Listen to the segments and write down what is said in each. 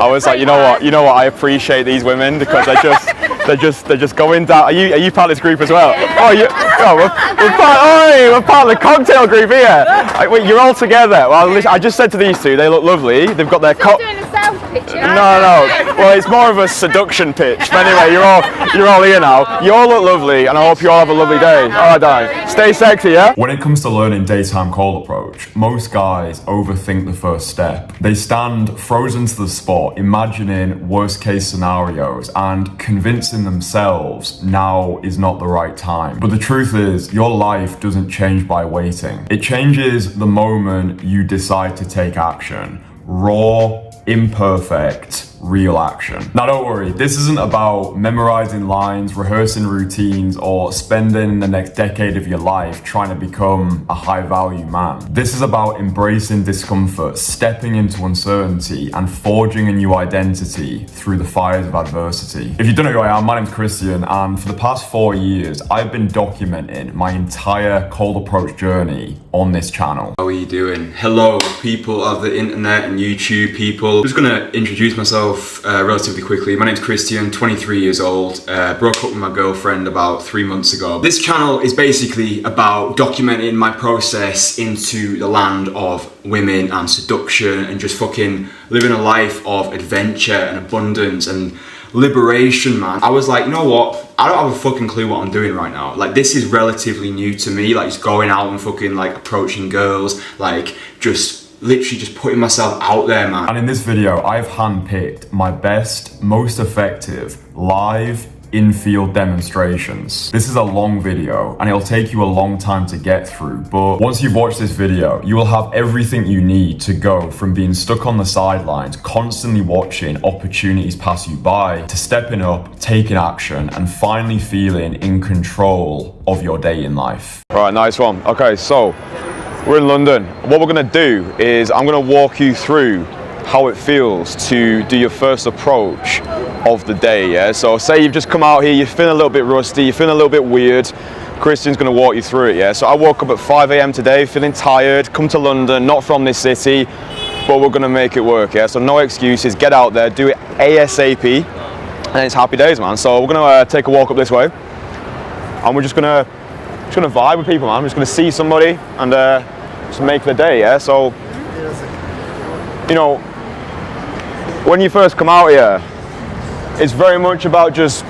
I was like, you know what, I appreciate these women because they're just going down. Are you part of this group as well? Yeah. We're part of the cocktail group here. Wait, you're all together. Well, I just said to these two, they look lovely. They've got their doing a selfie picture. No. Well, it's more of a seduction pitch. But anyway, you're all here now. You all look lovely, and I hope you all have a lovely day. All right, darling. Stay sexy, yeah? When it comes to learning daytime cold approach, most guys overthink the first step. They stand frozen to the spot, imagining worst case scenarios and convincing themselves now is not the right time. But the truth is, your life doesn't change by waiting. It changes the moment you decide to take action. Raw, imperfect, real action. Now don't worry, this isn't about memorizing lines, rehearsing routines, or spending the next decade of your life trying to become a high value man. This is about embracing discomfort, stepping into uncertainty, and forging a new identity through the fires of adversity. If you don't know who I am, my name's Kristian, and for the past 4 years, I've been documenting my entire cold approach journey on this channel. How are you doing? Hello, people of the internet and YouTube people. I'm just gonna introduce myself relatively quickly. My name's Kristian, 23 years old, broke up with my girlfriend about 3 months ago. This channel is basically about documenting my process into the land of women and seduction and just fucking living a life of adventure and abundance and liberation, man. I was like, you know what? I don't have a fucking clue what I'm doing right now. Like, this is relatively new to me, like just going out and fucking like approaching girls, like literally just putting myself out there, man. And in this video, I've handpicked my best, most effective live in-field demonstrations. This is a long video and it'll take you a long time to get through, but once you've watched this video, you will have everything you need to go from being stuck on the sidelines, constantly watching opportunities pass you by, to stepping up, taking action, and finally feeling in control of your day in life. All right, nice one. Okay, so we're in London. What we're gonna do is I'm gonna walk you through how it feels to do your first approach of the day, yeah? So say you've just come out here, you're feeling a little bit rusty, you're feeling a little bit weird, Kristian's gonna walk you through it, yeah? So I woke up at 5 a.m. today, feeling tired, come to London, not from this city, but we're gonna make it work, yeah? So no excuses, get out there, do it ASAP, and it's happy days, man. So we're gonna take a walk up this way, and we're just gonna vibe with people, man. I'm just gonna see somebody and just make the day, yeah? So, you know, when you first come out here, it's very much about just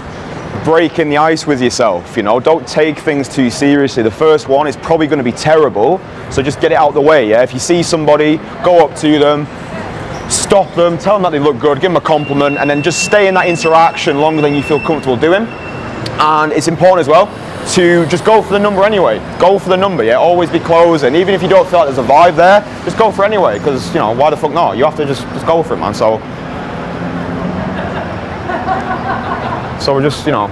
breaking the ice with yourself, you know? Don't take things too seriously. The first one is probably gonna be terrible, so just get it out the way, yeah? If you see somebody, go up to them, stop them, tell them that they look good, give them a compliment, and then just stay in that interaction longer than you feel comfortable doing. And it's important as well to just go for the number anyway. Go for the number, yeah? Always be closing. Even if you don't feel like there's a vibe there, just go for it anyway, because, you know, why the fuck not? You have to just go for it, man. So we're just, you know,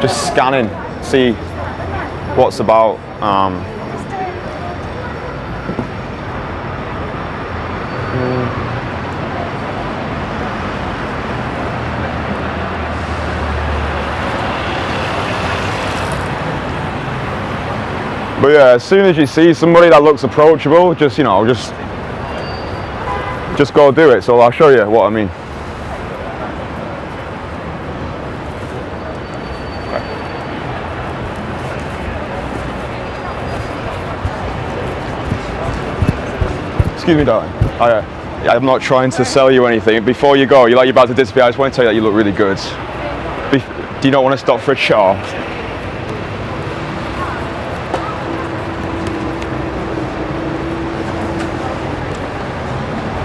just scanning, see what's about. But yeah, as soon as you see somebody that looks approachable, just, you know, just go do it. So I'll show you what I mean. Excuse me, darling. I'm not trying to sell you anything. Before you go, you're about to disappear. I just want to tell you that you look really good. Do you not want to stop for a chat?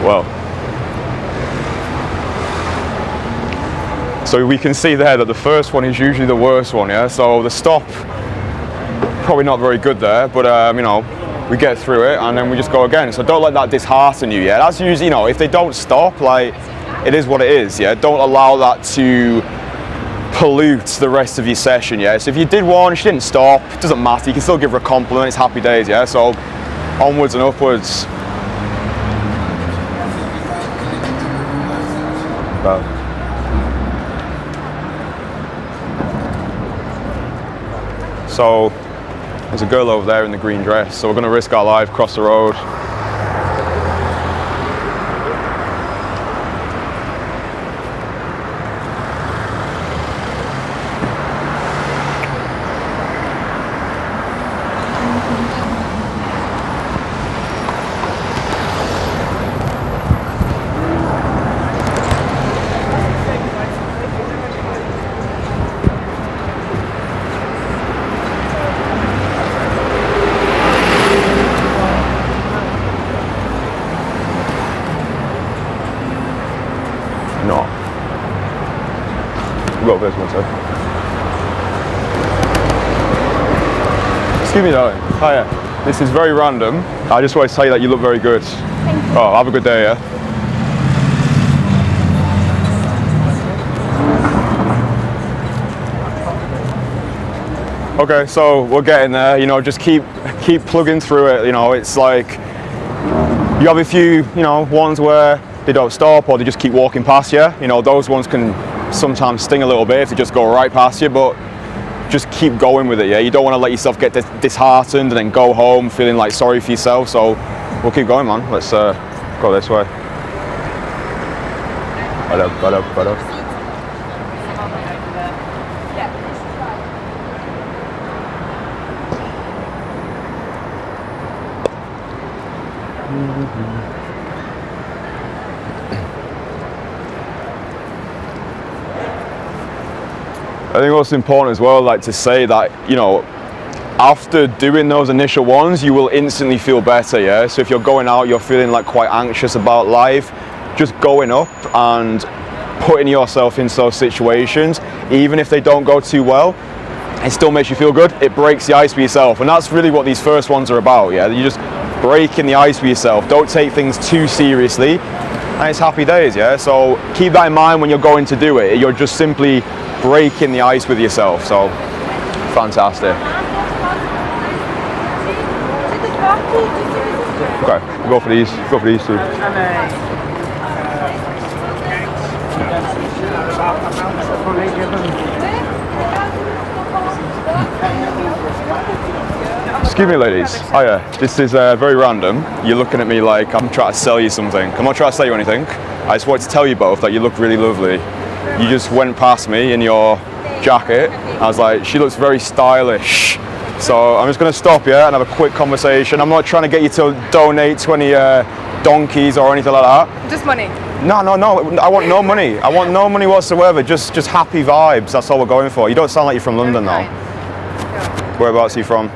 Well, so we can see there that the first one is usually the worst one, yeah? So the stop, probably not very good there, but you know, we get through it and then we just go again. So don't let that dishearten you, yeah? That's usually, you know, if they don't stop, like, it is what it is, yeah? Don't allow that to pollute the rest of your session, yeah? So if you did one, she didn't stop, it doesn't matter, you can still give her a compliment, it's happy days, yeah? So onwards and upwards. So there's a girl over there in the green dress, so we're going to risk our life, cross the road. No. Go this one, sir. Excuse me, darling. Hiya. This is very random. I just want to tell you that you look very good. Thank you. Oh, have a good day, yeah? Okay, so we're getting there, you know, just keep plugging through it, you know, it's like, you have a few, you know, ones where they don't stop or they just keep walking past you, you know, those ones can sometimes sting a little bit if they just go right past you, but just keep going with it, yeah? You don't want to let yourself get disheartened and then go home feeling like sorry for yourself, so we'll keep going, man. Let's go this way. Right up. I think what's important as well, like to say that, you know, after doing those initial ones, you will instantly feel better, yeah? So if you're going out, you're feeling like quite anxious about life, just going up and putting yourself into those situations, even if they don't go too well, it still makes you feel good. It breaks the ice for yourself. And that's really what these first ones are about, yeah? You're just breaking the ice for yourself. Don't take things too seriously. And it's happy days, yeah? So keep that in mind when you're going to do it. You're just simply breaking the ice with yourself, so fantastic. Okay, go for these two. Excuse me, ladies. Hiya. This is very random. You're looking at me like I'm trying to sell you something. I'm not trying to sell you anything. I just wanted to tell you both that you look really lovely. You just went past me in your jacket. I was like, she looks very stylish. So I'm just going to stop you and have a quick conversation. I'm not trying to get you to donate to any donkeys or anything like that. Just money. No. I want no money. I want no money whatsoever. Just happy vibes. That's all we're going for. You don't sound like you're from London though. Whereabouts are you from?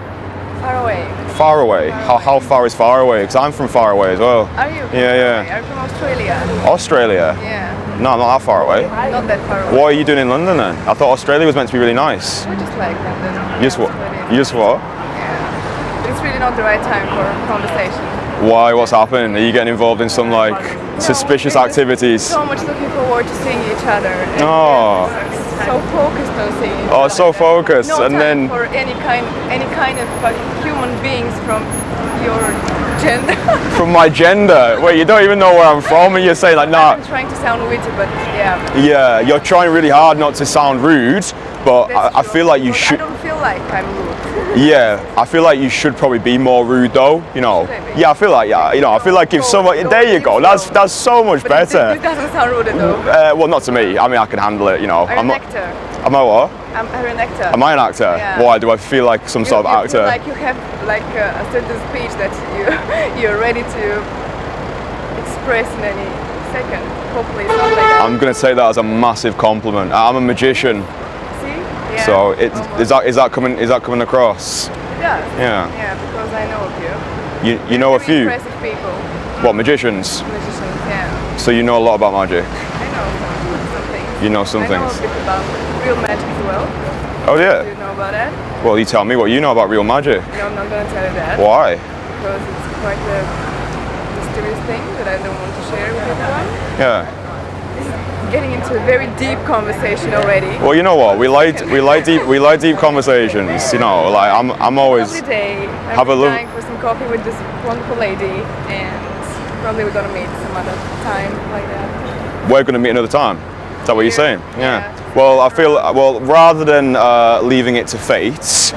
Far away. Far away? How far is far away? Because I'm from far away as well. Are you? Yeah. I'm from Australia. Australia? Yeah. No, I'm not that far away. Not that far away. What are you doing in London then? I thought Australia was meant to be really nice. We just like London. You just what? You just what? Yeah. It's really not the right time for conversation. Why? What's happened? Are you getting involved in some like suspicious activities? So much looking forward to seeing each other. Oh. So focused on seeing each Oh, other. so focused, No and time then for any kind of human beings from your gender. from my gender. Wait, you don't even know where I'm from, and you're saying like, nah. I'm trying to sound witty, but yeah. Yeah, you're trying really hard not to sound rude, but I feel like you should. I don't feel like I'm rude. Yeah, I feel like you should probably be more rude though, you know. Maybe. Yeah, I feel like, yeah, you know, I feel like if someone, there you go, that's so much But better. It doesn't sound rude at all. Well, not to me. I mean, I can handle it, you know. I'm an actor. Am I what? I'm an actor. Am I an actor? Yeah. Why do I feel like some sort of You actor? feel like you have like a certain speech that you're ready to express in any second. Hopefully, it's not like that. I'm gonna take that as a massive compliment. I'm a magician, See? Yeah. so Almost. is that coming across? It does. Yeah. Yeah, because I know of you. You know a Very few. impressive people, What, magicians? musicians. Yeah. So you know a lot about magic. I know some things. You know some I know things. a bit about real magic as well. Oh Do yeah. you know about that? Well, you tell me what you know about real magic. No, I'm not going to tell you that. Why? Because it's quite a mysterious thing that I don't want to share with everyone. Yeah. Getting into a very deep conversation already. Well, you know what? We like deep conversations. You know, like I'm always. Lovely day. Have a I'm look- going for some coffee with this wonderful lady, and probably we're gonna meet some other time like that. We're going to meet another time. Is that what you're saying? Yeah. Well, I feel rather than leaving it to fate,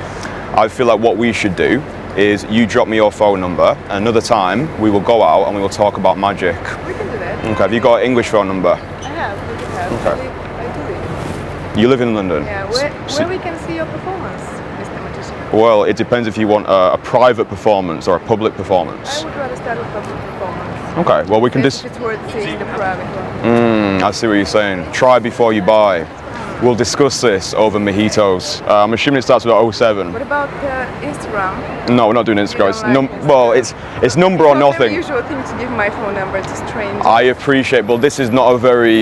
I feel like what we should do is you drop me your phone number. Another time we will go out and we will talk about magic. We can do that. Okay. Have you got an English phone number? I have. We can have. Okay. I do it. You live in London. Yeah. Where we can see your performance, Mr. Magician. Well, it depends if you want a private performance or a public I performance. would rather start with public performance. Okay. Well, we can If just. it's worth seeing the private one. I see what you're saying. Try before you buy. we'll discuss this over mojitos. I'm assuming it starts with 07. What about Instagram? No, we're not doing Instagram. It's don't like well, it's number or It's not nothing. the usual thing to give my phone number to strangers. I appreciate, but this is not a very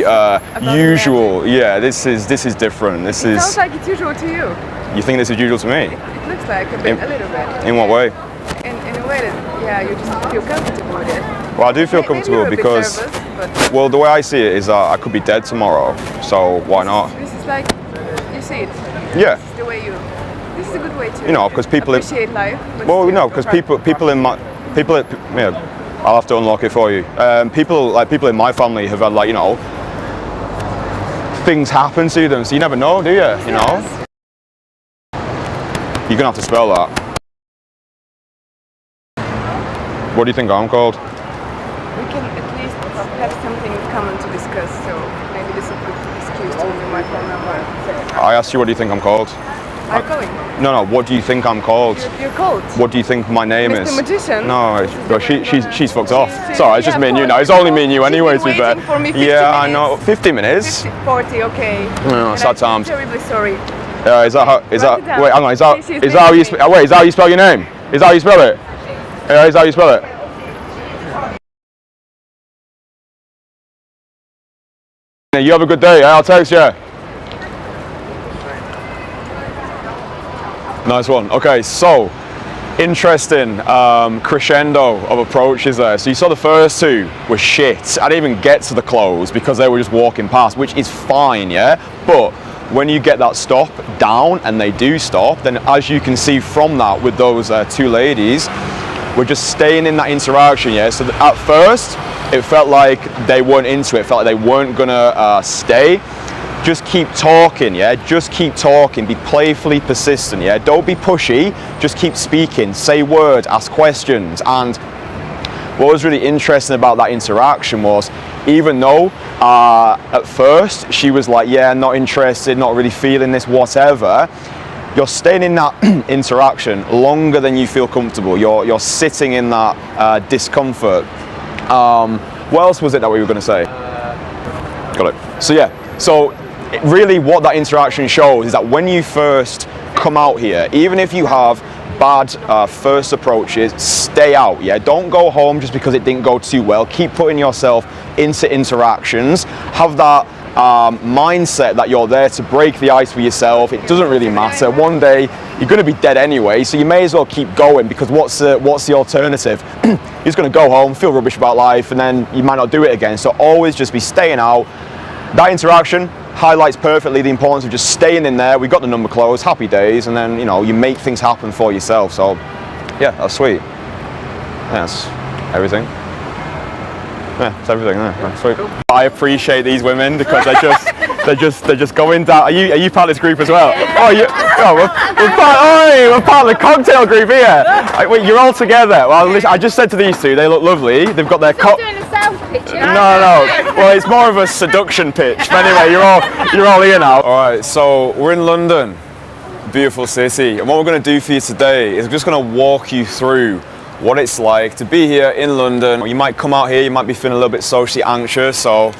usual. Yeah, this is different. This It is. sounds like it's usual to you. You think this is usual to me? It looks like a little bit. In what way? In a way that, yeah, you just feel comfortable with it. Well, I do feel Maybe comfortable you're a bit because, nervous, but well, the way I see it is I could be dead tomorrow, so why not? this is like, you see it. Yeah. This is the way this is a good way to You know, 'cause people- appreciate life. but Well, still no, because go people in my yeah, I'll have to unlock it for you. People in my family have had, like, you know, things happen to them, so you never know, do you? You know, Yes. you're gonna have to spell that. What do you think I'm called? We can at least have something common to discuss, so maybe this is a good excuse to give you my phone number. I asked you, what do you think I'm called? Are you going? No, what do you think I'm called? You're cold. What do you think my name Mr. is? Magician? No, well, she's fucked off. She's- Sorry, it's just yeah, me and you of now. course. It's only me and you She's anyway, been to be fair. waiting for me 50 Yeah, I know. minutes. 50 minutes? 40, okay. No, And sad I'm times. terribly sorry. Is that how? Is Write it that? down. Wait, hang on. Is that? She's Is that how you? leaving me. Wait, is that how you spell your name? Is that how you spell it? Yeah, is that how you spell it? Yeah, you have a good day. Yeah, I'll text you. Nice one. Okay, so interesting crescendo of approaches there. So you saw the first two were shit. I didn't even get to the close because they were just walking past, which is fine, yeah? But when you get that stop down, and they do stop, then as you can see from that with those two ladies, we're just staying in that interaction, yeah? So at first, it felt like they weren't into it. It felt like they weren't gonna stay. Just keep talking, yeah? Just keep talking. Be playfully persistent, yeah? Don't be pushy. Just keep speaking. Say words, ask questions. And what was really interesting about that interaction was, even though at first she was like, yeah, not interested, not really feeling this, whatever, you're staying in that interaction longer than you feel comfortable. You're sitting in that discomfort. What else was it that we were going to say? Got it. So yeah, so really what that interaction shows is that when you first come out here, even if you have bad first approaches, stay out, yeah? Don't go home just because it didn't go too well. Keep putting yourself into interactions. Have that mindset that you're there to break the ice for yourself. It doesn't really matter. One day you're going to be dead anyway, so you may as well keep going, because what's the alternative? You're just going to go home, feel rubbish about life, and then you might not do it again. So always just be staying out. That interaction highlights perfectly the importance of just staying in there. We got the number closed, happy days, and then, you know, you make things happen for yourself. So yeah, that's sweet. Yeah, that's everything. Yeah, it's everything there. That's sweet. I appreciate these women because they're just going down. Are you part of this group as well? We're part of the cocktail group here. Wait, you're all together. Well, listen, I just said to these two, they look lovely. They've got their Doing a sales pitch. No. Well, it's more of a seduction pitch. But anyway, you're all here now. All right, so we're in London, beautiful city, and what we're going to do for you today is we're just going to walk you through what it's like to be here in London. You might come out here, you might be feeling a little bit socially anxious, so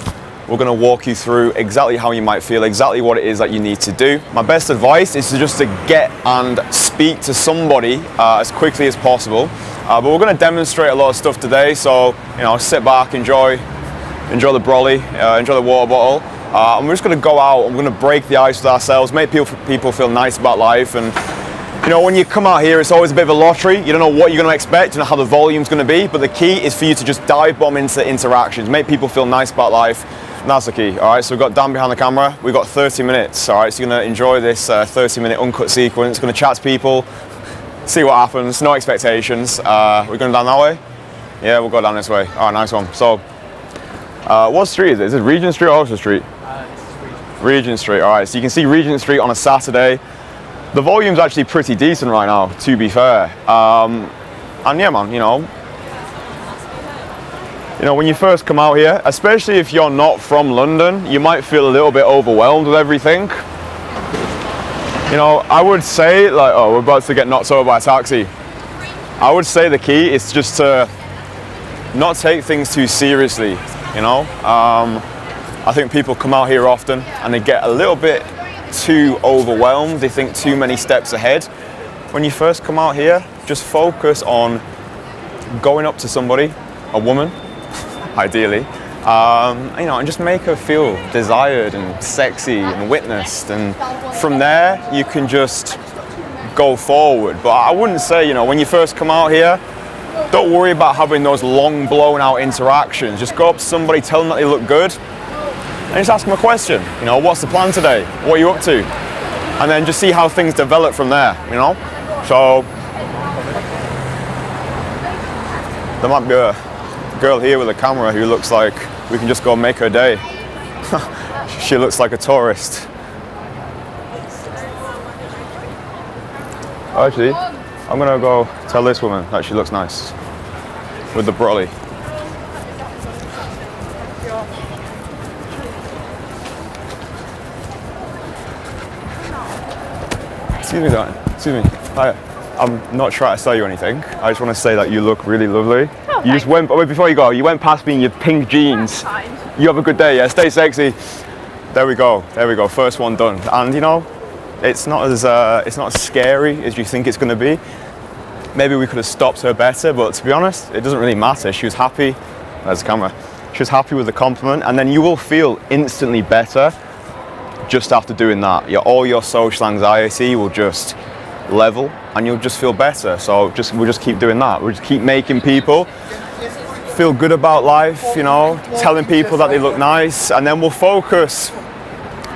we're going to walk you through exactly how you might feel, exactly what it is that you need to do. My best advice is to get and speak to somebody as quickly as possible. But we're going to demonstrate a lot of stuff today, so sit back, enjoy the brolly, enjoy the water bottle. And we're just going to go out and we're going to break the ice with ourselves, make people feel nice about life. And when you come out here, it's always a bit of a lottery. You don't know what you're going to expect, you know how the volume's going to be, but the key is for you to just dive bomb into interactions, make people feel nice about life. And that's the key. All right, so we've got Dan behind the camera. We've got 30 minutes. All right, so you're going to enjoy this 30-minute uncut sequence. Going to chat to people, see what happens. No expectations. We're going down that way. Yeah, we'll go down this way. All right, nice one. So, what street is it? Is it Regent Street or Oxford Street? Regent Street. All right, so you can see Regent Street on a Saturday. The volume's actually pretty decent right now, to be fair. And yeah, man, when you first come out here, especially if you're not from London, you might feel a little bit overwhelmed with everything. I would say, we're about to get knocked over by a taxi. I would say the key is just to not take things too seriously, I think people come out here often and they get a little bit too overwhelmed, they think too many steps ahead. When you first come out here, just focus on going up to somebody, a woman, ideally, you know, and just make her feel desired and sexy and witnessed. And from there, you can just go forward. But I wouldn't say, you know, when you first come out here, don't worry about having those long, blown out interactions. Just go up to somebody, tell them that they look good, and just ask them a question. You know, what's the plan today? What are you up to? And then just see how things develop from there, you know? So, there might be a girl here with a camera who looks like we can just go make her day. She looks like a tourist. Actually, I'm gonna go tell this woman that she looks nice with the brolly. Excuse me, darling. Excuse me. Hi. I'm not trying to sell you anything. I just want to say that you look really lovely. Oh, you just went, wait, before you go, you went past me in your pink jeans. Fine. You have a good day, yeah? Stay sexy. There we go. There we go. First one done. And you know, it's not as scary as you think it's going to be. Maybe we could have stopped her better, but to be honest, it doesn't really matter. She was happy. There's the camera. She was happy with the compliment, and then you will feel instantly better just after doing that. All your social anxiety will just level, and you'll just feel better. So we'll just keep doing that. We'll just keep making people feel good about life, you know, telling people that they look nice, and then we'll focus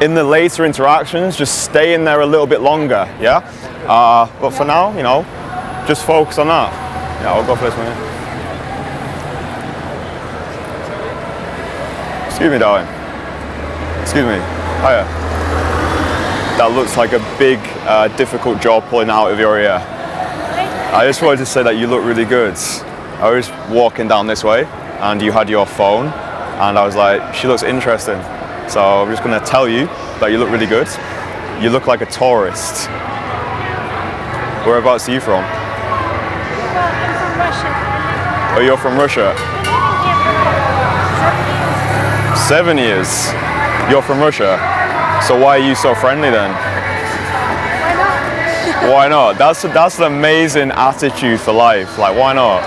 in the later interactions, just stay in there a little bit longer, yeah? But for now, you know, just focus on that. Yeah, I'll go for this one. Yeah. Excuse me, darling. Excuse me. Hiya. That looks like a big, difficult job pulling out of your ear. I just wanted to say that you look really good. I was walking down this way and you had your phone and I was like, she looks interesting. So I'm just gonna tell you that you look really good. You look like a tourist. Whereabouts are you from? Well, I'm from Russia. Oh, you're from Russia? I've been here for 7 years. 7 years? You're from Russia? So why are you so friendly then? Why not? Why not? That's an amazing attitude for life. Like, why not?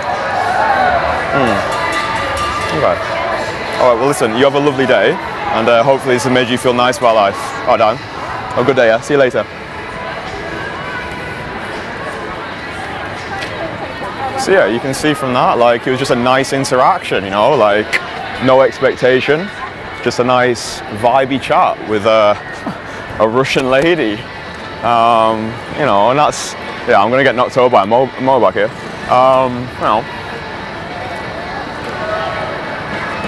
Okay. All right, well listen, you have a lovely day and hopefully this has made you feel nice about life. All right, Dan. Have a good day, yeah? See you later. So yeah, you can see from that, like, it was just a nice interaction, you know, like, no expectation, just a nice vibey chat with a Russian lady. You know, and that's, yeah, I'm gonna get knocked over by a motorbike here. You know,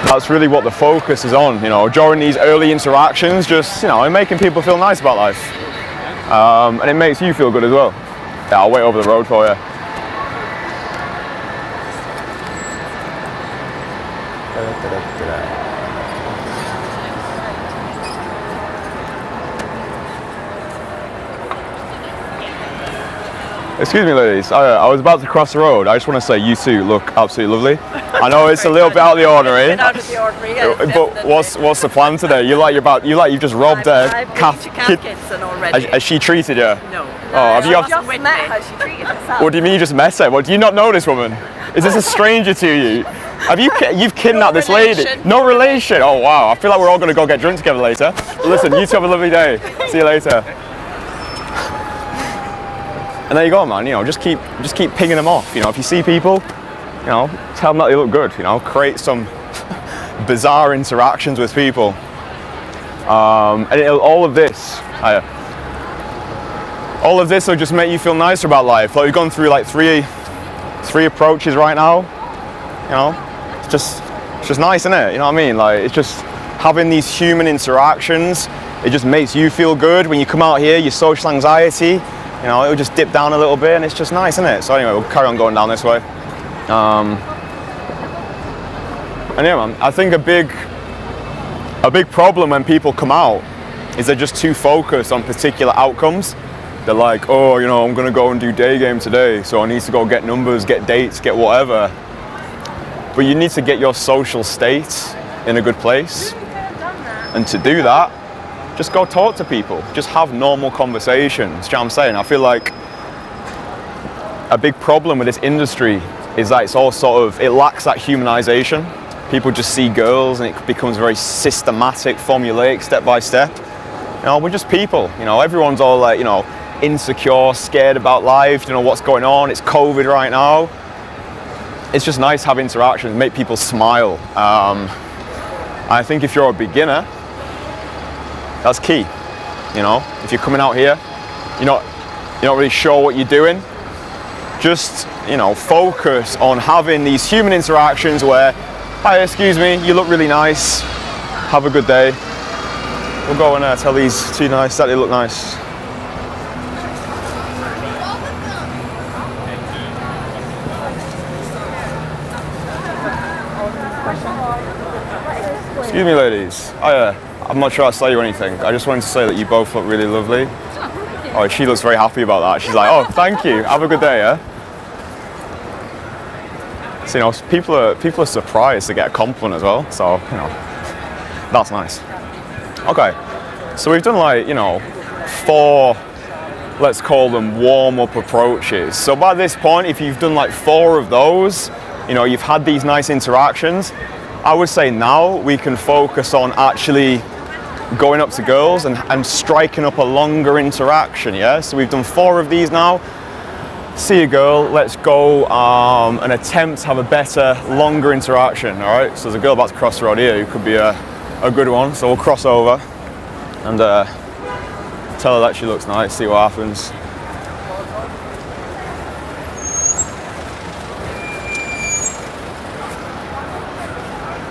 that's really what the focus is on, you know, during these early interactions, just, you know, making people feel nice about life. And it makes you feel good as well. Yeah, I'll wait over the road for you. Excuse me, ladies. I was about to cross the road. I just want to say you two look absolutely lovely. I know it's a little bit out of the ordinary. Out of the ordinary, yes, but what's the plan today? You've just robbed I've been to Katkitson already. Has she treated you? No. Oh, have you just got? met her. She treated herself. What do you mean you just met her? What, do you not know this woman? Is this a stranger to you? You've kidnapped this lady? No relation. Oh wow! I feel like we're all gonna go get drunk together later. Listen, you two have a lovely day. See you later. And there you go, man. You know, just keep pinging them off. You know, if you see people, you know, tell them that they look good. You know, create some bizarre interactions with people. And all of this will just make you feel nicer about life. Like we've gone through like three approaches right now. You know, it's just nice, isn't it? You know what I mean? Like it's just having these human interactions. It just makes you feel good when you come out here. Your social anxiety, you know, it'll just dip down a little bit, and it's just nice, isn't it? So anyway, we'll carry on going down this way. And yeah, man, I think a big problem when people come out is they're just too focused on particular outcomes. They're like, oh, you know, I'm gonna go and do day game today, so I need to go get numbers, get dates, get whatever. But you need to get your social state in a good place. And to do that, just go talk to people. Just have normal conversations. Do you know what I'm saying? I feel like a big problem with this industry is that it's all sort of, it lacks that humanization. People just see girls and it becomes very systematic, formulaic, step by step. You know, we're just people. You know, everyone's all like, you know, insecure, scared about life. You know what's going on. It's COVID right now. It's just nice to have interactions, make people smile. I think if you're a beginner, that's key. You know, if you're coming out here, you're not really sure what you're doing. Just, you know, focus on having these human interactions where, hi, excuse me, you look really nice. Have a good day. We'll go and tell these two nice that they look nice. Excuse me, ladies. I'm not sure I saw you or anything. I just wanted to say that you both look really lovely. Oh, she looks very happy about that. She's like, oh, thank you. Have a good day, yeah? So, you know, people are surprised to get a compliment as well. So, you know, that's nice. Okay, so we've done like, you know, 4, let's call them warm-up approaches. So by this point, if you've done like 4 of those, you know, you've had these nice interactions, I would say now we can focus on actually going up to girls and striking up a longer interaction, yeah? So we've done 4 of these now. See a girl, let's go and attempt to have a better, longer interaction, all right? So there's a girl about to cross the road here who could be a good one, so we'll cross over and tell her that she looks nice, see what happens.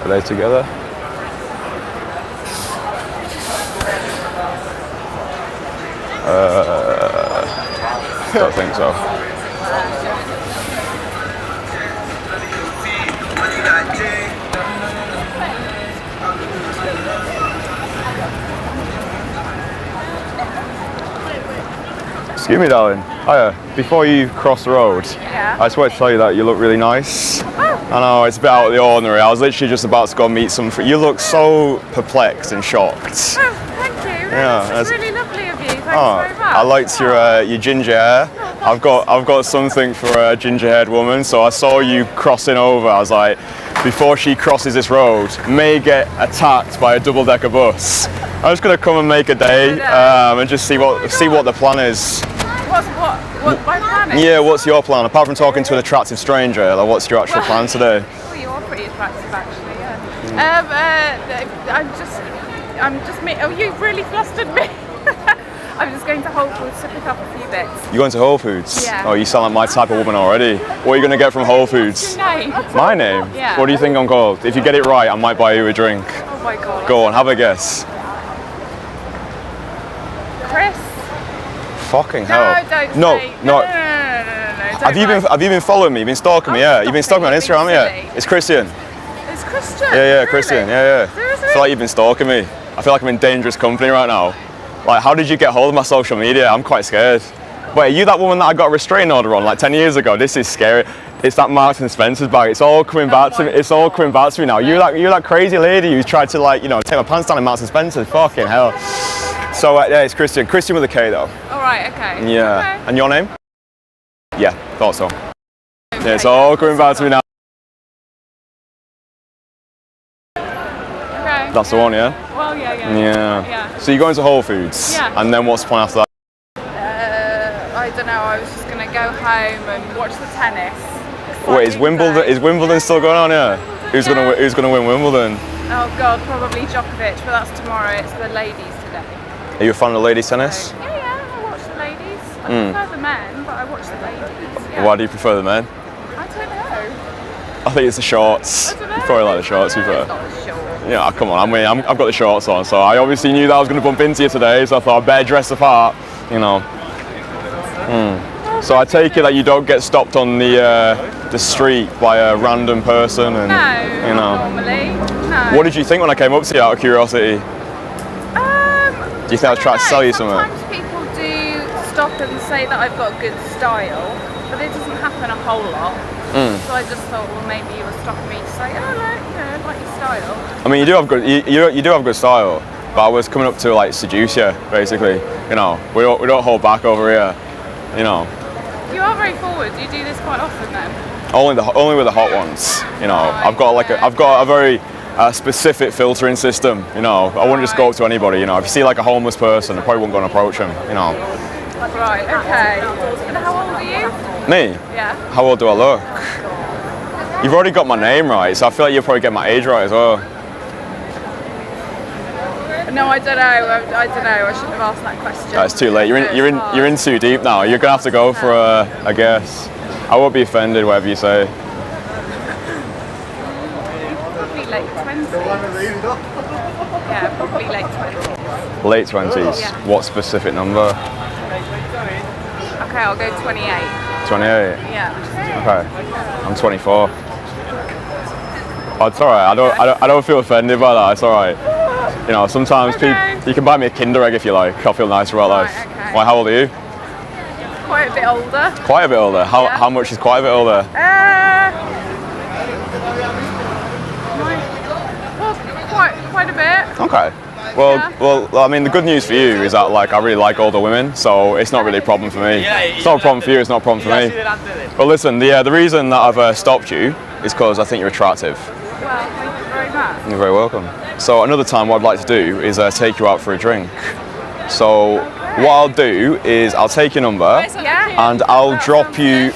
Are they together? Don't think so. Excuse me, darling. Hiya. Before you cross the road, Yeah. I just want to tell you that you look really nice. I know, it's a bit out of the ordinary. I was literally just about to go meet some You look so perplexed and shocked. Oh, thank you. Yeah, That's really lovely of you. Thanks very much. I liked your ginger hair. I've got something for a ginger-haired woman, so I saw you crossing over. I was like, before she crosses this road, may get attacked by a double-decker bus. I'm just gonna come and make a day and just see what the plan is. What my plan is? Yeah, what's your plan? Apart from talking to an attractive stranger, like, what's your actual plan today? Well, you are pretty attractive, actually. Yeah. Oh, you've really flustered me. I'm just going to Whole Foods to pick up a few bits. You going to Whole Foods? Yeah. Oh, you sound like my type of woman already. What are you gonna get from Whole Foods? What's your name? My name? Yeah. What do you think I'm called? If you get it right, I might buy you a drink. Oh my god. Go on, have a guess. Chris? Fucking No, hell. don't No, say. no. No. Have you been following me? You've been stalking me? Oh, Yeah. stop You've been it, stalking me on you're Instagram, being yeah. silly. It's Kristian. It's Christian. Yeah, Really? Kristian. Yeah. Seriously? I feel like you've been stalking me. I feel like I'm in dangerous company right now. Like, how did you get hold of my social media? I'm quite scared. Wait, are you that woman that I got a restraining order on like 10 years ago? This is scary. It's that Marks and Spencer's bag. It's all coming back to me. It's all coming back to me now. You're that crazy lady who tried to, like, you know, take my pants down in Marks and Spencer's. Fucking hell. So yeah, it's Kristian. Kristian with a K though. All right. Okay. Yeah. Okay. And your name? Yeah, thought so. Yeah, it's all coming back to me now. Okay. That's the one, yeah? Well, yeah. Yeah. So you're going to Whole Foods? Yeah. And then what's the plan after that? I don't know. I was just gonna go home and watch the tennis. Wait, is Wimbledon still going on? Yeah. Who's gonna win Wimbledon? Oh God, probably Djokovic, but that's tomorrow. It's the ladies today. Are you a fan of ladies tennis? Yeah, I watch the ladies. I prefer the men, but I watch the ladies. Yeah. Why do you prefer the men? I don't know. I think it's the shorts. I don't know. You probably like the shorts, to be fair. It's not short. Yeah, come on. I've got the shorts on, so I obviously knew that I was going to bump into you today, so I thought I'd better dress the part, you know. So I take it that you don't get stopped on the street by a random person, and No, you know. not normally. No. What did you think when I came up to you, out of curiosity? Do you think I was trying to sell you something? Sometimes people do stop and say that I've got good style, but it doesn't happen a whole lot. So I just thought, well, maybe you were stopping me to say, oh, like your style. I mean, you do have good style. but I was coming up to like seduce you, basically. You know, we don't hold back over here. You know. You are very forward. You do this quite often then. Only with the hot ones. You know, I've got a very specific filtering system. You know, I wouldn't just go up to anybody. You know, if you see like a homeless person, I probably wouldn't go and approach them. You know. Right. Okay. And how old are you? Me? Yeah. How old do I look? You've already got my name right, so I feel like you'll probably get my age right as well. No, I don't know. I don't know. I shouldn't have asked that question. It's too late. You're in too deep now. You're gonna have to go for a guess. I won't be offended whatever you say. Probably late 20s. Yeah, probably late 20s. Late 20s. Yeah. What specific number? Okay, I'll go 28. 28. Yeah. Okay. I'm 24. Oh, it's alright. I don't feel offended by that. It's alright. You know, sometimes you can buy me a Kinder Egg if you like. I'll feel nicer about life. Okay. Why? How old are you? Quite a bit older. Quite a bit older. How much is quite a bit older? Well, quite a bit. Okay. Well, I mean, the good news for you is that like I really like older women, so it's not really a problem for me. It's not a problem for you. It's not a problem for me. But listen, the reason that I've stopped you is because I think you're attractive. Well, thank you very much. You're very welcome. So another time, what I'd like to do is take you out for a drink. So what I'll do is I'll take your number and I'll drop you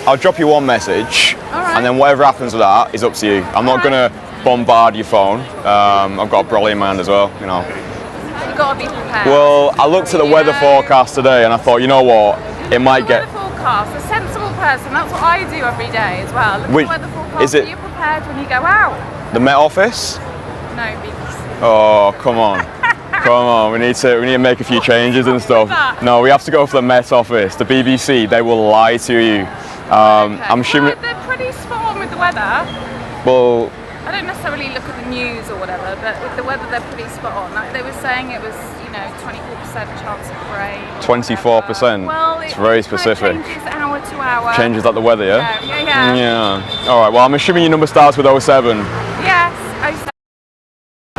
one message, and then whatever happens with that is up to you. I'm not gonna bombard your phone. I've got a brolly in my hand as well, you know. You've got to be prepared. Well, I looked at the weather forecast today and I thought, you know what, it might get. Weather forecast, a sensible person. That's what I do every day as well. Look at the weather forecast. Is it? Are you prepared when you go out? The Met Office? No, BBC. Oh, come on. Come on, we need to make a few changes and stuff. No, we have to go for the Met Office. The BBC, they will lie to you. I'm assuming. Well, they're pretty spot on with the weather. Well, I don't necessarily look at the news or whatever, but with the weather, they're pretty spot on. Like they were saying it was, 24% chance of rain. 24%. Well, it's very specific. Kind of changes hour to hour. Changes like the weather, yeah? Yeah. All right. Well, I'm assuming your number starts with 07. Yes.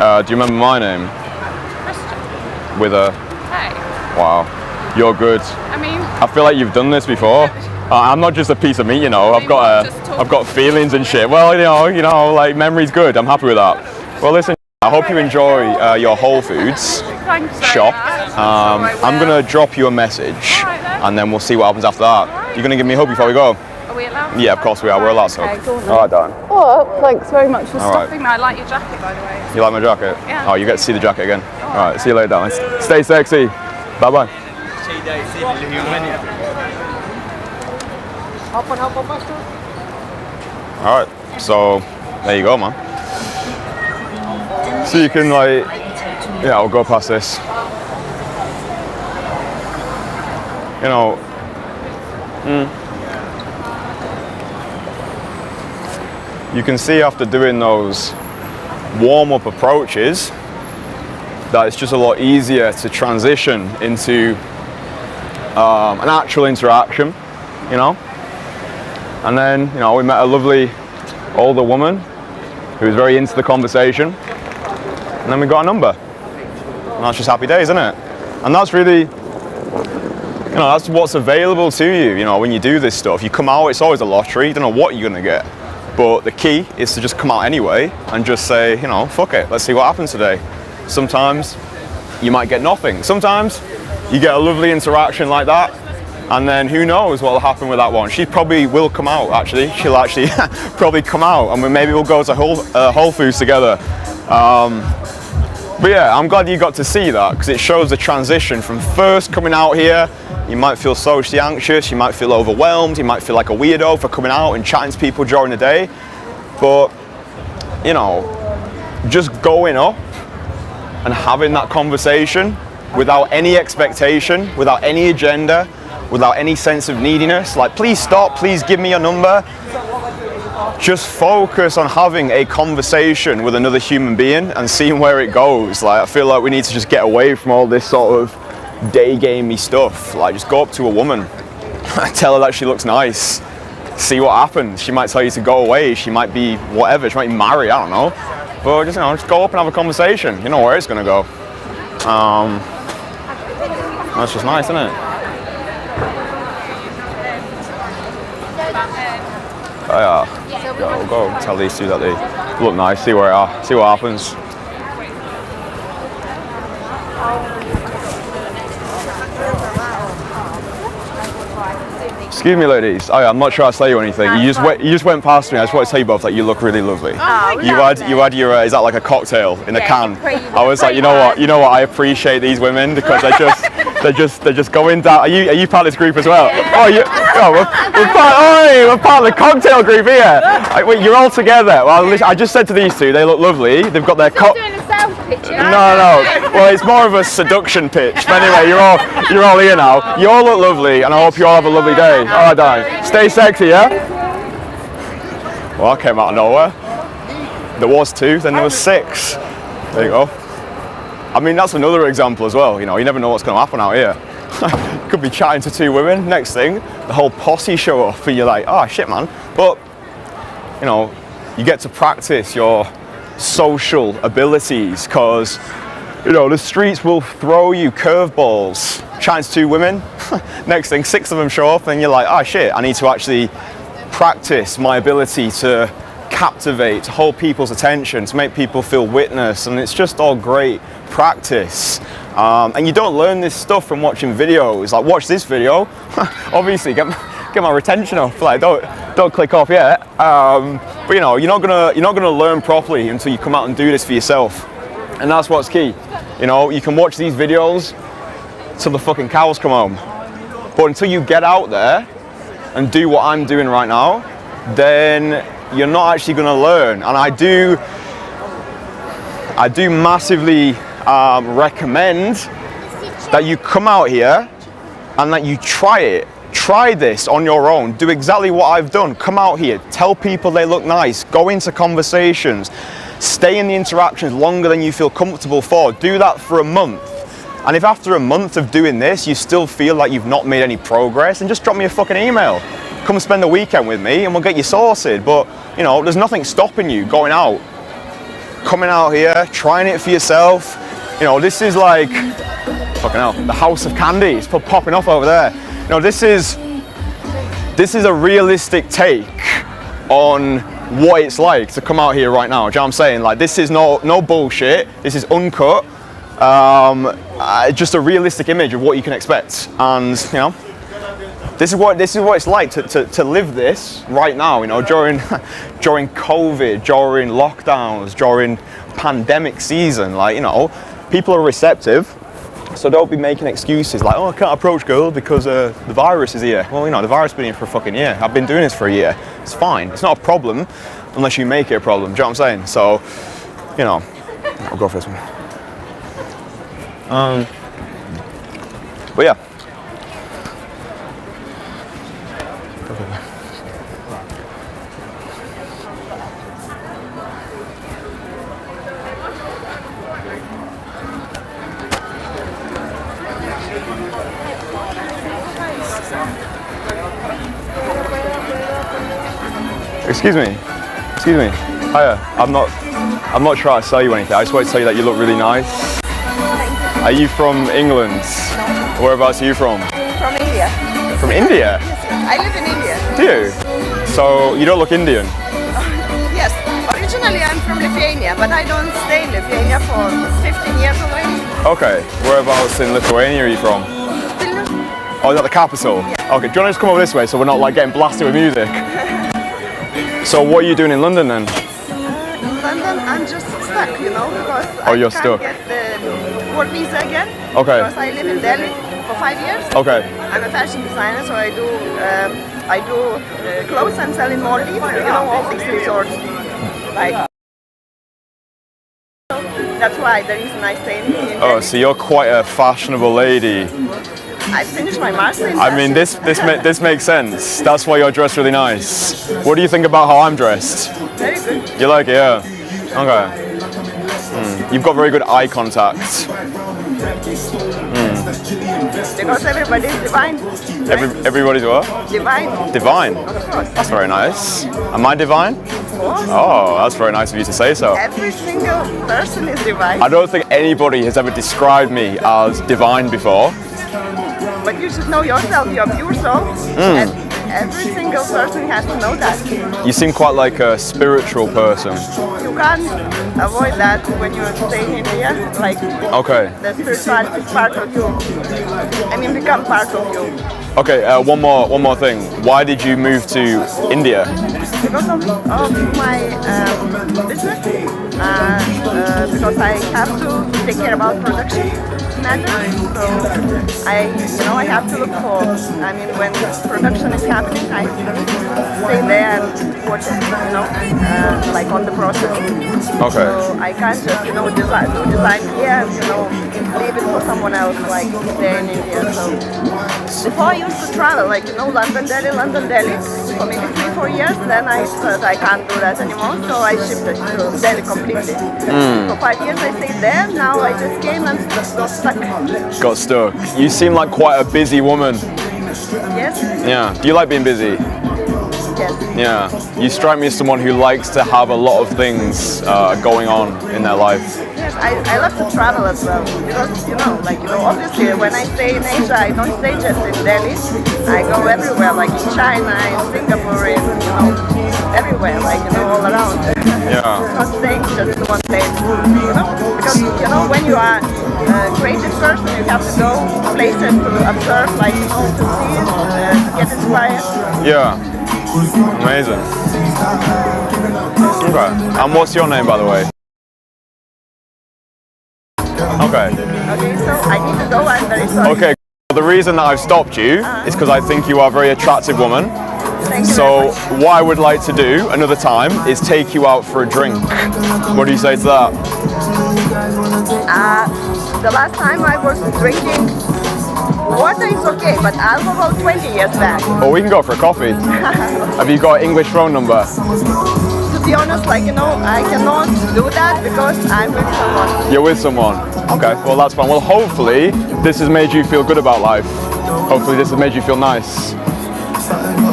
07. Do you remember my name? Kristian. With a. Hey. Wow. You're good. I mean. I feel like you've done this before. I'm not just a piece of meat, you know. I've got feelings and shit. Well, you know, like memory's good. I'm happy with that. Well, listen. I hope you enjoy your Whole Foods shop. I'm gonna drop you a message, and then we'll see what happens after that. You're gonna give me a hug before we go. Are we allowed? Yeah, of course we are. We're allowed to. Okay, go on. All right, darling. Oh, thanks very much for All right. stopping me. I like your jacket, by the way. You like my jacket? Yeah. Oh, you get to see the jacket again. All right. See you later, darling. Stay sexy. Bye bye. All right. So there you go, man. So you can I'll go past this. You know, you can see after doing those warm-up approaches that it's just a lot easier to transition into an actual interaction, you know. And then, we met a lovely older woman who was very into the conversation. And then we got a number. And that's just happy days, isn't it? And that's really, that's what's available to you, when you do this stuff. You come out, it's always a lottery. You don't know what you're going to get. But the key is to just come out anyway and just say, fuck it, let's see what happens today. Sometimes you might get nothing. Sometimes you get a lovely interaction like that. And then who knows what will happen with that one. She probably will come out, actually. She'll actually probably come out, and maybe we'll go to Whole Foods together. But yeah, I'm glad you got to see that, because it shows the transition from first coming out here. You might feel socially anxious, you might feel overwhelmed, you might feel like a weirdo for coming out and chatting to people during the day. But, just going up and having that conversation without any expectation, without any agenda, without any sense of neediness, like please stop, please give me your number. Just focus on having a conversation with another human being and seeing where it goes. Like I feel like we need to just get away from all this sort of day gamey stuff. Like just go up to a woman, tell her that she looks nice, see what happens. She might tell you to go away, she might be whatever, she might be married, I don't know. But just go up and have a conversation. You know where it's gonna go. That's just nice, isn't it? Oh yeah. Go tell these two that they look nice. See where it are. See what happens. Excuse me, ladies. Oh, yeah, I'm not sure I say you anything. You just went past me. I just want to tell you both that you look really lovely. Oh, you had your is that like a cocktail in a can? I was like, you know what? I appreciate these women because they're just going down. Are you part of this group as well? We're part of the cocktail group here. Wait, you're all together. Well, I just said to these two, they look lovely. They've got their No. Well, it's more of a seduction pitch. But anyway, you're all here now. You all look lovely, and I hope you all have a lovely day. All right, darling. Stay sexy, yeah? Well, that came out of nowhere. There was 2, then there was 6. There you go. I mean, that's another example as well. You never know what's going to happen out here. You could be chatting to 2 women. Next thing, the whole posse show up, and you're like, oh shit, man. But you get to practice your social abilities because the streets will throw you curveballs. Chatting to 2 women, next thing 6 of them show up and you're like, oh shit, I need to actually practice my ability to captivate, to hold people's attention, to make people feel witness, and it's just all great practice. And you don't learn this stuff from watching videos. Like, watch this video, obviously get my retention up. Like, don't click off yet. But you're not gonna learn properly until you come out and do this for yourself, and that's what's key. You can watch these videos till the fucking cows come home, but until you get out there and do what I'm doing right now, then you're not actually gonna learn. And I do massively recommend that you come out here and that you try it. Try this on your own. Do exactly what I've done. Come out here, tell people they look nice, go into conversations, stay in the interactions longer than you feel comfortable for. Do that for a month. And if after a month of doing this, you still feel like you've not made any progress, then just drop me a fucking email. Come spend the weekend with me and we'll get you sorted. But, there's nothing stopping you going out. Coming out here, trying it for yourself. This is like, fucking hell, the house of candy. It's popping off over there. This is a realistic take on what it's like to come out here right now. Do you know what I'm saying? Like, this is no bullshit. This is uncut. Just a realistic image of what you can expect. And this is what it's like to live this right now. During COVID, during lockdowns, during pandemic season. Like, people are receptive. So don't be making excuses like, oh, I can't approach girls because the virus is here. Well, the virus has been here for a fucking year. I've been doing this for a year. It's fine. It's not a problem unless you make it a problem. Do you know what I'm saying? So, I'll go for this one. But yeah. Excuse me. Hiya. I'm not trying to sell you anything. I just want to tell you that you look really nice. Are you from England? No. Whereabouts are you from? From India. From India? I live in India. Do you? So you don't look Indian? Yes. Originally I'm from Lithuania, but I don't stay in Lithuania for 15 years already. Okay. Whereabouts in Lithuania are you from? Vilnius. Oh, is that the capital? Yeah. Okay. Do you want to just come over this way so we're not like getting blasted with music? So what are you doing in London then? In London, I'm just stuck, because you're I stuck. can't get the work visa again. Okay. Because I live in Delhi for 5 years. Okay. I'm a fashion designer, so I do clothes and sell in Maldives. All these resorts. Like. That's why the reason I stay in Delhi. Oh, so you're quite a fashionable lady. I finished my master's in I mean, this makes sense. That's why you're dressed really nice. What do you think about how I'm dressed? Very good. You like it, yeah? Okay. You've got very good eye contact. different. Because everybody is divine. Right? Everybody's what? Divine. Divine. Of course. That's very nice. Am I divine? Of course. Oh, that's very nice of you to say so. Every single person is divine. I don't think anybody has ever described me as divine before. But you should know yourself, you're pure soul. And every single person has to know that. You seem quite like a spiritual person. You can't avoid that when you're staying in here. Like, Okay. the spirituality is part of you. I mean, become part of you. Okay, one more thing. Why did you move to India? Because of my business, because I have to take care about production matters. So I have to look for. I mean, when production is happening, I stay there and watch it. Like on the process. Okay. So I can't just do design here. Leave it for someone else, like there in India. So before I used to travel, like London, Delhi, for maybe 3-4 years. Then I thought I can't do that anymore, so I shifted to Delhi completely. For 5 years I stayed there. Now I just came and got stuck. Got stuck. You seem like quite a busy woman. Yes. Yeah. Do you like being busy? Yes. Yeah. You strike me as someone who likes to have a lot of things going on in their life. Yes, I love to travel as well because obviously when I stay in Asia I don't stay just in Delhi. I go everywhere, like in China, in Singapore, everywhere, like all around. Yeah. Not staying just in one place, because when you are a creative person you have to go places to observe, like to see, to get inspired. Yeah. Amazing. Okay. And what's your name, by the way? Okay. Okay, so I need to go. I'm very sorry. Okay. The reason that I've stopped you is because I think you are a very attractive woman. Thank you So very much. what I would like to do another time is take you out for a drink. What do you say to that? The last time I was drinking water is okay, but alcohol 20 years back. Or we can go for a coffee. Have you got an English phone number? To be honest, I cannot do that because I'm with someone. You're with someone. Okay, well that's fine. Well, hopefully this has made you feel good about life. Hopefully this has made you feel nice.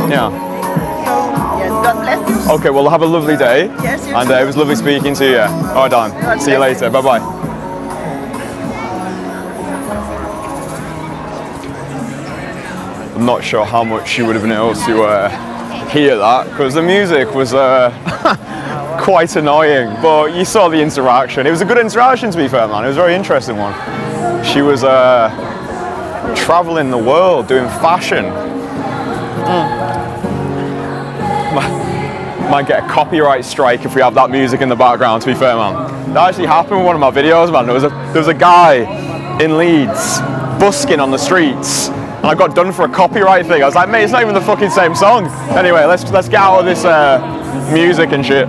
Yeah. So, yes, God bless you. Okay, well have a lovely day. Yes, you And too. it was lovely speaking to you. All right, God Dan. See you bless later. you. Bye-bye. I'm not sure how much you would have been able to hear that because the music was quite annoying, but you saw the interaction. It was a good interaction, to be fair, man. It was a very interesting one. She was traveling the world doing fashion. Might get a copyright strike if we have that music in the background, to be fair, man. That actually happened with one of my videos, man. There was a guy in Leeds busking on the streets. And I got done for a copyright thing. I was like, mate, it's not even the fucking same song. Anyway, let's get out of this music and shit.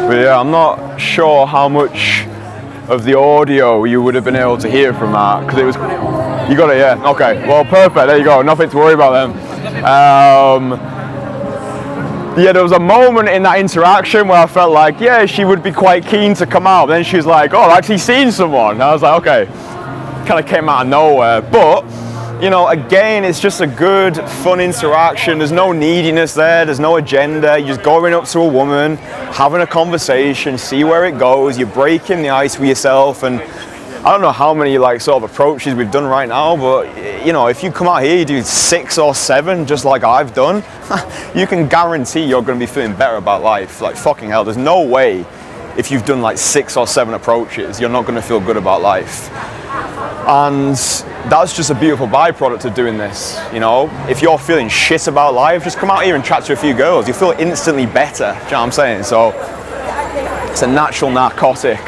But yeah, I'm not sure how much of the audio you would have been able to hear from that because it was. You got it, yeah. Okay. Well, perfect. There you go. Nothing to worry about then. Yeah, there was a moment in that interaction where I felt like, yeah, she would be quite keen to come out. Then she was like, oh, I've actually seen someone. And I was like, okay. Kind of came out of nowhere, but. Again, it's just a good, fun interaction. There's no neediness there. There's no agenda. You're just going up to a woman, having a conversation, see where it goes. You're breaking the ice with yourself. And I don't know how many sort of approaches we've done right now, but if you come out here, you do 6 or 7, just like I've done, you can guarantee you're going to be feeling better about life. Like fucking hell, there's no way if you've done 6 or 7 approaches, you're not going to feel good about life. And that's just a beautiful byproduct of doing this. If you're feeling shit about life, just come out here and chat to a few girls. You feel instantly better. Do you know what I'm saying? So it's a natural narcotic.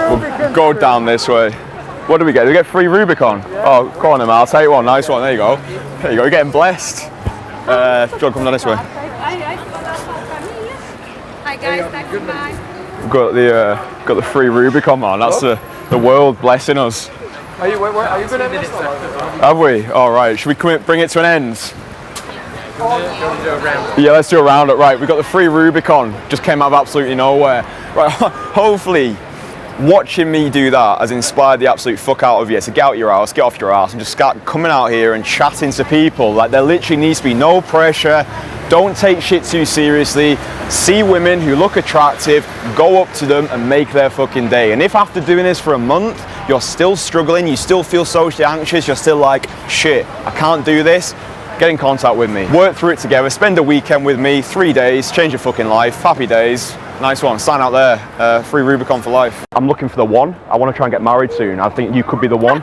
We'll go down this way. What do we get? Do we get free Rubicon? Oh, go on then, man. I'll take one. Nice one. There you go. There you go. You're getting blessed. Do you want to come down this way? guys, thanks for mine. Got the free Rubicon, man. That's the world blessing us. Are you going to end this? Have we? All right. Should we bring it to an end? Yeah, let's do a roundup. Right, we got the free Rubicon. Just came out of absolutely nowhere. Right, hopefully, watching me do that has inspired the absolute fuck out of you to get out your house, get off your ass, and just start coming out here and chatting to people. Like, there literally needs to be no pressure. Don't take shit too seriously. See women who look attractive, go up to them and make their fucking day. And if after doing this for a month, you're still struggling, you still feel socially anxious, you're still like, shit, I can't do this, get in contact with me. Work through it together, spend a weekend with me, 3 days, change your fucking life, happy days. Nice one, sign out there, free Rubicon for life. I'm looking for the one. I want to try and get married soon. I think you could be the one.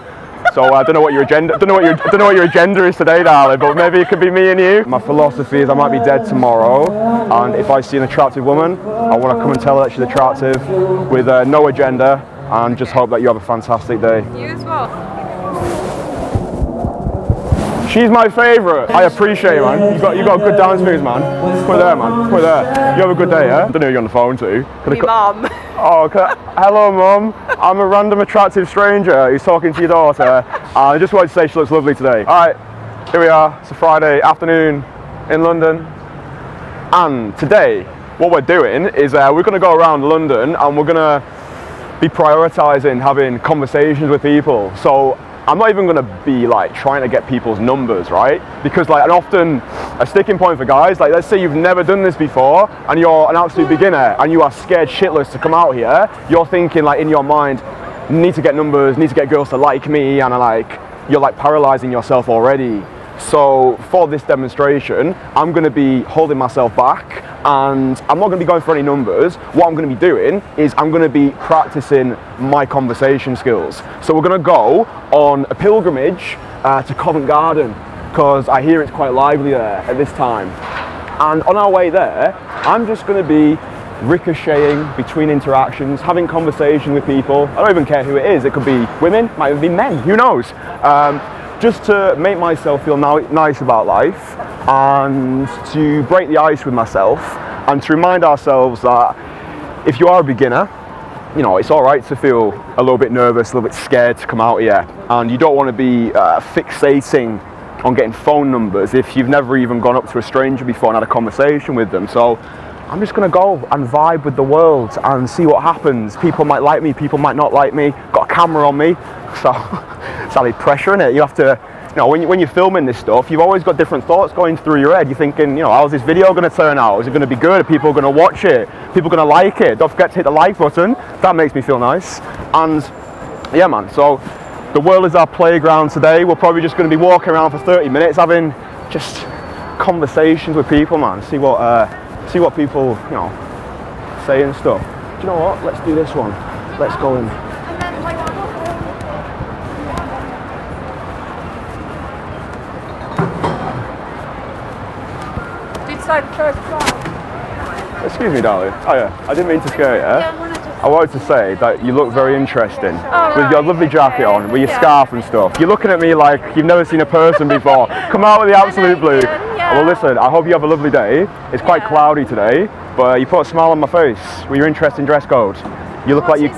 So I don't know what your agenda. Don't know what your agenda is today, darling. But maybe it could be me and you. My philosophy is I might be dead tomorrow, and if I see an attractive woman, I want to come and tell her that she's attractive, with no agenda, and just hope that you have a fantastic day. You as well. She's my favourite. I appreciate it, man. You got good dance moves, man. Put it there, man. Put it there. You have a good day, yeah? I don't know who you're on the phone to. Me mum. Oh, hello, Mum. I'm a random attractive stranger who's talking to your daughter. I just wanted to say she looks lovely today. All right, here we are. It's a Friday afternoon in London. And today, what we're doing is we're going to go around London and we're going to be prioritising having conversations with people. So I'm not even going to be like trying to get people's numbers, right? Because like, and often a sticking point for guys, like let's say you've never done this before and you're an absolute beginner and you are scared shitless to come out here. You're thinking like in your mind, need to get numbers, need to get girls to like me, and you're like paralyzing yourself already. So for this demonstration, I'm going to be holding myself back and I'm not going to be going for any numbers. What I'm going to be doing is I'm going to be practicing my conversation skills. So we're going to go on a pilgrimage to Covent Garden because I hear it's quite lively there at this time. And on our way there, I'm just going to be ricocheting between interactions, having conversation with people. I don't even care who it is. It could be women, might even be men, who knows? Just to make myself feel nice about life and to break the ice with myself and to remind ourselves that if you are a beginner, you know, it's all right to feel a little bit nervous, a little bit scared to come out here, and you don't want to be fixating on getting phone numbers if you've never even gone up to a stranger before and had a conversation with them. So I'm just going to go and vibe with the world and see what happens. People might like me, people might not like me. Got a camera on me, so it's added pressure in it. You have to, you know, when you're filming this stuff, you've always got different thoughts going through your head. You're thinking, you know, how's this video going to turn out? Is it going to be good? Are people going to watch it? People going to like it? Don't forget to hit the like button. That makes me feel nice. And yeah, man, so the world is our playground today. We're probably just going to be walking around for 30 minutes having just conversations with people, man. See what people, you know, say and stuff. Do you know what? Let's do this one. Let's go in. Excuse me, darling. Oh yeah, I didn't mean to scare you. I wanted to say that you look very interesting with your lovely jacket on, with your scarf and stuff. You're looking at me like you've never seen a person before. Come out with the absolute blue. Well, listen, I hope you have a lovely day. It's quite cloudy today, but you put a smile on my face with your interesting dress code. You look like you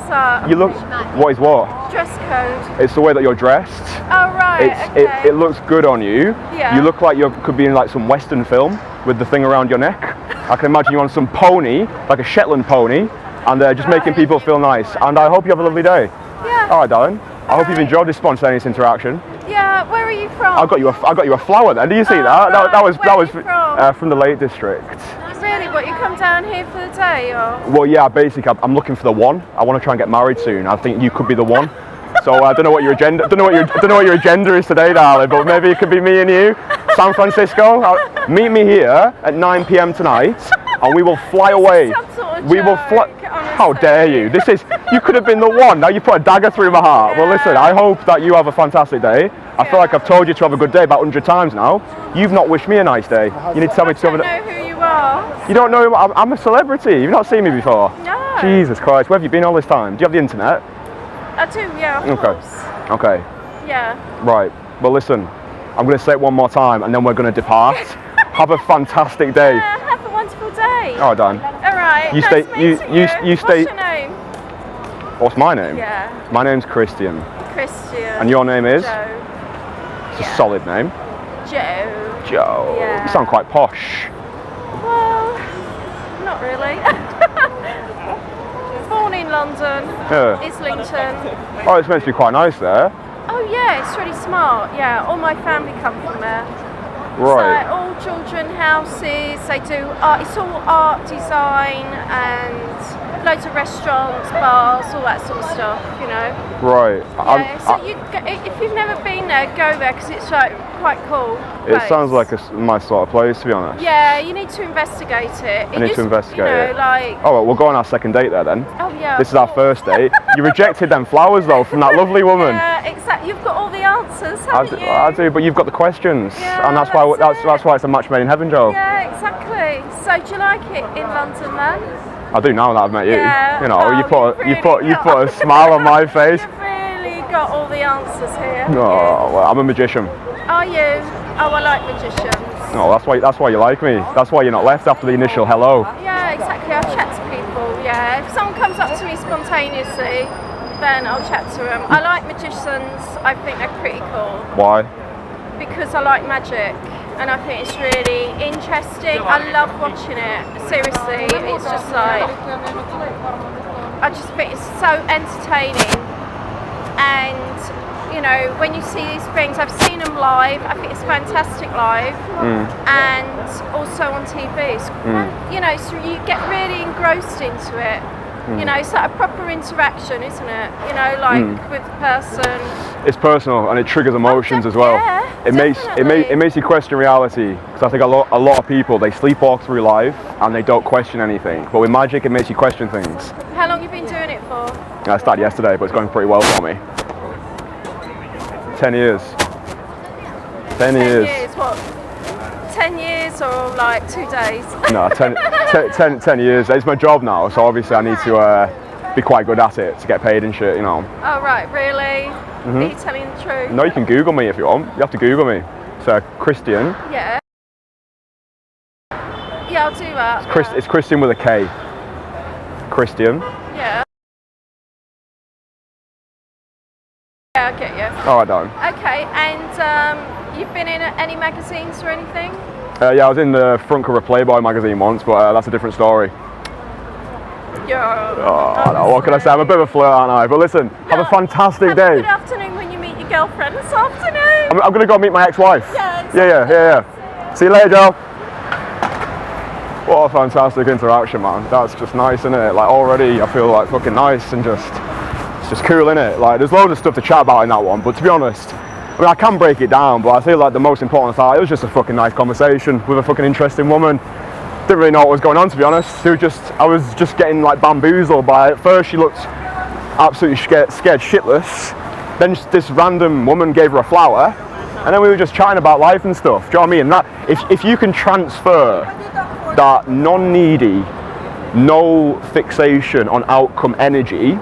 look. What is what? Dress code. It's the way that you're dressed. Oh right. Okay. It looks good on you. Yeah. You look like you could be in like some Western film with the thing around your neck. I can imagine you on some pony, like a Shetland pony, and just making people feel nice. And I hope you have a lovely day. Yeah. All right, darling. I hope you've enjoyed this spontaneous interaction. Yeah. Where are you from? I got you a flower then. Do you see that? Right. That was Where from the Lake District. Really? But you come down here for the day, or? Well, yeah. Basically, I'm looking for the one. I want to try and get married soon. I think you could be the one. So I don't know what your agenda. Don't know what your agenda is today, darling. But maybe it could be me and you. San Francisco. Meet me here at 9 p.m. tonight, and we will fly away. We will fly. How dare you? You could have been the one. Now you put a dagger through my heart. Well, listen, I hope that you have a fantastic day. I feel like I've told you to have a good day about 100 times now. You've not wished me a nice day. You need to tell me to have a. I don't know who you are. You don't know who I'm a celebrity. You've not seen me before. No. Jesus Christ, where have you been all this time? Do you have the internet? I do, yeah, of course. Okay. Yeah. Right. Well, listen, I'm going to say it one more time and then we're going to depart. Have a fantastic day. Yeah, have a wonderful day. All right, Dan. All right. Hi. You nice stay. meeting You stay. What's your name? What's my name? Yeah. My name's Kristian. Kristian. And your name is? Joe. It's a solid name. Joe. Joe. Yeah. You sound quite posh. Well, not really. Born in London, Yeah. Islington. Oh, it's meant to be quite nice there. Oh yeah, it's really smart. Yeah, all my family come from there. Right. So all children houses. They do art. It's all art design and loads of restaurants, bars, all that sort of stuff. You know. Right. Yeah. So if you've never been there, go there because it's like quite cool. It place. sounds like my sort of place, to be honest. Yeah, you need to investigate it. I need to investigate you know, it. Like. Oh, well, we'll go on our second date there then. Oh yeah. This is our first date. You rejected them flowers though from that lovely woman. Yeah, exactly. You've got all the answers, haven't you? I do, but you've got the questions, Yeah, and that's why it's a match made in heaven, Joe. Yeah, exactly. So do you like it in London then? I do now that I've met you. Yeah. You know, Oh, you you've put really a smile on my face. You've really got all the answers here. Oh, well, I'm a magician. Are you? Oh, I like magicians. No, that's why you like me. That's why you're not left after the initial hello. Yeah, exactly. I'll chat to people. Yeah, if someone comes up to me spontaneously, then I'll chat to them. I like magicians. I think they're pretty cool Why? because I like magic. And I think it's really interesting. I love watching it. Seriously, it's just like, I just think it's so entertaining. And, you know, when you see these things, I've seen them live. I think it's fantastic live. And also on TV. You know, so you get really engrossed into it. You know, it's like a proper interaction, isn't it? You know, like with the person. It's personal and it triggers emotions as well. Yeah, It makes you question reality, because I think a lot of people, they sleepwalk through life and they don't question anything. But with magic, it makes you question things. How long have you been doing it for? I started yesterday, but it's going pretty well for me. 10 years. 10 years. 10 years, what? 10 years or like 2 days? No, 10 years. It's my job now, so obviously I need to be quite good at it to get paid and shit, you know. Oh right, really? Are you telling the truth? No, you can Google me if you want. You have to Google me. So Kristian. Yeah. Yeah, I'll do that. It's Kristian with a K. Kristian. Yeah. Yeah, I get you. All right, darling. Okay, and you've been in any magazines or anything? Yeah, I was in the front cover of Playboy magazine once, but that's a different story. Oh, no, what can I say? I'm a bit of a flirt, aren't I? But listen, have a fantastic Have day. a good afternoon when you meet your girlfriend this afternoon. I'm going to go meet my ex-wife. Yeah, Yeah. See you later, Joe. What a fantastic interaction, man. That's just nice, isn't it? Like, already I feel like fucking nice and it's just cool, innit? Like, there's loads of stuff to chat about in that one, but to be honest, I mean, I can break it down, but I feel like the most important part, it was just a fucking nice conversation with a fucking interesting woman. Didn't really know what was going on, to be honest. I was just getting like bamboozled by it. At first she looked absolutely scared shitless. Then this random woman gave her a flower, and then we were just chatting about life and stuff. Do you know what I mean? That if you can transfer that non-needy, no fixation on outcome energy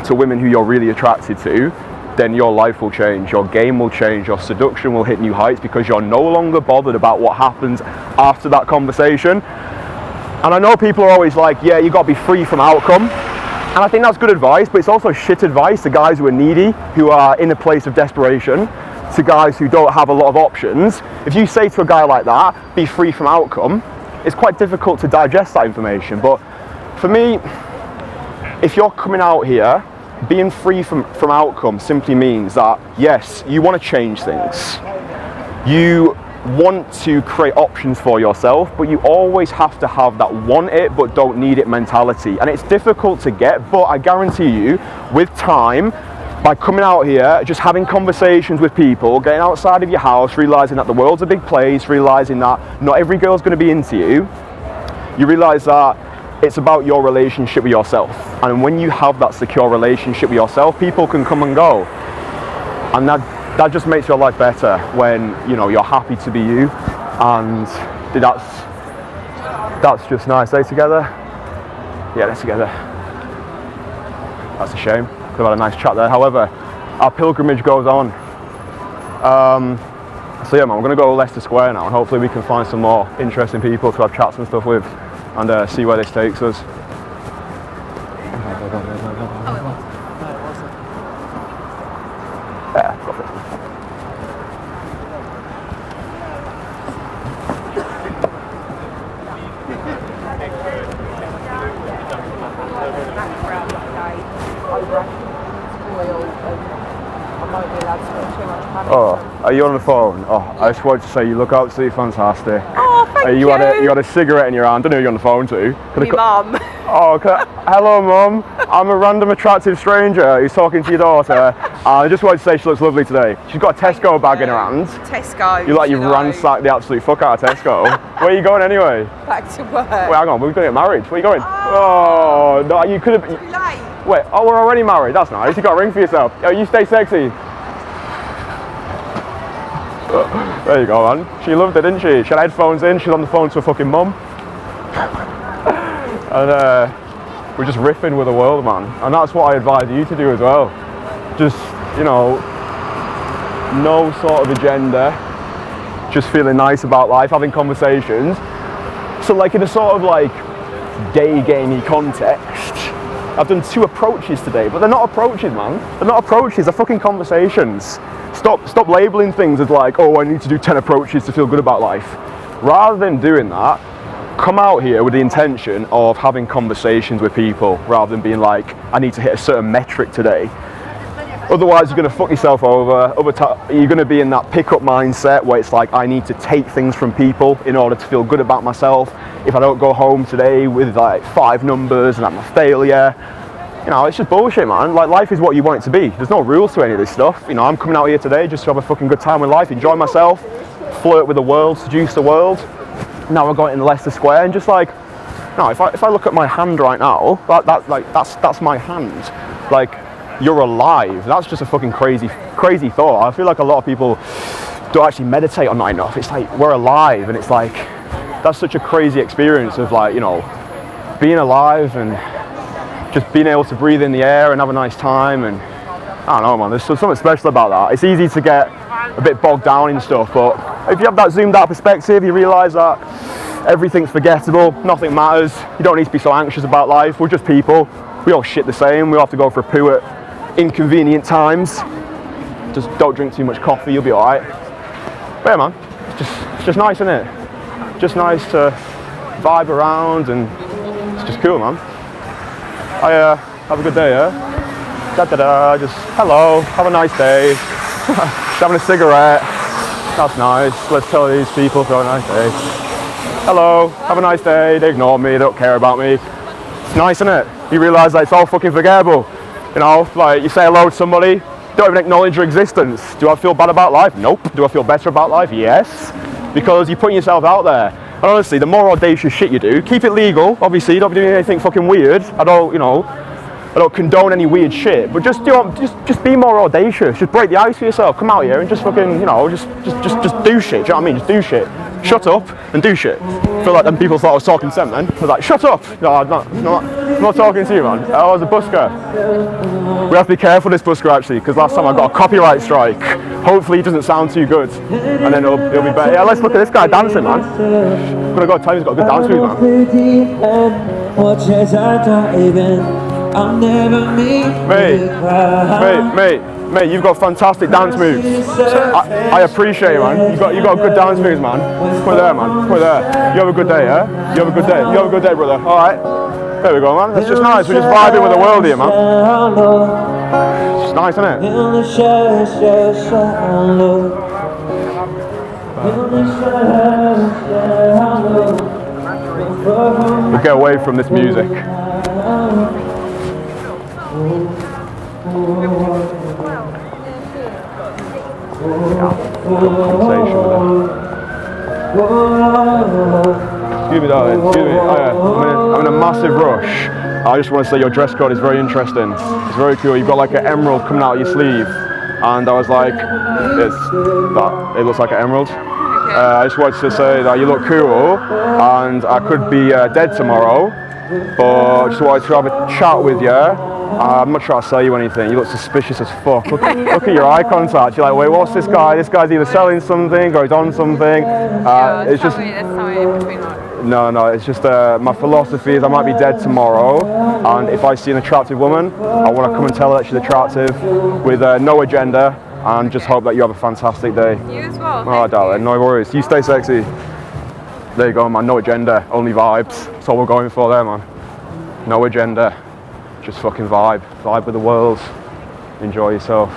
to women who you're really attracted to, then your life will change, your game will change, your seduction will hit new heights, because you're no longer bothered about what happens after that conversation. And I know people are always like, yeah, you got to be free from outcome. And I think that's good advice, but it's also shit advice to guys who are needy, who are in a place of desperation, to guys who don't have a lot of options. If you say to a guy like that, be free from outcome, it's quite difficult to digest that information. But for me, if you're coming out here, being free from outcome simply means that, yes, you want to change things. You want to create options for yourself, but you always have to have that want it but don't need it mentality. And it's difficult to get, but I guarantee you, with time, by coming out here, just having conversations with people, getting outside of your house, realizing that the world's a big place, realizing that not every girl's going to be into you, you realize that it's about your relationship with yourself. And when you have that secure relationship with yourself, people can come and go. And that just makes your life better when, you know, you're happy to be you. And that's just nice. Are they together? Yeah, they're together. That's a shame. Could have had a nice chat there. However, our pilgrimage goes on. So yeah, man, we're going to go to Leicester Square now, and hopefully we can find some more interesting people to have chats and stuff with. and see where this takes us. Yeah, got it. Oh, are you on the phone? Oh, I just wanted to say you look absolutely fantastic. Oh, thank you. You had a cigarette in your hand. I don't know who you're on the phone to. My mum. Oh, hello, Mum. I'm a random attractive stranger who's talking to your daughter. I just wanted to say she looks lovely today. She's got a Tesco bag in her hand. Tesco. You've ransacked the absolute fuck out of Tesco. Where are you going anyway? Back to work. Wait, hang on. We're going to get married. Where are you going? Oh, no, you could have. Too late. Wait, oh, we're already married. That's nice. You got a ring for yourself. Oh, you stay sexy. There you go, man. She loved it, didn't she? She had headphones in. She's on the phone to her fucking mum. And we're just riffing with the world, man. And that's what I advise you to do as well. Just, you know, no sort of agenda. Just feeling nice about life, having conversations. So like in a sort of like day gamey context, I've done 2 approaches today, but they're not approaches, man. They're not approaches, they're fucking conversations. Stop labeling things as like, oh, I need to do 10 approaches to feel good about life. Rather than doing that, come out here with the intention of having conversations with people, rather than being like, I need to hit a certain metric today. Otherwise, you're going to fuck yourself over. You're going to be in that pickup mindset where it's like, I need to take things from people in order to feel good about myself. If I don't go home today with like 5 numbers and I'm a failure, you know, it's just bullshit, man. Like, life is what you want it to be. There's no rules to any of this stuff. You know, I'm coming out here today just to have a fucking good time with life, enjoy myself, flirt with the world, seduce the world. Now we're going in Leicester Square and just like, no, if I look at my hand right now, that's my hand. Like, you're alive. That's just a fucking crazy thought. I feel like a lot of people don't actually meditate on that enough. It's like, we're alive, and it's like, that's such a crazy experience of like, you know, being alive and just being able to breathe in the air and have a nice time. And I don't know, man, there's something special about that. It's easy to get a bit bogged down in stuff, but if you have that zoomed out perspective, you realise that everything's forgettable, nothing matters. You don't need to be so anxious about life. We're just people. We all shit the same. We all have to go for a poo at inconvenient times. Just don't drink too much coffee, you'll be alright. But yeah, man, it's just nice, isn't it? Just nice to vibe around, and it's just cool, man. Have a good day, yeah? Just hello, have a nice day. Just having a cigarette. That's nice. Let's tell these people to have a nice day. Hello, have a nice day. They ignore me, they don't care about me. It's nice, isn't it? You realise that it's all fucking forgettable. You know, like you say hello to somebody, don't even acknowledge your existence. Do I feel bad about life? Nope. Do I feel better about life? Yes. Because you're putting yourself out there. And honestly, the more audacious shit you do, keep it legal. Obviously, you don't be doing anything fucking weird. I don't condone any weird shit, but just be more audacious. Just break the ice for yourself. Come out here and just fucking, you know, just do shit. Do you know what I mean? Just do shit. Shut up and do shit. I feel like them people thought I was talking to them then. I was like, shut up. No, I'm not talking to you, man. I was a busker. We have to be careful with this busker actually, because last time I got a copyright strike. Hopefully it doesn't sound too good, and then it'll be better. Yeah, let's look at this guy dancing, man. I'm gonna go tell him he's got a good dance move, man. Mate, you've got fantastic dance moves. I appreciate it, man. You got good dance moves, man. Put it there, man. Put it there. You have a good day, yeah? You have a good day. You have a good day, brother. All right. There we go, man. That's just nice. We're just vibing with the world here, man. It's just nice, isn't it? We'll get away from this music. Conversation with them. Excuse me, darling. Excuse me. Oh, yeah. I'm in a massive rush. I just want to say your dress code is very interesting. It's very cool. You've got like an emerald coming out of your sleeve, and I was like, it looks like an emerald. I just wanted to say that you look cool, and I could be dead tomorrow, but I just wanted to have a chat with you. I'm not trying to sell you anything. You look suspicious as fuck. Look at your eye contact. You're like, wait, what's this guy? This guy's either selling something or he's on something. It's just. No, it's just my philosophy is I might be dead tomorrow, and if I see an attractive woman, I want to come and tell her that she's attractive with no agenda, and just hope that you have a fantastic day. You as well. All right, darling, no worries. You stay sexy. There you go, man. No agenda, only vibes. That's all we're going for there, man. No agenda, just fucking vibe. Vibe with the world. Enjoy yourself.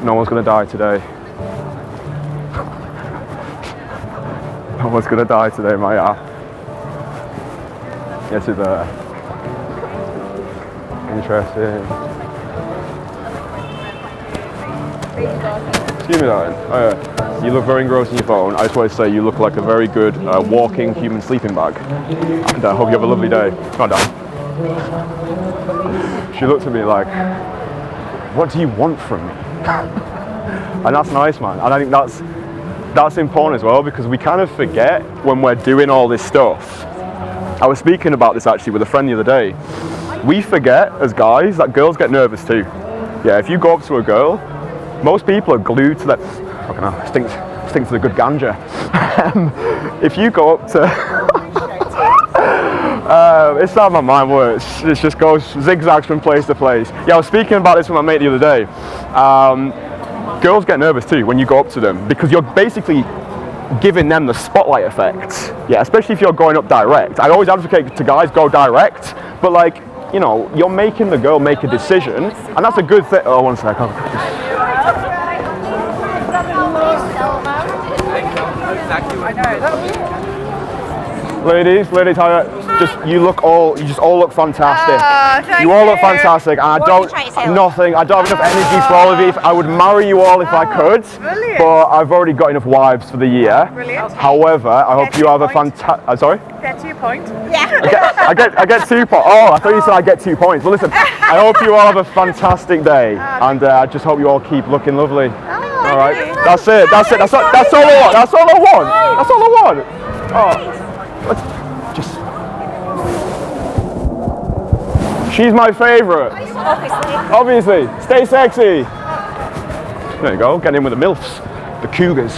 No one's gonna die today. No one's gonna die today, my ass. Yes, it's interesting. Excuse me, darling. You look very engrossed in your phone. I just want to say you look like a very good walking human sleeping bag. And I hope you have a lovely day. Come on, darling. She looked at me like, what do you want from me? And that's nice, man. And I think that's important as well, because we kind of forget when we're doing all this stuff. I was speaking about this actually with a friend the other day. We forget as guys that girls get nervous too. Yeah, if you go up to a girl, most people are glued to that. Fucking hell, stinks of the good ganja. If you go up to, it's how my mind works. It just goes zigzags from place to place. Yeah, I was speaking about this with my mate the other day. Girls get nervous too when you go up to them, because you're basically giving them the spotlight effect. Yeah, especially if you're going up direct. I always advocate to guys go direct, but like, you know, you're making the girl make a decision, and that's a good thing. Oh, one sec. Ladies, how you just all look fantastic. You all look fantastic, and I don't have enough energy for all of you. I would marry you all if I could, but I've already got enough wives for the year. Brilliant. However, I hope you have a fantastic. Sorry? Get 2 points. I get 2 points. Oh, I thought you said I get 2 points. Well, listen, I hope you all have a fantastic day, and I just hope you all keep looking lovely. All right, that's it. That's all I want. That's all I want. Oh, just. She's my favourite. Obviously. Stay sexy. There you go. Getting in with the MILFs, the cougars.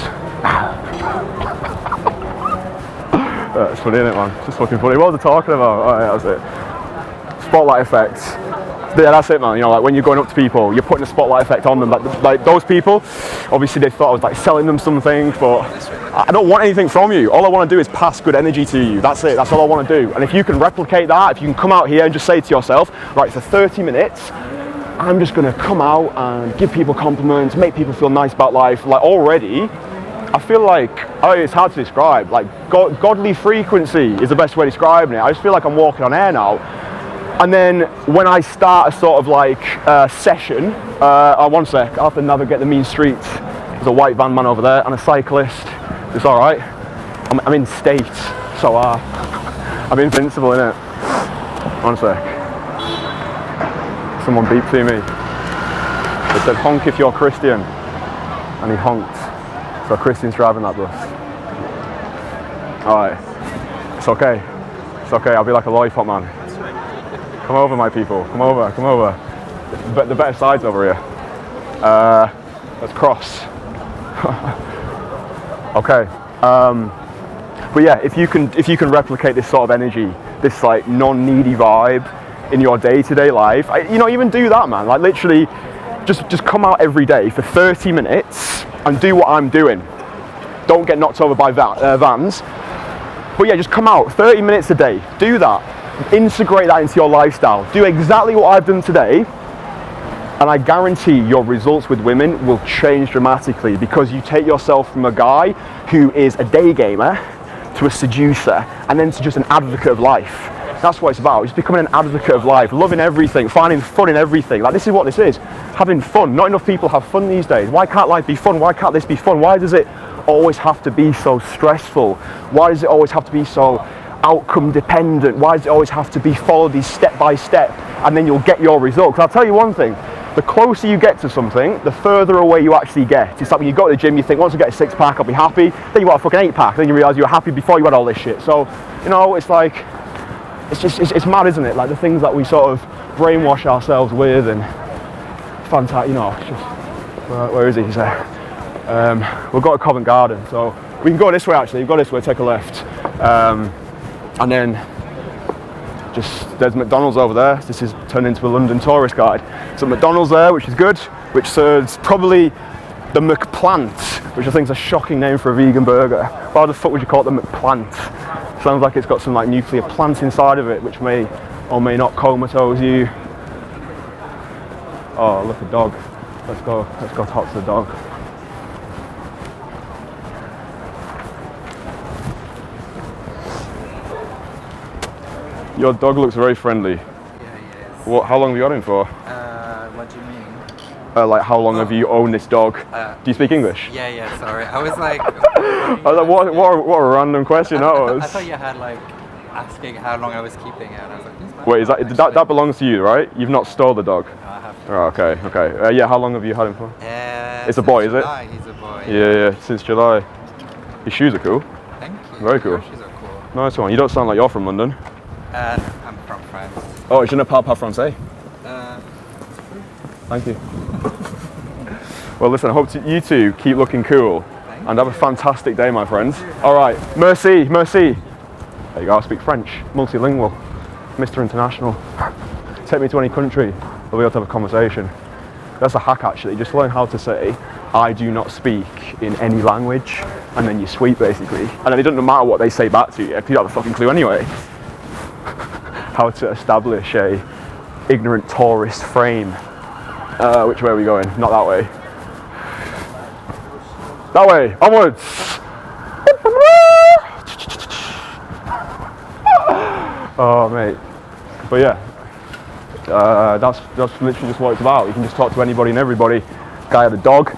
That's funny, isn't it, man? It's just fucking funny. What was I talking about? Oh, yeah, that's it. Spotlight effect. Yeah, that's it, man. You know, like when you're going up to people, you're putting a spotlight effect on them. Like those people, obviously they thought I was like selling them something, but I don't want anything from you. All I want to do is pass good energy to you. That's it. That's all I want to do. And if you can replicate that, if you can come out here and just say to yourself, right, for 30 minutes, I'm just going to come out and give people compliments, make people feel nice about life. Like already, I feel like, it's hard to describe. Like godly frequency is the best way of describing it. I just feel like I'm walking on air now. And then when I start a sort of like session, one sec, I have to navigate the mean streets. There's a white van man over there and a cyclist. It's all right. I'm in state, so I'm invincible, innit? One sec. Someone beeped to me. They said, honk if you're Kristian. And he honked. So Kristian's driving that bus. All right. It's okay. It's okay. I'll be like a lollipop man. Come over, my people. Come over. The better side's over here. Let's cross. Okay. But yeah, if you can replicate this sort of energy, this like non-needy vibe in your day-to-day life, even do that, man. Like literally, just come out every day for 30 minutes and do what I'm doing. Don't get knocked over by vans. But yeah, just come out 30 minutes a day. Do that. Integrate that into your lifestyle. Do exactly what I've done today, and I guarantee your results with women will change dramatically, because you take yourself from a guy who is a day gamer to a seducer, and then to just an advocate of life. That's what it's about. Just becoming an advocate of life, loving everything, finding fun in everything. Like, this is what this is. Having fun. Not enough people have fun these days. Why can't life be fun? Why can't this be fun? Why does it always have to be so stressful? Why does it always have to be so outcome dependent? Why does it always have to be follow these step by step and then you'll get your results? I'll tell you one thing, the closer you get to something, the further away you actually get. It's like when you go to the gym, you think, once I get a 6-pack, I'll be happy. Then you want a fucking 8-pack, then you realise you were happy before you had all this shit. So, it's like, it's mad, isn't it? Like the things that we sort of brainwash ourselves with, and fantastic, it's just, where is he? He's there. We've got a Covent Garden, so we can go this way actually. We've got this way, take a left. And then there's McDonald's over there. This is turned into a London tourist guide. So McDonald's there, which is good, which serves probably the McPlant, which I think is a shocking name for a vegan burger. Why the fuck would you call it the McPlant? Sounds like it's got some like nuclear plant inside of it, which may or may not comatose you. Oh, look, a dog. Let's go talk to the dog. Your dog looks very friendly. Yeah, he is. What? How long have you got him for? What do you mean? Like, how long have you owned this dog? Do you speak English? Yeah, sorry. I was like... I was like, what a random question that was. I thought you had like asking how long I was keeping it, and I was like, this Wait, that belongs to you, right? You've not stole the dog? No, I have. Oh, okay. Yeah, how long have you had him for? It's a boy, is it? July, he's a boy. Yeah, since July. His shoes are cool. Thank you. Very cool. Your shoes are cool. Nice one. You don't sound like you're from London. I'm from France. Oh, je ne parle pas français. Thank you. Well, listen, I hope you two keep looking cool and have a fantastic day, my friends. All right, merci. There you go, I speak French, multilingual, Mr. International. Take me to any country, we'll be able to have a conversation. That's a hack, actually. Just learn how to say, I do not speak in any language, and then you're sweet, basically. And then it doesn't matter what they say back to you, because you don't have a fucking clue anyway. How to establish a ignorant tourist frame. Which way are we going? Not that way. That way, onwards! Oh, mate. But yeah, that's literally just what it's about. You can just talk to anybody and everybody. Guy had a dog,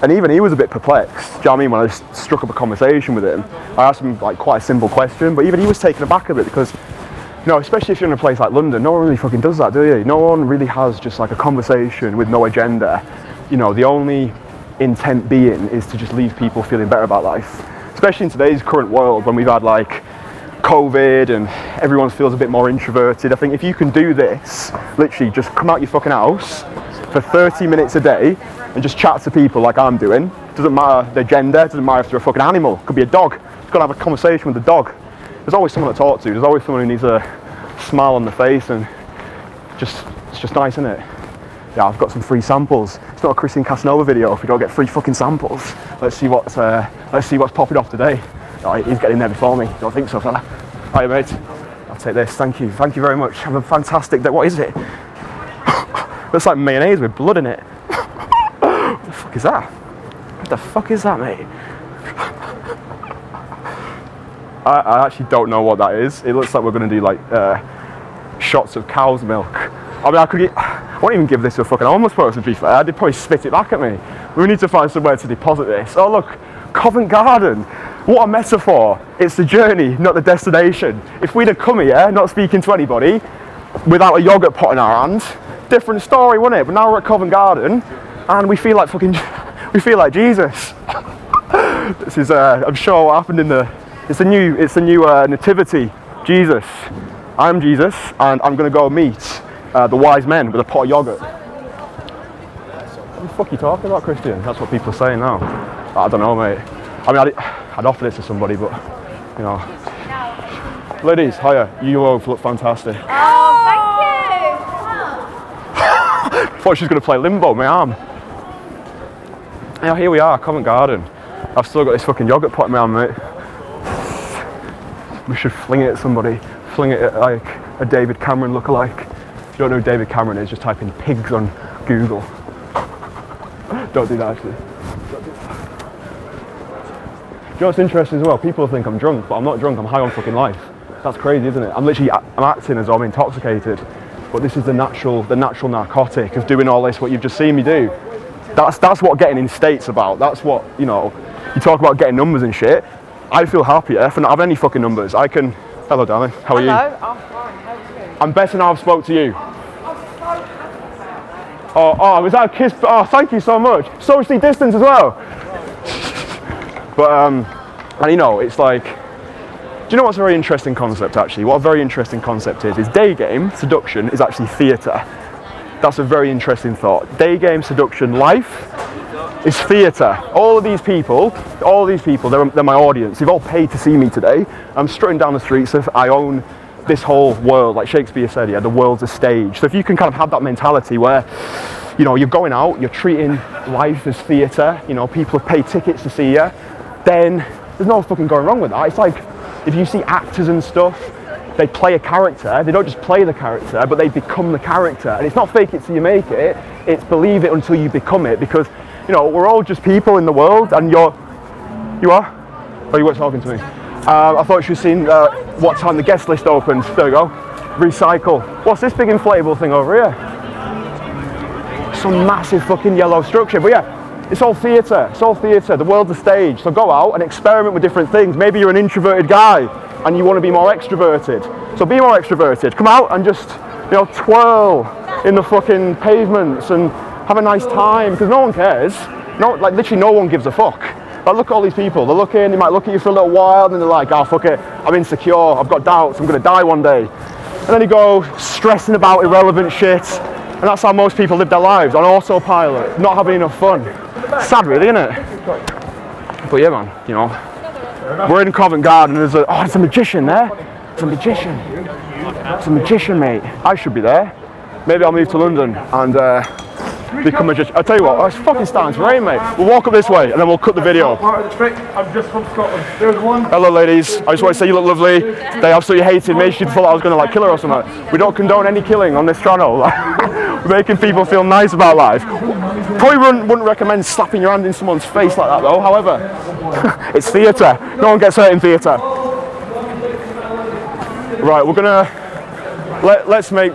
and even he was a bit perplexed. Do you know what I mean? When I just struck up a conversation with him, I asked him like quite a simple question, but even he was taken aback a bit because, you know, especially if you're in a place like London, no one really fucking does that, do you? No one really has just like a conversation with no agenda. You know, the only intent being is to just leave people feeling better about life. Especially in today's current world when we've had like COVID and everyone feels a bit more introverted. I think if you can do this, literally just come out your fucking house for 30 minutes a day and just chat to people like I'm doing. Doesn't matter their gender, doesn't matter if they're a fucking animal. Could be a dog. You've got to have a conversation with the dog. There's always someone to talk to. There's always someone who needs a smile on the face, and it's just nice, isn't it? Yeah, I've got some free samples. It's not a Kristian Casanova video if we don't get free fucking samples. Let's see what's popping off today. Oh, he's getting there before me. Don't think so, fella. Hiya, mate. I'll take this. Thank you very much. Have a fantastic day. What is it? Looks like mayonnaise with blood in it. What the fuck is that? What the fuck is that, mate? I actually don't know what that is. It looks like we're going to do like shots of cow's milk. I mean, I won't even give this to a fucking homeless person, to be fair. They'd probably spit it back at me. We need to find somewhere to deposit this. Oh look, Covent Garden. What a metaphor. It's the journey, not the destination. If we'd have come here, not speaking to anybody, without a yogurt pot in our hand, different story, wouldn't it? But now we're at Covent Garden, and we feel like Jesus. This is, I'm sure what happened in it's the new nativity, Jesus. I'm Jesus, and I'm gonna go meet the wise men with a pot of yogurt. What the fuck are you talking about, Kristian? That's what people are saying now. I don't know, mate. I mean, I'd offer this to somebody, but, you know. Ladies, hiya. You both look fantastic. Oh, thank you. Thought she was going to play limbo, my arm. Yeah, here we are, Covent Garden. I've still got this fucking yogurt pot in my arm, mate. We should fling it at somebody. Fling it at, like, a David Cameron lookalike. If you don't know who David Cameron is, just type in pigs on Google. Don't do that, actually. You know what's interesting as well? People think I'm drunk, but I'm not drunk, I'm high on fucking life. That's crazy, isn't it? I'm acting as though I'm intoxicated, but this is the natural narcotic of doing all this, what you've just seen me do. That's what getting in state's about. That's what, you know, you talk about getting numbers and shit. I feel happier for not having any fucking numbers. I can, hello darling, how are you? Hello, I'm fine, how are you? I'm better now I've spoke to you. Oh, was that a kiss? Oh, thank you so much. Socially distanced as well. But, and you know, it's like, do you know what's a very interesting concept actually? What a very interesting concept is day game seduction is actually theatre. That's a very interesting thought. Day game seduction, life is theatre. All of these people, they're my audience. They've all paid to see me today. I'm strutting down the streets. I own this whole world, like Shakespeare said, yeah, the world's a stage. So if you can kind of have that mentality where, you know, you're going out, you're treating life as theatre, you know, people have paid tickets to see you, then there's no fucking going wrong with that. It's like, if you see actors and stuff, they play a character, they don't just play the character, but they become the character. And it's not fake it till you make it, it's believe it until you become it, because, you know, we're all just people in the world, and you are? Oh, you weren't talking to me. I thought you were seeing what time the guest list opens. There we go. Recycle. What's this big inflatable thing over here? Some massive fucking yellow structure. But yeah, it's all theatre. It's all theatre. The world's a stage. So go out and experiment with different things. Maybe you're an introverted guy and you want to be more extroverted. So be more extroverted. Come out and just, you know, twirl in the fucking pavements and have a nice time, because no one cares. No, like literally no one gives a fuck. Like, look at all these people. They're looking, they might look at you for a little while, and then they're like, oh, fuck it, I'm insecure, I've got doubts, I'm going to die one day. And then you go stressing about irrelevant shit, and that's how most people live their lives, on autopilot, not having enough fun. Sad, really, isn't it? But yeah, man, you know, we're in Covent Garden, and there's a magician there. It's a magician. It's a magician, mate. I should be there. Maybe I'll move to London and become a judge. I'll tell you what, it's fucking starting to rain, mate. We'll walk up this way and then we'll cut the video. Part of the trick, I'm just from Scotland. There's one. Hello, ladies. I just want to say you look lovely. They absolutely hated me. She thought I was going to like kill her or something. We don't condone any killing on this channel. We're making people feel nice about life. Probably wouldn't recommend slapping your hand in someone's face like that though. However, it's theatre. No one gets hurt in theatre. Right, we're gonna let's make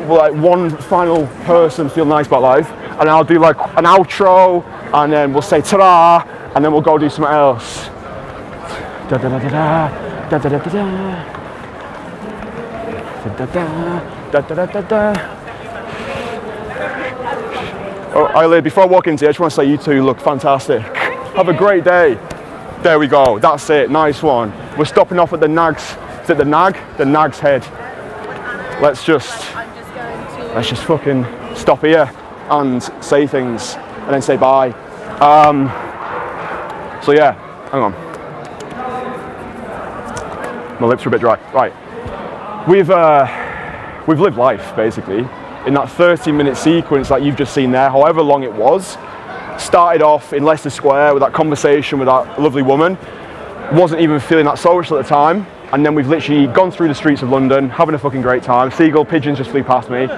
like one final person feel nice about life, and I'll do like an outro, and then we'll say ta-da, and then we'll go do something else. Da da da da da da da da da da da da da. Oh, Eileen, before I walk into it, I just want to say you two look fantastic. Have a great day. There we go. That's it. Nice one. We're stopping off at the Nag's. Is it the Nag? The Nag's Head. Let's just fucking stop here and say things and then say bye. So yeah, hang on. My lips are a bit dry. Right. We've lived life basically in that 30-minute sequence that you've just seen there, however long it was. Started off in Leicester Square with that conversation with that lovely woman. Wasn't even feeling that social at the time. And then we've literally gone through the streets of London, having a fucking great time. Seagull pigeons just flew past me.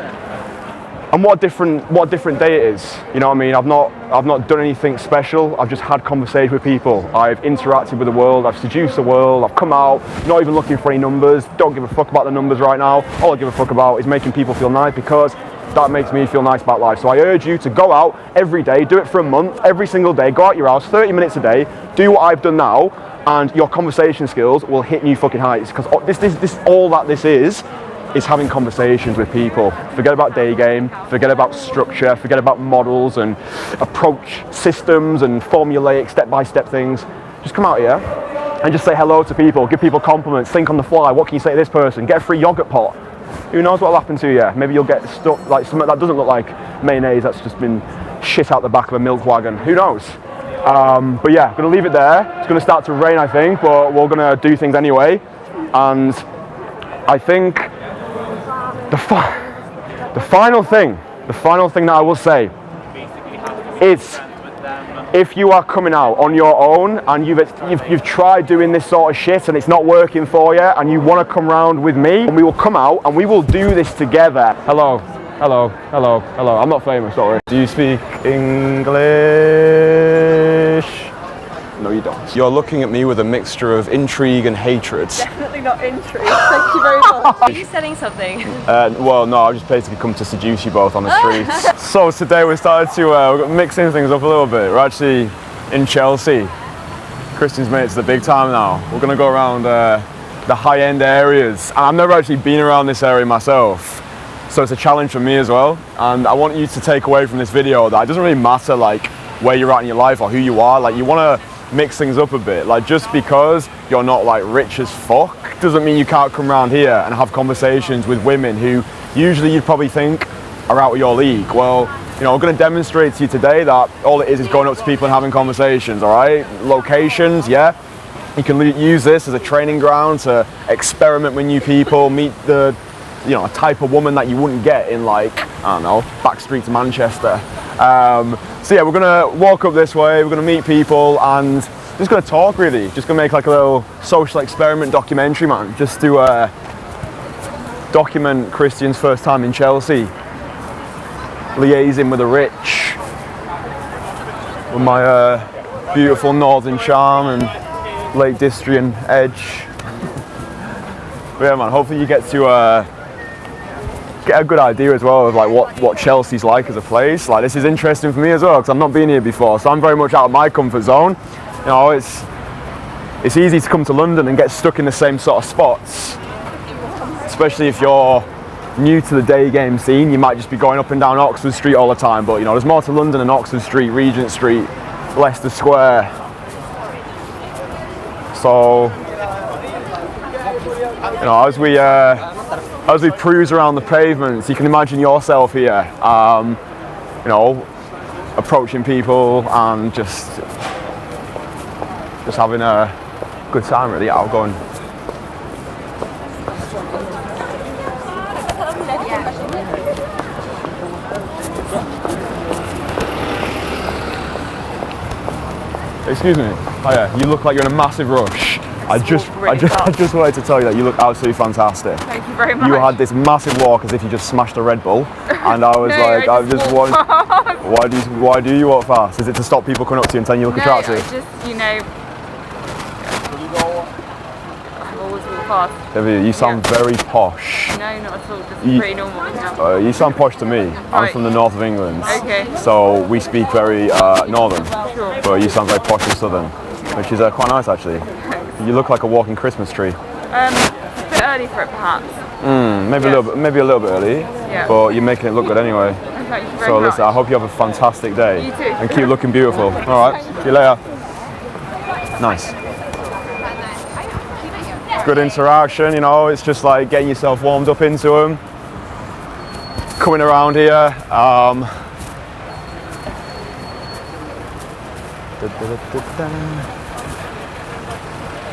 And what a different day it is. You know what I mean? I've not done anything special. I've just had conversation with people. I've interacted with the world. I've seduced the world. I've come out, not even looking for any numbers. Don't give a fuck about the numbers right now. All I give a fuck about is making people feel nice, because that makes me feel nice about life. So I urge you to go out every day, do it for a month, every single day, go out your house, 30 minutes a day, do what I've done now, and your conversation skills will hit new fucking heights. Because this all that this is having conversations with people. Forget about day game, forget about structure, forget about models and approach systems and formulaic step-by-step things. Just come out here and just say hello to people, give people compliments, think on the fly, what can you say to this person, get a free yogurt pot. Who knows what will happen to you? Maybe you'll get stuck like something that doesn't look like mayonnaise that's just been shit out the back of a milk wagon. Who knows? But yeah, I'm gonna leave it there. It's gonna start to rain, I think, but we're gonna do things anyway. And I think the final thing that I will say is, if you are coming out on your own and you've tried doing this sort of shit and it's not working for you, and you want to come round with me, and we will come out and we will do this together. Hello. I'm not famous, don't worry. Do you speak English? No, you don't. You're looking at me with a mixture of intrigue and hatred. Definitely not intrigue. Thank you very much. Are you selling something? Well, no, I've just basically come to seduce you both on the streets. So today we started to mixing things up a little bit. We're actually in Chelsea. Kristian's made it to the big time now. We're going to go around the high-end areas. And I've never actually been around this area myself. So it's a challenge for me as well. And I want you to take away from this video that it doesn't really matter like where you're at in your life or who you are. Like, you want to mix things up a bit. Like, just because you're not like rich as fuck doesn't mean you can't come around here and have conversations with women who usually you'd probably think are out of your league. Well, You know, I'm going to demonstrate to you today that all it is going up to people and having conversations, all right? Locations, yeah. You can use this as a training ground to experiment with new people, meet the, you know, a type of woman that you wouldn't get in, like, I don't know, back streets of Manchester. So yeah, we're gonna walk up this way, we're gonna meet people and just gonna talk really. Just gonna make like a little social experiment documentary, man. Just to document Kristian's first time in Chelsea. Liaising with the rich. With my beautiful northern charm and Lake District edge. But yeah man, hopefully you get to get a good idea as well of like what Chelsea's like as a place. Like this is interesting for me as well because I've not been here before, so I'm very much out of my comfort zone. You know, it's easy to come to London and get stuck in the same sort of spots, especially if you're new to the day game scene. You might just be going up and down Oxford Street all the time, but you know, there's more to London than Oxford Street, Regent Street, Leicester Square. So, you know, as we cruise around the pavements, you can imagine yourself here, you know, approaching people and just having a good time, really outgoing. Excuse me. Oh yeah, you look like you're in a massive rush. I just wanted to tell you that you look absolutely fantastic. Thank you very much. You had this massive walk as if you just smashed a Red Bull, and I was like, I just want. Why do you walk fast? Is it to stop people coming up to you and telling you look attractive? I just, you know, I've always walked fast. You sound very posh. No, not at all. Just pretty normal. Yeah. You sound posh to me. I'm from the north of England, so we speak very northern, but you sound very posh and southern, which is quite nice actually. You look like a walking Christmas tree. A bit early for it, perhaps. Maybe a little bit early, but you're making it look good anyway. Thank you very So much. listen, I hope you have a fantastic day. You too. And keep looking beautiful. All right, see you later. Nice. Good interaction, you know. It's just like getting yourself warmed up into them. Coming around here.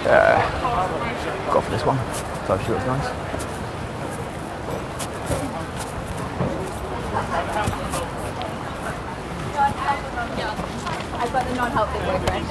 Yeah, go for this one. So she looks nice. I've got the non-healthy boyfriend.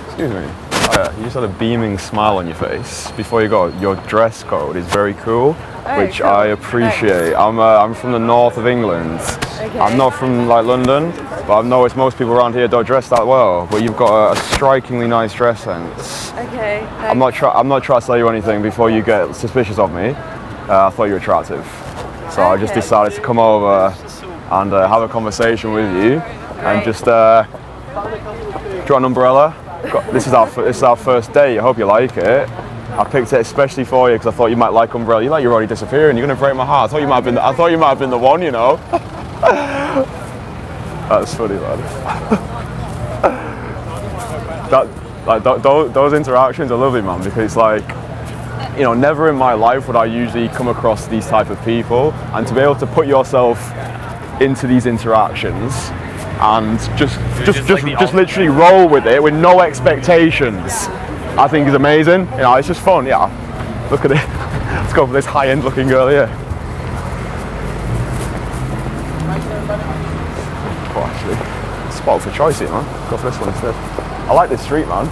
Excuse me. Oh yeah, you just had a beaming smile on your face before you go. Your dress code is very cool, which cool. I appreciate. I'm from the north of England. Okay. I'm not from like London, but I've noticed most people around here don't dress that well. But you've got a strikingly nice dress sense. Okay. I'm not trying to tell you anything before you get suspicious of me. I thought you were attractive, so I just decided to come over and have a conversation with you and just. Do you want an umbrella? This is our first date. I hope you like it. I picked it especially for you because I thought you might like umbrella. You're already disappearing. You're gonna break my heart. I thought you might have been the one. You know. That's funny, man. Those interactions are lovely, man, because it's like, you know, never in my life would I usually come across these type of people, and to be able to put yourself into these interactions and just literally roll with it with no expectations, I think is amazing. You know, it's just fun. Yeah, look at it. Let's go for this high-end looking girl here. Oh, actually, spot for choice here, man. Go for this one instead. I like this street, man.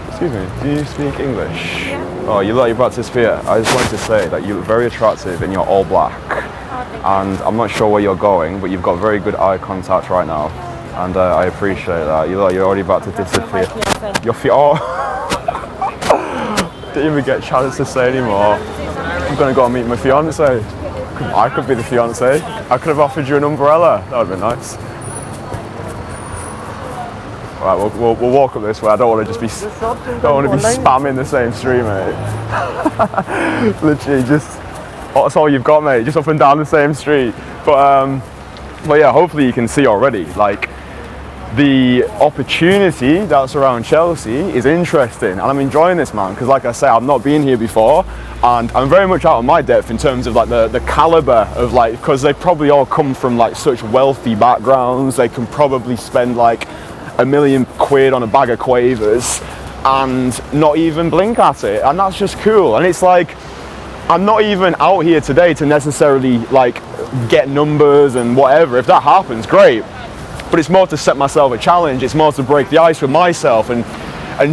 Excuse me, do you speak English? Yeah. Oh, you look like you're about to disappear. I just wanted to say that you look very attractive in your all black. And I'm not sure where you're going, but you've got very good eye contact right now. And I appreciate that. You look like you're already about to disappear. Your fiance. Oh. Didn't even get a chance to say anymore. I'm gonna go and meet my fiance. I could be the fiance. I could have offered you an umbrella. That would have been nice. Right, we'll walk up this way. I don't want to just be spamming the same street, mate. Literally, that's all you've got, mate. Just up and down the same street. But yeah, hopefully you can see already, like, the opportunity that's around Chelsea is interesting, and I'm enjoying this, man, because like I say, I've not been here before, and I'm very much out of my depth in terms of like the caliber of, like, because they probably all come from like such wealthy backgrounds. They can probably spend like £1 million on a bag of quavers and not even blink at it, and that's just cool. And it's like, I'm not even out here today to necessarily like get numbers and whatever. If that happens, great. But it's more to set myself a challenge. It's more to break the ice with myself and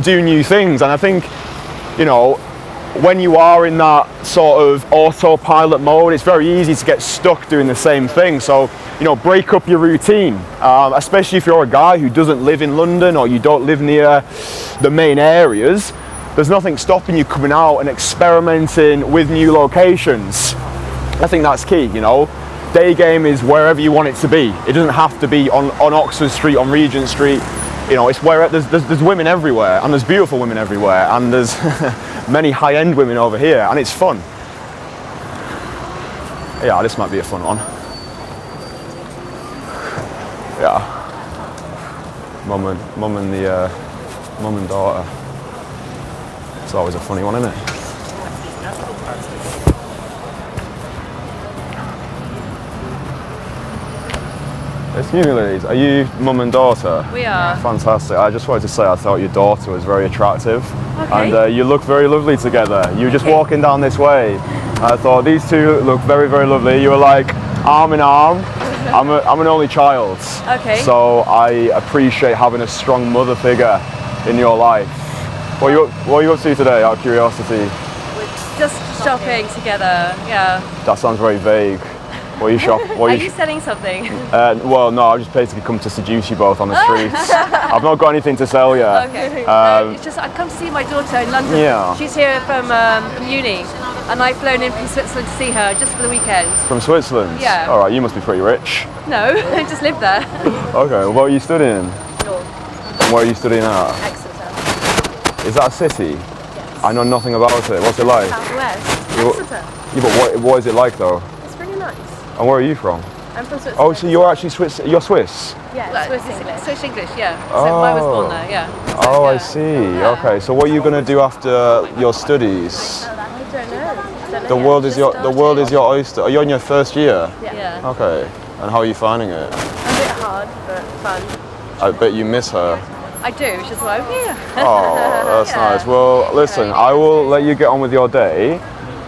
do new things. And I think, you know, when you are in that sort of autopilot mode, it's very easy to get stuck doing the same thing. So, you know, break up your routine, especially if you're a guy who doesn't live in London or you don't live near the main areas. There's nothing stopping you coming out and experimenting with new locations. I think that's key, you know. Day game is wherever you want it to be. It doesn't have to be on Oxford Street, on Regent Street. You know, it's where there's women everywhere, and there's beautiful women everywhere, and there's many high-end women over here, and it's fun. Yeah, this might be a fun one. Yeah, mum and daughter. It's always a funny one, isn't it? Excuse me, ladies, are you mum and daughter? We are. Fantastic. I just wanted to say I thought your daughter was very attractive. Okay. And you look very lovely together. You were just walking down this way. I thought these two look very, very lovely. You were like arm in arm. I'm an only child. Okay. So I appreciate having a strong mother figure in your life. What are you up to today, out of curiosity? Just shopping together, yeah. That sounds very vague. What are you shopping? Are you selling something? Well, no, I've just basically come to seduce you both on the streets. I've not got anything to sell yet. Okay. No, it's just I've come to see my daughter in London. Yeah. She's here from uni, and I've flown in from Switzerland to see her just for the weekend. From Switzerland? Yeah. All right, you must be pretty rich. No, I just live there. Okay, what are you studying? Law. And where are you studying at? Exeter. Is that a city? Yes. I know nothing about it. What's it like? Southwest. Exeter. Yeah, but what is it like though? It's really nice. And where are you from? I'm from Switzerland. Oh, so you're actually Swiss? You're Swiss? Yeah, like, Swiss English, yeah. So I was born there, yeah. So, Oh, yeah. I see. Okay, so what are you going to do after your studies? I don't know. The world is your oyster. Are you in your first year? Yeah. Okay. And how are you finding it? A bit hard, but fun. I bet you miss her. I do, which is why I'm here. Oh, that's nice. Well, listen, I will let you get on with your day,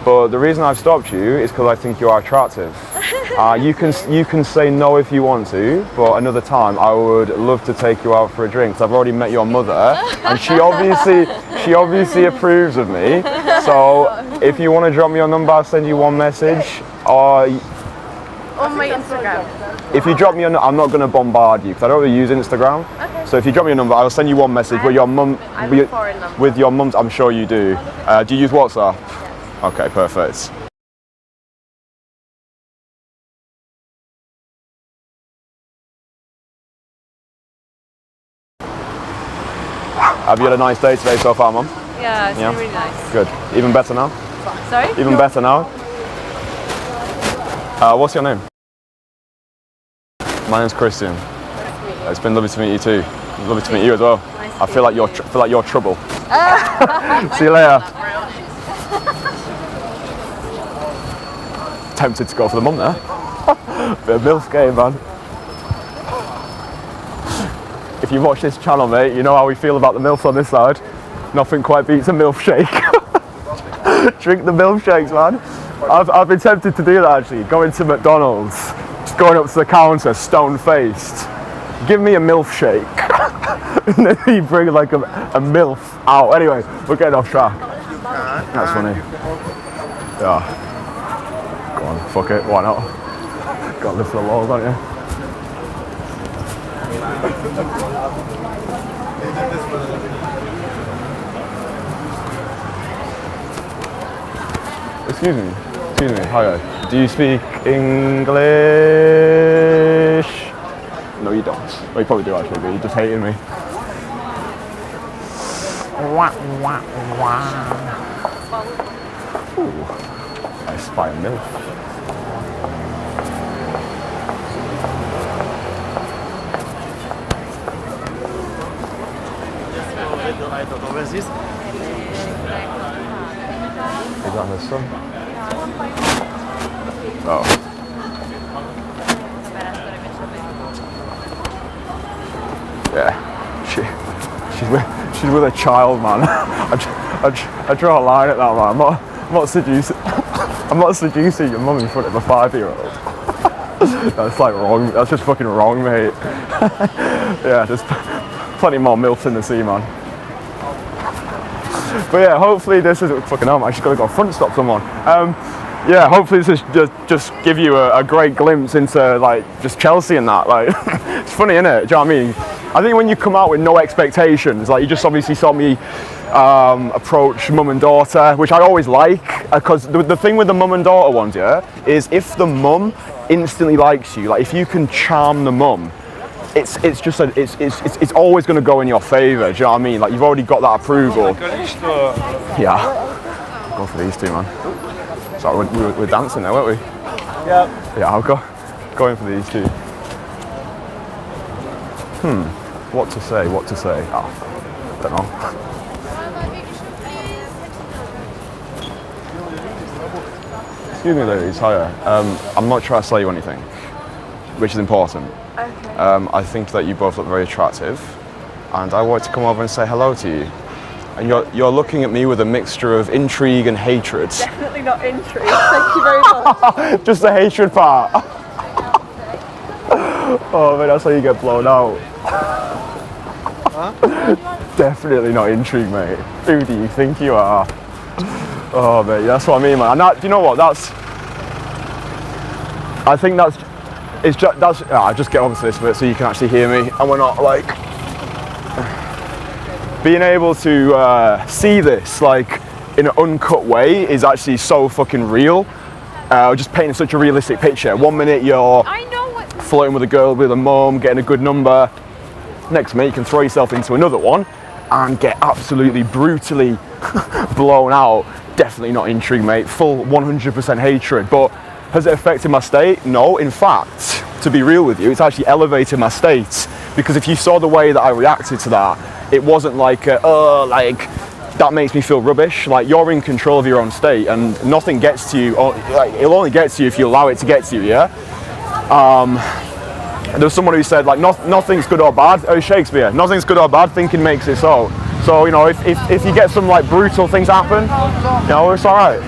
but the reason I've stopped you is because I think you are attractive. You can say no if you want to, but another time I would love to take you out for a drink. 'Cause I've already met your mother, and she obviously approves of me. So if you want to drop me your number, I'll send you one message. Or On my Instagram. if you drop me I'm not going to bombard you because I don't really use Instagram. Okay. So if you drop me your number, I'll send you one message with your mum. I have a foreign number. With your mum's, I'm sure you do. Do you use WhatsApp? Yes. Okay, perfect. Have you had a nice day today so far, Mum? Yeah, it's been really nice. Good. Even better now? Sorry? Even better now? What's your name? My name's Kristian. It's been lovely to meet you too. Lovely to meet you as well. I feel like you're trouble. See you later. Tempted to go for the mum there. Bit of MILF game, man. If you watch this channel, mate, you know how we feel about the MILFs on this side. Nothing quite beats a MILF shake. Drink the MILF shakes, man. I've been tempted to do that actually. Going to McDonald's, just going up to the counter, stone-faced. Give me a MILF shake. And then you bring like a MILF out. Anyway, we're getting off track. That's funny. Yeah. Go on, fuck it, why not? Got to live for the laws, don't you? Excuse me, hi. Do you speak English? No, you don't. Well, you probably do actually, but you're just hating me. Ooh, I spy a MILF. Is that her son? Oh. Yeah, she's with a child, man. I draw a line at that, man. I'm not seducing. I'm not seducing your mum in front of a 5-year-old. That's like wrong. That's just fucking wrong, mate. Yeah, there's plenty more MILFs in the sea, man. But yeah, hopefully this is fucking hell, man. I just gotta go front stop someone. Yeah, hopefully this is just give you a great glimpse into like just Chelsea and that. Like, it's funny, isn't it? Do you know what I mean? I think when you come out with no expectations, like you just obviously saw me approach mum and daughter, which I always like, because the thing with the mum and daughter ones, yeah, is if the mum instantly likes you, like if you can charm the mum, it's always going to go in your favour. Do you know what I mean? Like you've already got that approval. Yeah, I'll go for these two, man. Sorry, we're dancing there, weren't we? Yeah. Yeah, I'll go in for these two. What to say? Oh, don't know. Excuse me, ladies. Hiya. I'm not trying to sell you anything, which is important. Okay. I think that you both look very attractive, and I wanted to come over and say hello to you. And you're looking at me with a mixture of intrigue and hatred. Definitely not intrigue. Thank you very much. Just the hatred part. Oh man, that's how you get blown out. Huh? Definitely not intrigue, mate. Who do you think you are? Oh mate, that's what I mean, man. And that, do you know what? I'll just get over to this bit so you can actually hear me, and we're not like being able to see this like in an uncut way is actually so fucking real. Just painting such a realistic picture. 1 minute you're flirting with a girl with a mum, getting a good number. Next minute you can throw yourself into another one and get absolutely brutally blown out. Definitely not intrigue, mate. Full 100% hatred. But has it affected my state? No. In fact, to be real with you, it's actually elevated my state. Because if you saw the way that I reacted to that, it wasn't like, like that makes me feel rubbish. Like you're in control of your own state, and nothing gets to you. Like, it'll only get to you if you allow it to get to you. Yeah. There was someone who said like nothing's good or bad. Oh, Shakespeare. Nothing's good or bad. Thinking makes it so. So you know, if you get some like brutal things happen, you know, it's all right.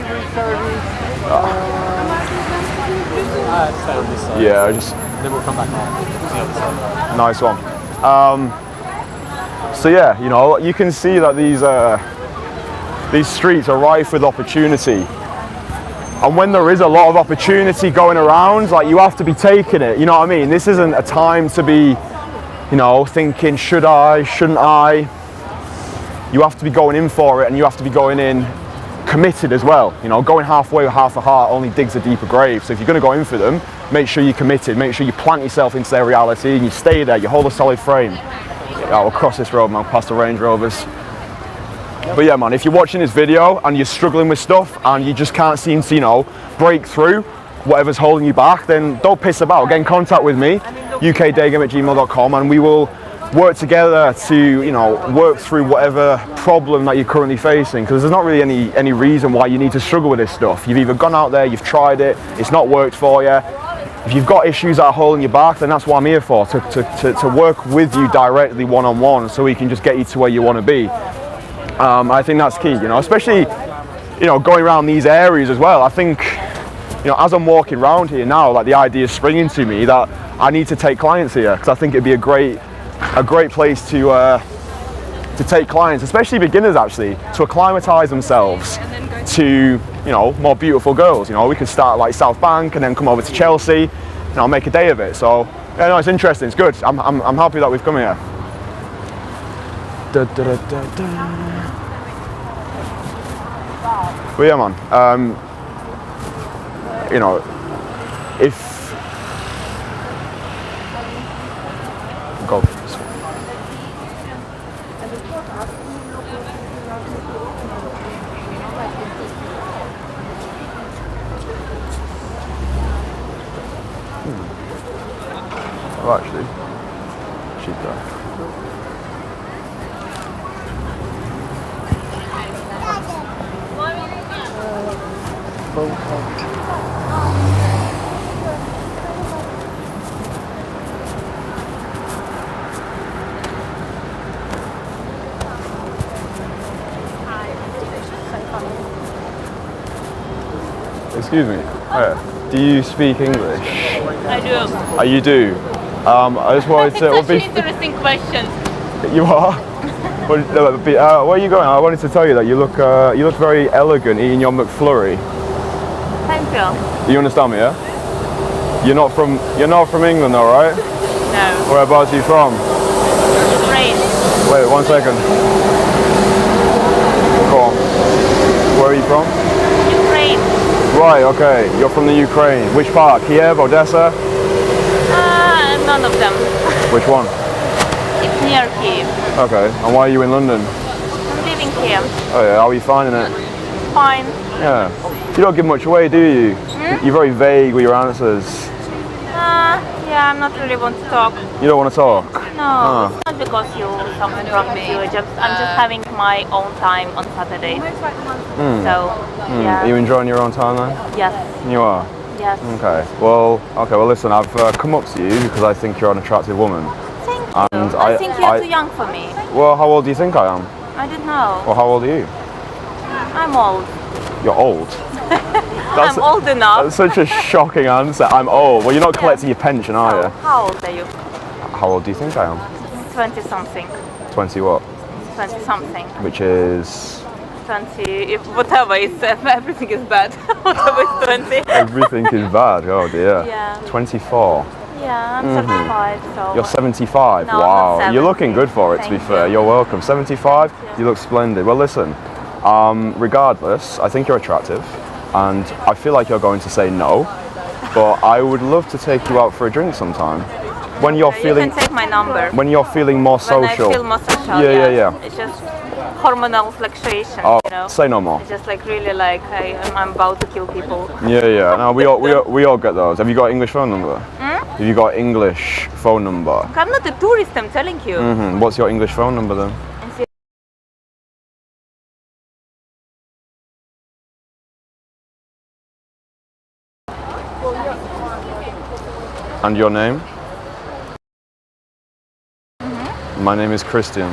Yeah, then we'll come back on the other side. Nice one. So yeah, you know, you can see that these streets are rife with opportunity. And when there is a lot of opportunity going around, like you have to be taking it. You know what I mean? This isn't a time to be, you know, thinking should I, shouldn't I. You have to be going in for it, and you have to be going in committed as well. You know, going halfway with half a heart only digs a deeper grave. So if you're going to go in for them, make sure you're committed. Make sure you plant yourself into their reality and you stay there. You hold a solid frame. Yeah, we'll cross this road, man, past the Range Rovers. But yeah, man, if you're watching this video and you're struggling with stuff and you just can't seem to, you know, break through whatever's holding you back, then don't piss about. Get in contact with me, ckdagame@gmail.com, and we will work together to, you know, work through whatever problem that you're currently facing, because there's not really any reason why you need to struggle with this stuff. You've either gone out there, you've tried it, it's not worked for you. If you've got issues that are holding you back, then that's what I'm here for, to work with you directly one-on-one so we can just get you to where you want to be. I think that's key, you know, especially, you know, going around these areas as well. I think, you know, as I'm walking around here now, like the idea is springing to me that I need to take clients here, because I think it'd be a great place to take clients, especially beginners actually, to acclimatise themselves to, you know, more beautiful girls. You know, we could start like South Bank and then come over to Chelsea, you know, make a day of it. So yeah, no, it's interesting, it's good. I'm happy that we've come here. But yeah, man, you know, if go. Oh, actually, cheaper. excuse me. Do you speak English? I do. You do? I just wanted to... It's such an interesting question. You are? Where are you going? I wanted to tell you that you look very elegant eating your McFlurry. Thank you. You understand me, yeah? You're not from England though, right? No. Whereabouts are you from? Ukraine. Wait, 1 second. Go on. Where are you from? Ukraine. Right, okay. You're from the Ukraine. Which part? Kiev, Odessa? None of them. Which one? It's near Kiev. Okay. And why are you in London? I'm living here. Oh yeah, how are you finding it? Fine. Yeah. You don't give much away, do you? You're very vague with your answers. Yeah, I'm not really want to talk. You don't want to talk? No, it's not because you something wrong with you. I'm just having my own time on Saturday. So, yeah. Are you enjoying your own time then? Yes. You are? Yes. Okay. Well, listen, I've come up to you because I think you're an attractive woman. Thank you. And I think you're too young for me. Well, how old do you think I am? I don't know. Well, how old are you? I'm old. You're old? I'm old enough. That's such a shocking answer. I'm old. Well, you're not collecting your pension, are you? How old are you? How old do you think I am? 20 something. 20 what? 20 something. Which is? 20, whatever, everything is bad. Whatever is 20. Everything is bad, oh dear. Yeah. 24. Yeah, I'm 75, so... You're 75? No, wow, I'm not you're looking good for it, to be fair. You're welcome. 75? Yeah. You look splendid. Well, listen, regardless, I think you're attractive, and I feel like you're going to say no, but I would love to take you out for a drink sometime. When you're feeling... You can take my number. When you're feeling more social. When I feel more social, yeah. It's just hormonal fluctuation, you know. Say no more. It's just like really like I'm about to kill people. Yeah. No, we all get those. Have you got English phone number? Have you got English phone number? I'm not a tourist, I'm telling you. What's your English phone number then? And your name? My name is Kristian.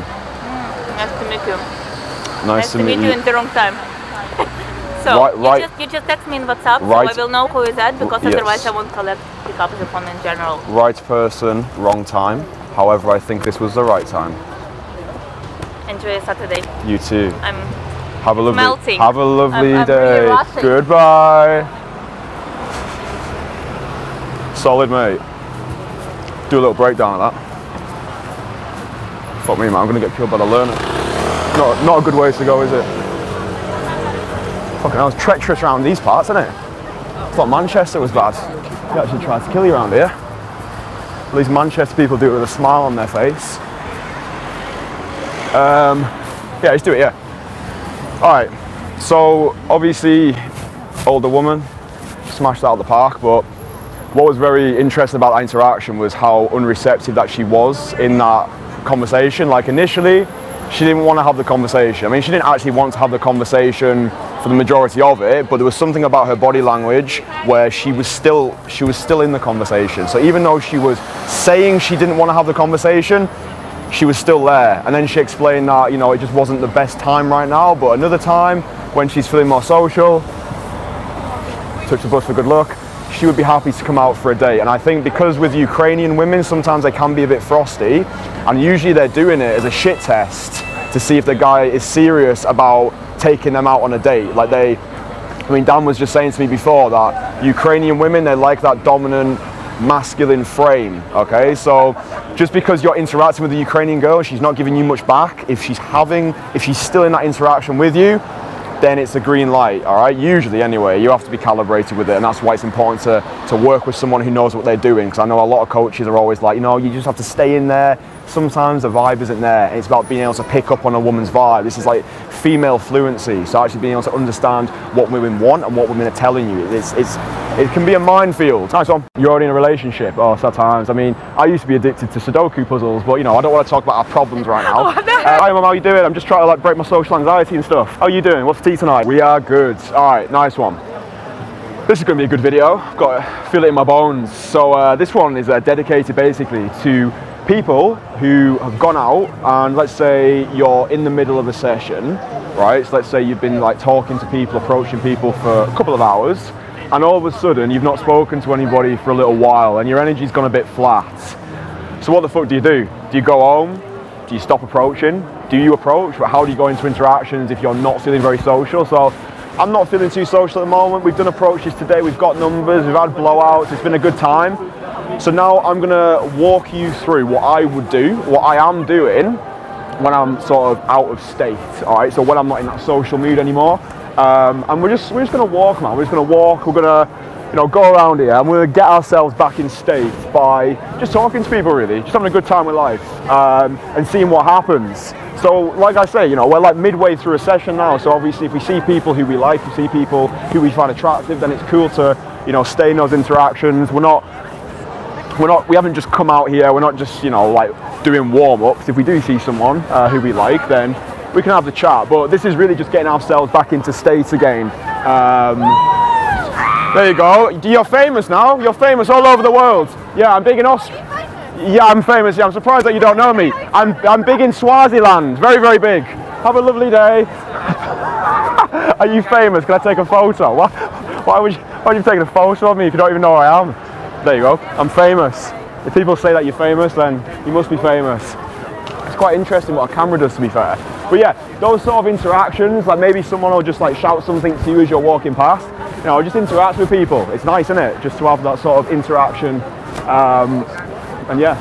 Nice to meet you. Nice to meet you. In the wrong time. So right. You just text me in WhatsApp, Right. so I will know who is that, because Yes. otherwise I won't pick up the phone in general. Right person, wrong time. However, I think this was the right time. Enjoy your Saturday. You too. Have a melting. lovely I'm day. really rushing. Goodbye. Solid, mate. Do a little breakdown of that. Fuck me, man. I'm gonna get killed by the learner. Not a good way to go, is it? Fucking hell, it's treacherous around these parts, isn't it? I thought Manchester was bad. They actually tried to kill you around here. At least Manchester people do it with a smile on their face. Yeah, let's do it, yeah. Alright, so obviously, older woman, smashed that out of the park, but what was very interesting about that interaction was how unreceptive that she was in that conversation. Like initially, she didn't want to have the conversation. I mean, she didn't actually want to have the conversation for the majority of it, but there was something about her body language where she was still in the conversation. So even though she was saying she didn't want to have the conversation, she was still there. And then she explained that, you know, it just wasn't the best time right now, but another time when she's feeling more social, touch the bus for good luck, she would be happy to come out for a date. And I think because with Ukrainian women, sometimes they can be a bit frosty, and usually they're doing it as a shit test to see if the guy is serious about taking them out on a date. Like I mean, Dan was just saying to me before that Ukrainian women, they like that dominant masculine frame, okay? So just because you're interacting with a Ukrainian girl and she's not giving you much back, if she's still in that interaction with you, then it's a green light, all right? Usually anyway, you have to be calibrated with it, and that's why it's important to work with someone who knows what they're doing, because I know a lot of coaches are always like, you know, you just have to stay in there. Sometimes the vibe isn't there, and it's about being able to pick up on a woman's vibe. This is like female fluency, so actually being able to understand what women want and what women are telling you. It can be a minefield. Nice one. You're already in a relationship. Oh, sad times. I mean, I used to be addicted to Sudoku puzzles, but you know, I don't want to talk about our problems right now. Hi Mum, how you doing? I'm just trying to like break my social anxiety and stuff. How are you doing? What's for tea tonight? We are good. All right, nice one. This is going to be a good video. I've got to feel it in my bones. So this one is dedicated basically to people who have gone out, and let's say you're in the middle of a session, right? So let's say you've been like talking to people, approaching people for a couple of hours, and all of a sudden you've not spoken to anybody for a little while and your energy's gone a bit flat. So what the fuck do? Do you go home? Do you stop approaching? Do you approach? But how do you go into interactions if you're not feeling very social? So I'm not feeling too social at the moment. We've done approaches today, we've got numbers, we've had blowouts, it's been a good time. So now I'm gonna walk you through what I would do, what I am doing when I'm sort of out of state, all right? So when I'm not in that social mood anymore. And we're just gonna walk, man. We're just gonna walk, we're gonna, you know, go around here and we're gonna get ourselves back in state by just talking to people, really, just having a good time with life, and seeing what happens. So like I say, you know, we're like midway through a session now, so obviously if we see people who we like, we see people who we find attractive, then it's cool to, you know, stay in those interactions. We haven't just come out here, we're not just, you know, like doing warm-ups. If we do see someone who we like, then we can have the chat, but this is really just getting ourselves back into state again. There you go. You're famous now. You're famous all over the world. Yeah, I'm big in Austria. Yeah, I'm famous. Yeah, I'm surprised that you don't know me. I'm big in Swaziland. Very, very big. Have a lovely day. Are you famous? Can I take a photo? Why would you take a photo of me if you don't even know who I am? There you go. I'm famous. If people say that you're famous, then you must be famous. It's quite interesting what a camera does, to be fair. But yeah, those sort of interactions, like maybe someone will just like shout something to you as you're walking past. You know, just interact with people. It's nice, isn't it? Just to have that sort of interaction. And yeah.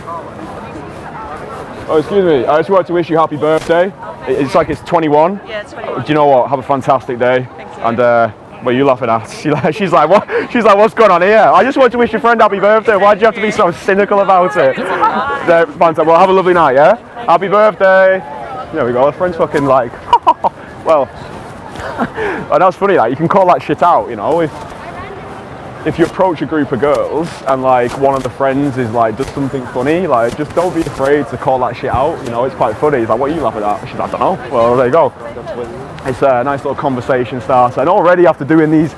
Oh, excuse me. I just wanted to wish you happy birthday. It's like it's 21. Yeah, it's 21. Do you know what? Have a fantastic day. Thank you. And what are you laughing at? She's like, what? She's like, what's going on here? I just wanted to wish your friend happy birthday. Why do you have to be so cynical about it? Fantastic. Well, have a lovely night, yeah? Happy birthday. There we go. Our friend's fucking like, well. And that's funny, like, you can call that shit out, you know, if you approach a group of girls and like one of the friends is like does something funny, like just don't be afraid to call that shit out, you know. It's quite funny. It's like, what are you laughing at? She's like, I don't know. Well, there you go. It's a nice little conversation starter, and already after doing these,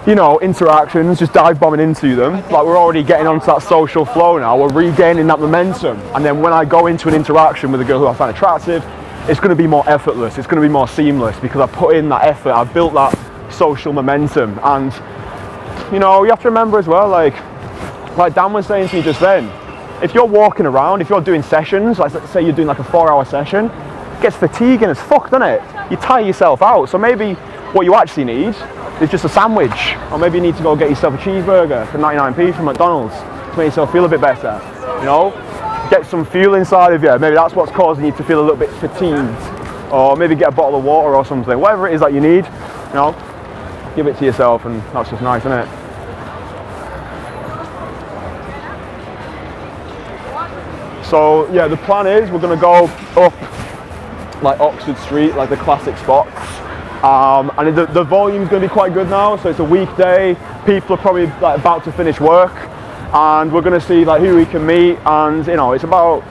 you know, interactions, just dive bombing into them, like we're already getting onto that social flow now. We're regaining that momentum, and then when I go into an interaction with a girl who I find attractive, it's going to be more effortless, it's going to be more seamless, because I've put in that effort, I've built that social momentum. And you know, you have to remember as well, like Dan was saying to me just then, if you're walking around, if you're doing sessions, like say you're doing like a 4-hour session, it gets fatiguing as fuck, doesn't it? You tire yourself out. So maybe what you actually need is just a sandwich, or maybe you need to go get yourself a cheeseburger for 99p from McDonald's to make yourself feel a bit better, you know? Get some fuel inside of you. Maybe that's what's causing you to feel a little bit fatigued, or maybe get a bottle of water or something. Whatever it is that you need, you know, give it to yourself, and that's just nice, isn't it? So yeah, the plan is we're going to go up like Oxford Street, like the classic spots, and the volume's going to be quite good now. So it's a weekday. People are probably like about to finish work, and we're going to see like who we can meet. And you know, it's about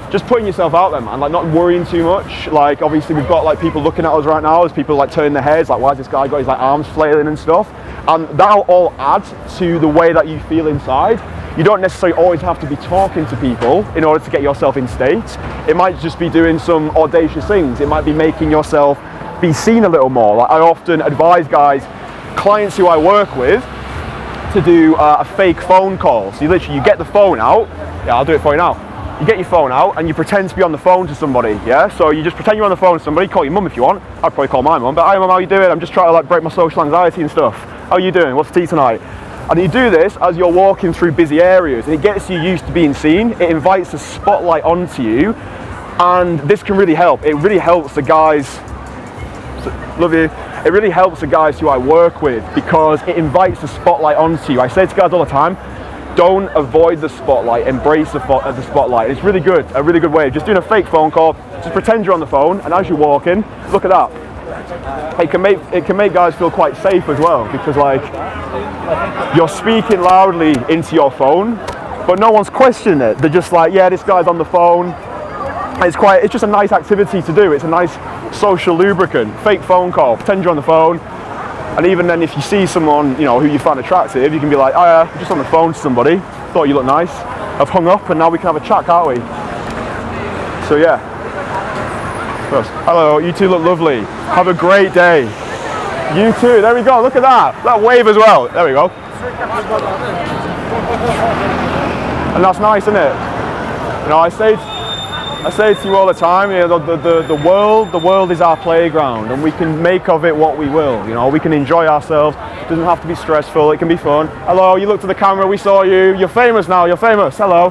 just putting yourself out there, man, like not worrying too much. Like obviously we've got like people looking at us right now, as people like turning their heads, like why's this guy got his like arms flailing and stuff, and that'll all add to the way that you feel inside. You don't necessarily always have to be talking to people in order to get yourself in state. It might just be doing some audacious things. It might be making yourself be seen a little more. Like I often advise clients who I work with, to do a fake phone call. So you get the phone out. Yeah, I'll do it for you now. You get your phone out and you pretend to be on the phone to somebody, yeah? So you just pretend you're on the phone to somebody, call your mum if you want. I'd probably call my mum, but hi mum, how you doing? I'm just trying to like break my social anxiety and stuff. How are you doing? What's tea tonight? And you do this as you're walking through busy areas, and it gets you used to being seen. It invites a spotlight onto you, and this can really help. It really helps the guys, love you. It really helps the guys who I work with, because it invites the spotlight onto you. I say to guys all the time, don't avoid the spotlight, embrace the spotlight. It's really good, a really good way of just doing a fake phone call. Just pretend you're on the phone, and as you're walking, look at that. It can make guys feel quite safe as well, because like you're speaking loudly into your phone, but no one's questioning it. They're just like, yeah, this guy's on the phone. It's just a nice activity to do. It's a nice social lubricant. Fake phone call, pretend you're on the phone. And even then, if you see someone, you know, who you find attractive, you can be like, oh yeah, I'm just on the phone to somebody, thought you looked nice, I've hung up, and now we can have a chat, can't we? So yeah. Hello, you two look lovely. Have a great day. You too. There we go. Look at that. That wave as well. There we go. And that's nice, isn't it? You know, I say to you all the time, you know, the world is our playground, and we can make of it what we will. You know, we can enjoy ourselves. It doesn't have to be stressful. It can be fun. Hello, you looked at the camera. We saw you. You're famous now. You're famous. Hello.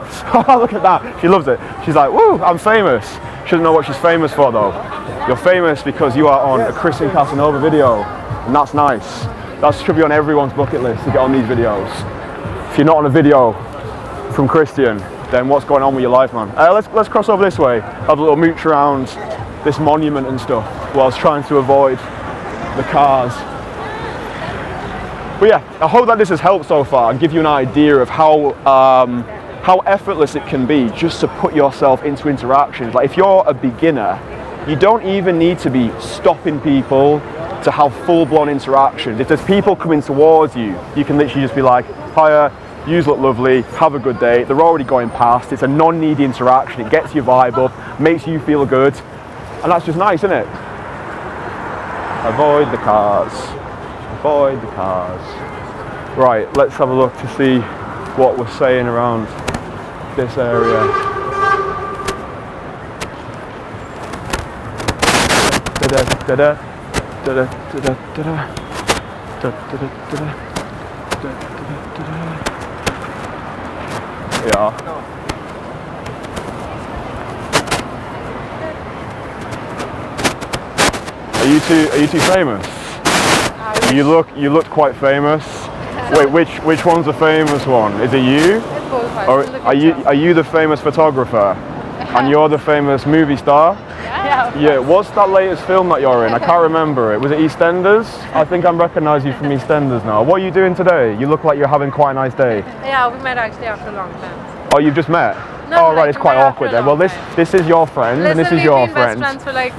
Look at that. She loves it. She's like, woo, I'm famous. She doesn't know what she's famous for though. You're famous because you are on a Kristian Casanova video, and that's nice. That should be on everyone's bucket list to get on these videos. If you're not on a video from Kristian, then what's going on with your life, man? Let's cross over this way. Have a little mooch around this monument and stuff whilst trying to avoid the cars. But yeah, I hope that this has helped so far and give you an idea of how effortless it can be just to put yourself into interactions. Like if you're a beginner, you don't even need to be stopping people to have full-blown interactions. If there's people coming towards you, you can literally just be like, hiya, you look lovely, have a good day. They're already going past. It's a non-needy interaction. It gets your vibe up, makes you feel good. And that's just nice, isn't it? Avoid the cars. Avoid the cars. Right, let's have a look to see what we're saying around this area. Da-da, da-da, da-da, da-da, da-da, yeah. Are you two famous? You look quite famous. Wait, which one's the famous one? Is it you? Or are you the famous photographer? And you're the famous movie star? Yeah, what's that latest film that you're in? I can't remember it. Was it EastEnders? I think I'm recognising you from EastEnders now. What are you doing today? You look like you're having quite a nice day. Yeah, we met actually after a long time. Oh, you've just met? No, oh, right, it's quite awkward then. Well, this is your friend, and this is your friend. We've been best friends for like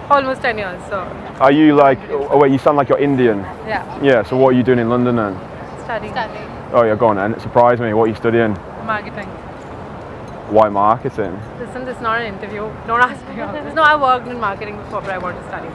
almost 10 years, so. Are you like, oh wait, you sound like you're Indian. Yeah. Yeah, so what are you doing in London then? Studying. Oh, you're going then. Surprise me. What are you studying? Marketing. Why marketing? Listen, this is not an interview. Don't ask me all this. No, I worked in marketing before, but I want to study.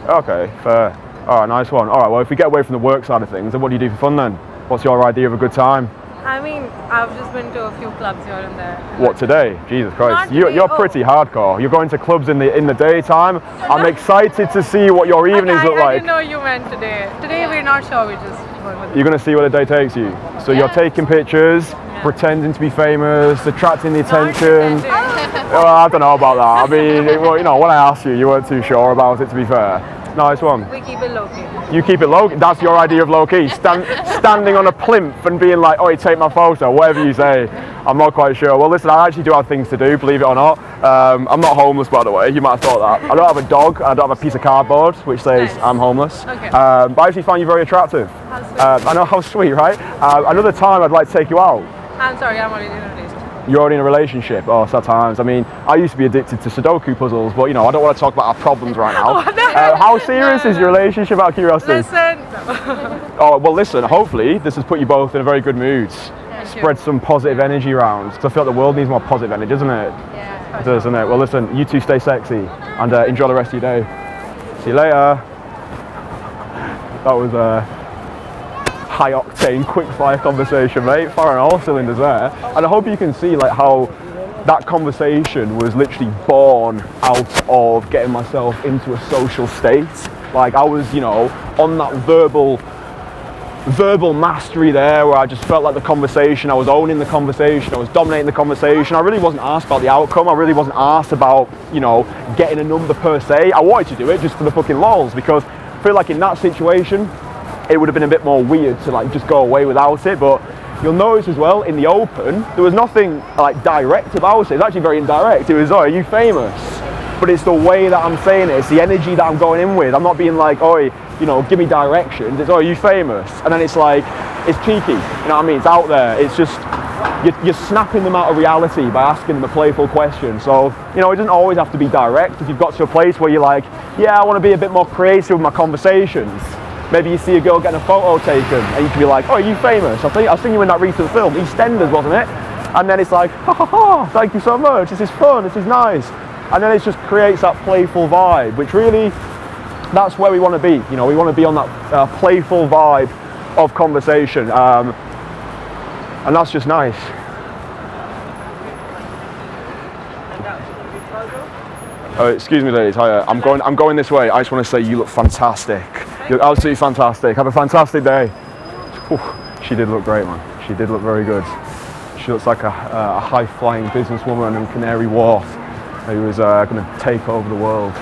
Okay, fair. Alright, nice one. Alright, well, if we get away from the work side of things, then what do you do for fun then? What's your idea of a good time? I mean, I've just been to a few clubs here and there. What, today? Jesus Christ. Not today, You're pretty hardcore. You're going to clubs in the daytime. I'm excited to see what your evenings look like. I didn't know you meant today. Today we're not sure, we're just going with it. You're going to see where the day takes you. So you're taking pictures, pretending to be famous, attracting the attention. Well, I don't know about that. I mean, well, you know, when I asked you, you weren't too sure about it, to be fair. Nice one. We keep it low-key. You keep it low. That's your idea of low-key. Standing on a plinth and being like, "Oh, take my photo," whatever you say. I'm not quite sure. Well, listen, I actually do have things to do, believe it or not. I'm not homeless, by the way. You might have thought that. I don't have a dog. I don't have a piece of cardboard which says I'm homeless. Okay. But I actually find you very attractive. How sweet. I know, how sweet, right? Another time, I'd like to take you out. I'm sorry, I'm already in a relationship. You're already in a relationship? Oh, sad times. I mean, I used to be addicted to Sudoku puzzles, but you know, I don't want to talk about our problems right now. How serious is your relationship, out of curiosity? Listen. Oh, well listen, hopefully this has put you both in a very good mood. Spread some positive energy around. Because I feel like the world needs more positive energy, doesn't it? Yeah. It does, doesn't it? Well listen, you two stay sexy and enjoy the rest of your day. See you later. That was high octane, quick fire conversation, mate. Firing all cylinders there. And I hope you can see like how that conversation was literally born out of getting myself into a social state. Like I was, you know, on that verbal mastery there where I just felt like the conversation, I was owning the conversation, I was dominating the conversation. I really wasn't asked about the outcome. I really wasn't asked about, you know, getting a number per se. I wanted to do it just for the fucking lols, because I feel like in that situation it would have been a bit more weird to like just go away without it. But you'll notice as well, in the open, there was nothing like direct about it. It's actually very indirect. It was, "Oh, are you famous?" But it's the way that I'm saying it. It's the energy that I'm going in with. I'm not being like, "Oh, you know, give me directions." It's, "Oh, are you famous?" And then it's like, it's cheeky. You know what I mean? It's out there. It's just, you're snapping them out of reality by asking them a playful question. So, you know, it doesn't always have to be direct. If you've got to a place where you're like, "Yeah, I want to be a bit more creative with my conversations." Maybe you see a girl getting a photo taken and you can be like, "Oh, are you famous? I've seen you in that recent film, EastEnders, wasn't it?" And then it's like, "Ha ha ha, thank you so much, this is fun, this is nice." And then it just creates that playful vibe, which really, that's where we want to be. You know, we want to be on that playful vibe of conversation, and that's just nice. Excuse me, ladies. Hi, I'm going this way. I just want to say you look fantastic. You look absolutely fantastic. Have a fantastic day. Whew, she did look great, man. She did look very good. She looks like a high-flying businesswoman in Canary Wharf who is going to take over the world.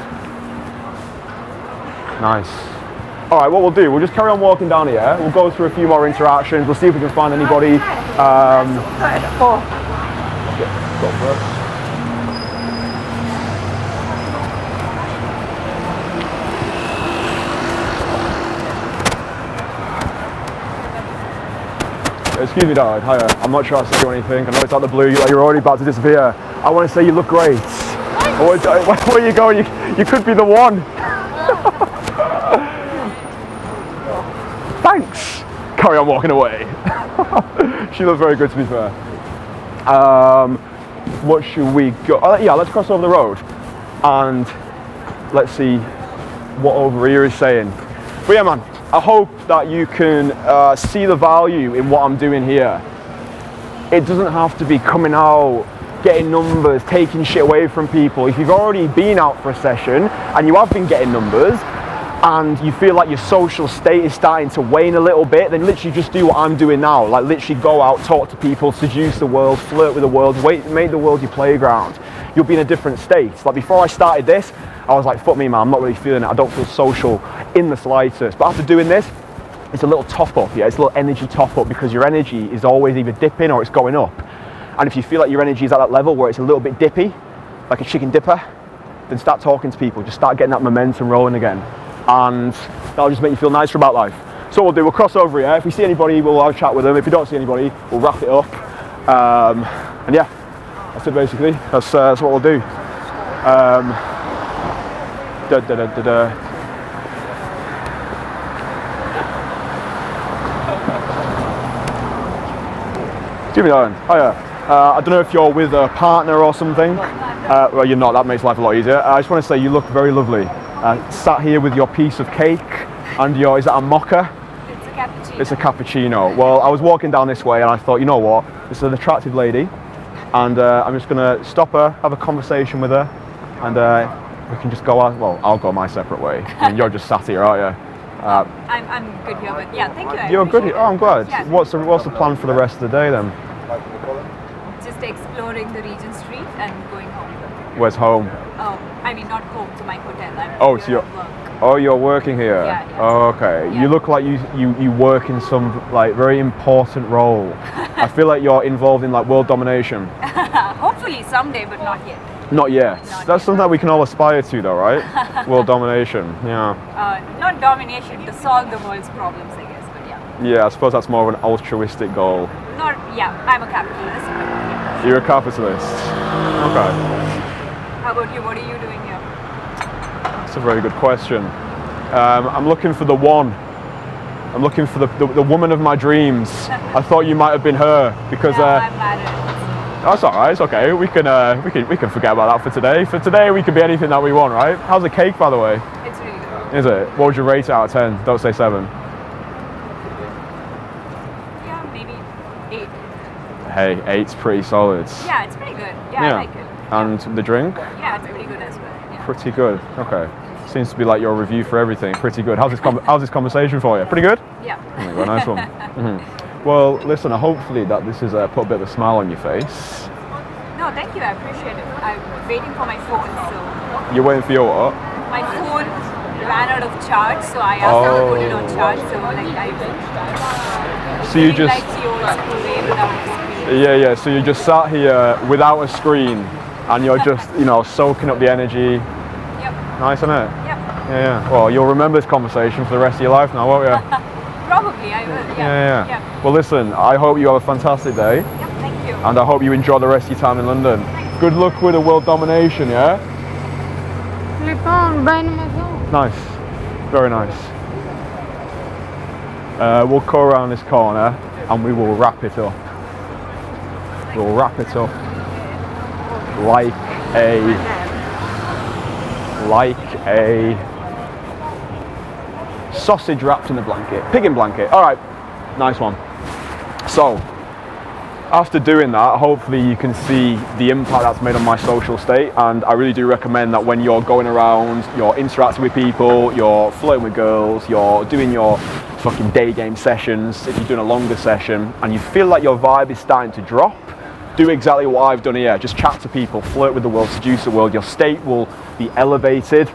Nice. All right, what we'll do, we'll just carry on walking down here. We'll go through a few more interactions. We'll see if we can find anybody. Go first. Excuse me, darling. Hiya. I'm not sure I said you anything. I know it's out of the blue. You're already about to disappear. I want to say you look great. Where are you going? You could be the one. Thanks. Carry on walking away. She looks very good, to be fair. What should we go? Yeah, let's cross over the road and let's see what over here is saying. But yeah, man, I hope that you can see the value in what I'm doing here. It doesn't have to be coming out, getting numbers, taking shit away from people. If you've already been out for a session and you have been getting numbers and you feel like your social state is starting to wane a little bit, then literally just do what I'm doing now. Like literally go out, talk to people, seduce the world, flirt with the world, make the world your playground. You'll be in a different state. Like before I started this, I was like, fuck me, man, I'm not really feeling it. I don't feel social in the slightest. But after doing this, it's a little top up, yeah? It's a little energy top up because your energy is always either dipping or it's going up. And if you feel like your energy is at that level where it's a little bit dippy, like a chicken dipper, then start talking to people. Just start getting that momentum rolling again. And that'll just make you feel nicer about life. So what we'll do, we'll cross over here. If we see anybody, we'll have a chat with them. If we don't see anybody, we'll wrap it up. And yeah, that's it basically. That's what we'll do. Excuse me, darling. Hiya. I don't know if you're with a partner or something. Well, you're not. That makes life a lot easier. I just want to say you look very lovely. Sat here with your piece of cake and your, is that a mocha? It's a cappuccino. It's a cappuccino. Well, I was walking down this way and I thought, you know what? This is an attractive lady, and I'm just gonna stop her, have a conversation with her, and we can just go out. Well, I'll go my separate way. I mean, you're just sat here, aren't you? I'm good here, but yeah, thank you. You're good here. Oh, I'm glad. Yeah. What's the plan for the rest of the day then? Just exploring the Regent Street and going home. Where's home? Oh, I mean not home, to my hotel. You're working here. Yeah. Oh, okay. Yeah. You look like you work in some like very important role. I feel like you're involved in like world domination. Hopefully someday, but not yet. Not yet. That's something that we can all aspire to, though, right? World domination. Yeah. Not domination, to solve the world's problems, I guess. But yeah. Yeah, I suppose that's more of an altruistic goal. I'm a capitalist. But yeah. You're a capitalist. Okay. How about you? What are you doing here? That's a very good question. I'm looking for the one. I'm looking for the woman of my dreams. I thought you might have been her because. No, I'm married. That's all right. It's okay. We can forget about that for today. For today, we can be anything that we want, right? How's the cake, by the way? It's really good. Is it? What would you rate it out of 10? Don't say 7. Yeah, maybe 8. Hey, 8's pretty solid. Yeah, it's pretty good. Yeah, I like it. And the drink? Yeah, it's pretty good as well. Yeah. Pretty good. Okay. Seems to be like your review for everything. Pretty good. How's this conversation for you? Pretty good? Yeah. Oh my God, nice one. Mm-hmm. Well, listen, hopefully that this has put a bit of a smile on your face. No, thank you. I appreciate it. I'm waiting for my phone, so... You're waiting for your what? My phone ran out of charge, so I asked them to put it on charge, so So you just... like the old school way without a screen. Yeah. So you just sat here without a screen, and you're just, soaking up the energy. Yep. Nice, isn't it? Yep. Yeah. Well, you'll remember this conversation for the rest of your life now, won't you? Probably, I will. Yeah. Well, listen, I hope you have a fantastic day. Yep, thank you. And I hope you enjoy the rest of your time in London. Thanks. Good luck with the world domination, yeah? Nice. Very nice. We'll go around this corner and we will wrap it up. We'll wrap it up like a sausage wrapped in a blanket. Pig in blanket. All right, nice one. So, after doing that, hopefully you can see the impact that's made on my social state, and I really do recommend that when you're going around, you're interacting with people, you're flirting with girls, you're doing your fucking day game sessions, if you're doing a longer session, and you feel like your vibe is starting to drop, do exactly what I've done here. Just chat to people, flirt with the world, seduce the world. Your state will be elevated,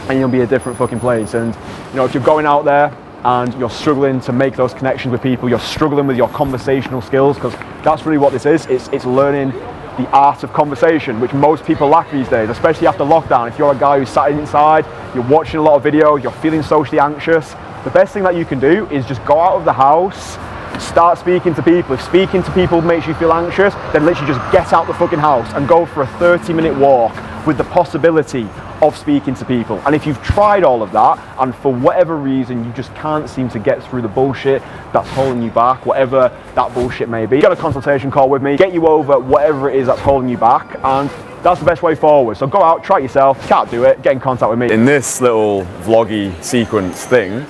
and you'll be a different fucking place. And you know, if you're going out there and you're struggling to make those connections with people, you're struggling with your conversational skills, because that's really what this is. It's learning the art of conversation, which most people lack these days, especially after lockdown. If you're a guy who's sat inside, you're watching a lot of videos, you're feeling socially anxious, the best thing that you can do is just go out of the house, start speaking to people. If speaking to people makes you feel anxious, then literally just get out the fucking house and go for a 30-minute walk with the possibility of speaking to people. And if you've tried all of that, and for whatever reason you just can't seem to get through the bullshit that's holding you back, whatever that bullshit may be, get a consultation call with me, get you over whatever it is that's holding you back, and that's the best way forward. So go out, try it yourself. Can't do it, get in contact with me. In this little vloggy sequence thing,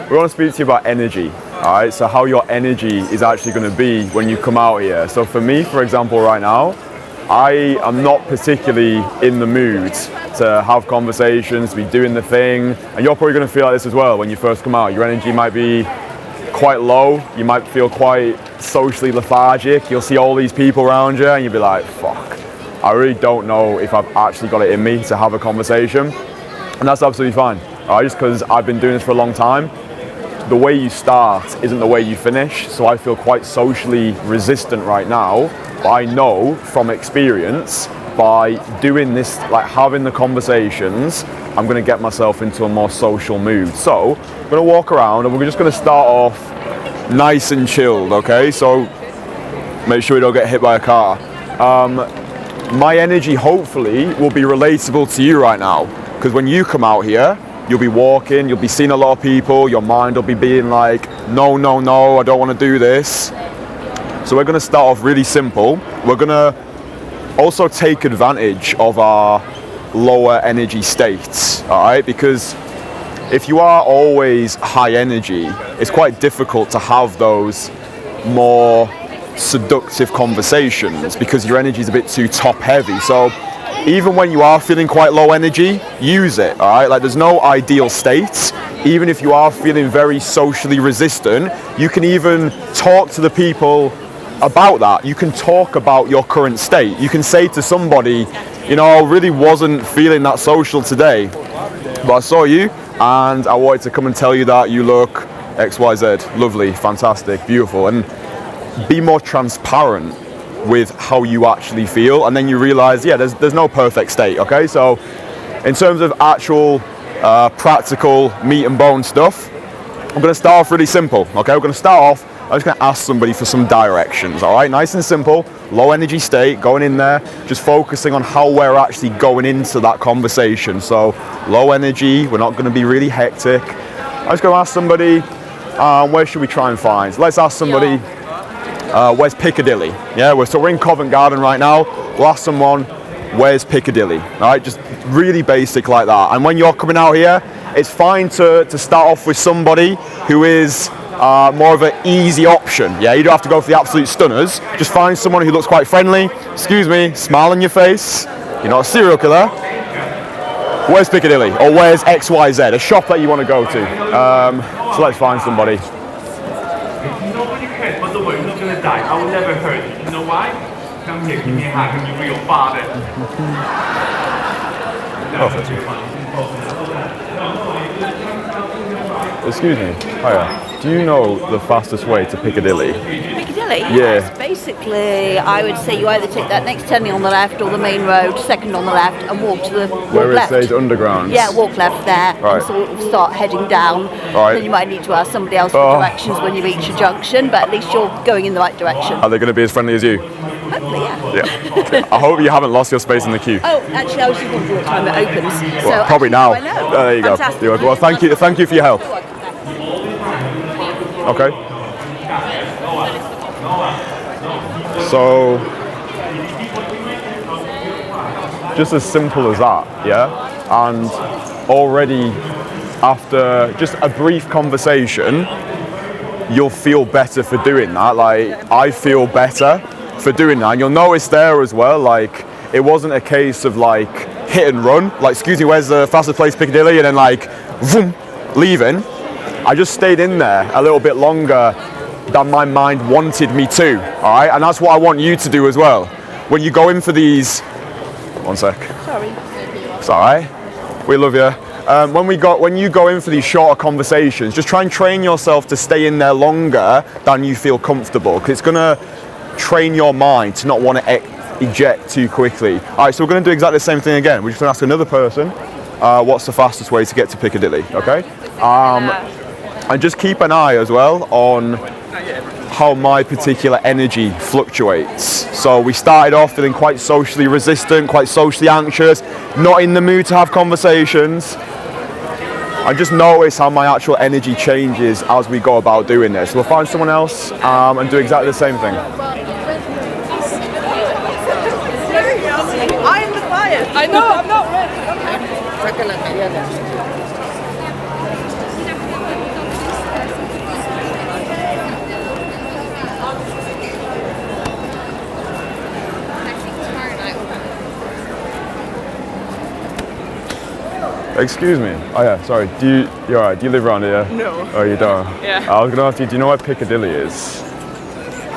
we want to speak to you about energy. Alright, so how your energy is actually going to be when you come out here. So for me, for example, right now, I am not particularly in the mood to have conversations, to be doing the thing, and you're probably going to feel like this as well when you first come out. Your energy might be quite low, you might feel quite socially lethargic, you'll see all these people around you and you'll be like, fuck, I really don't know if I've actually got it in me to have a conversation, and that's absolutely fine, alright, just because I've been doing this for a long time. The way you start isn't the way you finish, so I feel quite socially resistant right now, but I know from experience, by doing this, like having the conversations, I'm going to get myself into a more social mood. So I'm going to walk around and we're just going to start off nice and chilled, okay? So make sure we don't get hit by a car. My energy hopefully will be relatable to you right now, because when you come out here, you'll be walking, you'll be seeing a lot of people, your mind will be being like, no, no, no, I don't want to do this. So we're going to start off really simple. We're going to also take advantage of our lower energy states, all right? Because if you are always high energy, it's quite difficult to have those more seductive conversations because your energy is a bit too top heavy. So even when you are feeling quite low energy, use it, all right? Like there's no ideal state. Even if you are feeling very socially resistant, you can even talk to the people about that. You can talk about your current state. You can say to somebody, you know, I really wasn't feeling that social today, but I saw you and I wanted to come and tell you that you look XYZ, lovely, fantastic, beautiful, and be more transparent with how you actually feel, and then you realize, yeah, there's no perfect state, okay? So in terms of actual practical meat and bone stuff, I'm going to start off really simple, okay? We're going to start off, I'm just going to ask somebody for some directions, all right? Nice and simple, low energy state, going in there, just focusing on how we're actually going into that conversation. So low energy, we're not going to be really hectic. I'm just going to ask somebody, where should we try and find? Let's ask somebody, where's Piccadilly? Yeah, so we're in Covent Garden right now. We'll ask someone, where's Piccadilly? All right, just really basic like that. And when you're coming out here, it's fine to start off with somebody who is more of an easy option. Yeah, you don't have to go for the absolute stunners. Just find someone who looks quite friendly. Excuse me, smile on your face. You're not a serial killer. Where's Piccadilly? Or where's XYZ? A shop that you want to go to. So let's find somebody. Nobody cares what the way you're gonna die. I will never hurt you. You know why? Come here, give me a hug, and you're your father. Excuse me. Hiya. Do you know the fastest way to Piccadilly? Piccadilly? Yeah. Yes, basically, I would say you either take that next turning on the left or the main road, second on the left, and walk to the Where it left. says underground? Yeah, walk left there, Right. and sort of start heading down. Right. Then you might need to ask somebody else for directions when you reach a junction, but at least you're going in the right direction. Are they going to be as friendly as you? Hopefully, yeah. Yeah. Okay. I hope you haven't lost your space in the queue. Oh, actually, I was just wondering what time it opens. Well, So probably now. I know. There you Fantastic. go. Well, thank you for your help. Okay. So, just as simple as that, yeah? And already after just a brief conversation, you'll feel better for doing that. Like, I feel better for doing that. And you'll notice there as well, like, it wasn't a case of like hit and run, like, excuse me, where's the fastest place, Piccadilly, and then like, vroom, leaving. I just stayed in there a little bit longer than my mind wanted me to, all right? And that's what I want you to do as well. When you go in for these, one sec. Sorry. It's all right. We love you. When you go in for these shorter conversations, just try and train yourself to stay in there longer than you feel comfortable, because it's gonna train your mind to not want to eject too quickly. All right, so we're gonna do exactly the same thing again. We're just gonna ask another person, what's the fastest way to get to Piccadilly, okay? And just keep an eye as well on how my particular energy fluctuates. So we started off feeling quite socially resistant, quite socially anxious, not in the mood to have conversations. I just notice how my actual energy changes as we go about doing this. We'll find someone else and do exactly the same thing. I'm the client. I know, I'm not ready. Excuse me. Oh yeah, sorry. You're alright. Do you live around here? No. Oh, you don't? Yeah. I was gonna ask you, do you know where Piccadilly is?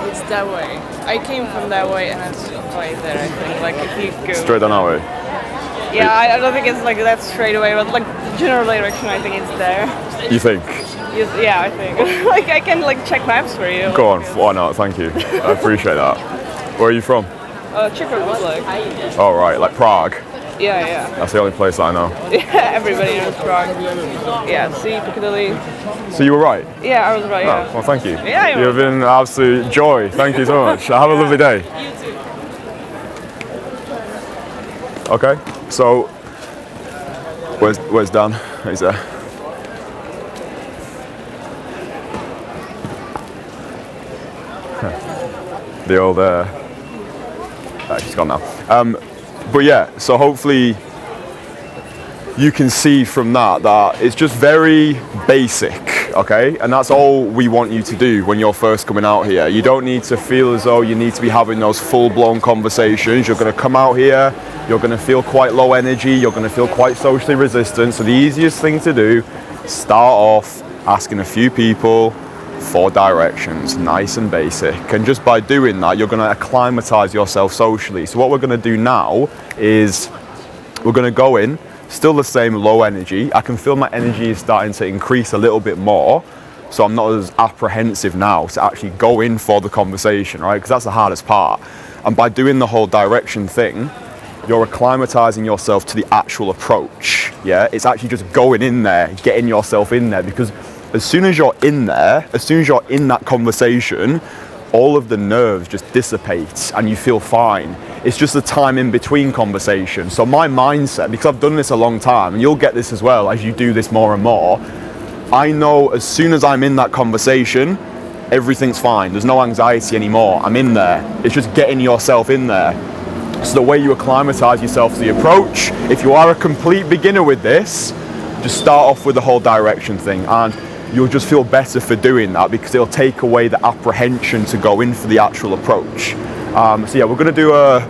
It's that way. I came from that way and it's right there, I think. Like, if you go... Straight down that way? Yeah, I don't think it's like that straight away, but like, general direction, I think it's there. You think? Yeah, I think. Like, I can like check maps for you. Go on, why not? Thank you. I appreciate that. Where are you from? Czech Republic. Oh, right, like Prague. Yeah. That's the only place that I know. Yeah, everybody knows Prague. Yeah, see, Piccadilly. So you were right? Yeah, I was right, yeah. Oh, well, thank you. Yeah, You've been an absolute joy. Thank you so much. Have a lovely day. You too. Okay, so where's Dan? He's there. The old she's gone now. But yeah, so hopefully you can see from that it's just very basic, okay? And that's all we want you to do when you're first coming out here. You don't need to feel as though you need to be having those full-blown conversations. You're gonna come out here, you're gonna feel quite low energy, you're gonna feel quite socially resistant. So the easiest thing to do, start off asking a few people for directions, nice and basic. And just by doing that, you're gonna acclimatize yourself socially. So what we're gonna do now is we're gonna go in, still the same low energy. I can feel my energy is starting to increase a little bit more. So I'm not as apprehensive now to actually go in for the conversation, right? Because that's the hardest part. And by doing the whole direction thing, you're acclimatizing yourself to the actual approach, yeah? It's actually just going in there, getting yourself in there, because as soon as you're in there, as soon as you're in that conversation, all of the nerves just dissipate and you feel fine. It's just the time in between conversations. So my mindset, because I've done this a long time, and you'll get this as well as you do this more and more, I know as soon as I'm in that conversation, everything's fine. There's no anxiety anymore. I'm in there. It's just getting yourself in there. So the way you acclimatize yourself to the approach, if you are a complete beginner with this, just start off with the whole direction thing, and you'll just feel better for doing that because it'll take away the apprehension to go in for the actual approach. So yeah, we're going to do a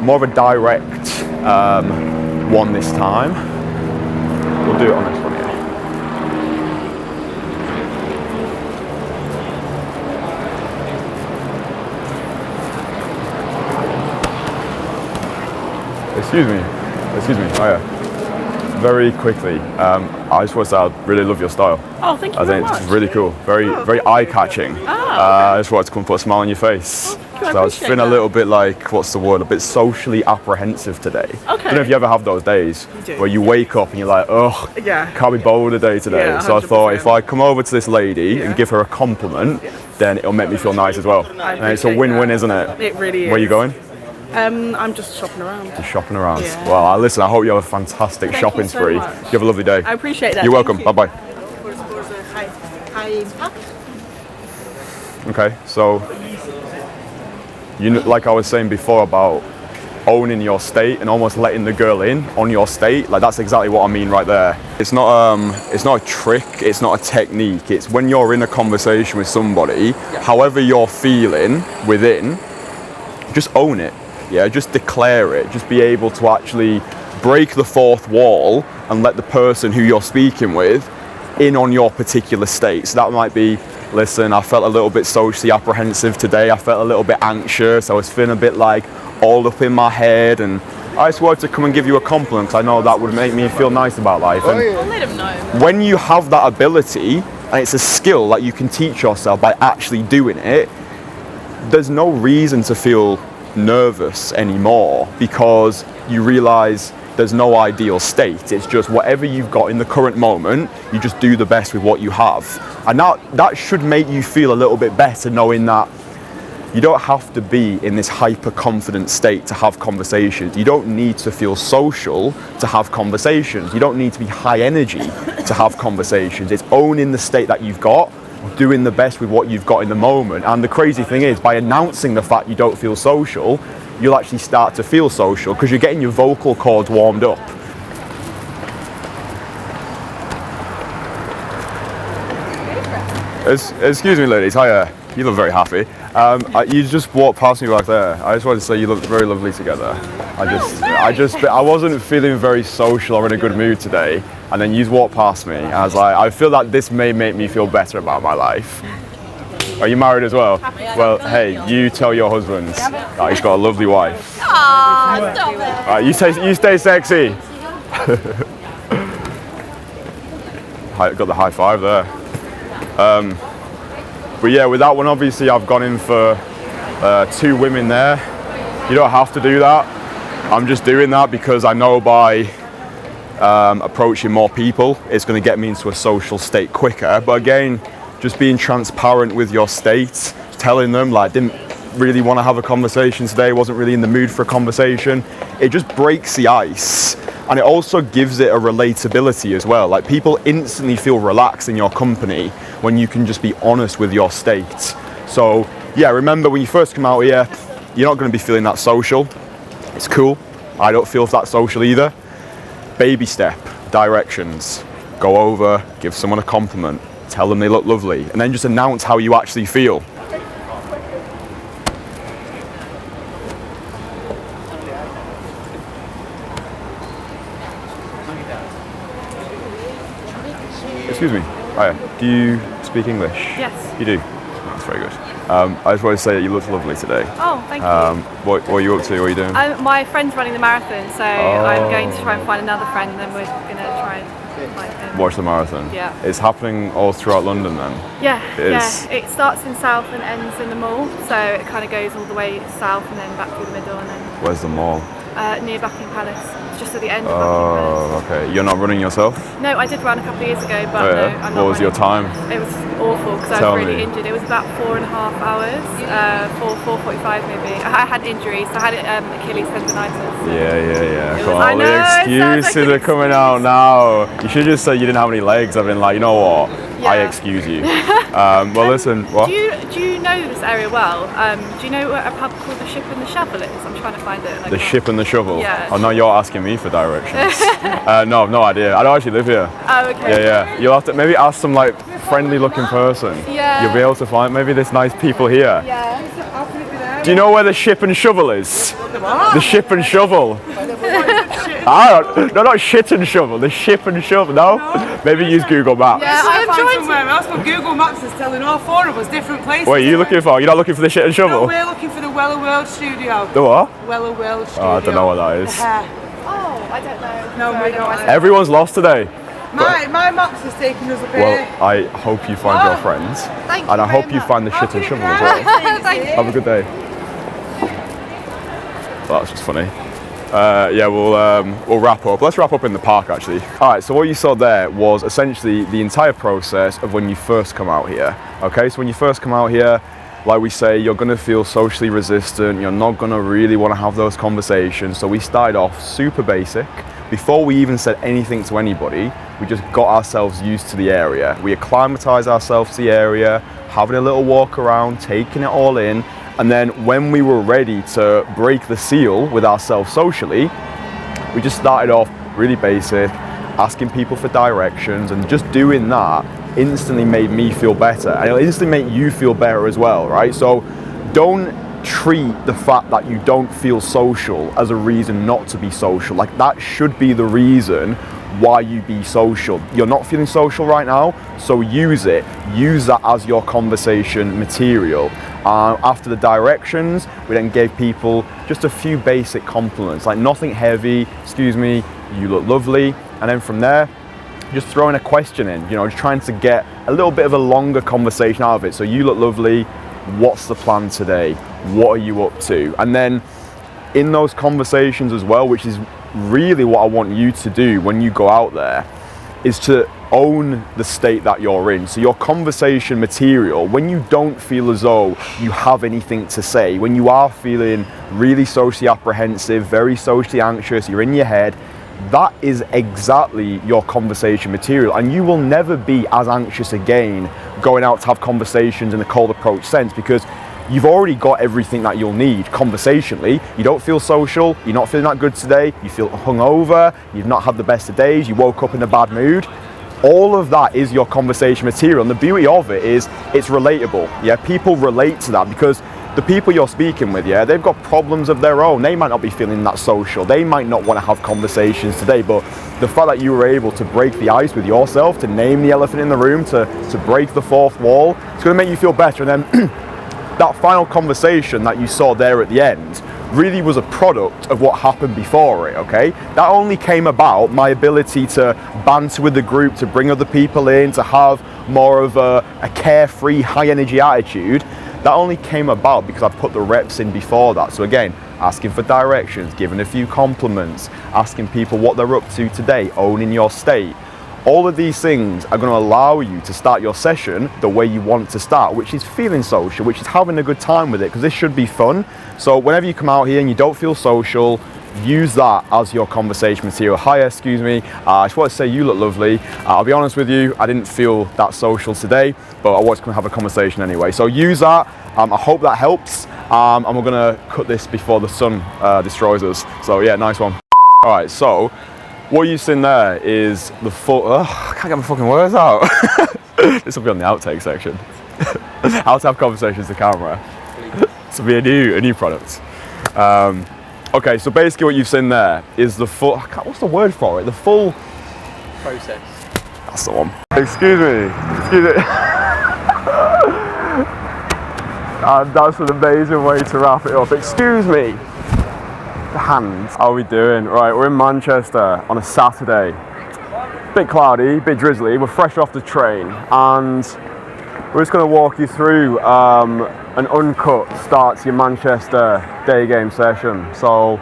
more of a direct one this time. We'll do it on this one here. Excuse me. Oh yeah. Very quickly, I just want to say I really love your style. Oh, thank you I very think much. it's really cool, very eye-catching. Okay. I just wanted to come put a smile on your face. I So I was feeling a little bit like, what's the word, a bit socially apprehensive today. Okay. I don't know if you ever have those days where you wake up and you're like, oh, can't be bothered today. Yeah, so I thought 100%. if I come over to this lady and give her a compliment, then it'll make me feel nice as well. And it's a win-win, isn't it? It really is. Where are you going? I'm just shopping around. Just shopping around. Yeah. Well, listen, I hope you have a fantastic Thank shopping you so spree. much. You have a lovely day. I appreciate that. You're Thank welcome. you. Bye-bye. High impact. Okay, so like I was saying before about owning your state and almost letting the girl in on your state. Like, that's exactly what I mean right there. It's not a trick, it's not a technique. It's when you're in a conversation with somebody, however you're feeling within, just own it. Yeah, just declare it. Just be able to actually break the fourth wall and let the person who you're speaking with in on your particular state. So that might be, listen, I felt a little bit socially apprehensive today. I felt a little bit anxious. I was feeling a bit like all up in my head, and I just wanted to come and give you a compliment because I know that would make me feel nice about life. And I'll let him know. when you have that ability, and it's a skill that you can teach yourself by actually doing it, there's no reason to feel nervous anymore because you realize there's no ideal state. It's just whatever you've got in the current moment, you just do the best with what you have. And that should make you feel a little bit better, knowing that you don't have to be in this hyper confident state to have conversations. You don't need to feel social to have conversations. You don't need to be high energy to have conversations. It's owning the state that you've got, doing the best with what you've got in the moment. And the crazy thing is, by announcing the fact you don't feel social, you'll actually start to feel social because you're getting your vocal cords warmed up. Excuse me, ladies. Hiya. You look very happy. You just walked past me back there. I just wanted to say you look very lovely together. I wasn't feeling very social or in a good mood today, and then you just walked past me. I was like, I feel that this may make me feel better about my life. Are you married as well? Well, hey, you tell your husband that he's got a lovely wife. Aww, stop it. All right, you stay sexy. Got the high five there. But yeah, with that one, obviously, I've gone in for 2 women there. You don't have to do that. I'm just doing that because I know by approaching more people, it's going to get me into a social state quicker. But again, just being transparent with your state, telling them like, didn't really want to have a conversation today, wasn't really in the mood for a conversation. It just breaks the ice. And it also gives it a relatability as well. Like, people instantly feel relaxed in your company when you can just be honest with your state. So yeah, remember when you first come out here, you're not going to be feeling that social. It's cool. I don't feel that social either. Baby step, directions. Go over, give someone a compliment, tell them they look lovely, and then just announce how you actually feel. Excuse me. Hiya. Do you speak English? Yes. You do? That's very good. I just wanted to say that you looked lovely today. Oh, thank you. What are you up to? What are you doing? My friend's running the marathon, so I'm going to try and find another friend, and then we're going to try and find him. Watch the marathon? Yeah. It's happening all throughout London then? Yeah, it starts in South and ends in the Mall, so it kind of goes all the way south and then back through the middle and then... Where's the mall? Near Buckingham Palace, just at the end of Buckingham Palace. Oh, okay. You're not running yourself? No, I did run a couple of years ago, but no, I'm not. What was your time? It was awful because I was really injured. It was about 4.5 hours, 4:45 maybe. I had injuries. I had Achilles tendonitis. Yeah. Come I on, know, the excuses are coming out now. You should just say you didn't have any legs. I've been like, you know what? Yeah. I excuse you. Well, listen. What? Do you know this area well? Do you know what a pub called the Ship and the Shovel is? I'm trying to find it. The Ship and the Shovel? Yeah. Oh no, you're asking me for directions. No, I've no idea. I don't actually live here. Oh, okay. Yeah. You'll have to maybe ask some like friendly looking person. Yeah. You'll be able to find maybe there's nice people here. Yeah. Do you know where the Ship and Shovel is? The Ship and Shovel. No, not shit and shovel. The Ship and Shovel. No? Maybe use Google Maps. Yeah, I found somewhere else, but Google Maps is telling all 4 of us different places. What are you looking for? You're not looking for the Shit and Shovel? No, we're looking for the Weller World Studio. The what? Weller World Studio. Oh, I don't know what that is. Oh, I don't know. No, we don't. Everyone's lost today. My Maps is taking us up here. Well, I hope you find your friends. Thank and you I hope very you much. find the Shit and Shovel as well. Thank you. Have a good day. Well, that's just funny. Yeah, we'll wrap up. Let's wrap up in the park actually. All right, so what you saw there was essentially the entire process of when you first come out here. Okay, so when you first come out here, like we say, you're gonna feel socially resistant. You're not gonna really wanna have those conversations. So we started off super basic. Before we even said anything to anybody, we just got ourselves used to the area. We acclimatized ourselves to the area, having a little walk around, taking it all in, And then when we were ready to break the seal with ourselves socially, we just started off really basic, asking people for directions, and just doing that instantly made me feel better. And it'll instantly make you feel better as well, right? So don't treat the fact that you don't feel social as a reason not to be social. Like, that should be the reason why you be social. You're not feeling social right now, so use it. Use that as your conversation material. After the directions, we then gave people just a few basic compliments, like nothing heavy. Excuse me, you look lovely. And then from there, just throwing a question in, you know, just trying to get a little bit of a longer conversation out of it. So you look lovely. What's the plan today? What are you up to? And then in those conversations as well, which is really what I want you to do when you go out there, is to own the state that you're in. So your conversation material, when you don't feel as though you have anything to say, when you are feeling really socially apprehensive, very socially anxious, you're in your head, that is exactly your conversation material. And you will never be as anxious again going out to have conversations in the cold approach sense, because you've already got everything that you'll need conversationally. You don't feel social, you're not feeling that good today, you feel hungover, you've not had the best of days, you woke up in a bad mood. All of that is your conversation material. And the beauty of it is it's relatable. Yeah, people relate to that because the people you're speaking with, yeah, they've got problems of their own. They might not be feeling that social. They might not want to have conversations today, but the fact that you were able to break the ice with yourself, to name the elephant in the room, to break the fourth wall, it's going to make you feel better. And then that final conversation that you saw there at the end really was a product of what happened before it, okay? That only came about, my ability to banter with the group, to bring other people in, to have more of a carefree, high energy attitude. That only came about because I put the reps in before that. So again, asking for directions, giving a few compliments, asking people what they're up to today, owning your state. All of these things are going to allow you to start your session the way you want to start, which is feeling social, which is having a good time with it, because this should be fun. So whenever you come out here and you don't feel social, use that as your conversation material. Hi, excuse me, I just want to say you look lovely. I'll be honest with you, I didn't feel that social today, but I was going to have a conversation anyway. So use that. I hope that helps. And we're going to cut this before the sun destroys us. So yeah, nice one. All right, so what you've seen there is the full, I can't get my fucking words out. This will be on the outtake section. How to have conversations to camera. To be a new product. Okay, so basically what you've seen there is the full, what's the word for it? The full process. That's the one. Excuse me. That's an amazing way to wrap it up. Excuse me. The hands. How are we doing? Right, we're in Manchester on a Saturday. Bit cloudy, bit drizzly. We're fresh off the train, and we're just going to walk you through an uncut start to your Manchester day game session. So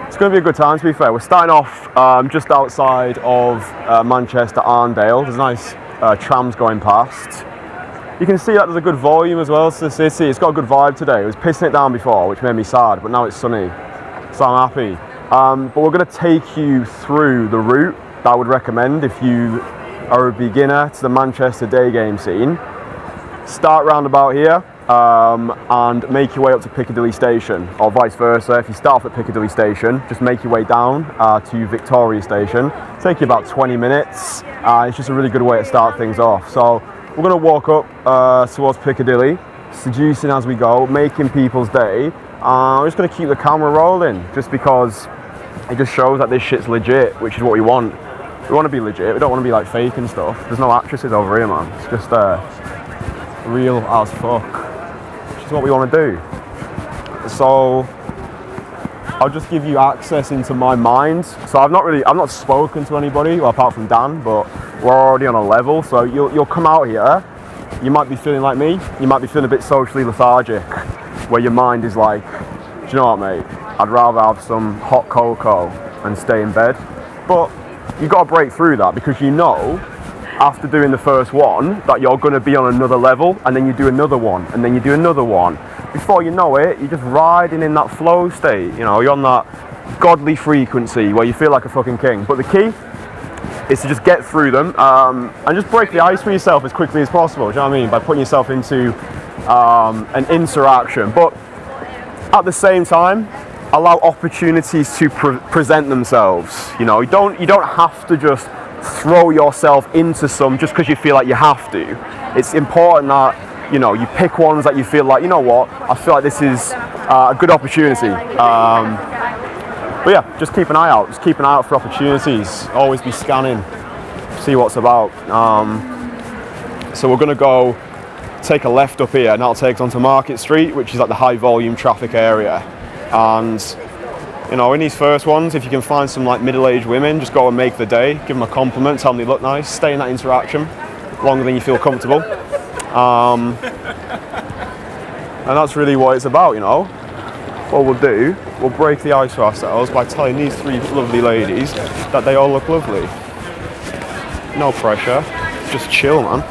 it's going to be a good time, to be fair. We're starting off just outside of Manchester Arndale. There's nice trams going past. You can see that there's a good volume as well to the city. It's got a good vibe today. It was pissing it down before, which made me sad, but now it's sunny, so I'm happy. But we're going to take you through the route that I would recommend if you are a beginner to the Manchester day game scene. Start round about here and make your way up to Piccadilly Station, or vice versa. If you start off at Piccadilly Station, just make your way down to Victoria Station. Take you about 20 minutes. It's just a really good way to start things off. So we're going to walk up towards Piccadilly, seducing as we go, making people's day. We're just going to keep the camera rolling, just because it just shows that this shit's legit, which is what we want. We want to be legit, we don't want to be like fake and stuff. There's no actresses over here, man. It's just real as fuck, which is what we want to do. So I'll just give you access into my mind. So I've not spoken to anybody, well, apart from Dan, but we're already on a level. So you'll come out here, you might be feeling like me, you might be feeling a bit socially lethargic, where your mind is like, do you know what, mate? I'd rather have some hot cocoa and stay in bed. But you've got to break through that, because you know, after doing the first one, that you're going to be on another level, and then you do another one, and then you do another one. Before you know it, you're just riding in that flow state. You know, you're on that godly frequency where you feel like a fucking king. But the key is to just get through them and just break the ice for yourself as quickly as possible. Do you know what I mean? By putting yourself into and interaction. But at the same time, allow opportunities to present themselves. You know, you don't have to just throw yourself into some just because you feel like you have to. It's important that, you know, you pick ones that you feel like, you know what, I feel like this is a good opportunity. But yeah, just keep an eye out. Just keep an eye out for opportunities. Always be scanning, see what's about. So we're gonna go take a left up here, and that'll take us onto Market Street, which is like the high volume traffic area. And you know, in these first ones, if you can find some like middle-aged women, just go and make the day, give them a compliment, tell them they look nice, stay in that interaction longer than you feel comfortable. And that's really what it's about, you know. What we'll do, we'll break the ice for ourselves by telling these three lovely ladies that they all look lovely. No pressure, just chill, man.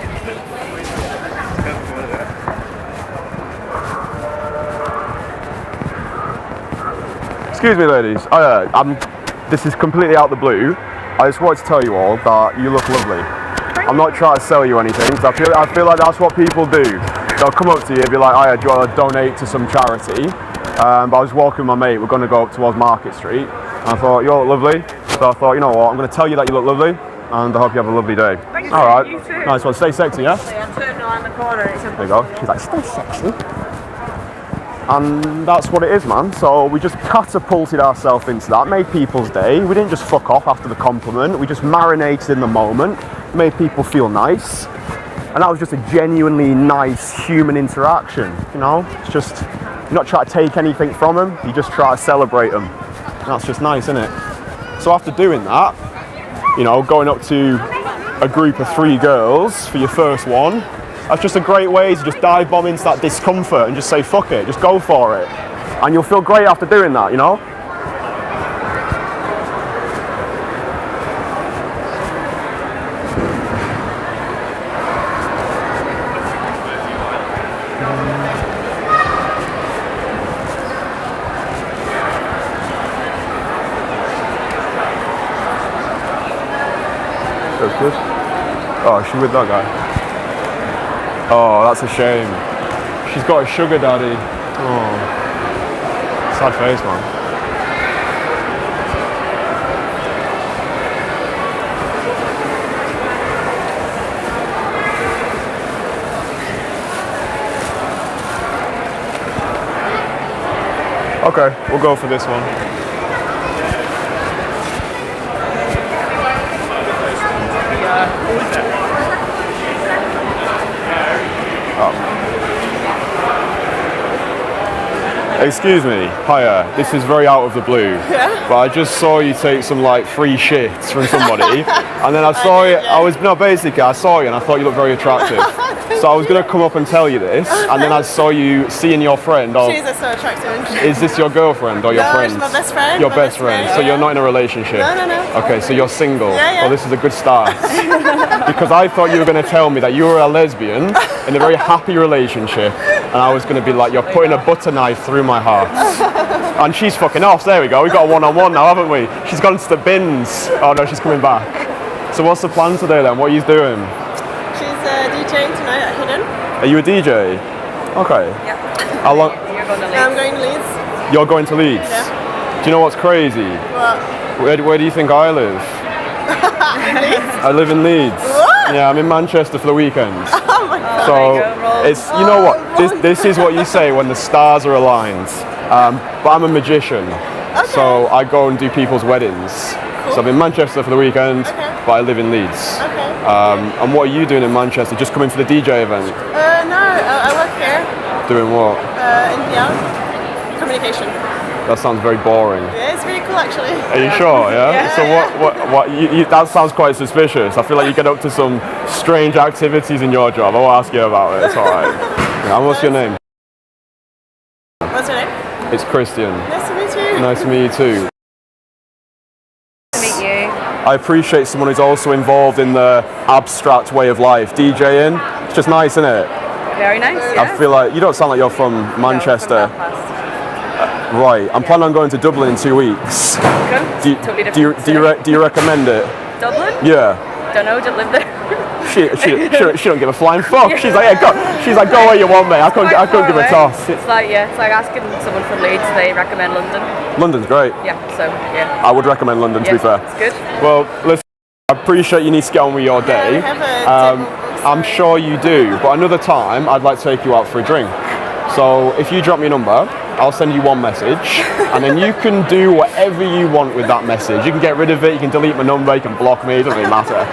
Excuse me, ladies. This is completely out of the blue. I just wanted to tell you all that you look lovely. I'm not trying to sell you anything, because I feel like that's what people do. They'll come up to you and be like, "Hiya, do you want to donate to some charity?" But I was walking with my mate. We're going to go up towards Market Street, and I thought you all look lovely. So I thought, you know what? I'm going to tell you that you look lovely, and I hope you have a lovely day. Thank you. All right. You too. Nice one. Stay sexy, yeah. I'm turning around the corner. There you go. She's like, "Stay sexy." And that's what it is, man. So we just catapulted ourselves into that, made people's day. We didn't just fuck off after the compliment. We just marinated in the moment, made people feel nice. And that was just a genuinely nice human interaction, you know? It's just, you're not trying to take anything from them, you just try to celebrate them. And that's just nice, isn't it? So after doing that, you know, going up to a group of 3 girls for your first one, that's just a great way to just dive bomb into that discomfort and just say, fuck it, just go for it. And you'll feel great after doing that, you know? That's good. Oh, is she with that guy? Oh, that's a shame. She's got a sugar daddy. Oh, sad face, man. Okay, we'll go for this one. Excuse me, hiya, this is very out of the blue, but I just saw you take some like free shits from somebody, and then I saw you, I saw you and I thought you looked very attractive. So I was going to come up and tell you this, and then I saw you seeing your friend. She's so attractive. Is this your girlfriend or your friend? No, she's my best friend. Your best friend, so you're not in a relationship? No. Okay, so you're single. Yeah. Well, this is a good start. Because I thought you were going to tell me that you were a lesbian in a very happy relationship, and I was going to be like, you're putting a butter knife through my heart. And she's fucking off. There we go. We've got a one-on-one now, haven't we? She's gone to the bins. Oh no, she's coming back. So what's the plan today then? What are you doing? She's DJing tonight at Hidden. Are you a DJ? Okay. Yeah. How long? I'm going to Leeds. You're going to Leeds? Yeah. Do you know what's crazy? What? Where do you think I live? I live in Leeds. What? Yeah, I'm in Manchester for the weekend. Oh my god. So it's, you know what, this is what you say when the stars are aligned. But I'm a magician, so I go and do people's weddings. Cool. So I'm in Manchester for the weekend, but I live in Leeds. Okay. And what are you doing in Manchester? Just coming for the DJ event? No, I work here. Doing what? In PR, communication. That sounds very boring. Yeah, it's really cool actually. Are you sure? Yeah. So what? That sounds quite suspicious. I feel like you get up to some strange activities in your job. I won't ask you about it. It's all right. Yeah, and what's your name? What's your name? It's Kristian. Nice to meet you. Nice to meet you too. Nice to meet you. I appreciate someone who's also involved in the abstract way of life, DJing. It's just nice, isn't it? Very nice. Yeah. I feel like you don't sound like you're from Manchester. No, from Belfast. Right. I'm planning on going to Dublin in 2 weeks. Okay. Do you recommend it? Dublin? Yeah. Don't know. Don't live there. she don't give a flying fuck. She's like, yeah, go. She's like, go where you want, mate. I couldn't give a toss. It's like asking someone from Leeds, they recommend London. London's great. Yeah, so yeah. I would recommend London, to be fair. It's good. Well, listen, I appreciate you need to get on with your day. I'm sure you do, but another time I'd like to take you out for a drink. So if you drop me a number, I'll send you one message, and then you can do whatever you want with that message. You can get rid of it, you can delete my number, you can block me, it doesn't really matter.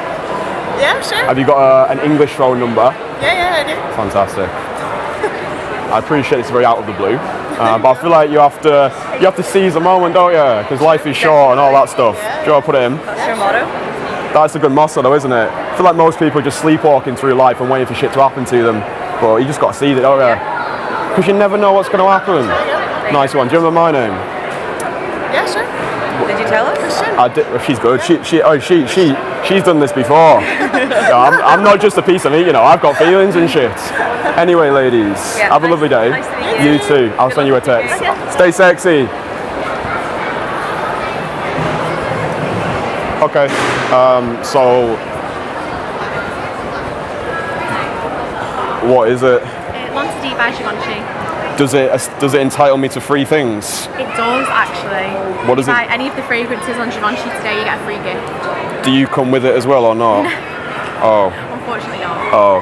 Yeah, sure. Have you got an English phone number? Yeah, I do. Fantastic. I appreciate it's very out of the blue, but I feel like you have to seize the moment, don't you? Because life is short and all that stuff. Do you want to put it in? That's your motto? That's a good motto though, isn't it? I feel like most people are just sleepwalking through life and waiting for shit to happen to them, but you just got to seize it, don't you? Because you never know what's going to happen. Nice one. Do you remember my name? Yeah, sure. Did you tell her? Kristian. I did. She's good. She's done this before. I'm not just a piece of meat, you know. I've got feelings and shit. Anyway, ladies, have a lovely day. Nice to meet you. You too. I'll send you a text. Stay sexy. Okay. So, what is it? Wants deep Givenchy. Does it entitle me to free things? It does actually. What is it? Buy any of the fragrances on Givenchy today, you get a free gift. Do you come with it as well or not? Oh. Unfortunately not. Oh.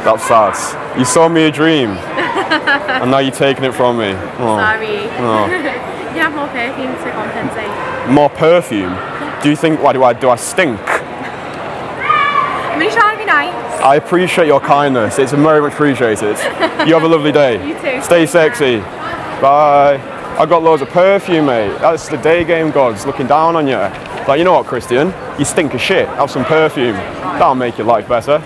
That's sad. You sold me a dream, and now you're taking it from me. Oh. Sorry. Oh. You can have more perfume to compensate. More perfume? Do you think? Why do I stink? I'm really trying to be nice. I appreciate your kindness. It's very much appreciated. You have a lovely day. You too. Stay sexy. Bye. I got loads of perfume, mate. That's the day game gods looking down on you. Like, you know what, Kristian? You stink of shit. Have some perfume. That'll make your life better.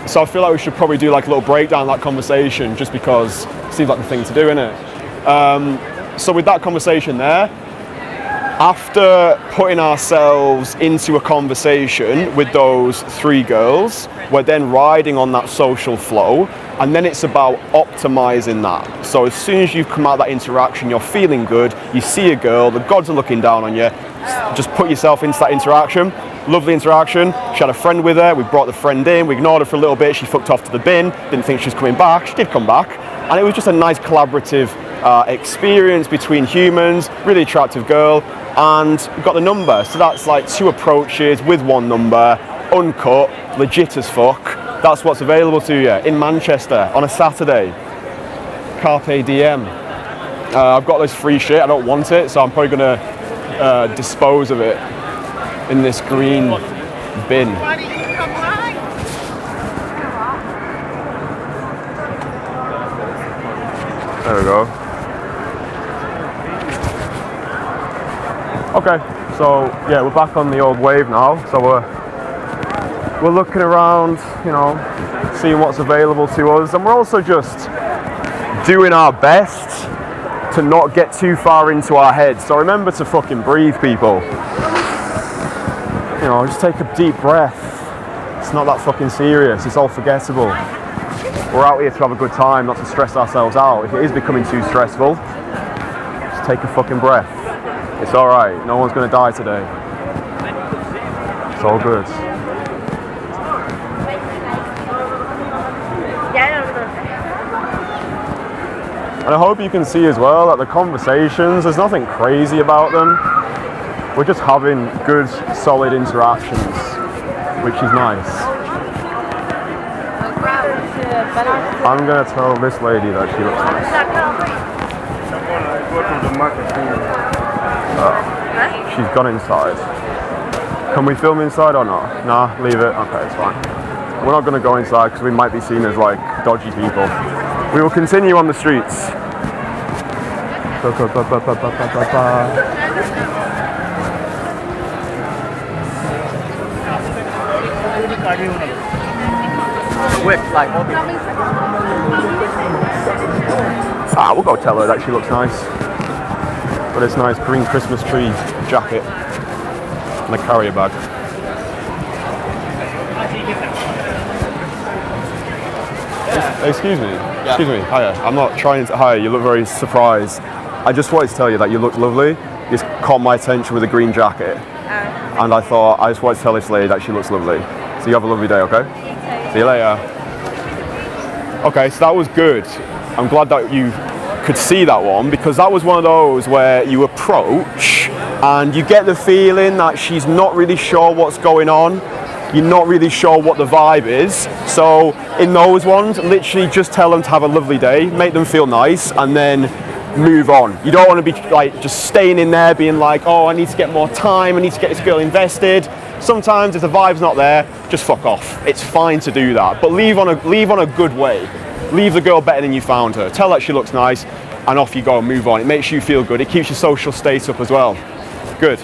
So I feel like we should probably do like a little breakdown of that conversation, just because it seems like the thing to do, innit? So with that conversation there, after putting ourselves into a conversation with those three girls, we're then riding on that social flow, and then it's about optimizing that. So as soon as you've come out of that interaction, you're feeling good, you see a girl, the gods are looking down on you, just put yourself into that interaction. Lovely interaction. She had a friend with her, we brought the friend in, we ignored her for a little bit, she fucked off to the bin, didn't think she was coming back, she did come back, and it was just a nice collaborative experience between humans, really attractive girl, and we got the number. So that's like 2 approaches with 1 number, uncut, legit as fuck. That's what's available to you in Manchester on a Saturday. Carpe diem. I've got this free shit, I don't want it, so I'm probably gonna dispose of it in this green bin. There we go. Okay, so yeah, we're back on the old wave now. So we're looking around, you know, seeing what's available to us, and we're also just doing our best to not get too far into our heads. So remember to fucking breathe, people. You know, just take a deep breath. It's not that fucking serious. It's all forgettable. We're out here to have a good time, not to stress ourselves out. If it is becoming too stressful, just take a fucking breath. It's all right. No one's going to die today. It's all good. And I hope you can see as well that the conversations, there's nothing crazy about them. We're just having good, solid interactions, which is nice. I'm going to tell this lady that she looks nice. She's gone inside. Can we film inside or not? Nah, leave it. Okay, it's fine. We're not going to go inside because we might be seen as like dodgy people. We will continue on the streets. We'll go tell her that she looks nice. With this nice green Christmas tree jacket and a carrier bag. Excuse me. Yeah. Excuse me. Hiya. I'm not trying to. Hiya. You look very surprised. I just wanted to tell you that you look lovely. This caught my attention with a green jacket. and I thought I just wanted to tell this lady that she looks lovely. So you have a lovely day, okay? See you later. Okay, so that was good. I'm glad that you could see that one, because that was one of those where you approach and you get the feeling that she's not really sure what's going on. You're not really sure what the vibe is. So in those ones, literally just tell them to have a lovely day, make them feel nice, and then move on. You don't want to be like just staying in there being like, oh, I need to get more time, I need to get this girl invested. Sometimes if the vibe's not there, just fuck off. It's fine to do that, but leave on a good way. Leave the girl better than you found her. Tell her she looks nice, and off you go and move on. It makes you feel good. It keeps your social state up as well. Good.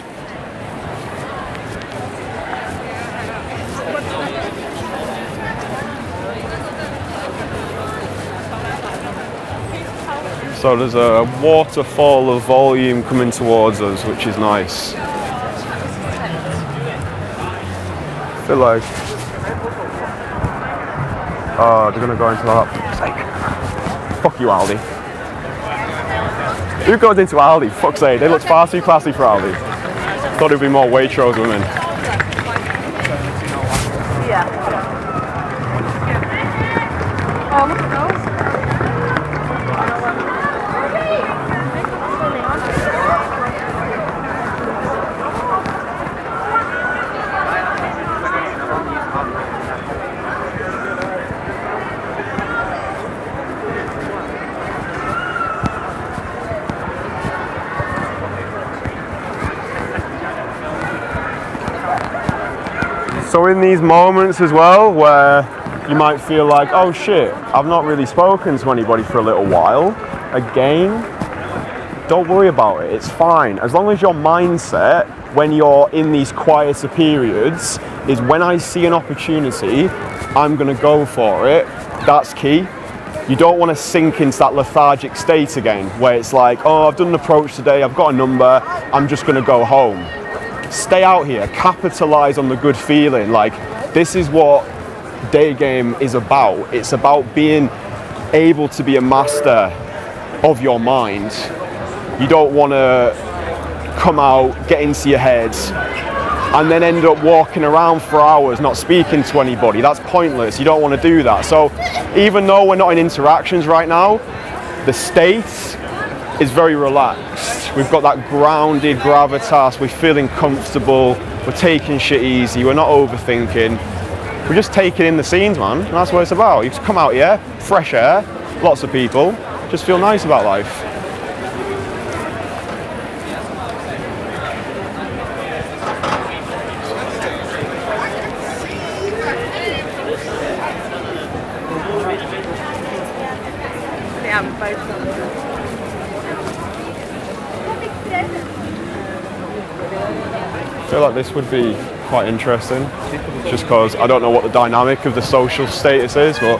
So there's a waterfall of volume coming towards us, which is nice. I feel like, oh, they're gonna go into that. Fuck you, Aldi. Who goes into Aldi? Fuck's sake, they look far too classy for Aldi. Thought there'd be more Waitrose women. Yeah. Oh, look at those. So in these moments as well, where you might feel like, oh shit, I've not really spoken to anybody for a little while, again, don't worry about it, it's fine. As long as your mindset, when you're in these quieter periods, is when I see an opportunity, I'm gonna go for it. That's key. You don't want to sink into that lethargic state again, where it's like, oh, I've done an approach today, I've got a number, I'm just gonna go home. Stay out here, capitalize on the good feeling. Like, this is what day game is about. It's about being able to be a master of your mind. You don't want to come out, get into your head, and then end up walking around for hours not speaking to anybody. That's pointless. You don't want to do that. So even though we're not in interactions right now, the state is very relaxed. We've got that grounded gravitas, we're feeling comfortable, we're taking shit easy, we're not overthinking. We're just taking in the scenes, man, and that's what it's about. You just come out here, fresh air, lots of people, just feel nice about life. I feel like this would be quite interesting, just because I don't know what the dynamic of the social status is, but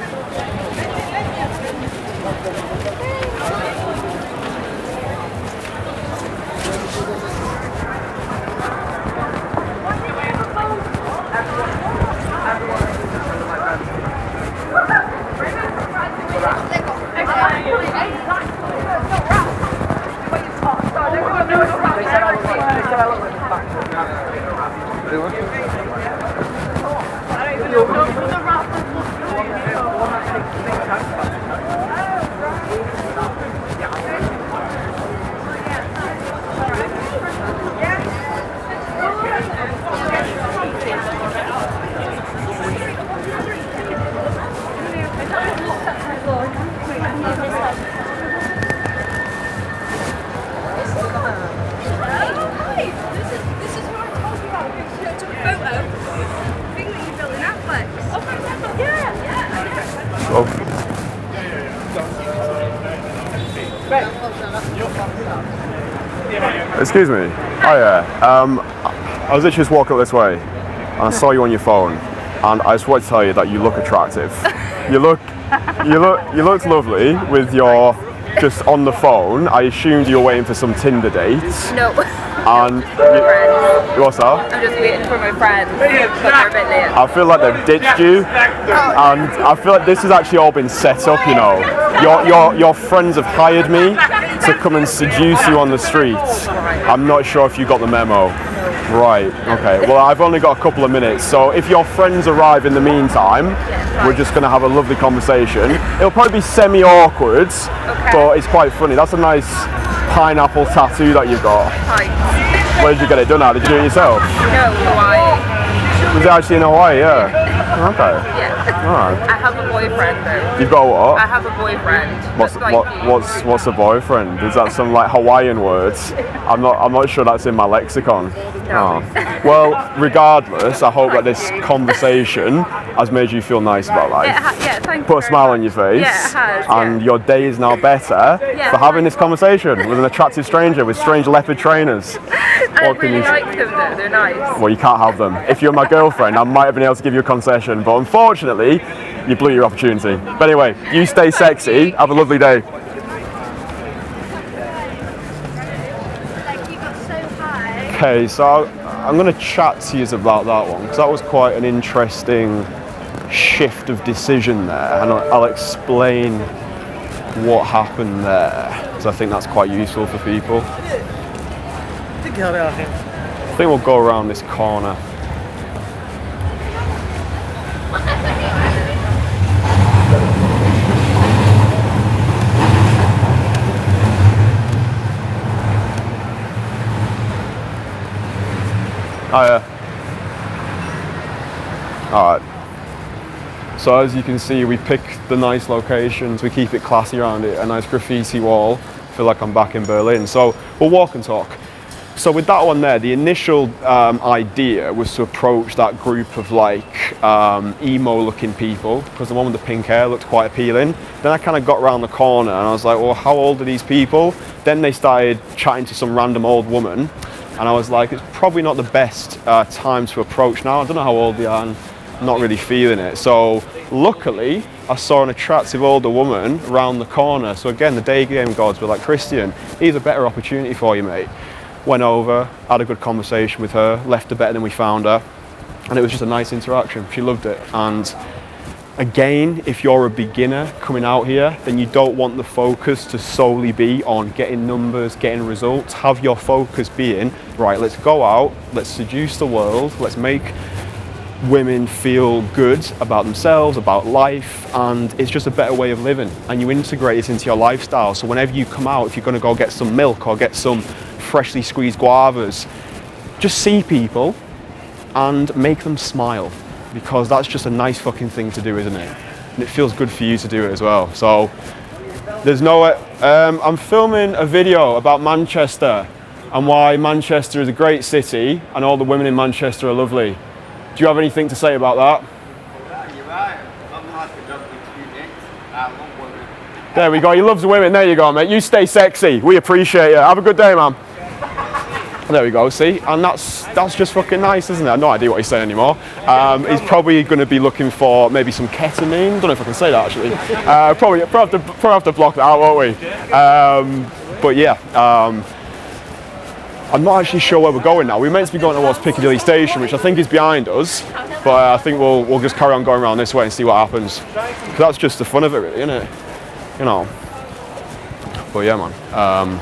excuse me. Hiya. I was literally just walking up this way, and I saw you on your phone, and I just wanted to tell you that you look attractive. You looked lovely with your just on the phone. I assumed you were waiting for some Tinder dates. No. And what's that? I'm just waiting for my friends, but they're a bit late. I feel like they've ditched you, and I feel like this has actually all been set up. You know, your friends have hired me to come and seduce you on the streets. I'm not sure if you got the memo. Right, okay. Well, I've only got a couple of minutes, so if your friends arrive in the meantime, we're just going to have a lovely conversation. It'll probably be semi-awkward, but it's quite funny. That's a nice pineapple tattoo that you've got. Thanks. Where did you get it done at? Did you do it yourself? No, Hawaii. Was it actually in Hawaii? Yeah. Okay. Yeah. Alright. I have a boyfriend though. You've got what? I have a boyfriend. What's a boyfriend? Is that some like Hawaiian words? I'm not sure that's in my lexicon. No. Oh. Well, regardless, I hope that this conversation has made you feel nice about life. Yeah, thank you. Put a smile on your face. Yeah, it has. And your day is now better for having this conversation with an attractive stranger with strange leopard trainers. I really like them though. They're nice. Well, you can't have them. If you're my girlfriend, I might have been able to give you a concession, but unfortunately, you blew your opportunity. But anyway, you stay sexy. Have a lovely day. Okay, so I'm going to chat to you about that one because that was quite an interesting shift of decision there, and I'll explain what happened there because I think that's quite useful for people. I think we'll go around this corner. Oh yeah. Alright. So as you can see, we pick the nice locations, we keep it classy around it, a nice graffiti wall. I feel like I'm back in Berlin. So we'll walk and talk. So with that one there, the initial idea was to approach that group of like emo looking people, because the one with the pink hair looked quite appealing. Then I kind of got around the corner and I was like, well, how old are these people? Then they started chatting to some random old woman. And I was like, it's probably not the best time to approach now. I don't know how old they are and I'm not really feeling it. So luckily, I saw an attractive older woman around the corner. So again, the day game gods were like, Kristian, here's a better opportunity for you, mate. Went over, had a good conversation with her, left her better than we found her. And it was just a nice interaction. She loved it. And again, if you're a beginner coming out here, then you don't want the focus to solely be on getting numbers, getting results. Have your focus being, right, let's go out, let's seduce the world, let's make women feel good about themselves, about life, and it's just a better way of living. And you integrate it into your lifestyle. So whenever you come out, if you're gonna go get some milk or get some freshly squeezed guavas, just see people and make them smile. Because that's just a nice fucking thing to do, isn't it? And it feels good for you to do it as well. So there's no, I'm filming a video about Manchester and why Manchester is a great city and all the women in Manchester are lovely. Do you have anything to say about that? You're right. I'm not the student. I want women. There we go. He loves the women. There you go, mate. You stay sexy. We appreciate you. Have a good day, man. There we go, see? And that's just fucking nice, isn't it? I have no idea what he's saying anymore. He's probably going to be looking for maybe some ketamine. Don't know if I can say that, actually. Probably have to block that out, won't we? But yeah, I'm not actually sure where we're going now. We're meant to be going towards Piccadilly Station, which I think is behind us. But I think we'll just carry on going around this way and see what happens. Because that's just the fun of it, really, isn't it? You know. But yeah, man.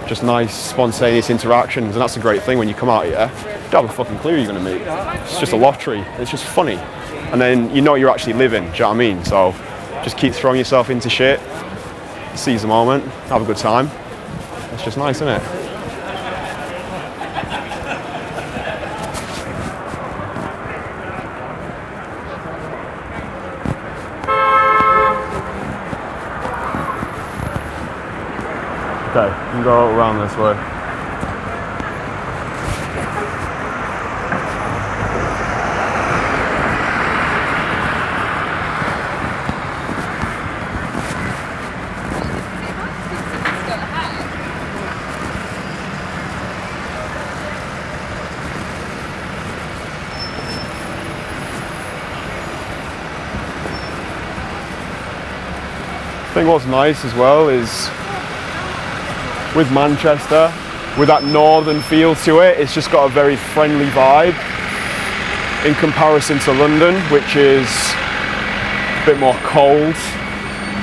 Just nice, spontaneous interactions, and that's a great thing when you come out here. You don't have a fucking clue who you're going to meet. It's just a lottery. It's just funny. And then you know you're actually living, do you know what I mean? So just keep throwing yourself into shit, seize the moment, have a good time. It's just nice, isn't it? Okay, you can go around this way. I think what's nice as well is with Manchester, with that northern feel to it, it's just got a very friendly vibe in comparison to London, which is a bit more cold.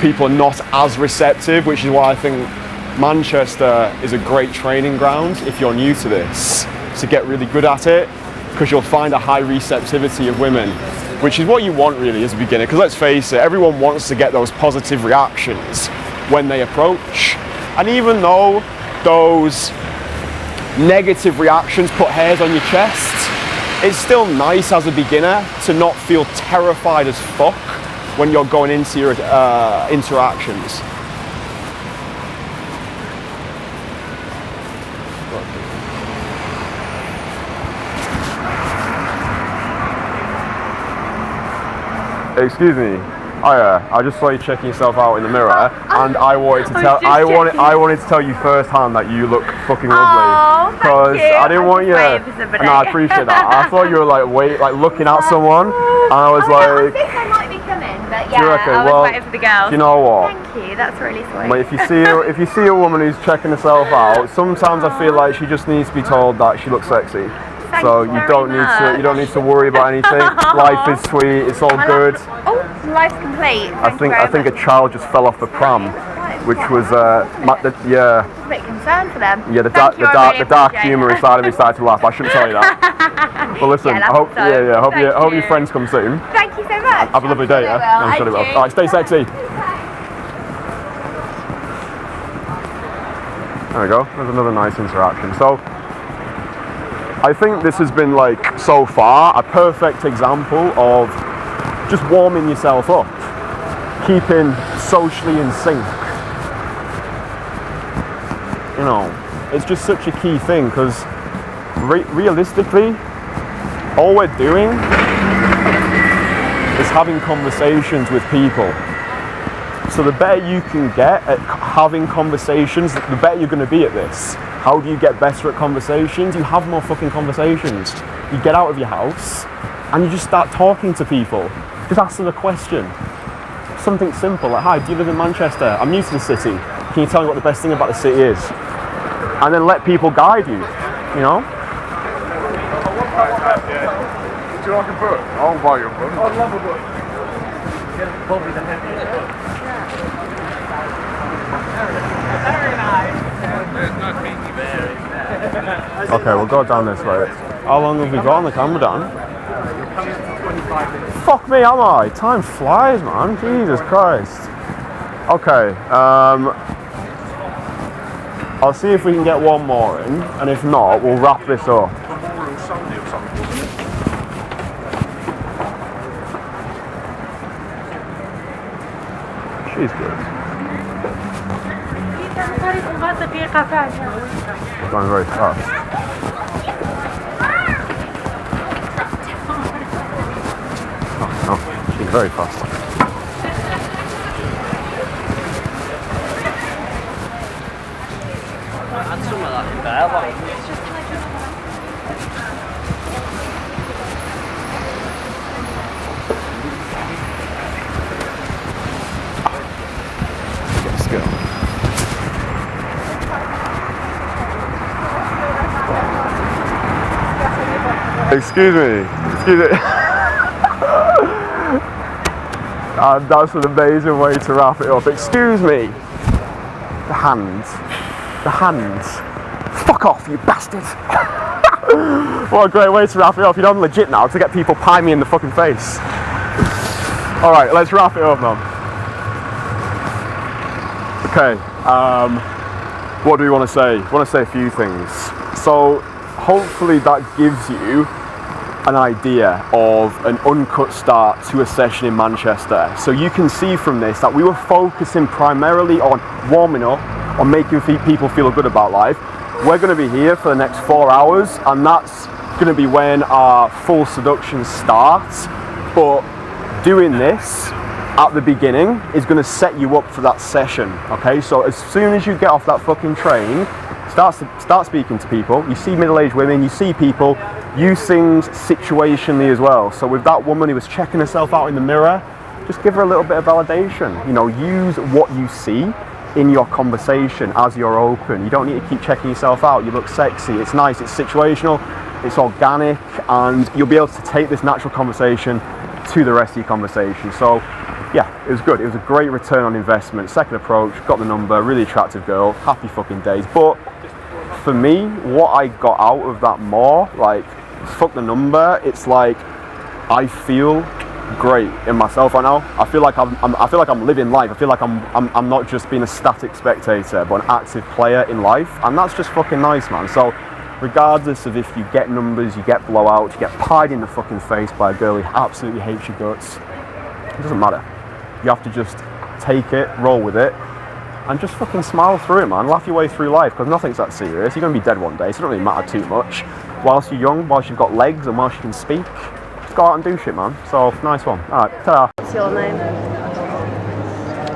People are not as receptive, which is why I think Manchester is a great training ground if you're new to this. to get really good at it, because you'll find a high receptivity of women, which is what you want really as a beginner, because let's face it, everyone wants to get those positive reactions when they approach. And even though those negative reactions put hairs on your chest, it's still nice as a beginner to not feel terrified as fuck when you're going into your interactions. Excuse me. I just saw you checking yourself out in the mirror, and I wanted to tell you firsthand that you look fucking lovely. Because I didn't want you. No, I appreciate that. I thought you were like looking at someone, and I was like. I think I might be coming, but yeah, I was waiting for the girls. You know what? Thank you. That's really sweet. But if you see a woman who's checking herself out, sometimes I feel like she just needs to be told that she looks sexy. So you don't need to worry about anything. Life is sweet. It's all good. Oh, life's complete. I think a child just fell off the pram, which was yeah. I'm a bit concerned for them. Yeah, the dark humour inside of me started to laugh. I shouldn't tell you that. But listen, I hope your friends come soon. Thank you so much. Have a lovely day. Yeah. I'm sure they will. All right, stay sexy. There we go. There's another nice interaction. So. I think this has been so far a perfect example of just warming yourself up, keeping socially in sync. You know, it's just such a key thing, because realistically, all we're doing is having conversations with people. So the better you can get at having conversations, the better you're going to be at this. How do you get better at conversations? You have more fucking conversations. You get out of your house and you just start talking to people. Just ask them a question. Something simple like, hi, do you live in Manchester? I'm new to the city. Can you tell me what the best thing about the city is? And then let people guide you, you know? Would you like a book? I'll buy you a book. I'd love a book. Probably the heaviest. Very nice. Okay, we'll go down this way. How long have we got on the camera, Dan? Fuck me, am I? Time flies, man. Jesus Christ. Okay, I'll see if we can get one more in, and if not, we'll wrap this up. She's good. Going very fast. Oh no, she's very fast. Let's go. Excuse me. That's an amazing way to wrap it up. Excuse me. The hands. Fuck off, you bastard. What a great way to wrap it up. You know I'm legit now to get people pie me in the fucking face. Alright, let's wrap it up now. Okay, what do we want to say? I want to say a few things. So, hopefully that gives you an idea of an uncut start to a session in Manchester. So you can see from this that we were focusing primarily on warming up, on making people feel good about life. We're going to be here for the next 4 hours, and that's going to be when our full seduction starts. But doing this at the beginning is going to set you up for that session, okay? So as soon as you get off that fucking train, start speaking to people. You see middle-aged women, you see people, use things situationally as well. So with that woman who was checking herself out in the mirror, just give her a little bit of validation. You know, use what you see in your conversation as you're open. You don't need to keep checking yourself out. You look sexy, it's nice, it's situational, it's organic, and you'll be able to take this natural conversation to the rest of your conversation. So yeah, it was good. It was a great return on investment. Second approach, got the number, really attractive girl, happy fucking days. But for me, what I got out of that more, like, fuck the number, it's like, I feel great in myself right now. I feel like I'm living life. I feel like I'm not just being a static spectator, but an active player in life, and that's just fucking nice, man. So regardless of if you get numbers, you get blowouts, you get pied in the fucking face by a girl who absolutely hates your guts, it doesn't matter. You have to just take it, roll with it, and just fucking smile through it, man. Laugh your way through life, because nothing's that serious. You're going to be dead one day, so it doesn't really matter too much. Whilst you're young, whilst you've got legs, and whilst you can speak, just go out and do shit, man. So, nice one. Alright, ta-da. What's your name?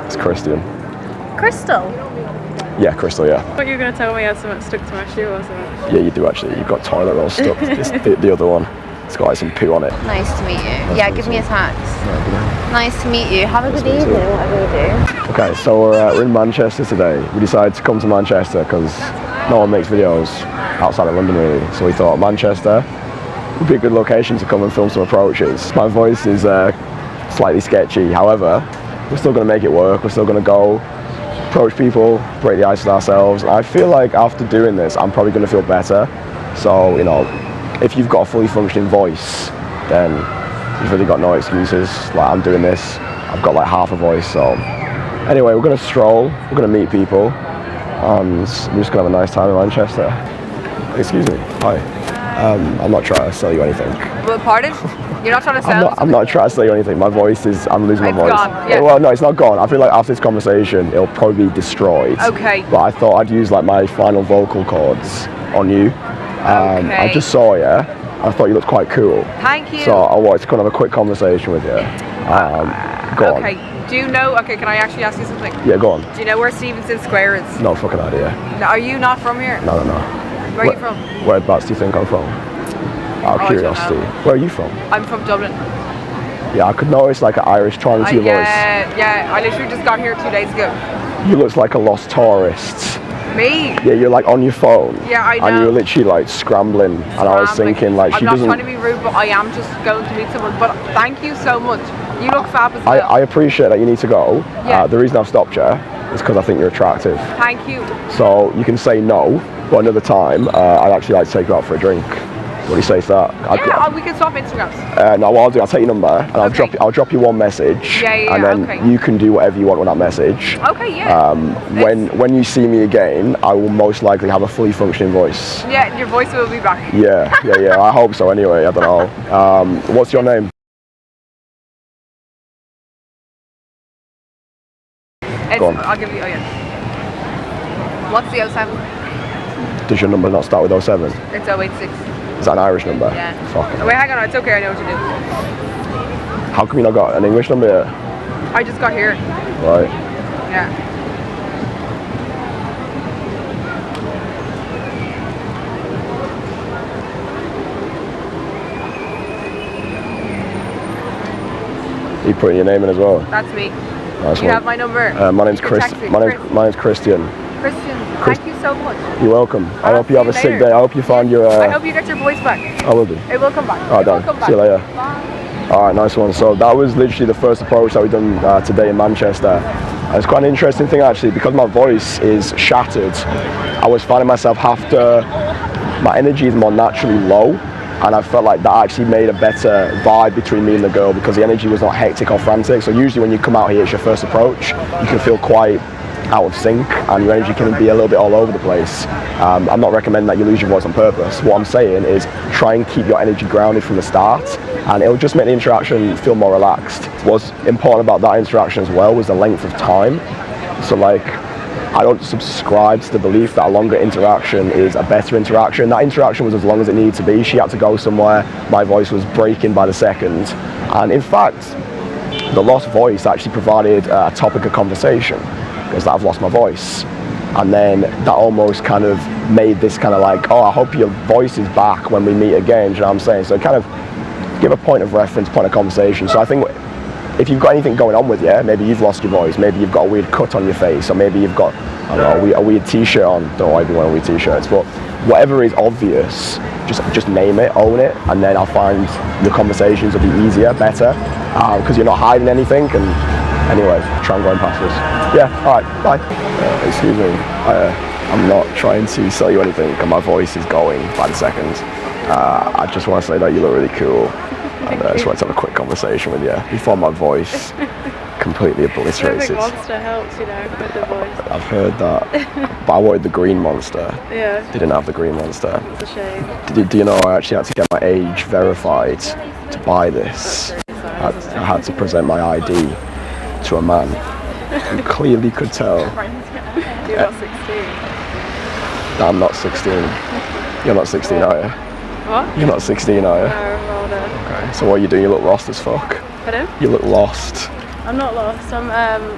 It's Kristian. Crystal. Yeah, Crystal, yeah. What you were going to tell me I had something stuck to my shoe or something? Yeah, you do actually. You've got toilet roll stuck. the other one. It's got like some poo on it. Nice to meet you. Yeah, give me a text. Nice to meet you. Have a good evening, whatever you do. Okay, so we're in Manchester today. We decided to come to Manchester because no one makes videos outside of London really. So we thought Manchester would be a good location to come and film some approaches. My voice is slightly sketchy. However, we're still going to make it work. We're still going to go approach people, break the ice with ourselves. I feel like after doing this, I'm probably going to feel better. So, you know, if you've got a fully functioning voice, then you've really got no excuses. Like, I'm doing this, I've got like half a voice. So anyway, we're going to stroll, we're going to meet people, and we're just going to have a nice time in Manchester. Excuse me, hi. I'm not trying to sell you anything. Well, pardon? You're not trying to sell? I'm not trying to sell you anything. My voice is, I'm losing my voice. Gone, yeah. Well, no, it's not gone. I feel like after this conversation, it'll probably be destroyed. Okay. But I thought I'd use like my final vocal cords on you. Okay. I just saw you. I thought you looked quite cool. Thank you. So I wanted to kind of have a quick conversation with you. Go on. Okay. Do you know, okay, can I actually ask you something? Yeah, go on. Do you know where Stevenson Square is? No fucking idea. No, are you not from here? No. Where are you from? Whereabouts do you think I'm from? Out of curiosity. Where are you from? I'm from Dublin. Yeah, I could notice like an Irish twang to your voice. Yeah, I literally just got here 2 days ago. You look like a lost tourist. Me? Yeah, you're like on your phone. Yeah, I know. And you're literally like scrambling. And I was thinking like she doesn't... I'm not trying to be rude, but I am just going to meet someone. But thank you so much. You look fab as well. I appreciate that you need to go. Yeah. The reason I've stopped you is because I think you're attractive. Thank you. So you can say no, but another time I'd actually like to take you out for a drink. What do you say to that? Yeah, we can swap Instagrams. No, what I'll do, I'll take your number and I'll drop you one message. Yeah, and then okay. you can do whatever you want with that message. Okay, yeah. When you see me again, I will most likely have a fully functioning voice. Yeah, your voice will be back. Yeah. I hope so anyway, I don't know. What's your name? Go on. I'll give you, What's the 07? Does your number not start with 07? It's 086. Is that an Irish number? Yeah. Fuck. Wait, hang on, it's okay, I know what to do. How come you not got an English number yet? I just got here. Right. Yeah. You putting your name in as well? That's me. Nice You one. have my number? My name's Chris. My name's Kristian. Kristian, thank you so much. You're welcome. I hope you have a sick day. I hope you find your... I hope you get your voice back. I will do. It will come back. Alright, done. See you later. Bye. Alright, nice one. So that was literally the first approach that we've done today in Manchester. It's quite an interesting thing actually, because my voice is shattered. I was finding myself my energy is more naturally low, and I felt like that actually made a better vibe between me and the girl because the energy was not hectic or frantic. So usually when you come out here, it's your first approach, you can feel quite out of sync and your energy can be a little bit all over the place. I'm not recommending that you lose your voice on purpose. What I'm saying is try and keep your energy grounded from the start, and it'll just make the interaction feel more relaxed. What's important about that interaction as well was the length of time. So like, I don't subscribe to the belief that a longer interaction is a better interaction. That interaction was as long as it needed to be. She had to go somewhere, my voice was breaking by the second. And in fact, the lost voice actually provided a topic of conversation, because I've lost my voice. And then that almost kind of made this kind of like, oh, I hope your voice is back when we meet again, do you know what I'm saying? So kind of give a point of reference, point of conversation. So I think if you've got anything going on with you, maybe you've lost your voice, maybe you've got a weird cut on your face, or maybe you've got, I don't know, a weird t-shirt on. Don't know why everyone wears weird t-shirts, but whatever is obvious, just name it, own it, and then I'll find your conversations will be easier, better, because you're not hiding anything. And anyway, try and go and pass this. Yeah, all right, bye. Excuse me, I'm not trying to sell you anything, and my voice is going by the second. I just want to say that you look really cool, and I just want to have a quick conversation with you before my voice completely obliterates it. Monster helps, you know, with the voice. I've heard that, but I wanted the green monster. Yeah. They didn't have the green monster. It's a shame. Do you know I actually had to get my age verified to buy this? I had to present my ID to a man who clearly could tell. You're not 16. I'm not 16. You're not 16, are you? What? You're not 16, are you? No, I'm older. Okay. So what are you doing? You look lost as fuck. Pardon? You look lost. I'm not lost. I'm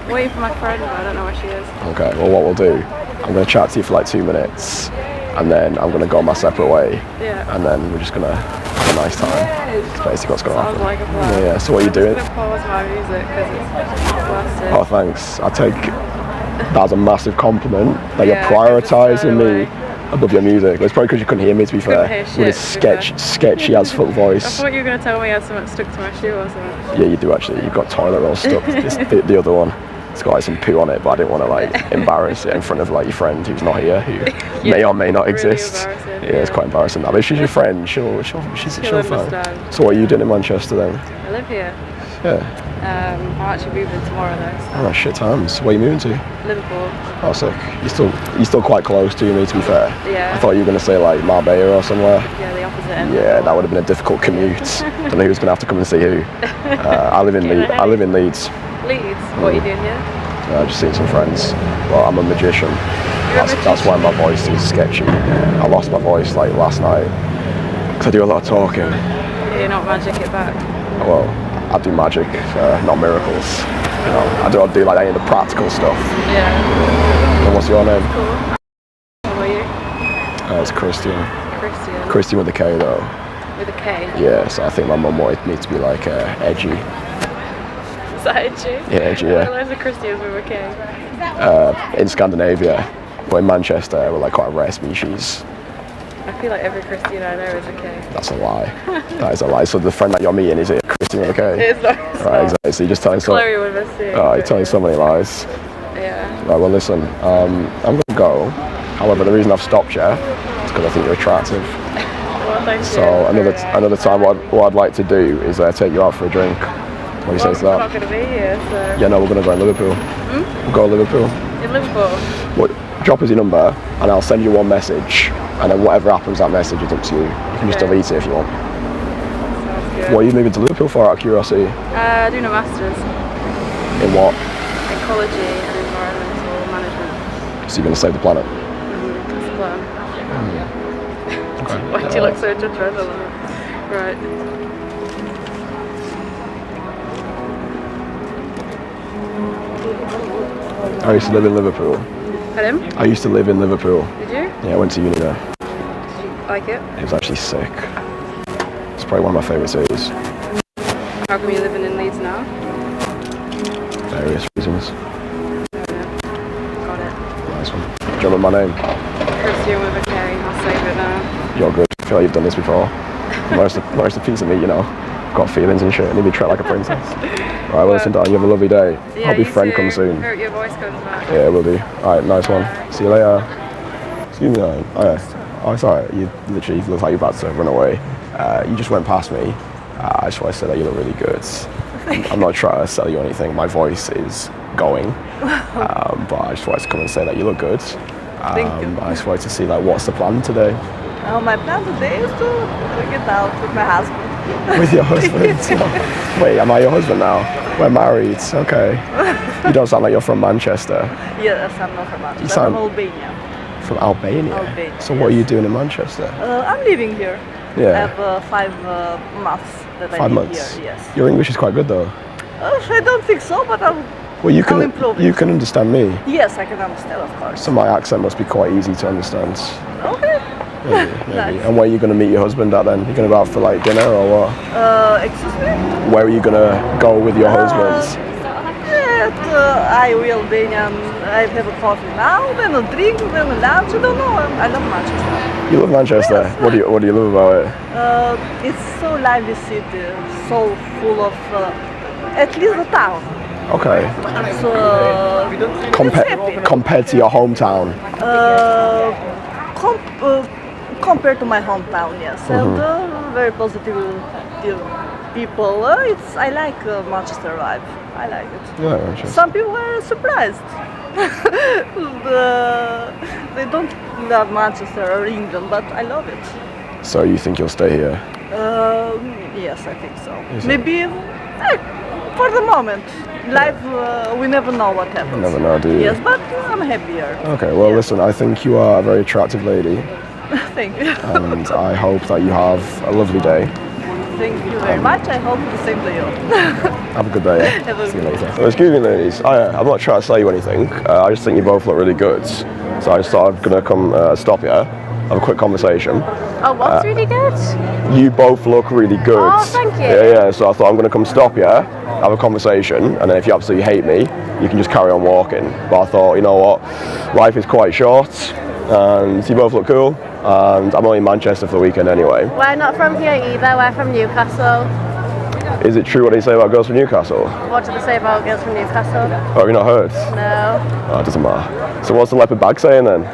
waiting for my friend, but I don't know where she is. Okay, well what we'll do, I'm going to chat to you for like 2 minutes, and then I'm going to go my separate way. Yeah. And then we're just going to have a nice time. That's basically what's going to happen. Sounds like a plan. Yeah, so what are you doing? I'm just going to pause my music because it's blasted. Oh, thanks. I take that as a massive compliment that Yeah, you're prioritising me above your music. It's probably because you couldn't hear me, to be fair. hear shit, With a sketchy as fuck I voice. thought you were going to tell me I had something stuck to my shoe or something. Yeah, you do actually. You've got toilet roll stuck. The other one, it's got like some poo on it, but I didn't want to like embarrass it in front of like your friend who's not here, who may or may not exist. Yeah, it's quite embarrassing. But if she's your friend, she'll fine. understand. So what are you doing in Manchester then? I live here. Yeah. I'm actually moving tomorrow though. Oh shit times. Where are you moving to? Liverpool. Oh sick. You're still quite close to me, to be fair. Yeah. I thought you were going to say like Marbella or somewhere. Yeah, the opposite end. Yeah, that would have been a difficult commute. Don't know who's going to have to come and see who. I live in Leeds. Leeds? What are you doing here? I've just seen some friends. Well, I'm a magician. That's why my voice is sketchy. I lost my voice like last night because I do a lot of talking. Yeah, you're not magic it back. Well, I do magic, not miracles. You know, I don't do like any of the practical stuff. Yeah. And what's your name? Cool. How are you? It's Kristian. Kristian. Kristian with a K though. With a K? Yeah, so I think my mum wanted me to be like edgy. Is that edgy? Yeah, edgy, yeah. Loads of Kristians with a K. In Scandinavia, but in Manchester, we're like quite a rare species. I feel like every Kristian I know is a K. That's a lie. That is a lie. So the friend that you're meeting, is it Kristian with a K? It's not. Right, exactly. So you're just telling Chloe would have seen. you're telling so many lies. Yeah. Right, well listen, I'm going to go. However, the reason I've stopped you is because I think you're attractive. Well, thank you. So another time, what I'd like to do is take you out for a drink. What do you say to that? I'm not going to be here, so... Yeah, no, we're going to go in Liverpool. We'll go to Liverpool. In Liverpool? What, drop us your number and I'll send you one message, and then whatever happens, that message is up to you. You can just delete it if you want. Sounds good. What are you moving to Liverpool for, out of curiosity? Doing a Masters. In what? Ecology and environmental management. So you're going to save the planet? That's the plan. Okay. Why do you look so judgmental? Right. I used to live in Liverpool. Pardon? I used to live in Liverpool. Did you? Yeah, I went to uni there. Did you like it? It was actually sick. It's probably one of my favourite cities. How come you're living in Leeds now? Various reasons. Got it. Nice one. Do you remember my name? Kristian with a K. I'll save it now. You're good. I feel like you've done this before. Most of the piece of me, you know. Got feelings and shit. I need to be treated like a princess. Right, well, listen, Dan, you have a lovely day. Yeah, Hope your you friend too. comes soon. Hope your voice comes back. Yeah, will do. Alright, nice one. See you later. Excuse me, Dan. Oh, yeah. Oh, it's alright. You literally look like you're about to run away. You just went past me. I just want to say that you look really good. I'm not trying to sell you anything. My voice is going. But I just wanted to come and say that you look good. Thank you. I just wanted to see, like, what's the plan today? My plan today is to get out with my husband. With your husband? Wait, am I your husband now? We're married, okay. You don't sound like you're from Manchester. Yes, I'm not from Manchester. You sound- I'm from Albania. From Albania? Albania, So what are you doing in Manchester? I'm living here. Yeah. I have 5 months that I 5 live months? here, yes. Your English is quite good though. I don't think so, but Well, I'll improve you it. can understand me. Yes, I can understand, of course. So my accent must be quite easy to understand. Okay. Maybe. Nice. And where are you going to meet your husband at then? You're going to go out for like dinner or what? Excuse me? Where are you going to go with your husband? I will be and I have a coffee now, then a drink, then a lunch. I don't know. I love Manchester. You love Manchester? Yes. What do you love about it? It's so lively city, so full of, at least the town. Okay. So Compared to your hometown. Compared to my hometown, yes, and very positive people. I like Manchester vibe. I like it. Yeah, interesting. Some people were surprised. They don't love Manchester or England, but I love it. So you think you'll stay here? Yes, I think so. Is it? Maybe for the moment. Life, we never know what happens. You never know, do you? Yes, but I'm happier. Okay, well listen, I think you are a very attractive lady. Thank you. And I hope that you have a lovely day. Thank you very much. I hope the same to you. Have a good day. Yeah? Have a See you good later. So, excuse me, ladies. I'm not trying to sell you anything. I just think you both look really good. So I just thought I'm gonna come stop you, have a quick conversation. Oh, what's really good? You both look really good. Oh, thank you. Yeah. So I thought I'm gonna come stop you, have a conversation, and then if you absolutely hate me, you can just carry on walking. But I thought, you know what, life is quite short, and you both look cool. And I'm only in Manchester for the weekend anyway. We're not from here either, we're from Newcastle. Is it true what they say about girls from Newcastle? What do they say about girls from Newcastle? Oh, have you not heard? No. Oh, it doesn't matter. So what's the leopard bag saying then?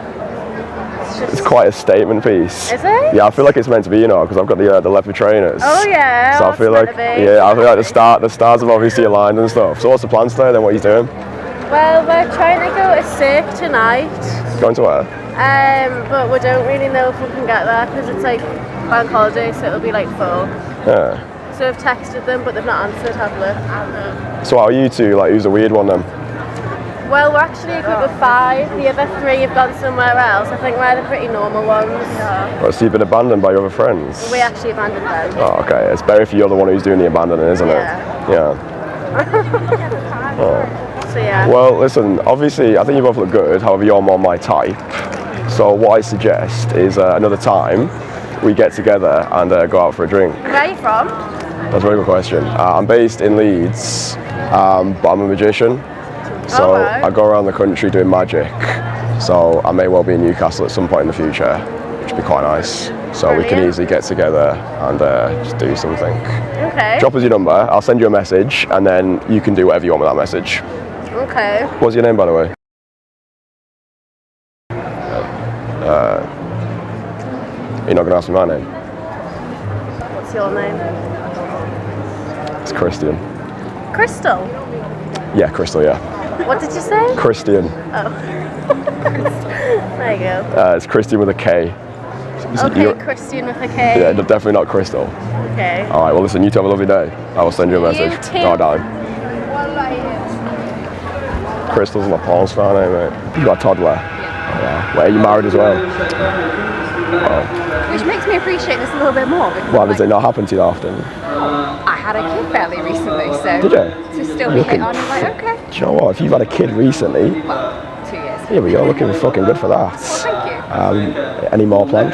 It's quite a statement piece. Is it? Yeah, I feel like it's meant to be, you know, because I've got the leopard trainers. Oh yeah. So I feel like, the stars have obviously aligned and stuff. So what's the plan today then? What are you doing? Well, we're trying to go to Cirque tonight. Going to where? But we don't really know if we can get there because it's like bank holiday, so it'll be like full. Yeah. So I've texted them, but they've not answered, have they? So how are you two? Like, who's the weird one then? Well, we're actually a group of 5. The other 3 have gone somewhere else. I think we're the pretty normal ones. Yeah. Well, so you've been abandoned by your other friends? We actually abandoned them. Oh, okay. It's better if you're the one who's doing the abandoning, isn't it? Yeah. Oh. So yeah. Well, listen, obviously, I think you both look good, however, you're more my type. So what I suggest is another time we get together and go out for a drink. Where are you from? That's a very good question. I'm based in Leeds, but I'm a magician. So I go around the country doing magic. So I may well be in Newcastle at some point in the future, which would be quite nice. So we can easily get together and just do something. Okay. Drop us your number, I'll send you a message, and then you can do whatever you want with that message. Okay. What's your name, by the way? You're not going to ask me my name? What's your name? It's Kristian. Crystal. Yeah, Crystal, yeah. What did you say? Kristian. Oh. There you go. It's Kristian with a K. Okay, Kristian with a K. Yeah, definitely not Crystal. Okay. All right, well, listen, you two have a lovely day. I will send you a message. You too. No, darling. Crystal's my porn star, eh, mate? You got a toddler? Yeah. Well, are you married as well? Oh. Which makes me appreciate this a little bit more. Why does it not happen to you often? I had a kid fairly recently, so Did you? to still be hit on, I'm like, okay. Do you know what? If you've had a kid recently, Well, 2 years. here we go, looking fucking good for that. Thank you. Any more planned?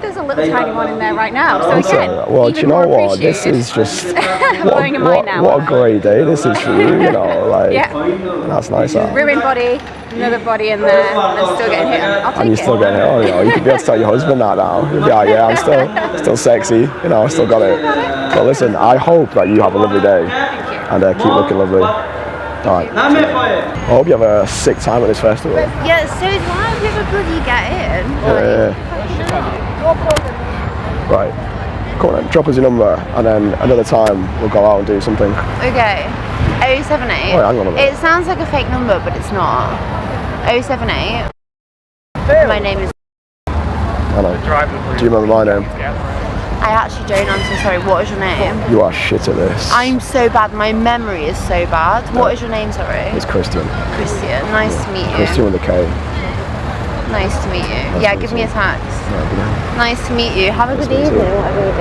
There's a little tiny one in there right now, so again, well, even do you know more what? This appreciated. is just I'm blowing your mind now. what a great day this is for you, you know, like Yeah. that's nice. That. Ruined body, another body in there, and I'm still getting hit on. I'll take And you're still getting it. Oh, you know, you could be able to tell your husband that now. You'll be like, yeah, I'm still sexy. You know, I still got it. But listen, I hope that you have a lovely day and keep looking lovely. All right. I hope you have a sick time at this festival. Yeah, so why have you ever bloody get in? Yeah. Right. Come on then, drop us your number and then another time we'll go out and do something. Okay. 078. Oh, hang on a minute. It sounds like a fake number, but it's not. 078. My name is. Hello. Do you remember my name? I actually don't. I'm so sorry. What is your name? You are shit at this. I'm so bad. My memory is so bad. What is your name, sorry? It's Kristian. Kristian. Nice to meet you. Kristian with a K. Nice to meet you. Yeah, give me a text. Yeah, nice to meet you. Have a good evening, whatever you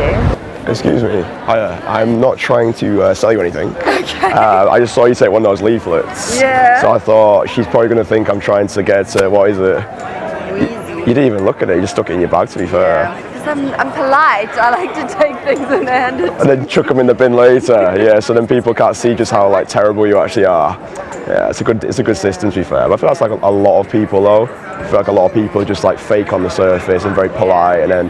do. Excuse me. I'm not trying to sell you anything. Okay. I just saw you take one of those leaflets. Yeah. So I thought she's probably going to think I'm trying to get, what is it? You didn't even look at it, you just stuck it in your bag, to be fair. Because I'm polite, I like to take things and then chuck them in the bin later. Yeah, so then people can't see just how like terrible you actually are. Yeah, it's a good system to be fair. But I feel that's like a lot of people though. I feel like a lot of people are just like fake on the surface and very polite, and then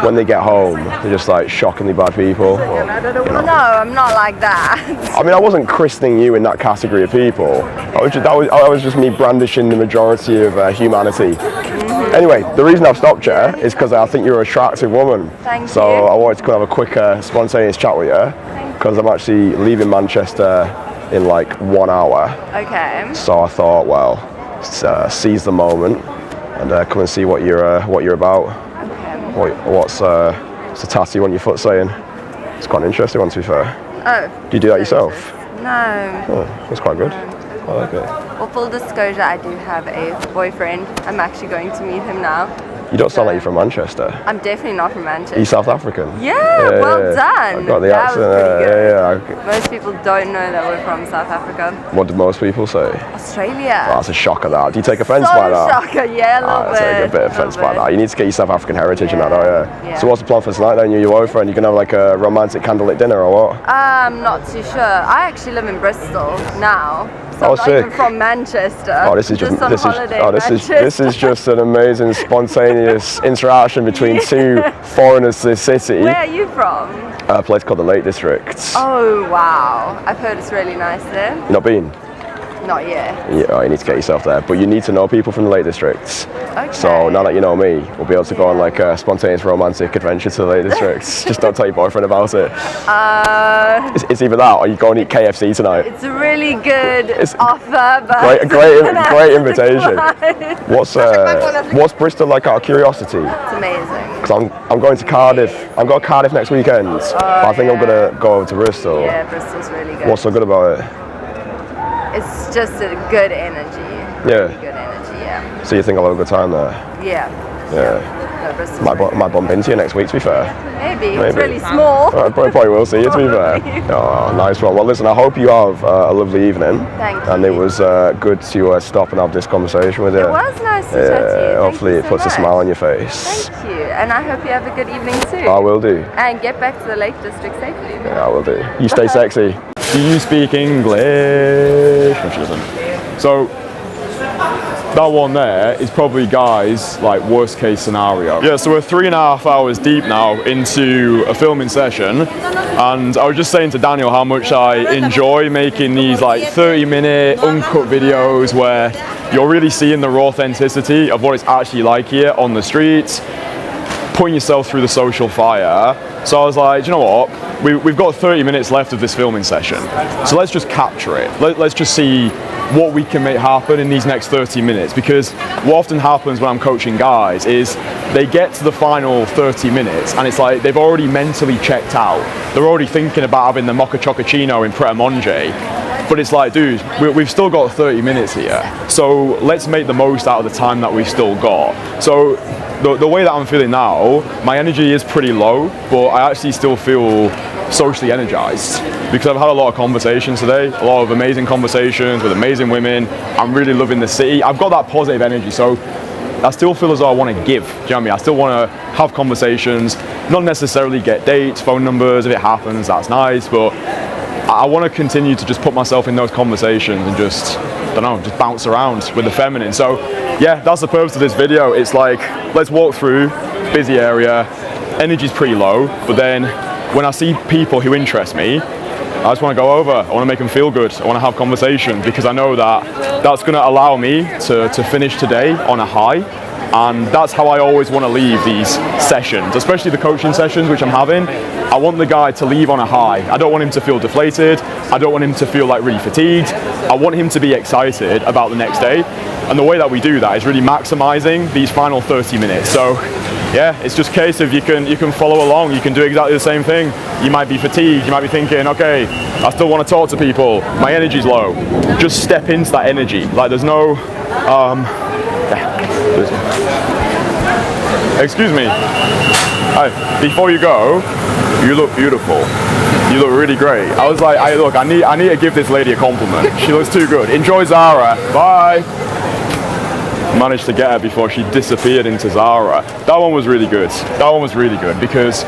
when they get home, they're just like shockingly bad people. Or, No, I'm not like that. I mean, I wasn't christening you in that category of people. I was just me brandishing the majority of humanity. Anyway, the reason I've stopped you is because I think you're an attractive woman. Thank so you. I wanted to come have a quick, spontaneous chat with you because I'm actually leaving Manchester in like 1 hour. Okay. So I thought, well, seize the moment and come and see what you're about. Okay. What's the tattoo on your foot saying? It's quite an interesting one, to be fair. Oh. Do you do that yourself? No. Oh, that's quite good. I like it. Well, full disclosure, I do have a boyfriend. I'm actually going to meet him now. You don't sound like you're from Manchester. I'm definitely not from Manchester. Are you South African? Yeah, well done. I got the That accent. was pretty good. Yeah. Most people don't know that we're from South Africa. What do most people say? Australia. Oh, that's a shocker, that. Do you take offence So by that? shocker, yeah, a little I take a bit of offence by that. You need to get your South African heritage in that, don't you? Yeah. So what's the plan for tonight then? You and your boyfriend? You gonna have like a romantic candlelit dinner or what? I'm not too sure. I actually live in Bristol now. So Oh, I'm not sick. even from Manchester. Oh, this is just on holiday in this is just an amazing spontaneous interaction between two foreigners to this city. Where are you from? A place called the Lake District. Oh wow, I've heard it's really nice there. You not been? Not yet. Yeah, you need to get yourself there. But you need to know people from the Lake Districts. Okay. So now that you know me, we'll be able to go on like a spontaneous romantic adventure to the Lake Districts. Just don't tell your boyfriend about it. It's either that or you go and eat KFC tonight. It's a really good offer, but Great invitation. What's Bristol like out of curiosity? It's amazing. Because I'm going to Cardiff. I'm going to Cardiff next weekend. I think I'm gonna go over to Bristol. Yeah, Bristol's really good. What's so good about it? It's just a good energy. Yeah. Really good energy, yeah. So you think I'll have a good time there? Yeah. Yeah. No, Bristol's Might bump into you next week, to be fair. Maybe. It's really small. I probably will see you, to be fair. Oh, nice one. Well, listen, I hope you have a lovely evening. Thank And you. it was good to stop and have this conversation with you. It was nice to chat to you. Hopefully it puts a smile on your face. Thank you. And I hope you have a good evening too. I will do. And get back to the Lake District safely. Yeah, I will do. You stay sexy. Do you speak English? No, she doesn't. So that one there is probably guys like worst case scenario. Yeah, so we're 3.5 hours deep now into a filming session, and I was just saying to Daniel how much I enjoy making these like 30-minute uncut videos where you're really seeing the raw authenticity of what it's actually like here on the streets, putting yourself through the social fire. So I was like, do you know what? We've got 30 minutes left of this filming session. So let's just capture it. Let's just see what we can make happen in these next 30 minutes. Because what often happens when I'm coaching guys is they get to the final 30 minutes and it's like they've already mentally checked out. They're already thinking about having the mocha choccacino in Pret a Manger. But it's like, dude, we've still got 30 minutes here. So let's make the most out of the time that we've still got. So the way that I'm feeling now, my energy is pretty low, but I actually still feel socially energized because I've had a lot of conversations today, a lot of amazing conversations with amazing women. I'm really loving the city. I've got that positive energy, so I still feel as though I want to give. Do you know what I mean? I still want to have conversations, not necessarily get dates, phone numbers. If it happens, that's nice, but I want to continue to just put myself in those conversations and just, I don't know, just bounce around with the feminine. So yeah, that's the purpose of this video. It's like, let's walk through, busy area, energy's pretty low, but then when I see people who interest me, I just want to go over, I want to make them feel good, I want to have conversations because I know that that's going to allow me to finish today on a high. And that's how I always want to leave these sessions, especially the coaching sessions which I'm having. I want the guy to leave on a high. I don't want him to feel deflated. I don't want him to feel like really fatigued. I want him to be excited about the next day. And the way that we do that is really maximizing these final 30 minutes. So yeah, it's just a case of you can follow along. You can do exactly the same thing. You might be fatigued. You might be thinking, okay, I still want to talk to people. My energy's low. Just step into that energy. Like there's no, excuse me. Hi. Before you go, you look beautiful. You look really great. I was like, I need to give this lady a compliment. She looks too good. Enjoy Zara. Bye. Managed to get her before she disappeared into Zara. That one was really good. That one was really good because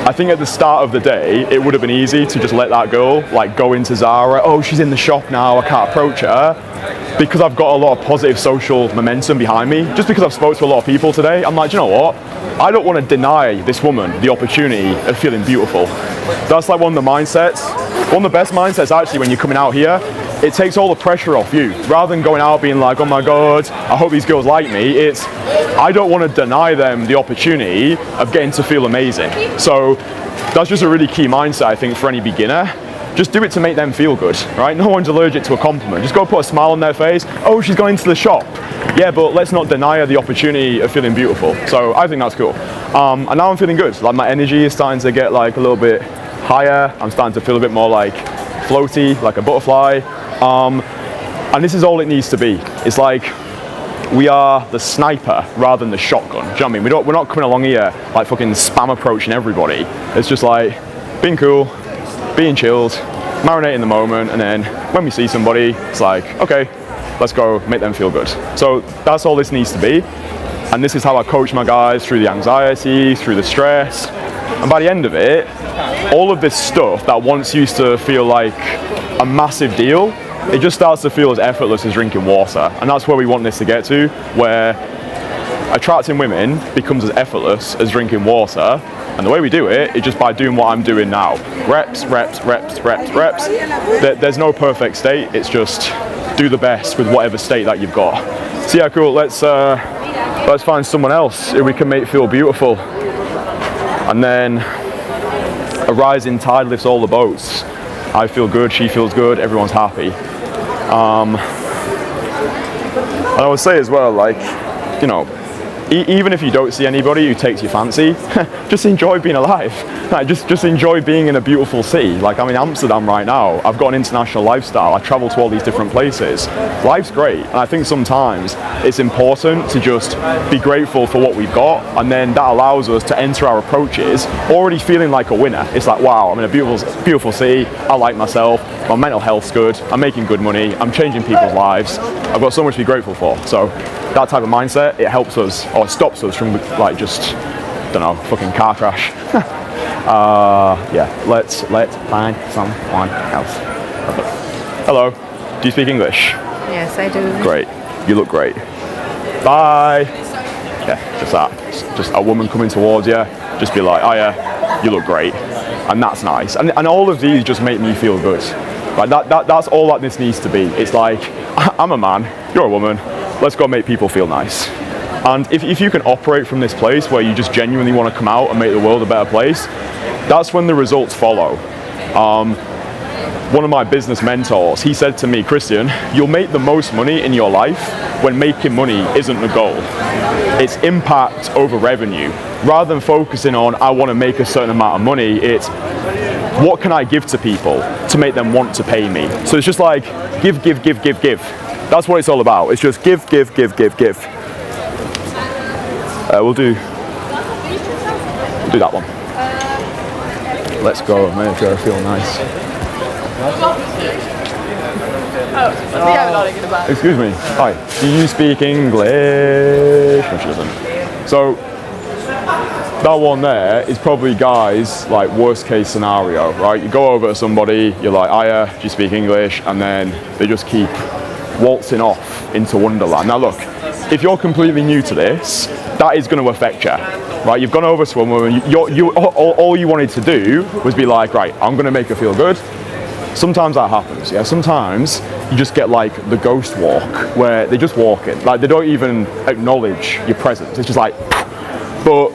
I think at the start of the day, it would have been easy to just let that girl like go into Zara. Oh, she's in the shop now, I can't approach her. Because I've got a lot of positive social momentum behind me, just because I've spoke to a lot of people today, I'm like, you know what? I don't want to deny this woman the opportunity of feeling beautiful. That's like one of the mindsets. One of the best mindsets actually when you're coming out here, it takes all the pressure off you. Rather than going out being like, oh my God, I hope these girls like me, it's, I don't want to deny them the opportunity of getting to feel amazing. So that's just a really key mindset, I think, for any beginner. Just do it to make them feel good, right? No one's allergic to a compliment. Just go put a smile on their face. Oh, she's going to the shop. Yeah, but let's not deny her the opportunity of feeling beautiful. So I think that's cool. And now I'm feeling good. Like my energy is starting to get like a little bit higher. I'm starting to feel a bit more like floaty, like a butterfly. And this is all it needs to be. It's like we are the sniper rather than the shotgun. Do you know what I mean? We're not coming along here like fucking spam approaching everybody. It's just like being cool, being chilled, marinating the moment, and then when we see somebody, it's like, okay, let's go make them feel good. So that's all this needs to be. And this is how I coach my guys through the anxiety, through the stress. And by the end of it, all of this stuff that once used to feel like a massive deal, it just starts to feel as effortless as drinking water. And that's where we want this to get to, where attracting women becomes as effortless as drinking water. And the way we do it is just by doing what I'm doing now. Reps, reps, reps, reps, reps. There's no perfect state, it's just do the best with whatever state that you've got. So yeah, cool, let's find someone else who we can make feel beautiful. And then a rising tide lifts all the boats. I feel good, she feels good, everyone's happy. And I would say as well, like, you know, even if you don't see anybody who takes your fancy, just enjoy being alive. Like, just enjoy being in a beautiful city. Like, I'm in Amsterdam right now. I've got an international lifestyle. I travel to all these different places. Life's great. And I think sometimes it's important to just be grateful for what we've got. And then that allows us to enter our approaches already feeling like a winner. It's like, wow, I'm in a beautiful city. I like myself. My mental health's good. I'm making good money. I'm changing people's lives. I've got so much to be grateful for. So that type of mindset, it helps us, or stops us from like just, don't know, fucking car crash. Yeah, let's find someone else. Hello, do you speak English? Yes, I do. Great, you look great. Bye. Yeah, just that. Just a woman coming towards you, just be like, oh yeah, you look great. And that's nice. And all of these just make me feel good. Like that's all that this needs to be. It's like, I'm a man, you're a woman, let's go make people feel nice. And if you can operate from this place where you just genuinely want to come out and make the world a better place, that's when the results follow. One of my business mentors, he said to me, Kristian, you'll make the most money in your life when making money isn't the goal. It's impact over revenue. Rather than focusing on, I want to make a certain amount of money, it's what can I give to people to make them want to pay me? So it's just like, give, give, give, give, give. That's what it's all about. It's just give, give, give, give, give. We'll do that one. Let's go, make her feel nice. Excuse me. Hi. Do you speak English? No, she doesn't. So that one there is probably guys like worst case scenario, right? You go over to somebody, you're like, hiya, do you speak English? And then they just keep waltzing off into Wonderland. Now look, if you're completely new to this, that is going to affect you, right? You've gone over to a woman, all you wanted to do was be like, right, I'm going to make her feel good. Sometimes that happens, yeah? Sometimes you just get like the ghost walk, where they just walk in, like they don't even acknowledge your presence. It's just like, but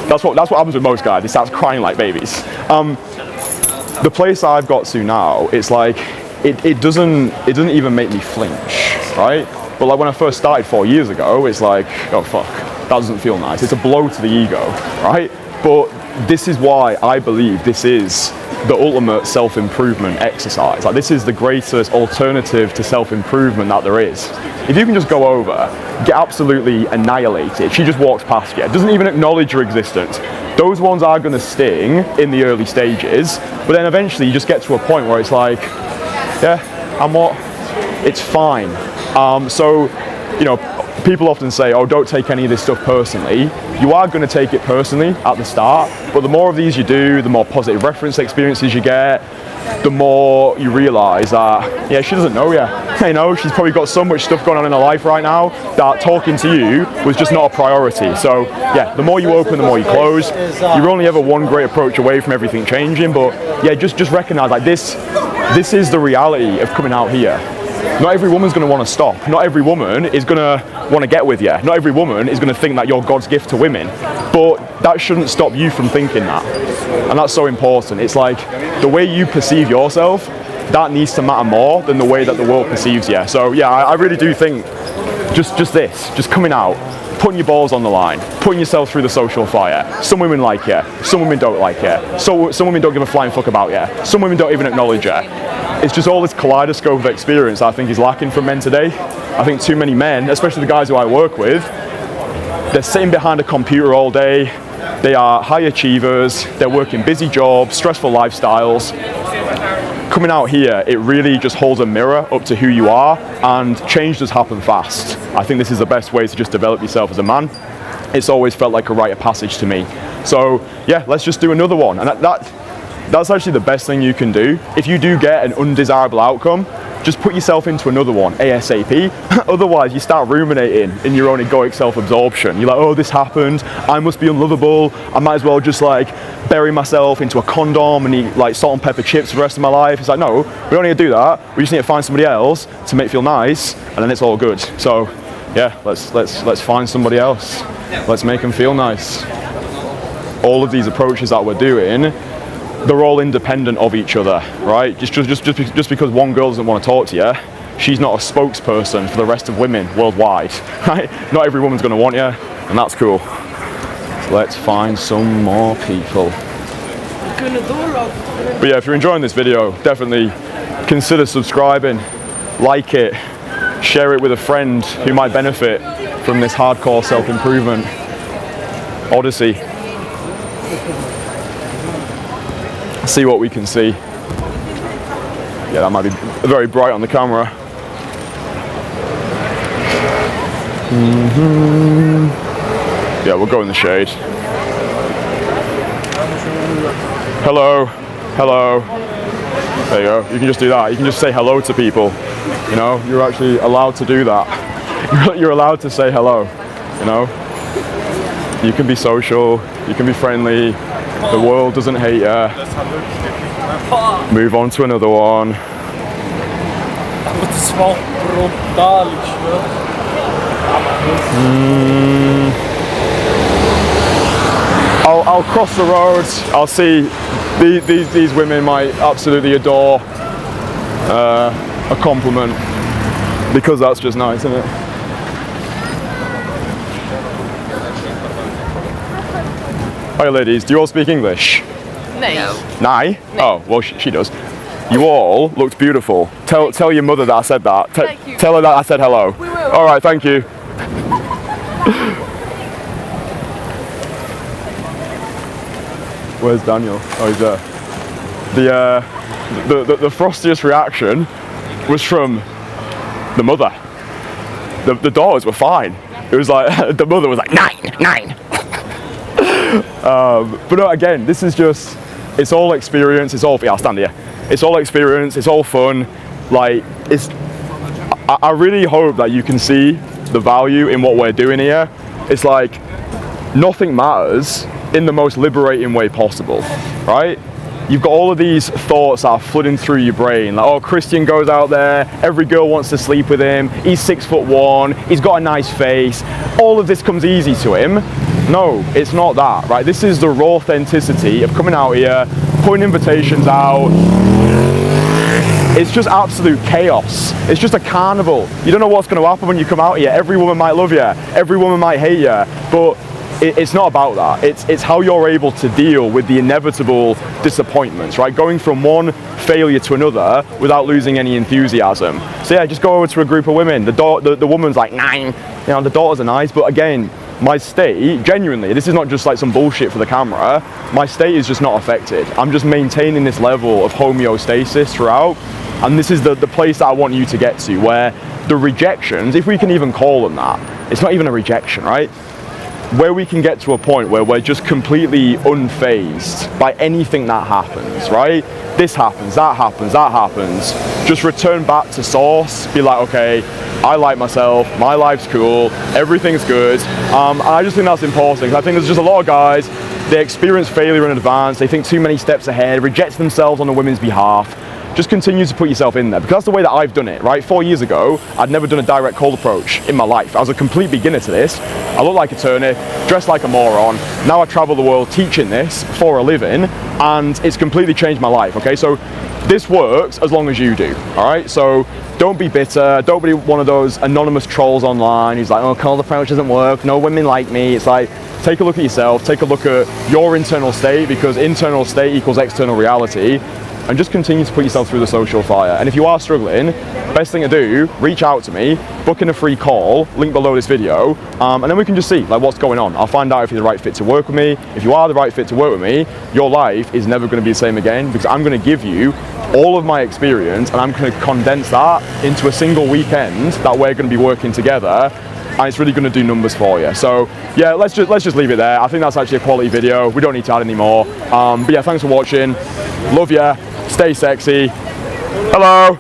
that's what happens with most guys. They start crying like babies. The place I've got to now, it's like, it doesn't even make me flinch, right? But like when I first started 4 years ago, it's like, oh fuck, that doesn't feel nice. It's a blow to the ego, right? But this is why I believe this is the ultimate self-improvement exercise. Like this is the greatest alternative to self-improvement that there is. If you can just go over, get absolutely annihilated, she just walks past you, doesn't even acknowledge your existence. Those ones are gonna sting in the early stages, but then eventually you just get to a point where it's like, yeah, I'm what? It's fine. So, you know, people often say, oh, don't take any of this stuff personally. You are going to take it personally at the start, but the more of these you do, the more positive reference experiences you get, the more you realise that, yeah, she doesn't know yet. You know, she's probably got so much stuff going on in her life right now that talking to you was just not a priority. So, yeah, the more you open, the more you close. You're only ever one great approach away from everything changing, but yeah, just recognise like this is the reality of coming out here. Not every woman's going to want to stop. Not every woman is going to want to get with you. Not every woman is going to think that you're God's gift to women. But that shouldn't stop you from thinking that. And that's so important. It's like the way you perceive yourself, that needs to matter more than the way that the world perceives you. So yeah, I really do think just coming out, putting your balls on the line, putting yourself through the social fire. Some women like you, some women don't like you. So some women don't give a flying fuck about you. Some women don't even acknowledge you. It's just all this kaleidoscope of experience I think is lacking from men today. I think too many men, especially the guys who I work with, they're sitting behind a computer all day. They are high achievers. They're working busy jobs, stressful lifestyles. Coming out here, it really just holds a mirror up to who you are, and change does happen fast. I think this is the best way to just develop yourself as a man. It's always felt like a rite of passage to me. So yeah, let's just do another one. And that's actually the best thing you can do. If you do get an undesirable outcome, just put yourself into another one ASAP. Otherwise, you start ruminating in your own egoic self-absorption. You're like, oh, this happened, I must be unlovable, I might as well just like bury myself into a condom and eat like salt and pepper chips for the rest of my life. It's like, no, we don't need to do that. We just need to find somebody else to make it feel nice, and then it's all good. So yeah, let's find somebody else. Let's make them feel nice. All of these approaches that we're doing, they're all independent of each other, right? Just because one girl doesn't want to talk to you, she's not a spokesperson for the rest of women worldwide, right? Not every woman's going to want you, and that's cool. Let's find some more people. But yeah, if you're enjoying this video, definitely consider subscribing, like it, share it with a friend who might benefit from this hardcore self-improvement odyssey. See what we can see. Yeah, that might be very bright on the camera. Yeah, we'll go in the shade. Hello, hello. There you go. You can just do that. You can just say hello to people. You know, you're actually allowed to do that. You're allowed to say hello. You know, you can be social. You can be friendly. The world doesn't hate you. Move on to another one. I'll cross the road. I'll see these women might absolutely adore a compliment, because that's just nice, isn't it? Hi ladies, do you all speak English? No. Nai? No. Oh, well she does. You all looked beautiful. Tell your mother that I said that. Tell her that I said hello. We will. Alright, thank you. Where's Daniel? Oh, he's there. The frostiest reaction was from the mother. The daughters were fine. It was like, the mother was like, 9. But no, again, this is just, it's all experience, it's all, yeah, I'll stand here. It's all experience, it's all fun. Like, I really hope that you can see the value in what we're doing here. It's like, nothing matters in the most liberating way possible, right? You've got all of these thoughts that are flooding through your brain, like, oh, Kristian goes out there, every girl wants to sleep with him, he's 6'1", he's got a nice face, all of this comes easy to him. No, it's not that, right? This is the raw authenticity of coming out here, putting invitations out. It's just absolute chaos. It's just a carnival. You don't know what's going to happen when you come out here. Every woman might love you, every woman might hate you, but it's not about that. It's how you're able to deal with the inevitable disappointments, right? Going from one failure to another without losing any enthusiasm. So yeah, just go over to a group of women. The woman's like 9. You know, the daughters are nice, but again, my state, genuinely, this is not just like some bullshit for the camera, my state is just not affected. I'm just maintaining this level of homeostasis throughout, and this is the place that I want you to get to, where the rejections, if we can even call them that, it's not even a rejection, right? Where we can get to a point where we're just completely unfazed by anything that happens, right? This happens, that happens, that happens. Just return back to source, be like, okay, I like myself, my life's cool, everything's good. And I just think that's important. I think there's just a lot of guys, they experience failure in advance, they think too many steps ahead, reject themselves on the women's behalf. Just continue to put yourself in there, because that's the way that I've done it, right? 4 years ago, I'd never done a direct cold approach in my life. I was a complete beginner to this. I look like a turnip, dress like a moron. Now I travel the world teaching this for a living, and it's completely changed my life, okay? So this works as long as you do, all right? So don't be bitter, don't be one of those anonymous trolls online who's like, oh, cold approach doesn't work, no women like me. It's like, take a look at yourself, take a look at your internal state, because internal state equals external reality. And just continue to put yourself through the social fire. And if you are struggling, best thing to do, reach out to me, book in a free call, link below this video, and then we can just see like what's going on. I'll find out if you're the right fit to work with me. If you are the right fit to work with me, your life is never going to be the same again, because I'm going to give you all of my experience and I'm going to condense that into a single weekend that we're going to be working together. And it's really going to do numbers for you. So yeah, let's just leave it there. I think that's actually a quality video. We don't need to add any more. But yeah, thanks for watching. Love ya. Stay sexy. Hello.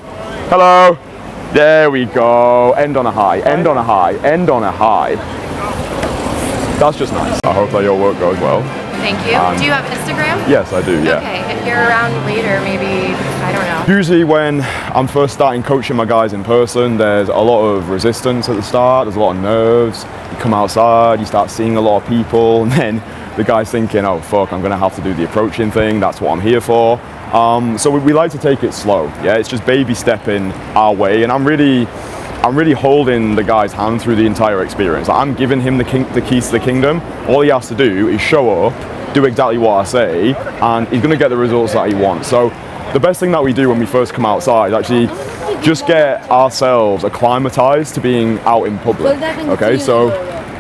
Hello. There we go. End on a high. End on a high. End on a high. That's just nice. I hope that your work goes well. Thank you. Do you have Instagram? Yes, I do, yeah. Okay, if you're around later, maybe, I don't know. Usually when I'm first starting coaching my guys in person, there's a lot of resistance at the start, there's a lot of nerves. You come outside, you start seeing a lot of people, and then the guy's thinking, oh fuck, I'm gonna have to do the approaching thing, that's what I'm here for. So we like to take it slow, yeah? It's just baby stepping our way, and I'm really holding the guy's hand through the entire experience. I'm giving him the keys to the kingdom. All he has to do is show up, do exactly what I say, and he's gonna get the results that he wants. So the best thing that we do when we first come outside is actually just get ourselves acclimatized to being out in public, okay? So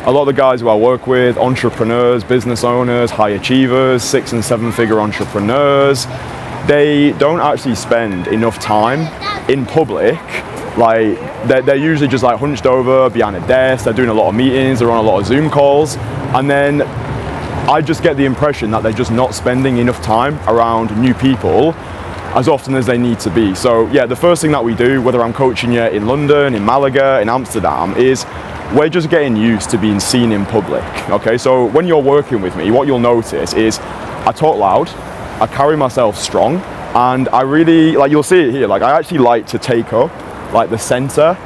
a lot of the guys who I work with, entrepreneurs, business owners, high achievers, 6- and 7-figure entrepreneurs, they don't actually spend enough time in public. Like they're usually just like hunched over behind a desk, they're doing a lot of meetings, they're on a lot of Zoom calls, and then I just get the impression that they're just not spending enough time around new people as often as they need to be. So yeah, the first thing that we do, whether I'm coaching you in London, in Malaga, in Amsterdam, is we're just getting used to being seen in public, okay? So when you're working with me, what you'll notice is I talk loud, I carry myself strong, and I really, like you'll see it here, like I actually like to take up like the center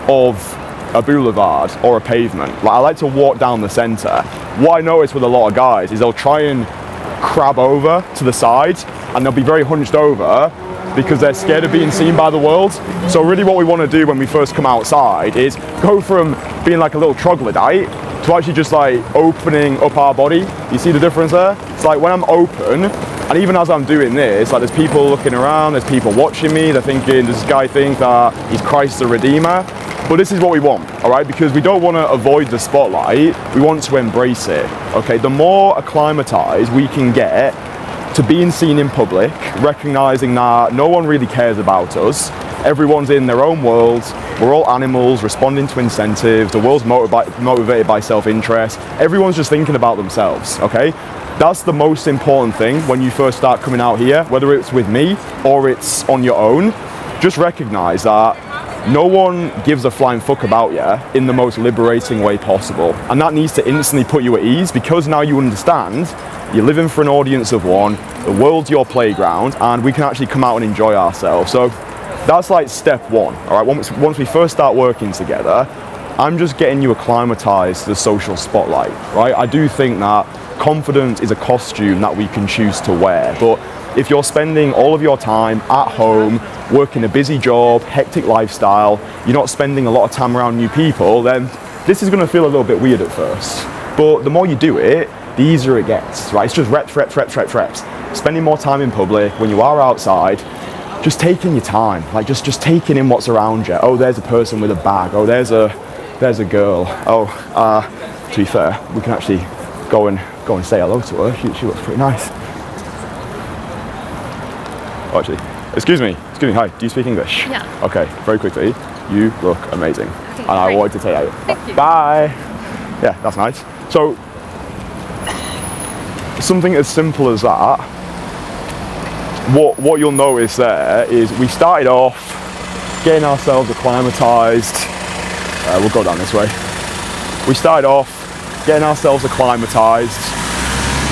of a boulevard or a pavement. Like I like to walk down the center. What I notice with a lot of guys is they'll try and crab over to the side and they'll be very hunched over because they're scared of being seen by the world. So really what we want to do when we first come outside is go from being like a little troglodyte to actually just like opening up our body. You see the difference there? It's like when I'm open, and even as I'm doing this, like there's people looking around, there's people watching me, they're thinking, does this guy think that he's Christ the Redeemer? But this is what we want, all right? Because we don't want to avoid the spotlight, we want to embrace it, okay? The more acclimatized we can get to being seen in public, recognizing that no one really cares about us, everyone's in their own world, we're all animals responding to incentives, the world's motivated by self-interest, everyone's just thinking about themselves, okay? That's the most important thing when you first start coming out here, whether it's with me or it's on your own. Just recognize that no one gives a flying fuck about you in the most liberating way possible. And that needs to instantly put you at ease, because now you understand you're living for an audience of one, the world's your playground, and we can actually come out and enjoy ourselves. So that's like step one, all right? Once we first start working together, I'm just getting you acclimatized to the social spotlight, right? I do think that confidence is a costume that we can choose to wear, but if you're spending all of your time at home, working a busy job, hectic lifestyle, you're not spending a lot of time around new people, then this is gonna feel a little bit weird at first. But the more you do it, the easier it gets, right? It's just reps, reps, reps, reps, reps. Spending more time in public, when you are outside, just taking your time, like just taking in what's around you. Oh, there's a person with a bag. Oh, there's a girl. Oh, to be fair, we can actually go and say hello to her. She looks pretty nice. Oh, actually, excuse me, hi, do you speak English? Yeah. Okay, very quickly. you look amazing. And I wanted to tell you. Thank you. Bye. Yeah, that's nice. So, something as simple as that, what you'll notice there is we started off getting ourselves acclimatized. We'll go down this way. We started off getting ourselves acclimatized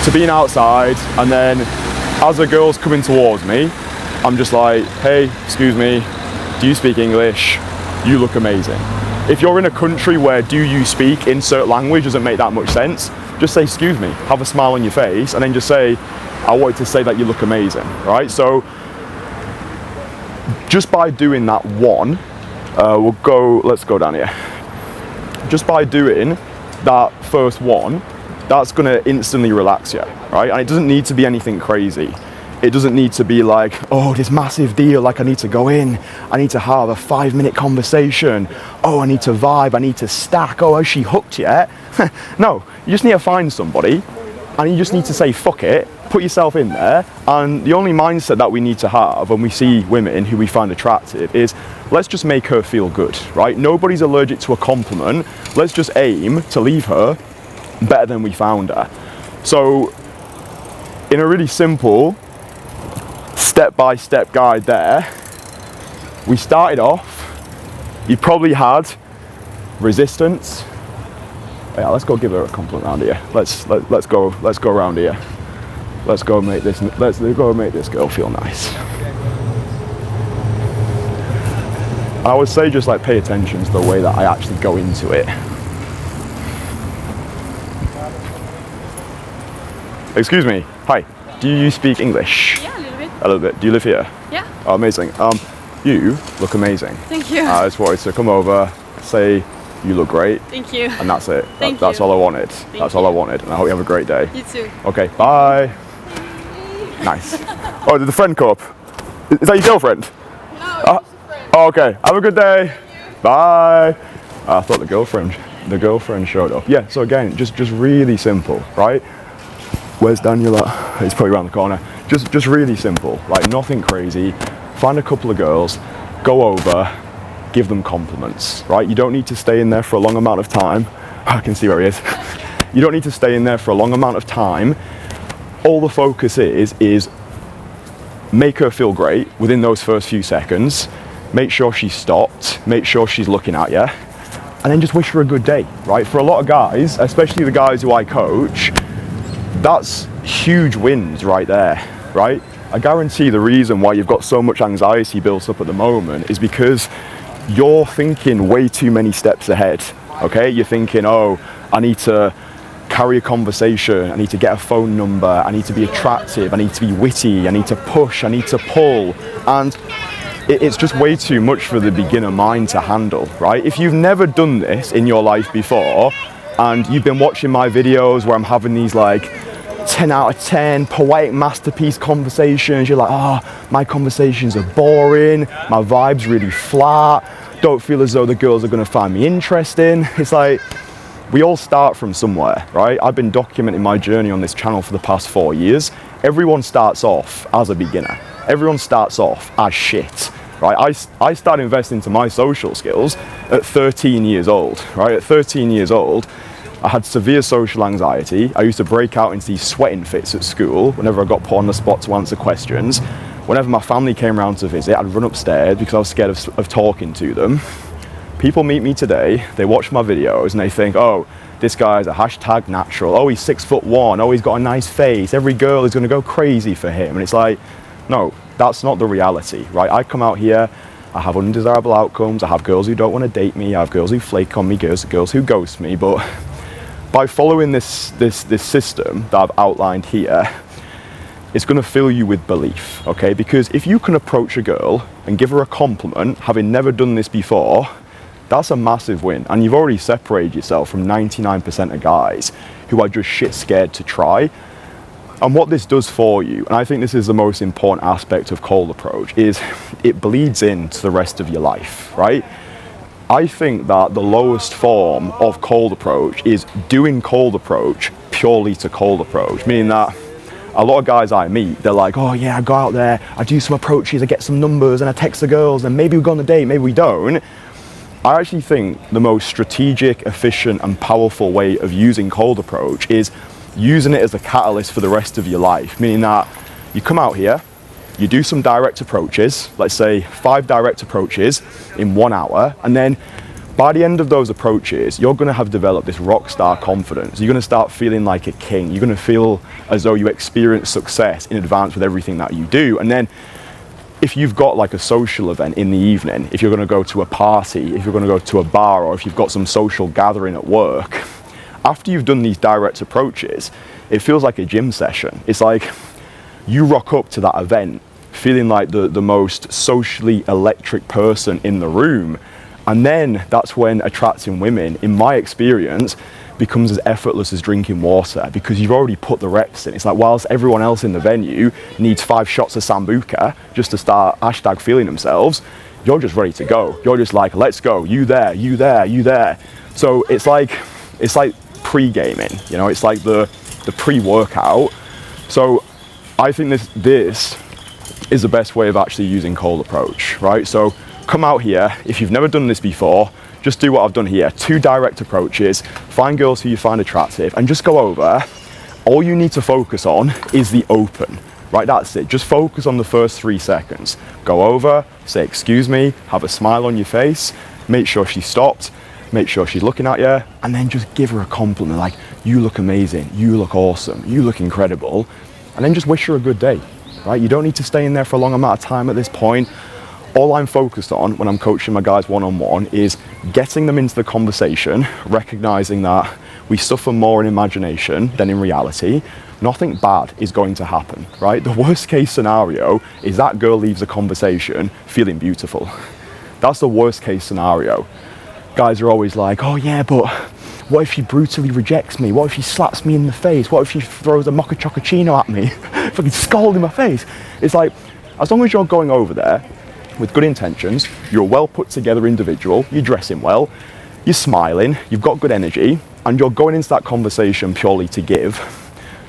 to being outside, and then as the girl's coming towards me, I'm just like, hey, excuse me, do you speak English? You look amazing. If you're in a country where do you speak insert language doesn't make that much sense, just say excuse me, have a smile on your face, and then just say, I wanted to say that you look amazing, right? So just by doing that one, let's go down here. Just by doing that first one, that's gonna instantly relax you, right? And it doesn't need to be anything crazy. It doesn't need to be like, oh, this massive deal, like I need to go in, I need to have a 5-minute conversation, oh, I need to vibe, I need to stack, oh, has she hooked yet? No, you just need to find somebody, and you just need to say, fuck it, put yourself in there, and the only mindset that we need to have when we see women who we find attractive is, let's just make her feel good, right? Nobody's allergic to a compliment, let's just aim to leave her better than we found her. So, in a really simple, step-by-step guide there, we started off, you probably had resistance. Yeah, let's go give her a compliment around here. Let's go around here. Let's go make this girl feel nice. I would say just like pay attention to the way that I actually go into it. Excuse me, hi, do you speak English? Yeah, a little bit. A little bit. Do you live here? Yeah. Oh, amazing. You look amazing. Thank you. I just wanted to come over, say you look great. Thank you. And that's it. Thank That's you. all I wanted. Thank That's all I wanted. And I hope you have a great day. You too. Okay, bye. Nice. Oh, did the friend come up? Is that your girlfriend? No, just a friend. Oh, okay. Have a good day. Bye. I thought the girlfriend showed up. Yeah, so again, just really simple, right? Where's Daniel at? He's probably around the corner. Just really simple, like nothing crazy. Find a couple of girls, go over, give them compliments, right? You don't need to stay in there for a long amount of time. I can see where he is. You don't need to stay in there for a long amount of time. All the focus is make her feel great within those first few seconds. Make sure she's stopped, make sure she's looking at you, and then just wish her a good day, right? For a lot of guys, especially the guys who I coach, that's huge wins right there, right? I guarantee the reason why you've got so much anxiety built up at the moment is because you're thinking way too many steps ahead, okay? You're thinking, oh, I need to carry a conversation, I need to get a phone number, I need to be attractive, I need to be witty, I need to push, I need to pull, and it's just way too much for the beginner mind to handle, right? If you've never done this in your life before, and you've been watching my videos where I'm having these like 10 out of 10 poetic masterpiece conversations, you're like, oh, my conversations are boring, my vibe's really flat, don't feel as though the girls are gonna find me interesting. It's like, we all start from somewhere, right? I've been documenting my journey on this channel for the past 4 years. Everyone starts off as a beginner. Everyone starts off as shit, right? I started investing into my social skills at 13 years old, right? At 13 years old, I had severe social anxiety. I used to break out into these sweating fits at school whenever I got put on the spot to answer questions. Whenever my family came around to visit, I'd run upstairs because I was scared of talking to them. People meet me today, they watch my videos and they think, oh, this guy's a hashtag natural, oh, he's 6'1", oh, he's got a nice face, every girl is gonna go crazy for him. And it's like, no, that's not the reality, right? I come out here, I have undesirable outcomes, I have girls who don't want to date me, I have girls who flake on me, girls who ghost me, but by following this system that I've outlined here, it's going to fill you with belief, okay? Because if you can approach a girl and give her a compliment, having never done this before, that's a massive win. And you've already separated yourself from 99% of guys who are just shit scared to try. And what this does for you, and I think this is the most important aspect of cold approach, is it bleeds into the rest of your life, right? I think that the lowest form of cold approach is doing cold approach purely to cold approach, meaning that a lot of guys I meet, they're like, oh yeah, I go out there, I do some approaches, I get some numbers, and I text the girls, and maybe we go on a date, maybe we don't. I actually think the most strategic, efficient and powerful way of using cold approach is using it as a catalyst for the rest of your life, meaning that you come out here, you do some direct approaches, let's say 5 direct approaches in 1 hour, and then by the end of those approaches, you're going to have developed this rock star confidence. You're going to start feeling like a king. You're going to feel as though you experience success in advance with everything that you do. And then if you've got like a social event in the evening, if you're going to go to a party, if you're going to go to a bar, or if you've got some social gathering at work, after you've done these direct approaches, it feels like a gym session. It's like you rock up to that event feeling like the most socially electric person in the room. And then that's when attracting women, in my experience, becomes as effortless as drinking water, because you've already put the reps in. It's like whilst everyone else in the venue needs 5 shots of Sambuca just to start hashtag feeling themselves, you're just ready to go. You're just like, let's go, you there, you there, you there. So it's like pre-gaming, you know, it's like the pre-workout. So I think this is the best way of actually using cold approach, right? So come out here, if you've never done this before, just do what I've done here. 2 direct approaches, find girls who you find attractive, and just go over. All you need to focus on is the open, right? That's it. Just focus on the first 3 seconds. Go over, say, excuse me, have a smile on your face, make sure she stopped, make sure she's looking at you, and then just give her a compliment like, you look amazing, you look awesome, you look incredible, and then just wish her a good day, right? You don't need to stay in there for a long amount of time at this point. All I'm focused on when I'm coaching my guys one-on-one is getting them into the conversation, recognizing that we suffer more in imagination than in reality. Nothing bad is going to happen, right? The worst case scenario is that girl leaves a conversation feeling beautiful. That's the worst case scenario. Guys are always like, oh yeah, but what if she brutally rejects me? What if she slaps me in the face? What if she throws a mocha chocochino at me? Fucking scald in my face. It's like, as long as you're going over there with good intentions, you're a well put together individual, you're dressing well, you're smiling, you've got good energy, and you're going into that conversation purely to give,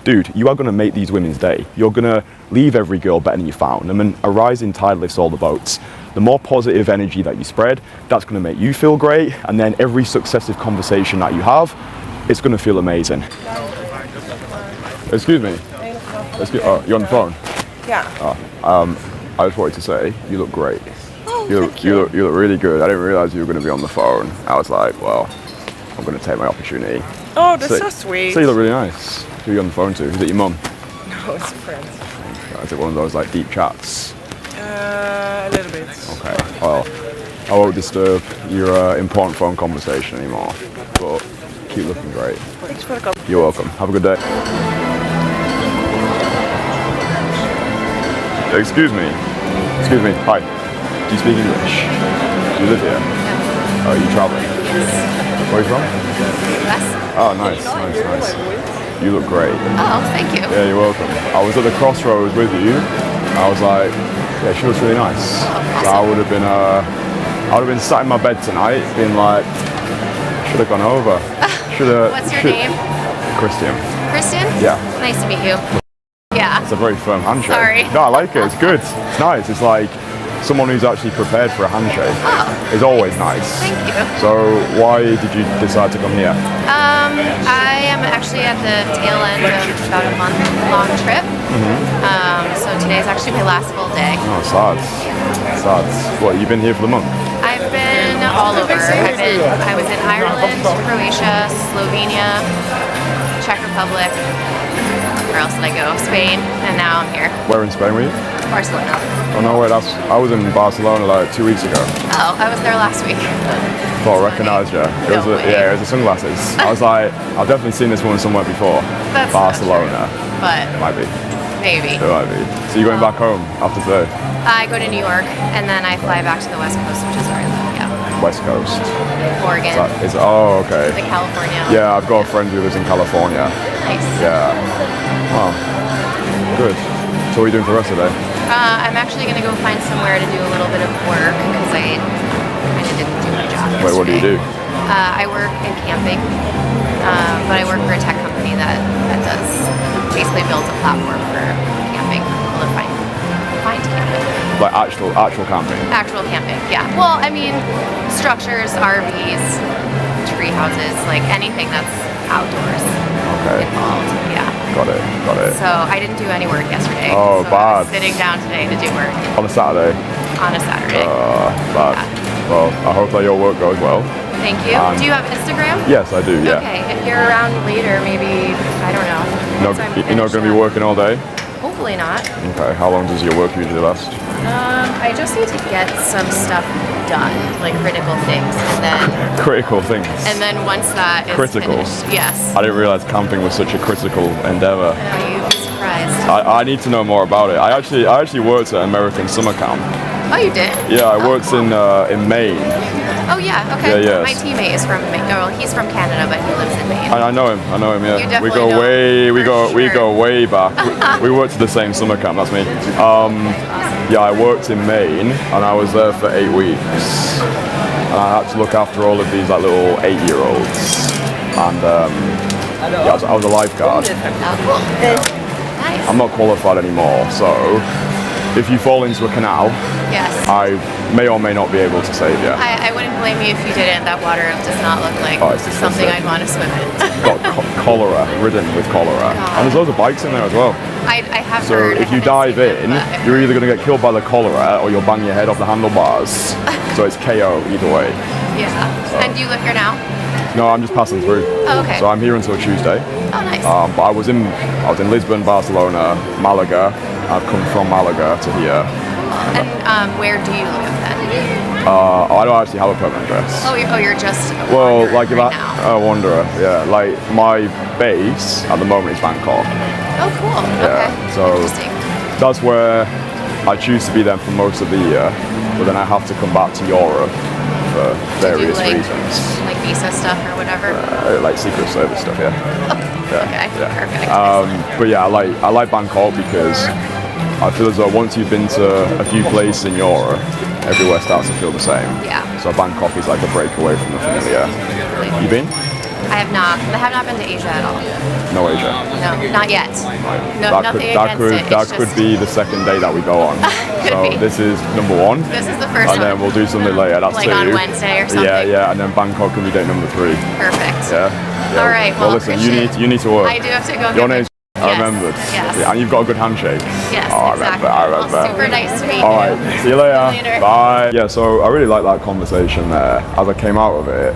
dude, you are going to make these women's day. You're going to leave every girl better than you found them, and a rising tide lifts all the boats. The more positive energy that you spread, that's going to make you feel great, and then every successive conversation that you have, it's going to feel amazing. Excuse me. Oh, you're on the phone? Yeah. I just wanted to say, you look great. Oh, you look really good. I didn't realize you were going to be on the phone. I was like, well, I'm going to take my opportunity. Oh, that's so sweet. So you look really nice. Who are you on the phone to? Is it your mum? No, it's a friend. Is it one of those like deep chats? A little bit. Okay, well, I won't disturb your important phone conversation anymore, but keep looking great. Thanks for the call. You're welcome. Have a good day. Excuse me. Excuse me. Hi. Do you speak English? Do you live here? Yeah. Oh, are you traveling? Yes. Where are you from? US. Oh, nice. You look great. Oh, thank you. Yeah, you're welcome. I was at the crossroads with you. I was like, yeah, she looks really nice. Oh, so I would have been sat in my bed tonight, being like, should have gone over. What's your name? Kristian. Kristian? Yeah. Nice to meet you. Yeah. It's a very firm handshake. Sorry. No, I like it. It's good. It's nice. It's like someone who's actually prepared for a handshake. Oh. Is always nice. Thank you. So why did you decide to come here? I am actually at the tail end of about a month-long trip. So today's actually my last full day. Oh, sad. Sad. What, you've been here for the month? I've been all over. I was in Ireland, Croatia, Slovenia, Czech Republic. Where else did I go? Spain, and now I'm here. Where in Spain were you? Barcelona. Oh no, wait, I was in Barcelona like 2 weeks ago. Oh, I was there last week. Thought I recognised you. It was the sunglasses. I was like, I've definitely seen this woman somewhere before. That's Barcelona. But might be. Maybe. It might be. So you're going back home after today? I go to New York, and then I fly back to the West Coast, which is where I live. Yeah. West Coast. Oregon. Oh, okay. Like California. Yeah, I've got a friend who lives in California. Nice. Yeah. Oh, good. So what are you doing for the rest of the day? I'm actually going to go find somewhere to do a little bit of work because I kind of didn't do my job yesterday. Wait, what do you do? I work in camping, but I work for a tech company that basically builds a platform for camping, people to find camping. Like actual camping? Actual camping, yeah. Well, I mean, structures, RVs, tree houses, like anything that's outdoors involved, yeah. Got it. So I didn't do any work yesterday. Oh, so bad. I was sitting down today to do work. On a Saturday? On a Saturday. Bad. Yeah. Well, I hope that your work goes well. Thank you. Do you have Instagram? Yes, I do, yeah. Okay, if you're around later, maybe, I don't know. You're not going to be working all day? Hopefully not. Okay, how long does your work usually last? I just need to get some stuff done, like critical things, and then Critical things? and then once that is Critical? finished, yes. I didn't realize camping was such a critical endeavor. You'd be surprised. I need to know more about it. I actually worked at American summer camp. Oh, you did? Yeah, I worked in Maine. Oh yeah, okay. Yeah, My teammate is from Maine. Well, he's from Canada, but he lives in Maine. I know him. Yeah. You definitely we go know way. We for go way back. we worked at the same summer camp. That's me. Yeah, I worked in Maine, and I was there for 8 weeks. And I had to look after all of these like little 8-year-olds, and yeah, I was a lifeguard. I'm not qualified anymore, so if you fall into a canal, yes, I may or may not be able to save you. I wouldn't blame you if you didn't. That water does not look like It's something I'd want to swim in. Got cholera, ridden with cholera. And there's loads of bikes in there as well. I have So heard. if you dive in, you're either going to get killed by the cholera or you'll bang your head off the handlebars. So it's KO either way. Yeah. And do you live here now? No, I'm just passing through. Oh, okay. So I'm here until Tuesday. Oh, nice. But I was in Lisbon, Barcelona, Malaga. I've come from Malaga to here. And where do you live then? I don't actually have a permanent address. Oh, you're just Well, wandering like if right I now. a wanderer, yeah. Like my base at the moment is Bangkok. Oh, cool. Yeah. Okay. So that's where I choose to be then for most of the year, but then I have to come back to Europe for various reasons. Like visa stuff or whatever. Like Secret Service stuff, yeah. Okay. Yeah. Perfect. But yeah, I like Bangkok because I feel as though once you've been to a few places in Europe, everywhere starts to feel the same. Yeah. So Bangkok is like a break away from the familiar. You been? I have not. I have not been to Asia at all. No Asia. No, not yet. No, nothing against it. That It's could just- be the second day that we go on. Could So be. this is number one. This is the first and then one. we'll do something later. That's Like two. on Wednesday or something. Yeah, and then Bangkok can be date number 3. Perfect. Yeah. All right. Well, listen, Christian, you need to work. I do have to go. Your get name's my- I Yes. remembered. Yes. Yeah, and you've got a good handshake. Yes, I exactly. remember. Well, super nice to meet All you. right. See you later. See you later. Bye. Yeah. So I really like that conversation there. As I came out of it,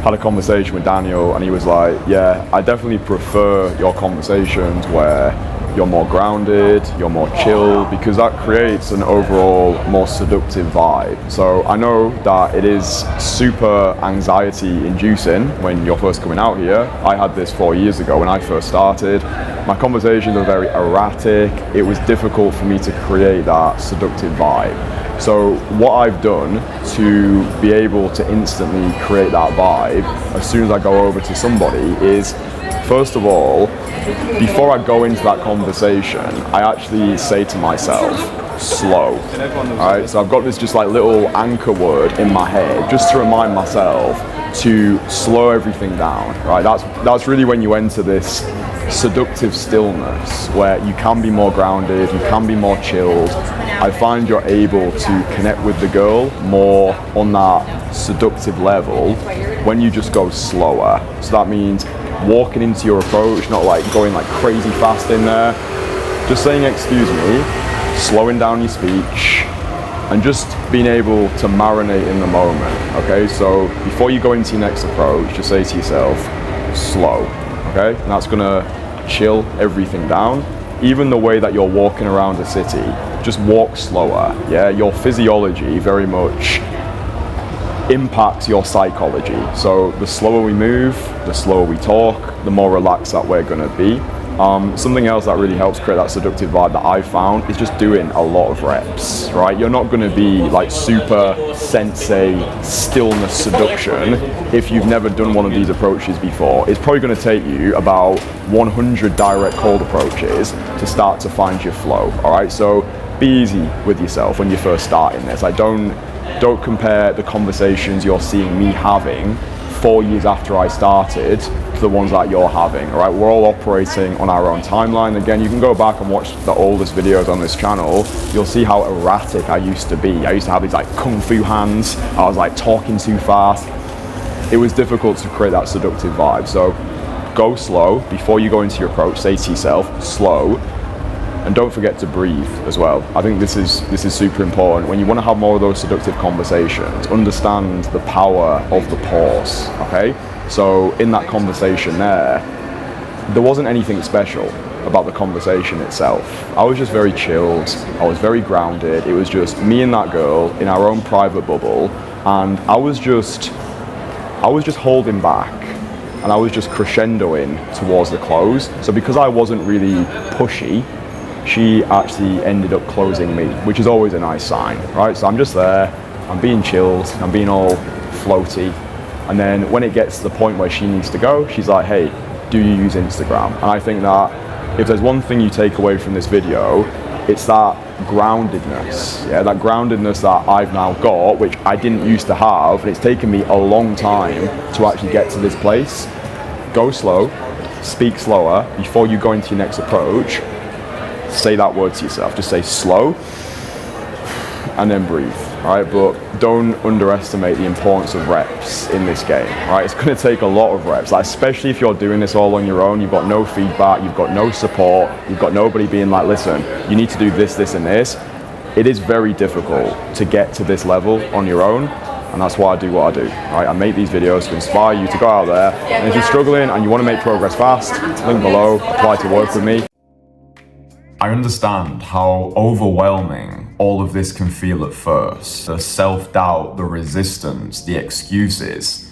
had a conversation with Daniel, and he was like, "Yeah, I definitely prefer your conversations where you're more grounded, you're more chill, because that creates an overall more seductive vibe." So I know that it is super anxiety inducing when you're first coming out here. I had this 4 years ago when I first started. My conversations were very erratic. It was difficult for me to create that seductive vibe. So what I've done to be able to instantly create that vibe as soon as I go over to somebody is, first of all, before I go into that conversation, I actually say to myself, slow. Alright, so I've got this just like little anchor word in my head just to remind myself to slow everything down. Right, that's really when you enter this seductive stillness where you can be more grounded, you can be more chilled. I find you're able to connect with the girl more on that seductive level when you just go slower. So that means walking into your approach, not like going like crazy fast in there, just saying excuse me, slowing down your speech, and just being able to marinate in the moment. Okay, so before you go into your next approach, just say to yourself, slow. Okay, and that's gonna chill everything down. Even the way that you're walking around a city, just walk slower. Yeah, your physiology very much impacts your psychology. So the slower we move, the slower we talk, the more relaxed that we're gonna be. Something else that really helps create that seductive vibe that I've found is just doing a lot of reps, right? You're not gonna be like super sensei stillness seduction if you've never done one of these approaches before. It's probably gonna take you about 100 direct cold approaches to start to find your flow, all right? So be easy with yourself when you're first starting this. Like don't compare the conversations you're seeing me having 4 years after I started the ones that you're having, all right? We're all operating on our own timeline. Again, you can go back and watch the oldest videos on this channel. You'll see how erratic I used to be. I used to have these like kung fu hands. I was like talking too fast. It was difficult to create that seductive vibe. So go slow before you go into your approach. Say to yourself, slow. And don't forget to breathe as well. I think this is super important. When you want to have more of those seductive conversations, understand the power of the pause, okay? So in that conversation there wasn't anything special about the conversation itself. I was just very chilled, I was very grounded. It was just me and that girl in our own private bubble, and I was just holding back, and I was just crescendoing towards the close. So because I wasn't really pushy, she actually ended up closing me, which is always a nice sign, right? So I'm just there, I'm being chilled, I'm being all floaty. And then when it gets to the point where she needs to go, she's like, hey, do you use Instagram? And I think that if there's one thing you take away from this video, it's that groundedness, yeah, that groundedness that I've now got, which I didn't used to have, and it's taken me a long time to actually get to this place. Go slow, speak slower before you go into your next approach. Say that word to yourself, just say slow and then breathe, all right? But don't underestimate the importance of reps in this game, all right? It's gonna take a lot of reps, like, especially if you're doing this all on your own. You've got no feedback, you've got no support, you've got nobody being like, listen, you need to do this, this, and this. It is very difficult to get to this level on your own, and that's why I do what I do, right? I make these videos to inspire you to go out there, and if you're struggling and you wanna make progress fast, link below, apply to work with me. I understand how overwhelming all of this can feel at first. The self-doubt, the resistance, the excuses.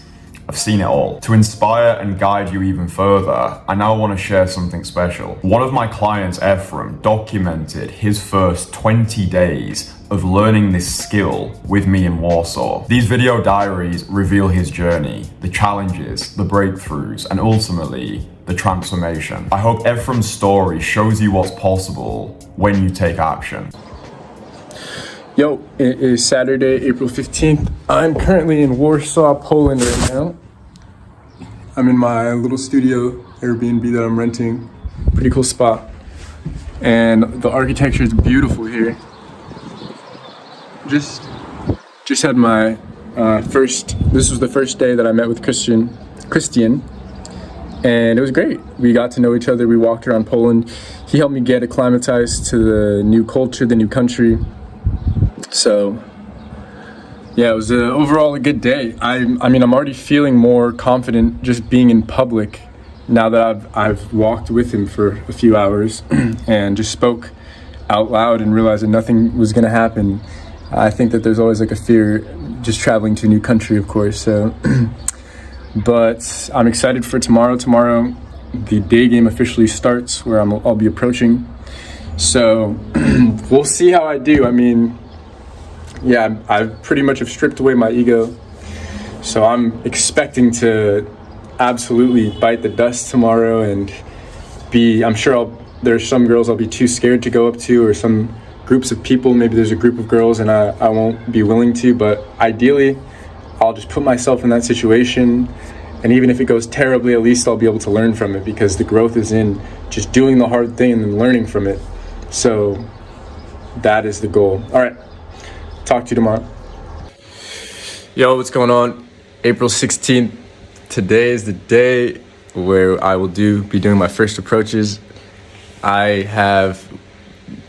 I've seen it all. To inspire and guide you even further, I now want to share something special. One of my clients, Efrem, documented his first 20 days of learning this skill with me in Warsaw. These video diaries reveal his journey, the challenges, the breakthroughs, and ultimately, the transformation. I hope Efrem's story shows you what's possible when you take action. Yo, it is Saturday, April 15th. I'm currently in Warsaw, Poland right now. I'm in my little studio, Airbnb that I'm renting. Pretty cool spot. And the architecture is beautiful here. Just had my this was the first day that I met with Kristian, and it was great. We got to know each other, we walked around Poland. He helped me get acclimatized to the new culture, the new country. So yeah, it was overall a good day. I mean, I'm already feeling more confident just being in public now that I've walked with him for a few hours and just spoke out loud and realized that nothing was gonna happen. I think that there's always like a fear just traveling to a new country, of course. So, but I'm excited for tomorrow. Tomorrow, the day game officially starts where I'll be approaching. So we'll see how I do. I mean, yeah, I pretty much have stripped away my ego. So I'm expecting to absolutely bite the dust tomorrow and I'm sure there's some girls I'll be too scared to go up to, or some groups of people, maybe there's a group of girls and I won't be willing to, but ideally I'll just put myself in that situation, and even if it goes terribly, at least I'll be able to learn from it, because the growth is in just doing the hard thing and then learning from it. So that is the goal. All right, talk to you tomorrow. Yo, what's going on? April 16th. Today is the day where I will be doing my first approaches. I have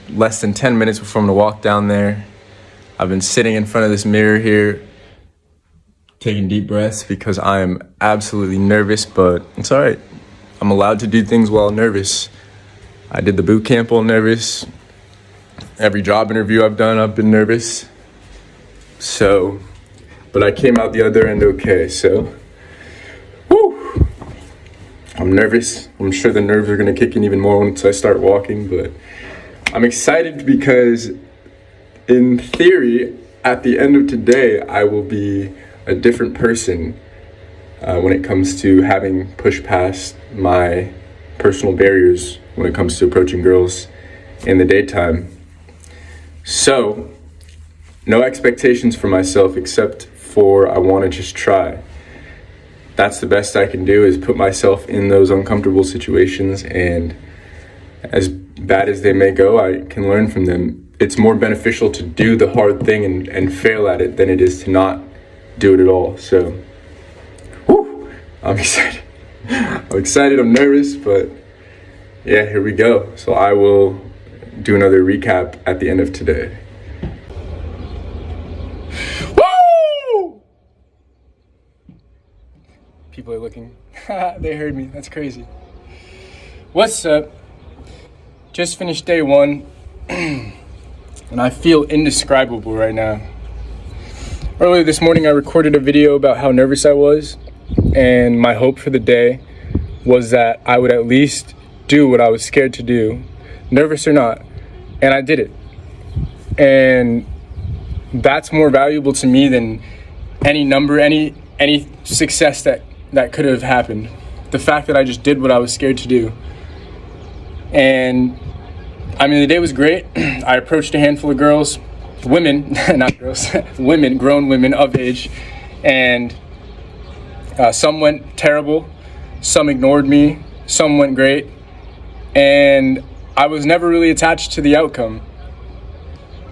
less than 10 minutes before I'm gonna walk down there. I've been sitting in front of this mirror here, taking deep breaths because I am absolutely nervous, but it's all right. I'm allowed to do things while nervous. I did the boot camp while nervous. Every job interview I've done, I've been nervous. So, but I came out the other end okay, so. Woo! I'm nervous. I'm sure the nerves are gonna kick in even more once I start walking, but I'm excited because in theory, at the end of today, I will be a different person when it comes to having pushed past my personal barriers when it comes to approaching girls in the daytime. So, no expectations for myself except for I want to just try. that's the best I can do, is put myself in those uncomfortable situations, and as bad as they may go, I can learn from them. It's more beneficial to do the hard thing and fail at it than it is to not do it at all. So, whew, I'm excited. I'm excited, I'm nervous, but yeah, here we go. So I will do another recap at the end of today. Woo! People are looking. They heard me. That's crazy. What's up? Just finished day one, and I feel indescribable right now. Earlier this morning, I recorded a video about how nervous I was, and my hope for the day was that I would at least do what I was scared to do, nervous or not, and I did it. And that's more valuable to me than any number, any success that could have happened. The fact that I just did what I was scared to do. And I mean, the day was great. I approached a handful of girls, women, not girls, women, grown women of age, and some went terrible, some ignored me, some went great, and I was never really attached to the outcome.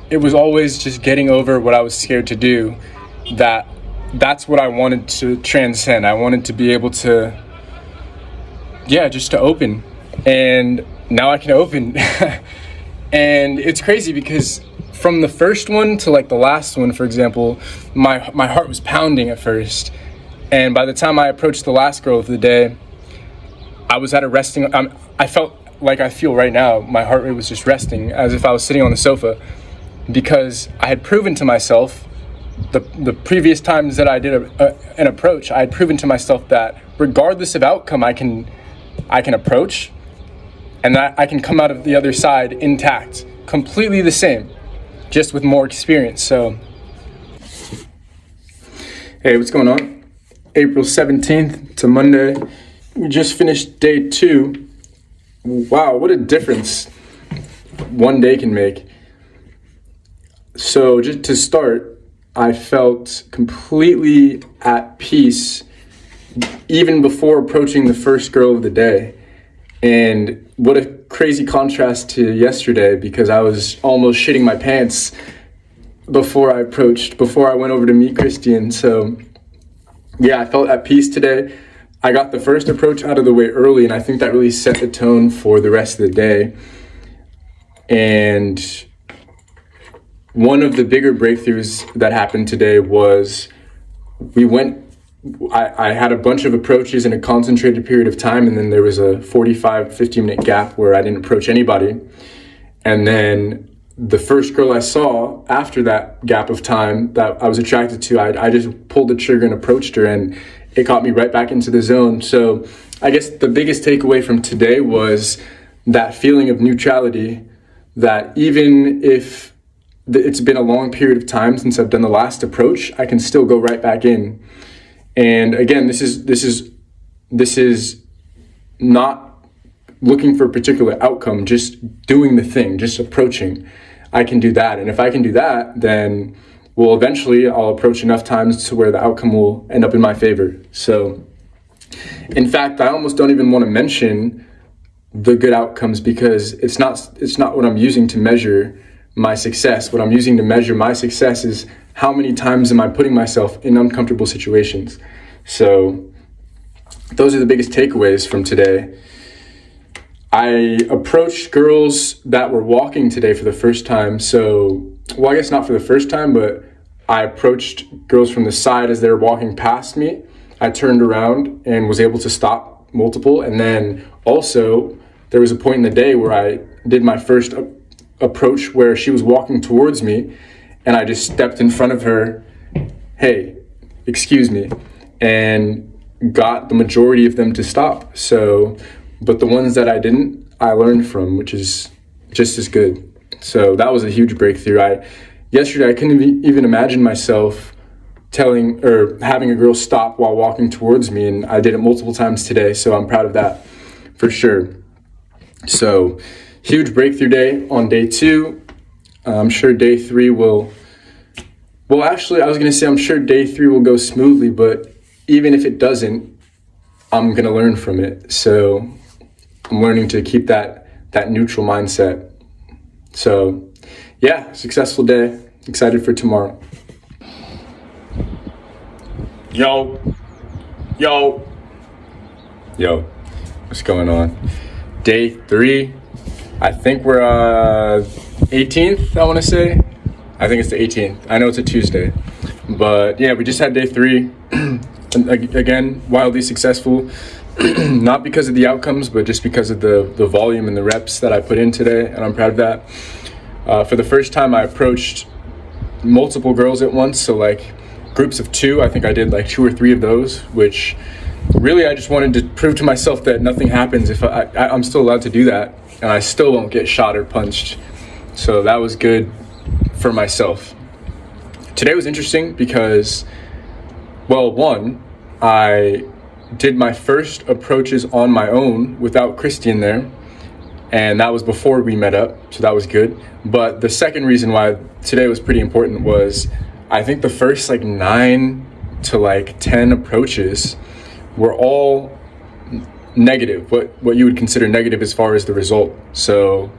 It was always just getting over what I was scared to do. That's what I wanted to transcend. I wanted to be able to, just to open. And now I can open. And it's crazy because from the first one to like the last one, for example, my heart was pounding at first. And by the time I approached the last girl of the day, I was at a resting, I felt like I feel right now. My heart rate was just resting, as if I was sitting on the sofa, because I had proven to myself the previous times that I did an approach, I had proven to myself that regardless of outcome, I can approach, and that I can come out of the other side intact, completely the same, just with more experience. So, hey, what's going on? April 17th to Monday. We just finished day 2. Wow, what a difference one day can make. So just to start, I felt completely at peace even before approaching the first girl of the day. And what a crazy contrast to yesterday, because I was almost shitting my pants before I went over to meet Kristian. So yeah, I felt at peace today. I got the first approach out of the way early, and I think that really set the tone for the rest of the day. And one of the bigger breakthroughs that happened today was I had a bunch of approaches in a concentrated period of time, and then there was a 50 minute gap where I didn't approach anybody. And then the first girl I saw after that gap of time that I was attracted to, I just pulled the trigger and approached her, and it got me right back into the zone. So I guess the biggest takeaway from today was that feeling of neutrality, that even if it's been a long period of time since I've done the last approach, I can still go right back in. And again, this is not looking for a particular outcome, just doing the thing, just approaching. I can do that. And if I can do that, then eventually I'll approach enough times to where the outcome will end up in my favor. So in fact, I almost don't even want to mention the good outcomes, because it's not what I'm using to measure my success. What I'm using to measure my success is how many times am I putting myself in uncomfortable situations. So those are the biggest takeaways from today. I approached girls that were walking today for the first time. So, I guess not for the first time, but I approached girls from the side as they were walking past me. I turned around and was able to stop multiple. And then also there was a point in the day where I did my first approach where she was walking towards me, and I just stepped in front of her, hey, excuse me, and got the majority of them to stop. So, but the ones that I didn't, I learned from, which is just as good. So that was a huge breakthrough. Yesterday I couldn't even imagine myself having a girl stop while walking towards me, and I did it multiple times today, so I'm proud of that for sure. So huge breakthrough day on day 2. I'm sure day 3 will, actually I was gonna say I'm sure day 3 will go smoothly, but even if it doesn't, I'm gonna learn from it. So I'm learning to keep that neutral mindset. So yeah, successful day. Excited for tomorrow. Yo, what's going on? Day 3. I think we're 18th, I want to say. I think it's the 18th. I know it's a Tuesday. But yeah, we just had day 3. Again, wildly successful. Not because of the outcomes, but just because of the volume and the reps that I put in today, and I'm proud of that. For the first time, I approached multiple girls at once, so like groups of 2. I think I did like 2 or 3 of those, which really I just wanted to prove to myself that nothing happens if I'm still allowed to do that, and I still won't get shot or punched. So that was good for myself. Today was interesting because, well, one, I did my first approaches on my own without Kristian there, and that was before we met up, so that was good. But the second reason why today was pretty important was I think the first like 9 to like 10 approaches were all negative, what you would consider negative as far as the result. So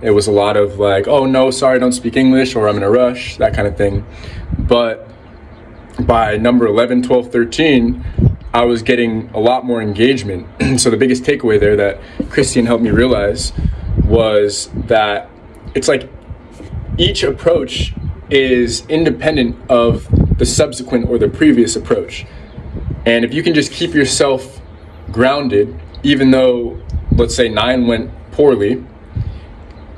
it was a lot of like, oh no, sorry, I don't speak English, or I'm in a rush, that kind of thing. But by number 11, 12, 13, I was getting a lot more engagement. So the biggest takeaway there that Kristian helped me realize was that it's like each approach is independent of the subsequent or the previous approach. And if you can just keep yourself grounded, even though, let's say 9 went poorly,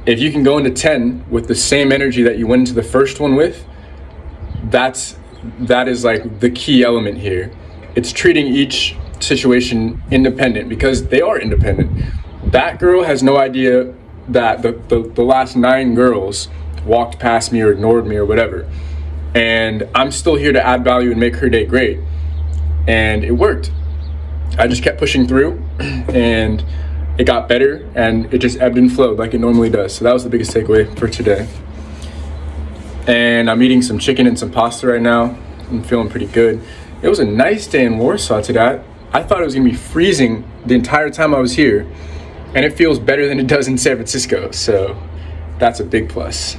if you can go into 10 with the same energy that you went into the first one with, that is like the key element here. It's treating each situation independent, because they are independent. That girl has no idea that the last 9 girls walked past me or ignored me or whatever. And I'm still here to add value and make her day great. And it worked. I just kept pushing through, and it got better, and it just ebbed and flowed like it normally does. So that was the biggest takeaway for today. And I'm eating some chicken and some pasta right now. I'm feeling pretty good. It was a nice day in Warsaw today. I thought it was gonna be freezing the entire time I was here, and it feels better than it does in San Francisco, so that's a big plus.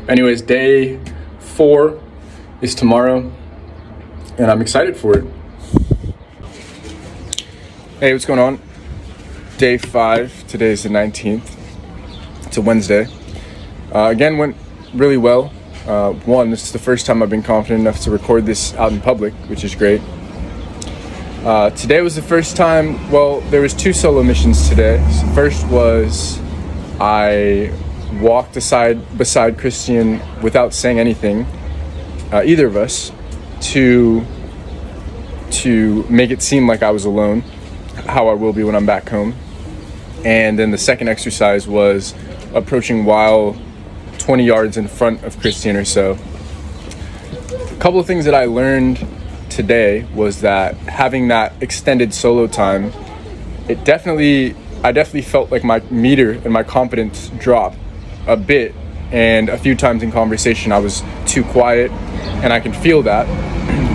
Anyways, day 4 is tomorrow, and I'm excited for it. Hey, what's going on? Day 5, today's the 19th. It's a Wednesday. Again, went really well. One, this is the first time I've been confident enough to record this out in public, which is great. Today was the first time, well, there was 2 solo missions today. So first was I walked beside Kristian without saying anything, either of us, to make it seem like I was alone, how I will be when I'm back home. And then the second exercise was approaching while 20 yards in front of Kristian or so. A couple of things that I learned today was that having that extended solo time, I definitely felt like my meter and my confidence drop a bit, and a few times in conversation I was too quiet, and I can feel that,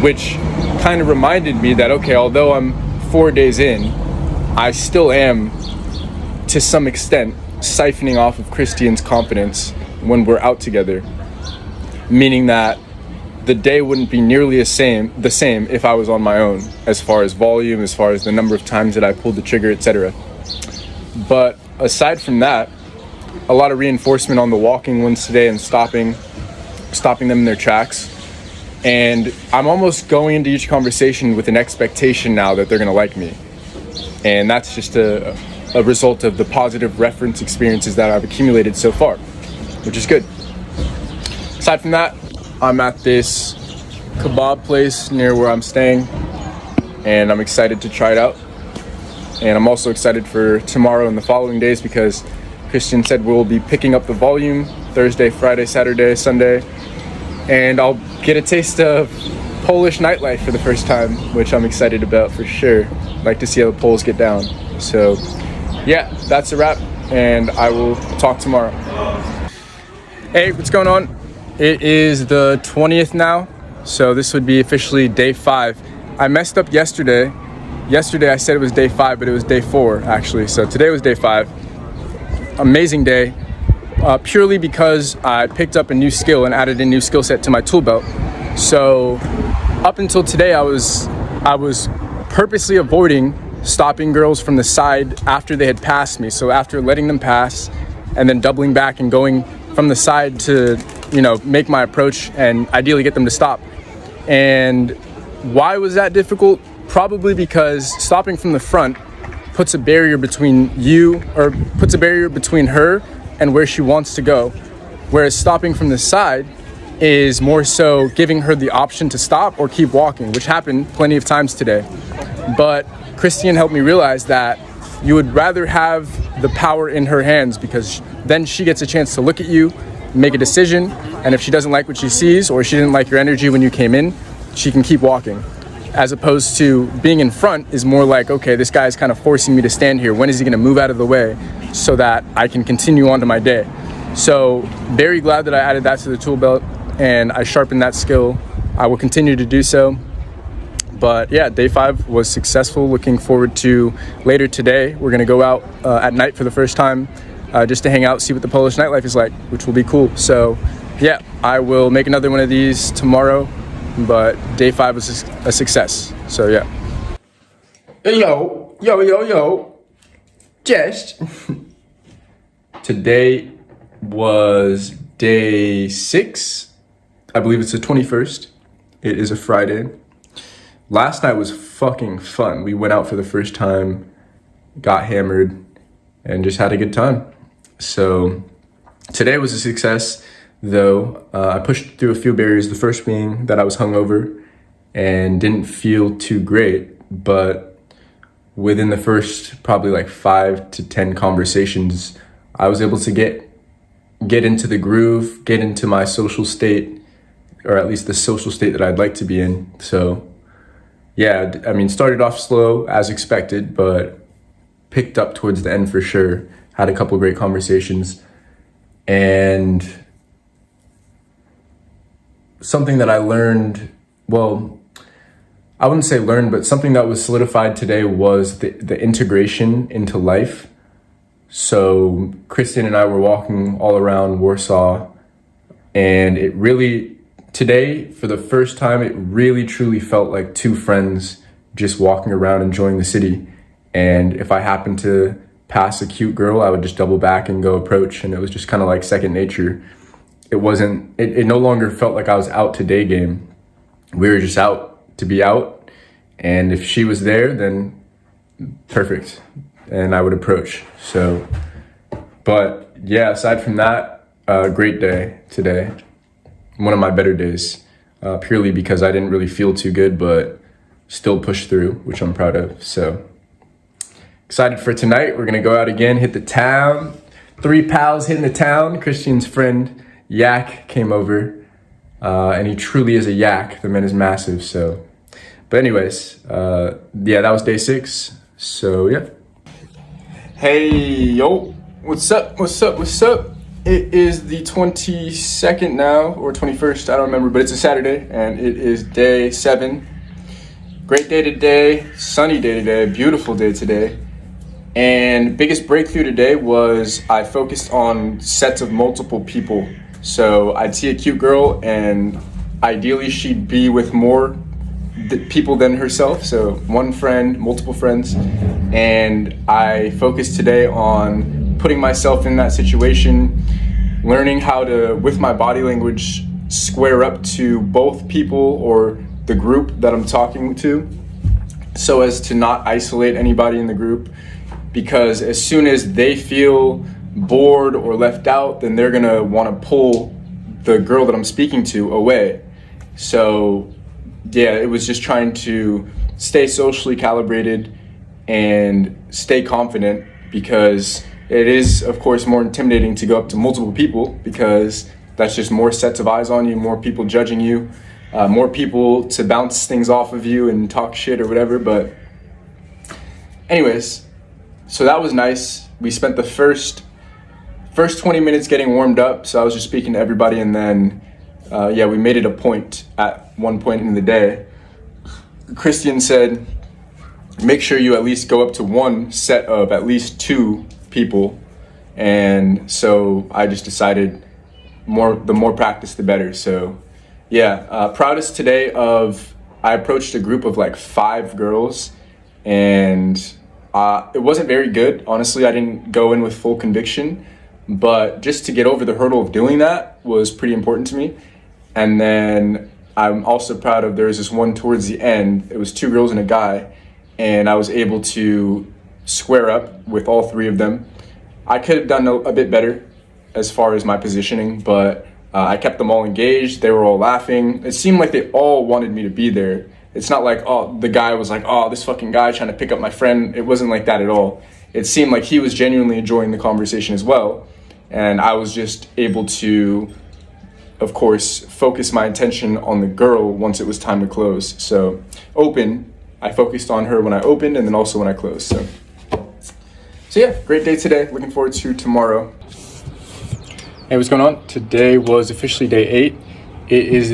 which kind of reminded me that, okay, although I'm 4 days in, I still am, to some extent, siphoning off of Kristian's confidence when we're out together, meaning that the day wouldn't be nearly the same if I was on my own, as far as volume, as far as the number of times that I pulled the trigger, etc. But aside from that, a lot of reinforcement on the walking ones today and stopping them in their tracks. And I'm almost going into each conversation with an expectation now that they're gonna like me. And that's just a result of the positive reference experiences that I've accumulated so far, which is good. Aside from that, I'm at this kebab place near where I'm staying, and I'm excited to try it out. And I'm also excited for tomorrow and the following days, because Kristian said we'll be picking up the volume Thursday, Friday, Saturday, Sunday, and I'll get a taste of Polish nightlife for the first time, which I'm excited about for sure. Like to see how the Poles get down. So yeah, that's a wrap, and I will talk tomorrow. Hey, what's going on? It is the 20th now, so this would be officially day 5. I messed up yesterday Yesterday I said it was day 5, but it was day 4 actually. So today was day 5. Amazing day, purely because I picked up a new skill and added a new skill set to my tool belt. So up until today, I was purposely avoiding stopping girls from the side after they had passed me. So after letting them pass and then doubling back and going from the side to, you know, make my approach and ideally get them to stop. And why was that difficult? Probably because stopping from the front puts a barrier between you, or puts a barrier between her and where she wants to go. Whereas stopping from the side is more so giving her the option to stop or keep walking, which happened plenty of times today. But Kristian helped me realize that you would rather have the power in her hands, because then she gets a chance to look at you, make a decision, and if she doesn't like what she sees or she didn't like your energy when you came in, she can keep walking. As opposed to being in front is more like, okay, this guy is kind of forcing me to stand here. When is he gonna move out of the way so that I can continue on to my day? So very glad that I added that to the tool belt and I sharpened that skill. I will continue to do so. But yeah, day 5 was successful. Looking forward to later today. We're gonna go out at night for the first time just to hang out, see what the Polish nightlife is like, which will be cool. So yeah, I will make another one of these tomorrow, but day 5 was a success. So yeah. Yo. Just. Today was day 6. I believe it's the 21st. It is a Friday. Last night was fucking fun. We went out for the first time, got hammered, and just had a good time. So today was a success, though. I pushed through a few barriers, the first being that I was hungover and didn't feel too great, but within the first probably like 5 to 10 conversations, I was able to get into the groove, get into my social state, or at least the social state that I'd like to be in. So yeah, I mean, started off slow as expected, but picked up towards the end for sure. Had a couple great conversations. And something that I learned, well, I wouldn't say learned, but something that was solidified today was the integration into life. So Kristian and I were walking all around Warsaw, and it really, today, for the first time, it really truly felt like two friends just walking around enjoying the city. And if I happened to pass a cute girl, I would just double back and go approach, and it was just kind of like second nature. It no longer felt like I was out to day game. We were just out to be out, and if she was there, then perfect, and I would approach. So, but yeah, aside from that, great day today. One of my better days, purely because I didn't really feel too good, but still pushed through, which I'm proud of. So excited for tonight. We're gonna go out again, hit the town. 3 pals hitting the town. Kristian's friend Yak came over, and he truly is a yak. The man is massive. So, but anyways, yeah, that was day 6. So yeah. Hey yo, what's up? It is the 22nd now, or 21st, I don't remember, but it's a Saturday, and it is day 7. Great day today, sunny day today, beautiful day today. And biggest breakthrough today was I focused on sets of multiple people. So I'd see a cute girl, and ideally she'd be with more people than herself. So one friend, multiple friends. And I focused today on putting myself in that situation, learning how to, with my body language, square up to both people or the group that I'm talking to, so as to not isolate anybody in the group. Because as soon as they feel bored or left out, then they're gonna wanna pull the girl that I'm speaking to away. So yeah, it was just trying to stay socially calibrated and stay confident, because it is, of course, more intimidating to go up to multiple people, because that's just more sets of eyes on you, more people judging you, more people to bounce things off of you and talk shit or whatever. But anyways, so that was nice. We spent the first 20 minutes getting warmed up. So I was just speaking to everybody, and then yeah, we made it a point at one point in the day. Kristian said, make sure you at least go up to one set of at least 2 people. And so I just decided the more practice, the better. So yeah, proudest today of, I approached a group of like 5 girls, and it wasn't very good. Honestly, I didn't go in with full conviction, but just to get over the hurdle of doing that was pretty important to me. And then I'm also proud of, there was this one towards the end, it was 2 girls and a guy, and I was able to square up with all 3 of them. I could have done a bit better as far as my positioning, but I kept them all engaged. They were all laughing. It seemed like they all wanted me to be there. It's not like, oh, the guy was like, oh, this fucking guy trying to pick up my friend. It wasn't like that at all. It seemed like he was genuinely enjoying the conversation as well. And I was just able to, of course, focus my attention on the girl once it was time to close. So I focused on her when I opened and then also when I closed. So yeah, great day today. Looking forward to tomorrow. Hey, what's going on? Today was officially day 8. It is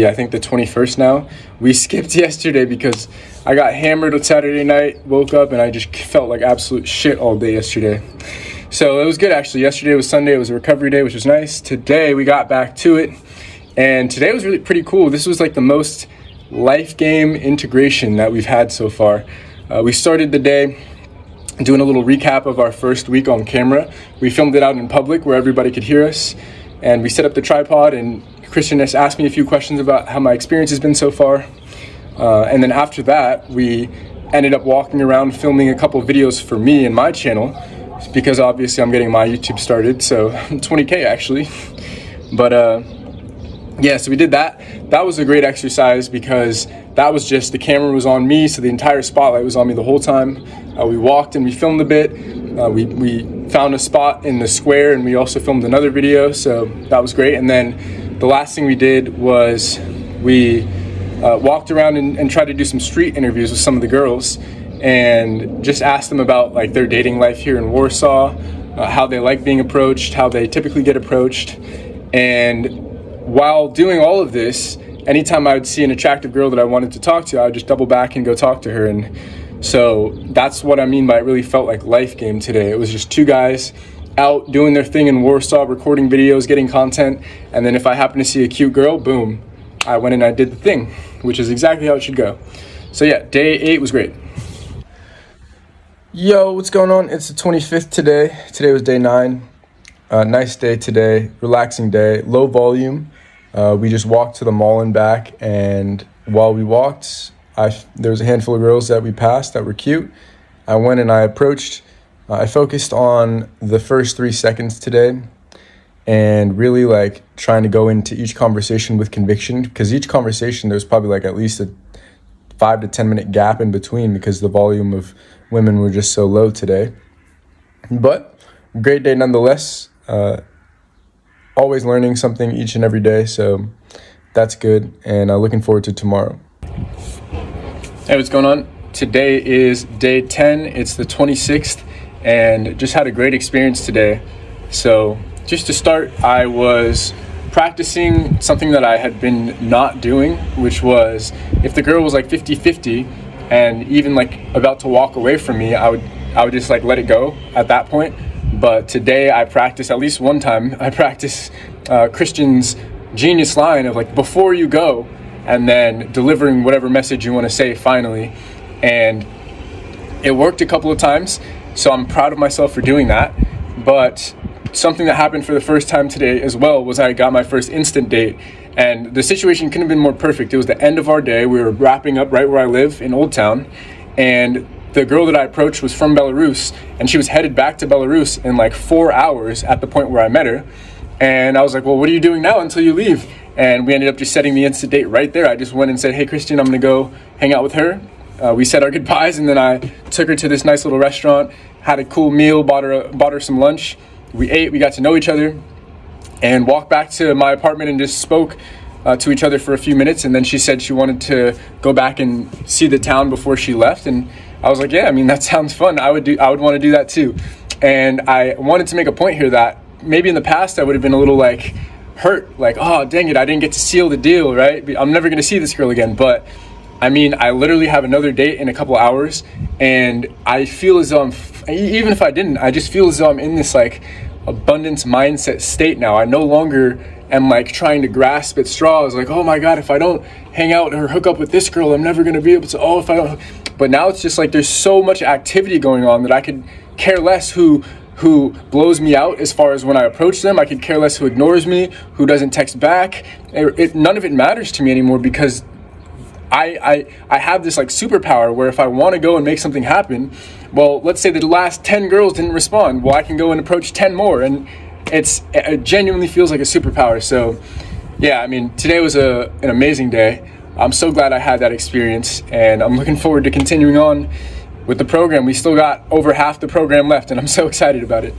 I think the 21st now. We skipped yesterday because I got hammered on Saturday night, woke up, and I just felt like absolute shit all day yesterday. So it was good actually. Yesterday was Sunday, it was a recovery day, which was nice. Today we got back to it, and today was really pretty cool. This was like the most life game integration that we've had so far. We started the day doing a little recap of our first week on camera. We filmed it out in public where everybody could hear us, and we set up the tripod, and Kristian has asked me a few questions about how my experience has been so far. And then after that, we ended up walking around filming a couple videos for me and my channel, because obviously I'm getting my YouTube started, so 20K actually. But yeah, so we did that. That was a great exercise because that was just, the camera was on me, so the entire spotlight was on me the whole time. We walked and we filmed a bit. We found a spot in the square and we also filmed another video, so that was great. And then the last thing we did was we walked around and tried to do some street interviews with some of the girls and just asked them about like their dating life here in Warsaw, how they like being approached, how they typically get approached. And while doing all of this, anytime I would see an attractive girl that I wanted to talk to, I would just double back and go talk to her. And so that's what I mean by it really felt like life game today. It was just 2 guys out doing their thing in Warsaw, recording videos, getting content, and then if I happen to see a cute girl, boom, I went and I did the thing, which is exactly how it should go. So yeah, day 8 was great. Yo, what's going on? It's the 25th today. Today was day 9. Nice day today, relaxing day, low volume. We just walked to the mall and back, and while we walked, there was a handful of girls that we passed that were cute. I went and I approached. I focused on the first 3 seconds today and really like trying to go into each conversation with conviction, because each conversation there's probably like at least a 5 to 10 minute gap in between because the volume of women were just so low today. But great day nonetheless. Always learning something each and every day, so that's good, and looking forward to tomorrow. Hey, what's going on? Today is day 10. It's the 26th. And just had a great experience today. So just to start, I was practicing something that I had been not doing, which was if the girl was like 50-50 and even like about to walk away from me, I would just like let it go at that point. But today I practiced, at least one time, I practiced Kristian's genius line of like, before you go, and then delivering whatever message you want to say finally. And it worked a couple of times. So I'm proud of myself for doing that. But something that happened for the first time today as well was I got my first instant date. And the situation couldn't have been more perfect. It was the end of our day. We were wrapping up right where I live in Old Town. And the girl that I approached was from Belarus. And she was headed back to Belarus in like 4 hours at the point where I met her. And I was like, well, what are you doing now until you leave? And we ended up just setting the instant date right there. I just went and said, hey, Kristian, I'm going to go hang out with her. We said our goodbyes, and then I took her to this nice little restaurant, had a cool meal, bought her some lunch. We ate, we got to know each other, and walked back to my apartment and just spoke to each other for a few minutes. And then she said she wanted to go back and see the town before she left. And I was like, yeah, I mean, that sounds fun. I would want to do that too. And I wanted to make a point here that maybe in the past I would have been a little like hurt, like, oh, dang it, I didn't get to seal the deal, right? I'm never going to see this girl again. But I mean, I literally have another date in a couple hours, and I feel as though even if I didn't, I just feel as though I'm in this like abundance mindset state now. I no longer am like trying to grasp at straws, like, oh my God, if I don't hang out or hook up with this girl, I'm never gonna be able to, if I don't. But now it's just like there's so much activity going on that I could care less who blows me out as far as when I approach them. I could care less who ignores me, who doesn't text back. None of it matters to me anymore, because I have this like superpower where if I want to go and make something happen, well, let's say the last 10 girls didn't respond. Well, I can go and approach 10 more, and it genuinely feels like a superpower. So yeah, I mean, today was an amazing day. I'm so glad I had that experience, and I'm looking forward to continuing on with the program. We still got over half the program left, and I'm so excited about it.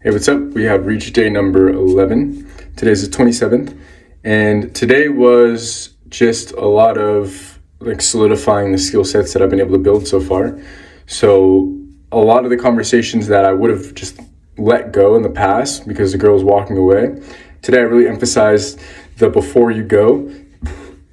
Hey, what's up? We have reached day number 11. Today's the 27th, and today was just a lot of like solidifying the skill sets that I've been able to build so far. So a lot of the conversations that I would have just let go in the past because the girl was walking away, today I really emphasized the before you go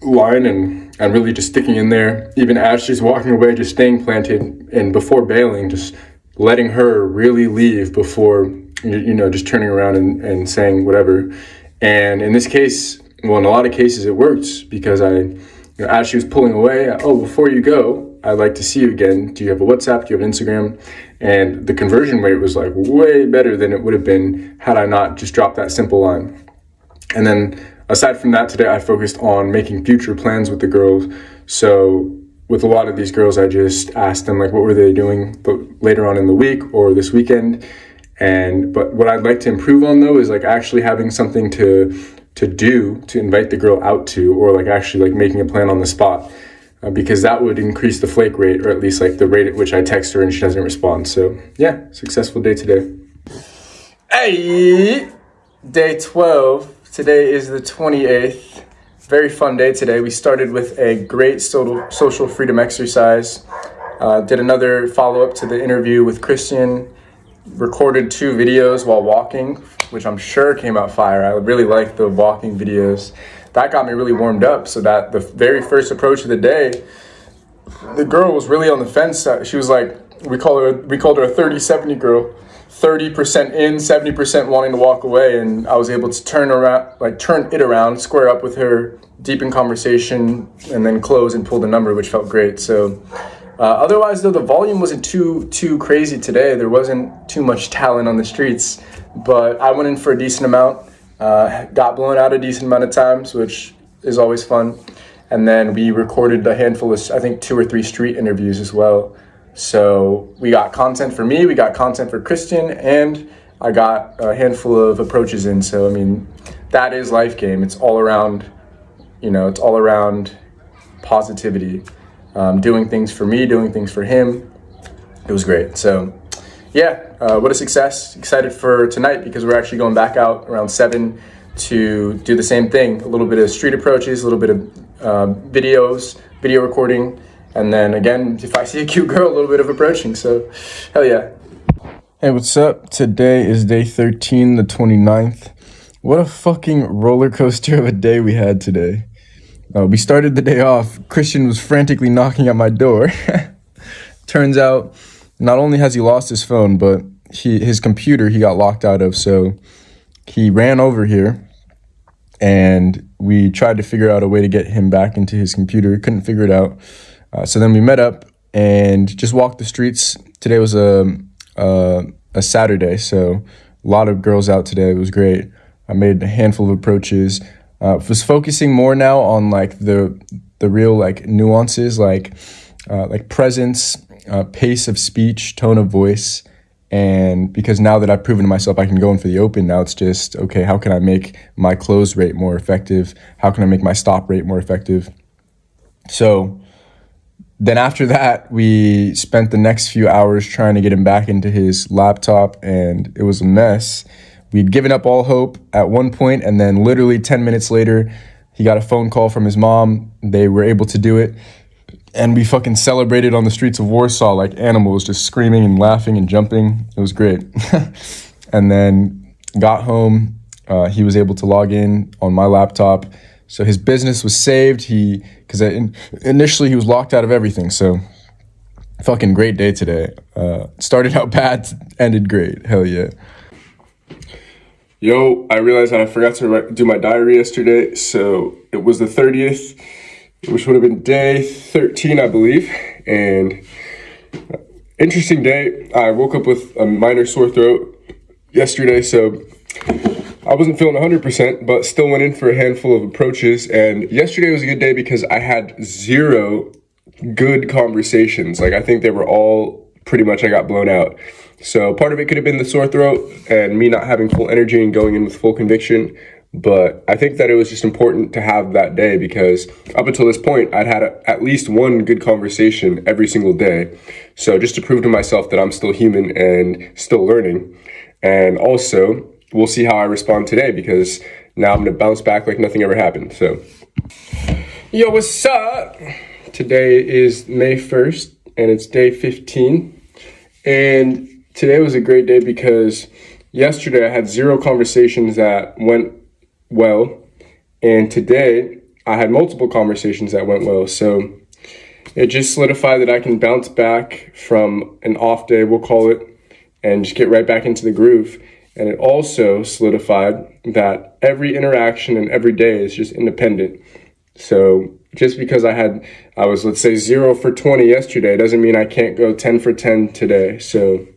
line and really just sticking in there, even as she's walking away, just staying planted, and before bailing, just letting her really leave before, just turning around and saying whatever. And in this case, well, in a lot of cases it works, because as she was pulling away, before you go, I'd like to see you again. Do you have a WhatsApp? Do you have an Instagram? And the conversion rate was like way better than it would have been had I not just dropped that simple line. And then aside from that, today I focused on making future plans with the girls. So with a lot of these girls, I just asked them like what were they doing later on in the week or this weekend. But what I'd like to improve on though is like actually having something to invite the girl out to, or like actually like making a plan on the spot, because that would increase the flake rate, or at least like the rate at which I text her and she doesn't respond. So yeah, successful day today. Hey, day 12. Today is the 28th. Very fun day today. We started with a great social freedom exercise. Did another follow-up to the interview with Kristian. Recorded 2 videos while walking, which I'm sure came out fire. I really like the walking videos. That got me really warmed up, so that the very first approach of the day, the girl was really on the fence. She was like, we called her a 30-70 girl. 30% in, 70% wanting to walk away, and I was able to turn it around, square up with her, deepen conversation, and then close and pull the number, which felt great. So otherwise, though, the volume wasn't too crazy today. There wasn't too much talent on the streets, but I went in for a decent amount, got blown out a decent amount of times, which is always fun. And then we recorded a handful of, I think, 2 or 3 street interviews as well. So we got content for me, we got content for Kristian, and I got a handful of approaches in. So, I mean, that is life game. It's all around, it's all around positivity. Doing things for me, doing things for him. It was great. So yeah, what a success. Excited for tonight, because we're actually going back out around 7 to do the same thing. A little bit of street approaches, a little bit of video recording. And then again, if I see a cute girl, a little bit of approaching. So hell yeah. Hey, what's up? Today is day 13, the 29th. What a fucking roller coaster of a day we had today. We started the day off, Kristian was frantically knocking at my door. Turns out, not only has he lost his phone, but his computer he got locked out of. So he ran over here, and we tried to figure out a way to get him back into his computer. Couldn't figure it out. So then we met up and just walked the streets. Today was a Saturday, so a lot of girls out today. It was great. I made a handful of approaches. Was focusing more now on like the real like nuances, like presence, pace of speech, tone of voice. And because now that I've proven to myself I can go in for the open, now it's just, okay, how can I make my close rate more effective? How can I make my stop rate more effective? So then after that, we spent the next few hours trying to get him back into his laptop, and it was a mess. We'd given up all hope at one point, and then literally 10 minutes later, he got a phone call from his mom. They were able to do it, and we fucking celebrated on the streets of Warsaw like animals, just screaming and laughing and jumping. It was great. And then got home. He was able to log in on my laptop, So his business was saved. Because initially he was locked out of everything. So fucking great day today. Started out bad, ended great. Hell yeah. Yo, I realized that I forgot to do my diary yesterday. So it was the 30th, which would have been day 13, I believe. And interesting day. I woke up with a minor sore throat yesterday, so I wasn't feeling 100%, but still went in for a handful of approaches. And yesterday was a good day because I had 0 good conversations. Like, I think they were all pretty much, I got blown out. So part of it could have been the sore throat and me not having full energy and going in with full conviction. But I think that it was just important to have that day because up until this point, I'd had at least one good conversation every single day. So just to prove to myself that I'm still human and still learning. And also, we'll see how I respond today because now I'm going to bounce back like nothing ever happened. So, yo, what's up? Today is May 1st and it's day 15. And today was a great day because yesterday I had 0 conversations that went well. And today I had multiple conversations that went well. So it just solidified that I can bounce back from an off day, we'll call it, and just get right back into the groove. And it also solidified that every interaction and every day is just independent. So just because I was, let's say, 0 for 20 yesterday, doesn't mean I can't go 10 for 10 today. So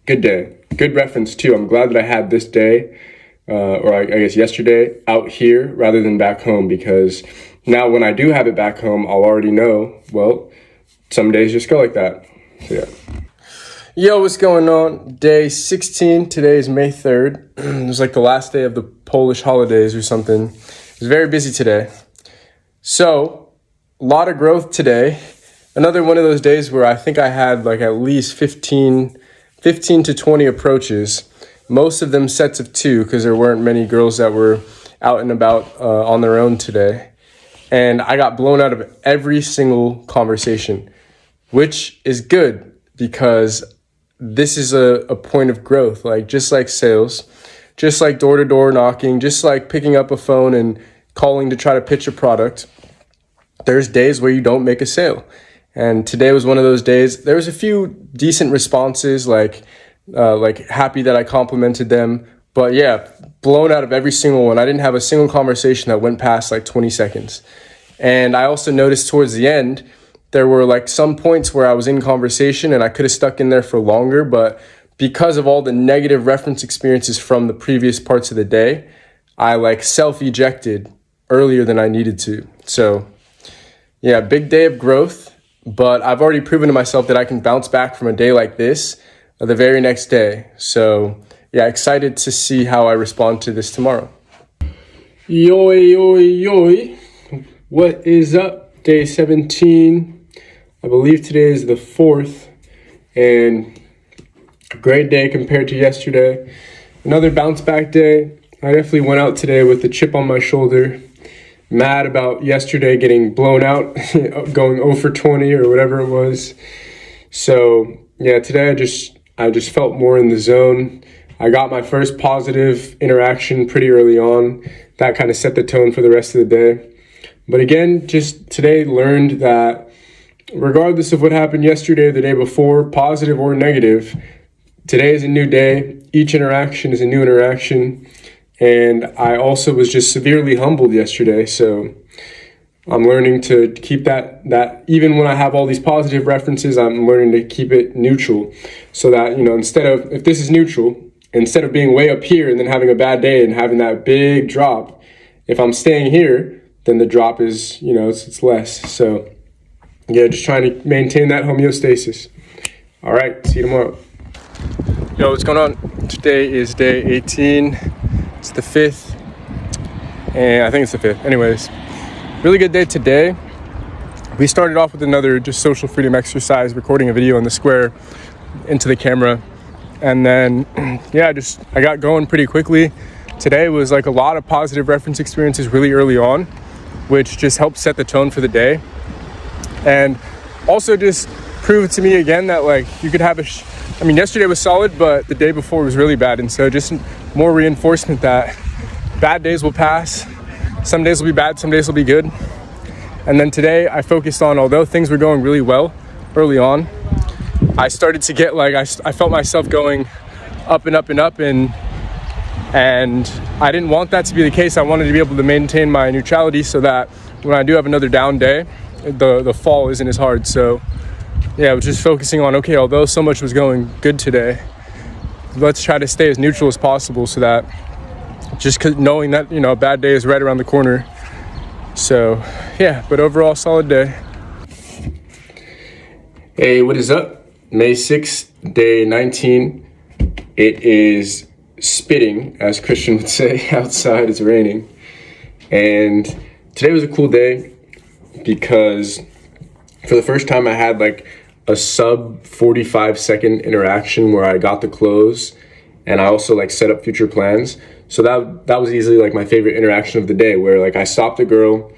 good day. Good reference too. I'm glad that I had this day, or I guess yesterday, out here rather than back home, because now when I do have it back home, I'll already know, well, some days just go like that. So yeah. Yo, what's going on? Day 16. Today is May 3rd. It was like the last day of the Polish holidays or something. It was very busy today. So, a lot of growth today. Another one of those days where I think I had like at least 15 to 20 approaches. Most of them sets of 2 because there weren't many girls that were out and about on their own today. And I got blown out of every single conversation, which is good because this is a point of growth. Like, just like sales, just like door-to-door knocking, just like picking up a phone and calling to try to pitch a product, there's days where you don't make a sale. And today was one of those days. There was a few decent responses, like happy that I complimented them. But yeah, blown out of every single one. I didn't have a single conversation that went past like 20 seconds. And I also noticed towards the end, there were like some points where I was in conversation and I could have stuck in there for longer, but because of all the negative reference experiences from the previous parts of the day, I like self-ejected earlier than I needed to. So yeah, big day of growth, but I've already proven to myself that I can bounce back from a day like this the very next day. So yeah, excited to see how I respond to this tomorrow. Yo. What is up? Day 17. I believe today is the 4th, and a great day compared to yesterday. Another bounce back day. I definitely went out today with a chip on my shoulder, mad about yesterday getting blown out, going 0 for 20 or whatever it was. So yeah, today I just felt more in the zone. I got my first positive interaction pretty early on. That kind of set the tone for the rest of the day. But again, just today learned that regardless of what happened yesterday or the day before, positive or negative, today is a new day. Each interaction is a new interaction. And I also was just severely humbled yesterday. So I'm learning to keep that even when I have all these positive references, I'm learning to keep it neutral. So that, instead of, if this is neutral, instead of being way up here and then having a bad day and having that big drop, if I'm staying here, then the drop is, it's less. So yeah, just trying to maintain that homeostasis. All right, see you tomorrow. Yo, what's going on? Today is day 18. It's the 5th. And I think it's the 5th. Anyways, really good day today. We started off with another just social freedom exercise, recording a video in the square into the camera. And then, yeah, I got going pretty quickly. Today was like a lot of positive reference experiences really early on, which just helped set the tone for the day. And also just proved to me again that like you could have yesterday was solid, but the day before was really bad. And so just more reinforcement that bad days will pass, Some days will be bad, some days will be good. And then today I focused on, although things were going really well early on, I started to get like, I felt myself going up and up and up, and I didn't want that to be the case. I wanted to be able to maintain my neutrality so that when I do have another down day, the fall isn't as hard. So yeah, I was just focusing on, okay, although so much was going good today, let's try to stay as neutral as possible, so that just knowing that, you know, a bad day is right around the corner. So yeah, but overall solid day. Hey, what is up? May 6th, day 19. It is spitting, as Christian would say. Outside, it's raining. And today was a cool day because for the first time I had like a sub 45-second interaction where I got the close, and I also like set up future plans. So that was easily like my favorite interaction of the day, where like I stopped a girl,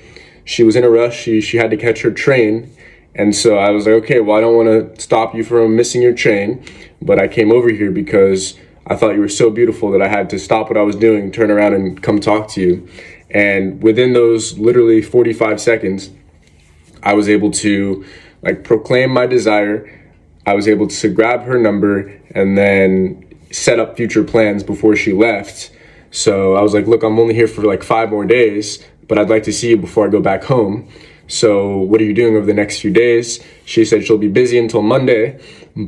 she was in a rush, she had to catch her train, and so I was like, okay, well, I don't want to stop you from missing your train, but I came over here because I thought you were so beautiful that I had to stop what I was doing, turn around and come talk to you. And within those literally 45 seconds, I was able to like proclaim my desire. I was able to grab her number and then set up future plans before she left. So I was like, look, I'm only here for like 5 more days, but I'd like to see you before I go back home. So what are you doing over the next few days? She said she'll be busy until Monday.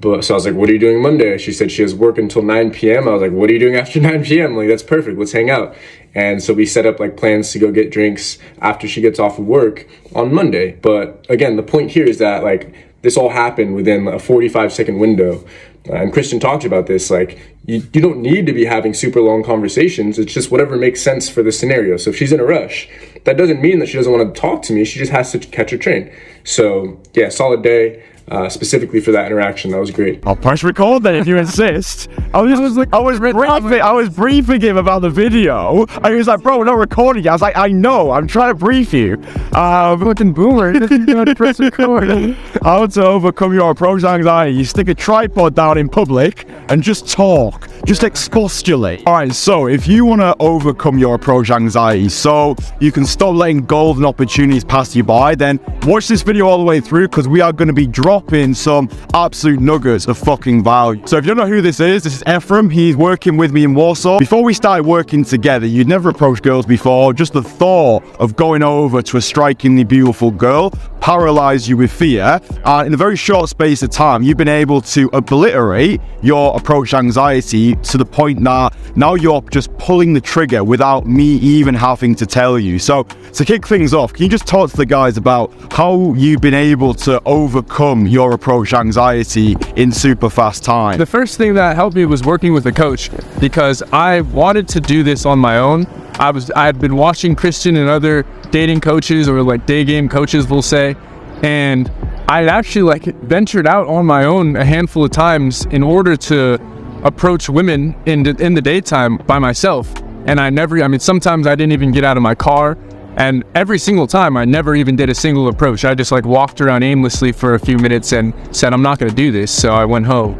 So I was like, what are you doing Monday? She said she has work until 9 p.m. I was like, what are you doing after 9 p.m.? Like, that's perfect. Let's hang out. And so we set up like plans to go get drinks after she gets off of work on Monday. But again, the point here is that like this all happened within a 45-second window. And Kristian talked about this, like you don't need to be having super long conversations. It's just whatever makes sense for the scenario. So if she's in a rush, that doesn't mean that she doesn't want to talk to me. She just has to catch her train. So yeah, solid day. Specifically for that interaction, that was great. I'll press record then if you insist. I was briefing him about the video, and he was like, "Bro, we're not recording it." I was like, "I know, I'm trying to brief you." Fucking boomer, press record. How to overcome your approach anxiety? You stick a tripod down in public and just talk, just expostulate. All right, so if you want to overcome your approach anxiety, so you can stop letting golden opportunities pass you by, then watch this video all the way through, because we are going to be dropping some absolute nuggets of fucking value. So if you don't know who this is Efrem. He's working with me in Warsaw. Before we started working together, you'd never approached girls before. Just the thought of going over to a strikingly beautiful girl paralyzed you with fear, and in a very short space of time you've been able to obliterate your approach anxiety to the point that now you're just pulling the trigger without me even having to tell you. So to kick things off, can you just talk to the guys about how you've been able to overcome your approach anxiety in super fast time? The first thing that helped me was working with a coach, because I wanted to do this on my own. I had been watching Kristian and other dating coaches, or like day game coaches will say, and I had actually like ventured out on my own a handful of times in order to approach women in the daytime by myself. And sometimes I didn't even get out of my car, and every single time I never even did a single approach. I just like walked around aimlessly for a few minutes and said, I'm not gonna do this, so I went home.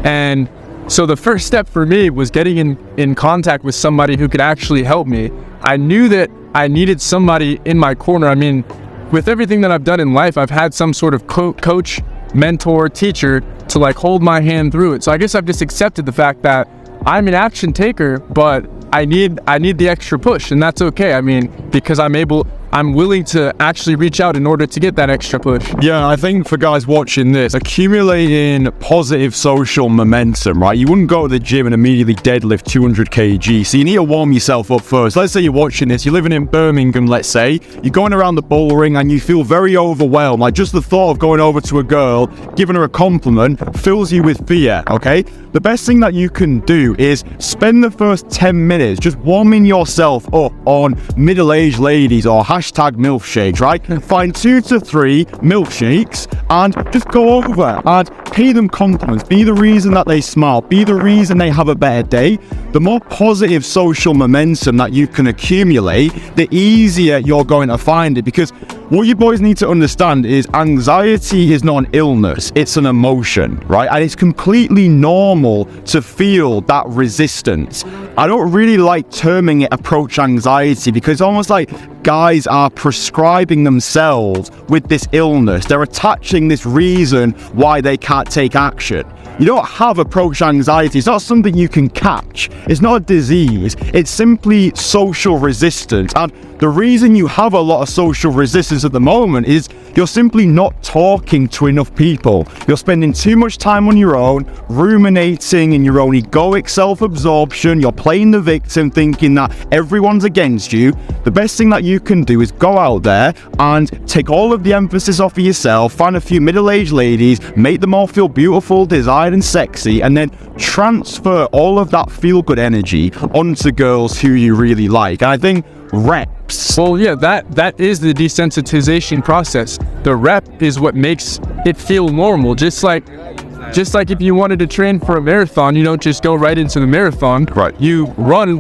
And so the first step for me was getting in contact with somebody who could actually help me. I knew that I needed somebody in my corner. I mean, with everything that I've done in life, I've had some sort of coach, mentor, teacher to like hold my hand through it. So I guess I've just accepted the fact that I'm an action taker, but I need the extra push, and that's okay. I mean, because I'm willing to actually reach out in order to get that extra push. Yeah, I think for guys watching this, accumulating positive social momentum, right? You wouldn't go to the gym and immediately deadlift 200 kg. So you need to warm yourself up first. Let's say you're watching this, you're living in Birmingham, let's say. You're going around the bull ring and you feel very overwhelmed. Like just the thought of going over to a girl, giving her a compliment, fills you with fear, okay? The best thing that you can do is spend the first 10 minutes just warming yourself up on middle-aged ladies or hashtag milkshakes, right? Find 2 to 3 milkshakes and just go over and pay them compliments. Be the reason that they smile. Be the reason they have a better day. The more positive social momentum that you can accumulate, the easier you're going to find it, because what you boys need to understand is anxiety is not an illness, it's an emotion, right? And it's completely normal to feel that resistance. I don't really like terming it approach anxiety because it's almost like guys are prescribing themselves with this illness. They're attaching this reason why they can't take action. You don't have approach anxiety. It's not something you can catch. It's not a disease. It's simply social resistance. And the reason you have a lot of social resistance at the moment is you're simply not talking to enough people. You're spending too much time on your own, ruminating in your own egoic self-absorption. You're playing the victim, thinking that everyone's against you. The best thing that you can do is go out there and take all of the emphasis off of yourself, find a few middle-aged ladies, make them all feel beautiful, desired and sexy, and then transfer all of that feel-good energy onto girls who you really like. And I think reps. Well, yeah, that is the desensitization process. The rep is what makes it feel normal. Just like if you wanted to train for a marathon, you don't just go right into the marathon. Right. You run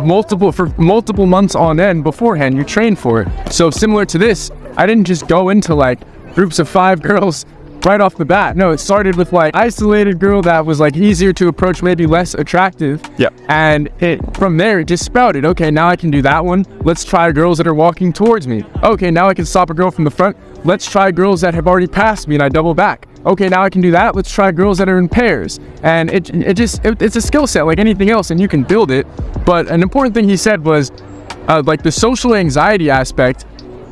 for multiple months on end beforehand. You train for it. So similar to this, I didn't just go into like groups of 5 girls right off the bat. No, it started with like isolated girl that was like easier to approach, maybe less attractive. Yep. And from there it just sprouted. Okay, now I can do that one. Let's try girls that are walking towards me. Okay, now I can stop a girl from the front. Let's try girls that have already passed me and I double back. Okay, now I can do that. Let's try girls that are in pairs. And it's a skill set like anything else, and you can build it. But an important thing he said was like the social anxiety aspect.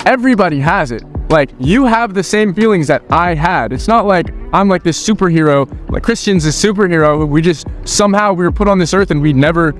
Everybody has it. Like, you have the same feelings that I had. It's not like I'm like this superhero, like Kristian's a superhero. We were put on this earth and we never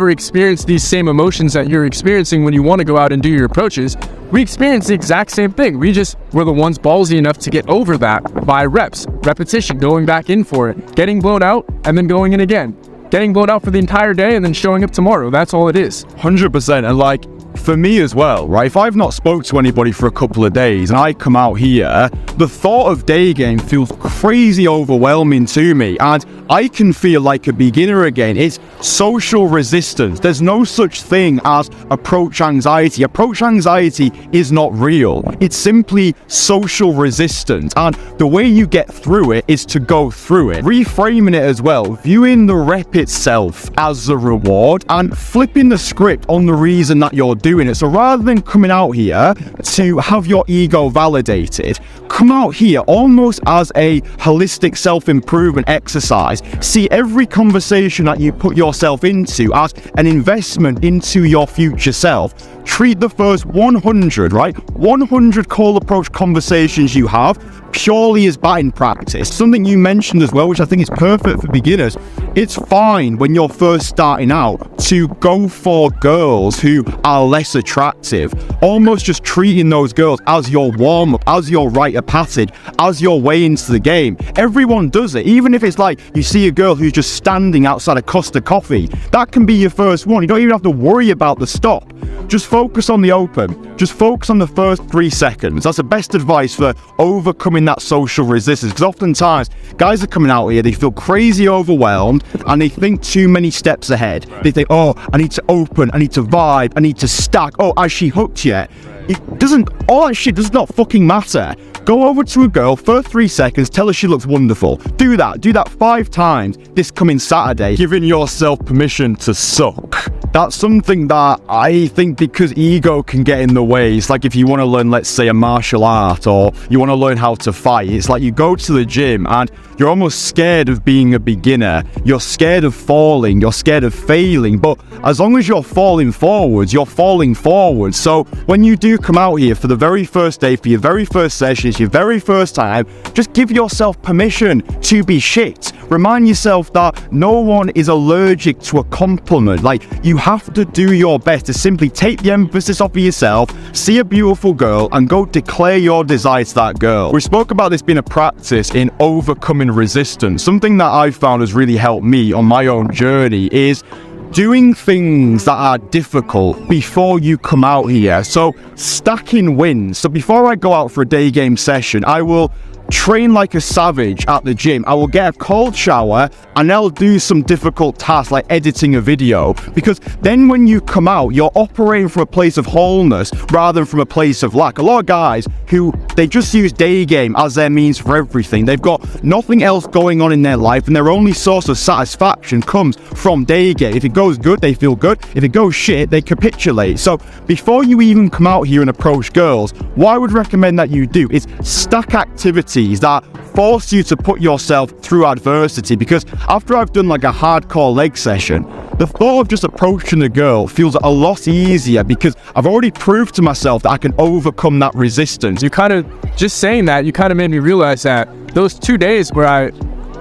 experienced these same emotions that you're experiencing when you want to go out and do your approaches. We experience the exact same thing. We're the ones ballsy enough to get over that by reps, repetition, going back in for it, getting blown out and then going in again. Getting blown out for the entire day and then showing up tomorrow. That's all it is. 100%. And like, for me as well, right? If I've not spoke to anybody for a couple of days and I come out here, the thought of day game feels crazy overwhelming to me, and I can feel like a beginner again. It's social resistance. There's no such thing as approach anxiety. Approach anxiety is not real. It's simply social resistance, and the way you get through it is to go through it. Reframing it as well, viewing the rep itself as a reward and flipping the script on the reason that you're doing it. So rather than coming out here to have your ego validated, come out here almost as a holistic self-improvement exercise. See every conversation that you put yourself into as an investment into your future self. Treat the first 100, right? 100 call approach conversations you have purely as batting practice. Something you mentioned as well, which I think is perfect for beginners. It's fine when you're first starting out to go for girls who are less attractive. Almost just treating those girls as your warm-up, as your rite of passage, as your way into the game. Everyone does it. Even if it's like you see a girl who's just standing outside a Costa Coffee, that can be your first one. You don't even have to worry about the stop. Just focus on the open. Just focus on the first 3 seconds. That's the best advice for overcoming that social resistance. Because oftentimes, guys are coming out here, they feel crazy overwhelmed, and they think too many steps ahead. They think, oh, I need to open, I need to vibe, I need to stack. Oh, has she hooked yet? It doesn't, all that shit does not fucking matter. Go over to a girl, first 3 seconds, tell her she looks wonderful. Do that 5 times this coming Saturday, giving yourself permission to suck. That's something that I think, because ego can get in the way. It's like if you want to learn, let's say, a martial art, or you want to learn how to fight. It's like you go to the gym and you're almost scared of being a beginner. You're scared of falling. You're scared of failing. But as long as you're falling forwards, you're falling forwards. So when you do come out here for the very first day, for your very first session, it's your very first time, just give yourself permission to be shit. Remind yourself that no one is allergic to a compliment. Like, you have to do your best to simply take the emphasis off of yourself, see a beautiful girl, and go declare your desire to that girl. We spoke about this being a practice in overcoming resistance. Something that I've found has really helped me on my own journey is doing things that are difficult before you come out here. So stacking wins. So before I go out for a day game session, I will train like a savage at the gym. I will get a cold shower and I'll do some difficult tasks like editing a video, because then when you come out, you're operating from a place of wholeness rather than from a place of lack. A lot of guys who, they just use day game as their means for everything. They've got nothing else going on in their life and their only source of satisfaction comes from day game. If it goes good, they feel good. If it goes shit, they capitulate. So before you even come out here and approach girls, what I would recommend that you do is stack activities that force you to put yourself through adversity, because after I've done like a hardcore leg session, the thought of just approaching a girl feels a lot easier because I've already proved to myself that I can overcome that resistance. You kind of, just saying that, you kind of made me realize that those 2 days where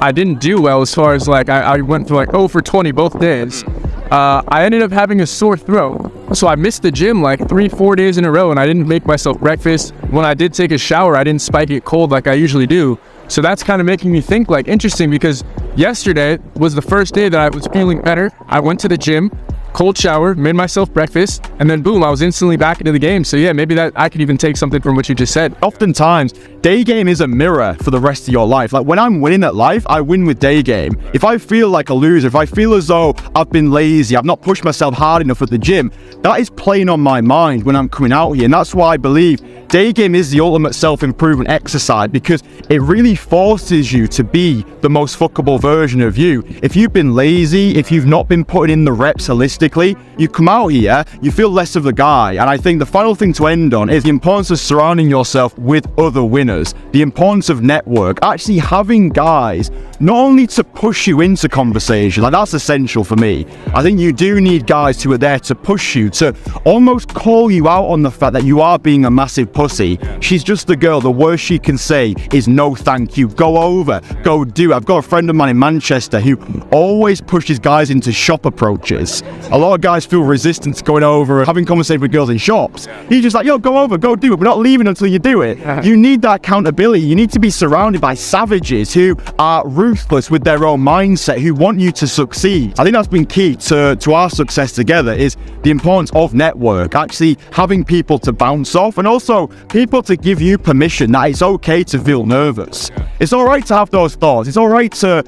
I didn't do well, as far as like I went for like 0 for 20 both days, I ended up having a sore throat. So I missed the gym like 3-4 days in a row, and I didn't make myself breakfast. When I did take a shower, I didn't spike it cold like I usually do. So that's kind of making me think, like, interesting, because yesterday was the first day that I was feeling better. I went to the gym, cold shower, made myself breakfast, and then boom, I was instantly back into the game. So yeah, maybe that I could even take something from what you just said. Oftentimes, day game is a mirror for the rest of your life. Like when I'm winning at life, I win with day game. If I feel like a loser, if I feel as though I've been lazy, I've not pushed myself hard enough at the gym, that is playing on my mind when I'm coming out here. And that's why I believe day game is the ultimate self-improvement exercise, because it really forces you to be the most fuckable version of you. If you've been lazy, if you've not been putting in the reps holistically, you come out here, you feel less of the guy. And I think the final thing to end on is the importance of surrounding yourself with other winners, the importance of network, actually having guys not only to push you into conversation, like that's essential for me. I think you do need guys who are there to push you, to almost call you out on the fact that you are being a massive pussy. She's just a girl, the worst she can say is no thank you, go over, go do. I've got a friend of mine in Manchester who always pushes guys into shop approaches. A lot of guys feel resistant to going over and having conversations with girls in shops. He's just like, yo, go over, go do it, we're not leaving until you do it. You need that accountability. You need to be surrounded by savages who are ruthless with their own mindset, who want you to succeed. I think that's been key to our success together, is the importance of network, actually having people to bounce off, and also people to give you permission that it's okay to feel nervous. It's all right to have those thoughts. It's all right to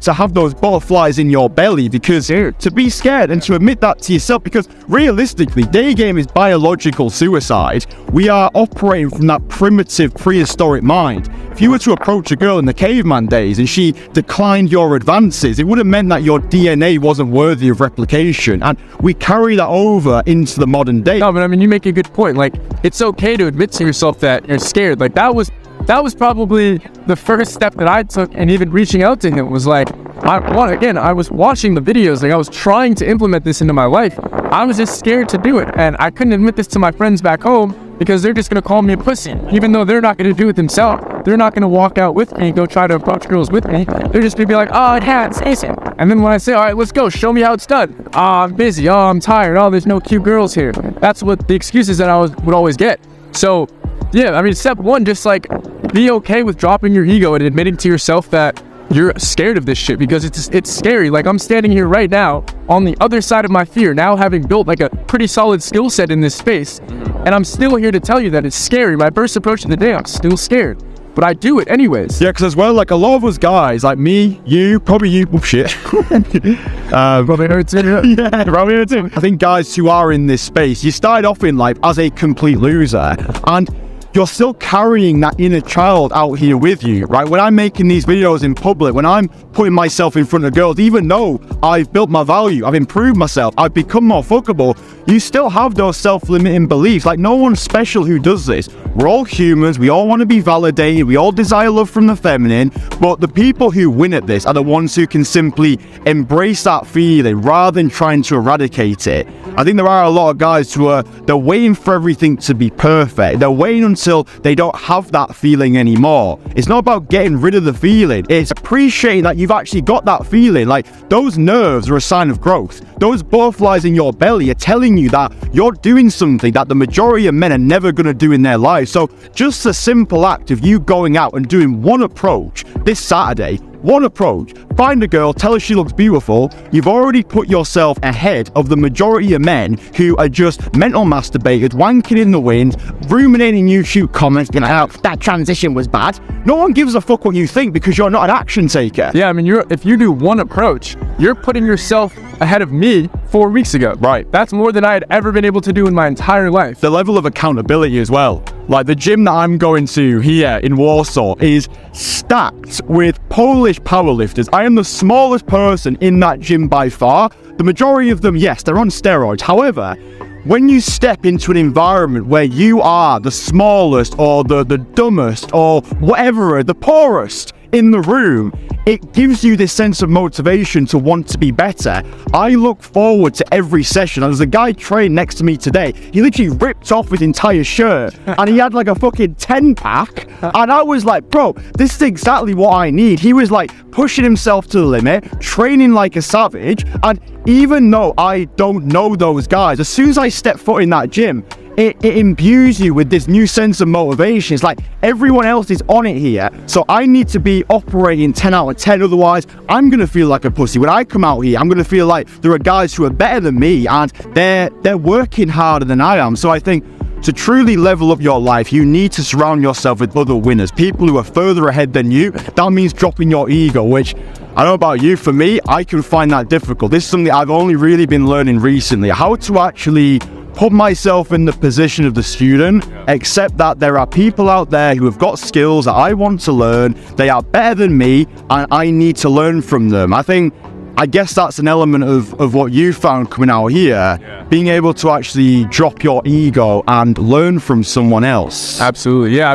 have those butterflies in your belly, because to be scared and to admit that to yourself, because realistically, day game is biological suicide. We are operating from that primitive prehistoric mind. If you were to approach a girl in the caveman days and she declined your advances, it would have meant that your DNA wasn't worthy of replication, and we carry that over into the modern day. No, but I mean, you make a good point. Like, it's okay to admit to yourself that you're scared. Like, that was probably the first step that I took, and even reaching out to him was like, I was watching the videos, like I was trying to implement this into my life. I was just scared to do it, and I couldn't admit this to my friends back home because they're just gonna call me a pussy, even though they're not gonna do it themselves. They're not gonna walk out with me and go try to approach girls with me. They're just gonna be like, oh, it has, and then when I say, all right, let's go, show me how it's done. Oh, I'm busy. Oh, I'm tired. Oh, there's no cute girls here. That's what the excuses that I would always get. So yeah, I mean, step one, just like be okay with dropping your ego and admitting to yourself that you're scared of this shit, because it's scary. Like, I'm standing here right now on the other side of my fear, now having built like a pretty solid skill set in this space, and I'm still here to tell you that it's scary. My first approach of the day, I'm still scared, but I do it anyways. Yeah, because as well, like a lot of us guys, like me, you, probably you, oh shit. Probably hurts it. Yeah, probably hurts it. I think guys who are in this space, you started off in life as a complete loser, and you're still carrying that inner child out here with you, right? When I'm making these videos in public, when I'm putting myself in front of girls, even though I've built my value, I've improved myself, I've become more fuckable, you still have those self-limiting beliefs. Like, no one's special who does this. We're all humans, we all want to be validated, we all desire love from the feminine, but the people who win at this are the ones who can simply embrace that feeling rather than trying to eradicate it. I think there are a lot of guys who they're waiting for everything to be perfect. They're waiting until they don't have that feeling anymore. It's not about getting rid of the feeling, it's appreciating that you've actually got that feeling. Like, those nerves are a sign of growth. Those butterflies in your belly are telling you that you're doing something that the majority of men are never going to do in their lives. So just a simple act of you going out and doing one approach this Saturday, one approach. Find a girl, tell her she looks beautiful. You've already put yourself ahead of the majority of men who are just mental masturbators, wanking in the wind, ruminating YouTube comments, being like, oh, that transition was bad. No one gives a fuck what you think because you're not an action taker. Yeah, I mean, if you do one approach, you're putting yourself ahead of me 4 weeks ago. Right. That's more than I had ever been able to do in my entire life. The level of accountability as well. Like the gym that I'm going to here in Warsaw is stacked with Polish powerlifters. I am the smallest person in that gym by far. The majority of them, yes, they're on steroids. However, when you step into an environment where you are the smallest or the dumbest or whatever, the poorest in the room, it gives you this sense of motivation to want to be better. I look forward to every session. There's a guy trained next to me today. He literally ripped off his entire shirt and he had like a fucking 10-pack. And I was like, bro, this is exactly what I need. He was like pushing himself to the limit, training like a savage. And even though I don't know those guys, as soon as I step foot in that gym, it imbues you with this new sense of motivation. It's like everyone else is on it here, so I need to be operating 10 out of 10, otherwise I'm gonna feel like a pussy. When I come out here, I'm gonna feel like there are guys who are better than me and they're working harder than I am. So I think to truly level up your life, you need to surround yourself with other winners, people who are further ahead than you. That means dropping your ego, which I don't know about you, for me, I can find that difficult. This is something I've only really been learning recently, how to actually put myself in the position of the student, accept that there are people out there who have got skills that I want to learn, they are better than me, and I need to learn from them. I guess that's an element of what you found coming out here, being able to actually drop your ego and learn from someone else. Absolutely, yeah.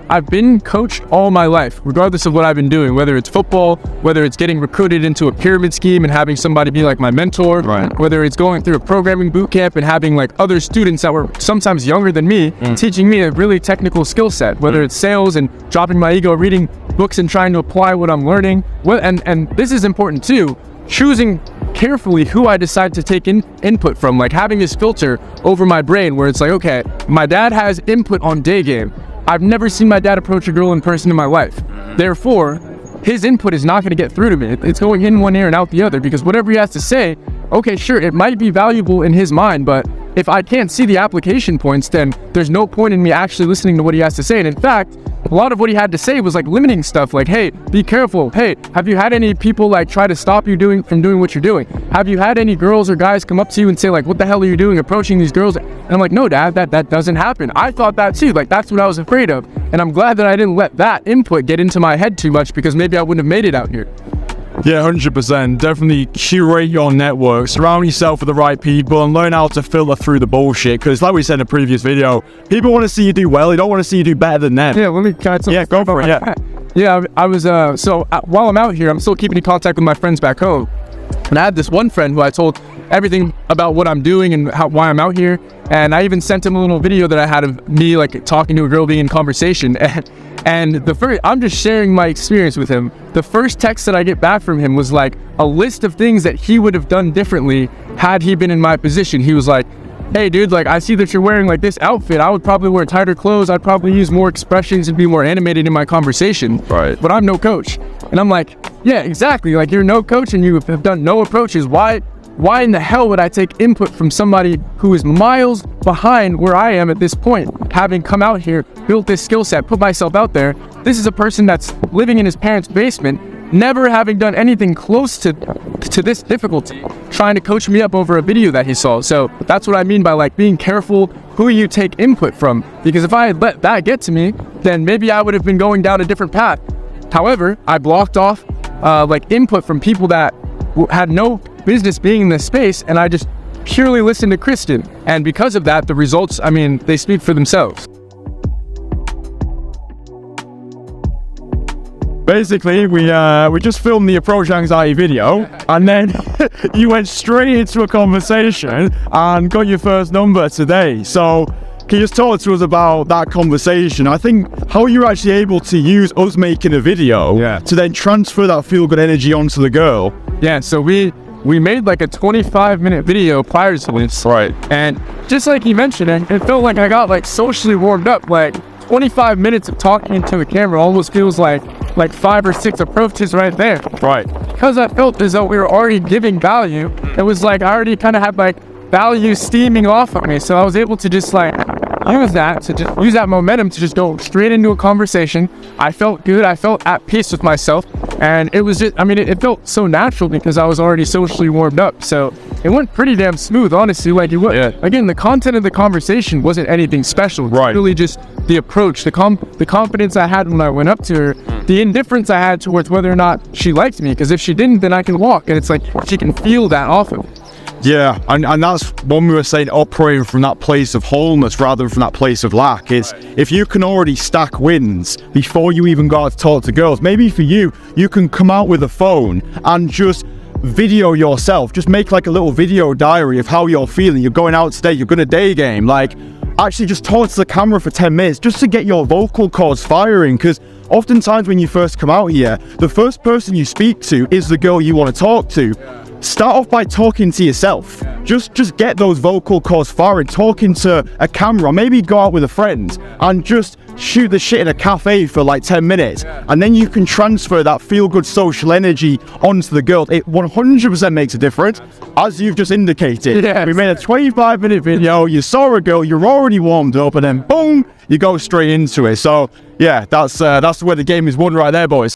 I've been coached all my life, regardless of what I've been doing, whether it's football, whether it's getting recruited into a pyramid scheme and having somebody be like my mentor, whether it's going through a programming boot camp and having like other students that were sometimes younger than me, teaching me a really technical skill set, whether it's sales and dropping my ego, reading books and trying to apply what I'm learning. And this is important too, choosing carefully who I decide to take input from, like having this filter over my brain where it's like, okay, my dad has input on day game. I've never seen my dad approach a girl in person in my life. Therefore, his input is not going to get through to me. It's going in one ear and out the other, because whatever he has to say, okay, sure, it might be valuable in his mind, but if I can't see the application points, then there's no point in me actually listening to what he has to say. And in fact, a lot of what he had to say was like limiting stuff, like, hey, be careful. Hey, have you had any people like try to stop you from doing what you're doing? Have you had any girls or guys come up to you and say like, what the hell are you doing approaching these girls? And I'm like, no, Dad, that doesn't happen. I thought that too. Like, that's what I was afraid of. And I'm glad that I didn't let that input get into my head too much, because maybe I wouldn't have made it out here. Yeah, 100%. Definitely curate your network, surround yourself with the right people, and learn how to filter through the bullshit. Because like we said in a previous video, people want to see you do well, they don't want to see you do better than them. Yeah, let me kind of... Yeah, go for it, yeah. Yeah, I was, while I'm out here, I'm still keeping in contact with my friends back home. And I had this one friend who I told everything about what I'm doing and why I'm out here. And I even sent him a little video that I had of me like talking to a girl, being in conversation. And I'm just sharing my experience with him. The first text that I get back from him was like a list of things that he would have done differently had he been in my position. He was like, hey dude, like I see that you're wearing like this outfit. I would probably wear tighter clothes. I'd probably use more expressions and be more animated in my conversation. Right. But I'm no coach. And I'm like, yeah, exactly. Like you're no coach and you have done no approaches. Why in the hell would I take input from somebody who is miles behind where I am at this point, having come out here, built this skill set, put myself out there? This is a person that's living in his parents' basement, never having done anything close to this difficulty, trying to coach me up over a video that he saw. So that's what I mean by like being careful who you take input from, because if I had let that get to me, then maybe I would have been going down a different path. However, I blocked off like input from people that had no business being in this space, and I just purely listened to Kristian. And because of that, the results, I mean, they speak for themselves. Basically, we just filmed the approach anxiety video, and then you went straight into a conversation and got your first number today. So can you just talk to us about that conversation? I think how you're actually able to use us making a video to then transfer that feel-good energy onto the girl. Yeah, so we made like a 25-minute video prior to this. Right. And just like you mentioned, it felt like I got like socially warmed up. Like 25 minutes of talking into the camera almost feels like like 5 or 6 approaches right there. Right. Because I felt as though we were already giving value, it was like I already kind of had like value steaming off of me. So I was able to just like use that momentum to just go straight into a conversation. I felt good. I felt at peace with myself. And it was just, I mean, it felt so natural because I was already socially warmed up. So it went pretty damn smooth, honestly. Like, again, the content of the conversation wasn't anything special. It's really just the approach, the confidence I had when I went up to her, the indifference I had towards whether or not she liked me. Because if she didn't, then I can walk. And it's like, she can feel that off of me. Yeah, and that's when we were saying operating from that place of wholeness rather than from that place of lack. Is if you can already stack wins before you even got to talk to girls, maybe for you can come out with a phone and just video yourself, just make like a little video diary of how you're feeling. You're going out today, you're gonna day game, like actually just talk to the camera for 10 minutes just to get your vocal cords firing. Because oftentimes when you first come out here, the first person you speak to is the girl you want to talk to. Start off by talking to yourself. Just get those vocal cords firing, talking to a camera. Maybe go out with a friend and just shoot the shit in a cafe for like 10 minutes. And then you can transfer that feel-good social energy onto the girl. It 100% makes a difference, as you've just indicated. Yes. We made a 25-minute video, you saw a girl, you're already warmed up, and then boom, you go straight into it. So yeah, that's the way the game is won right there, boys.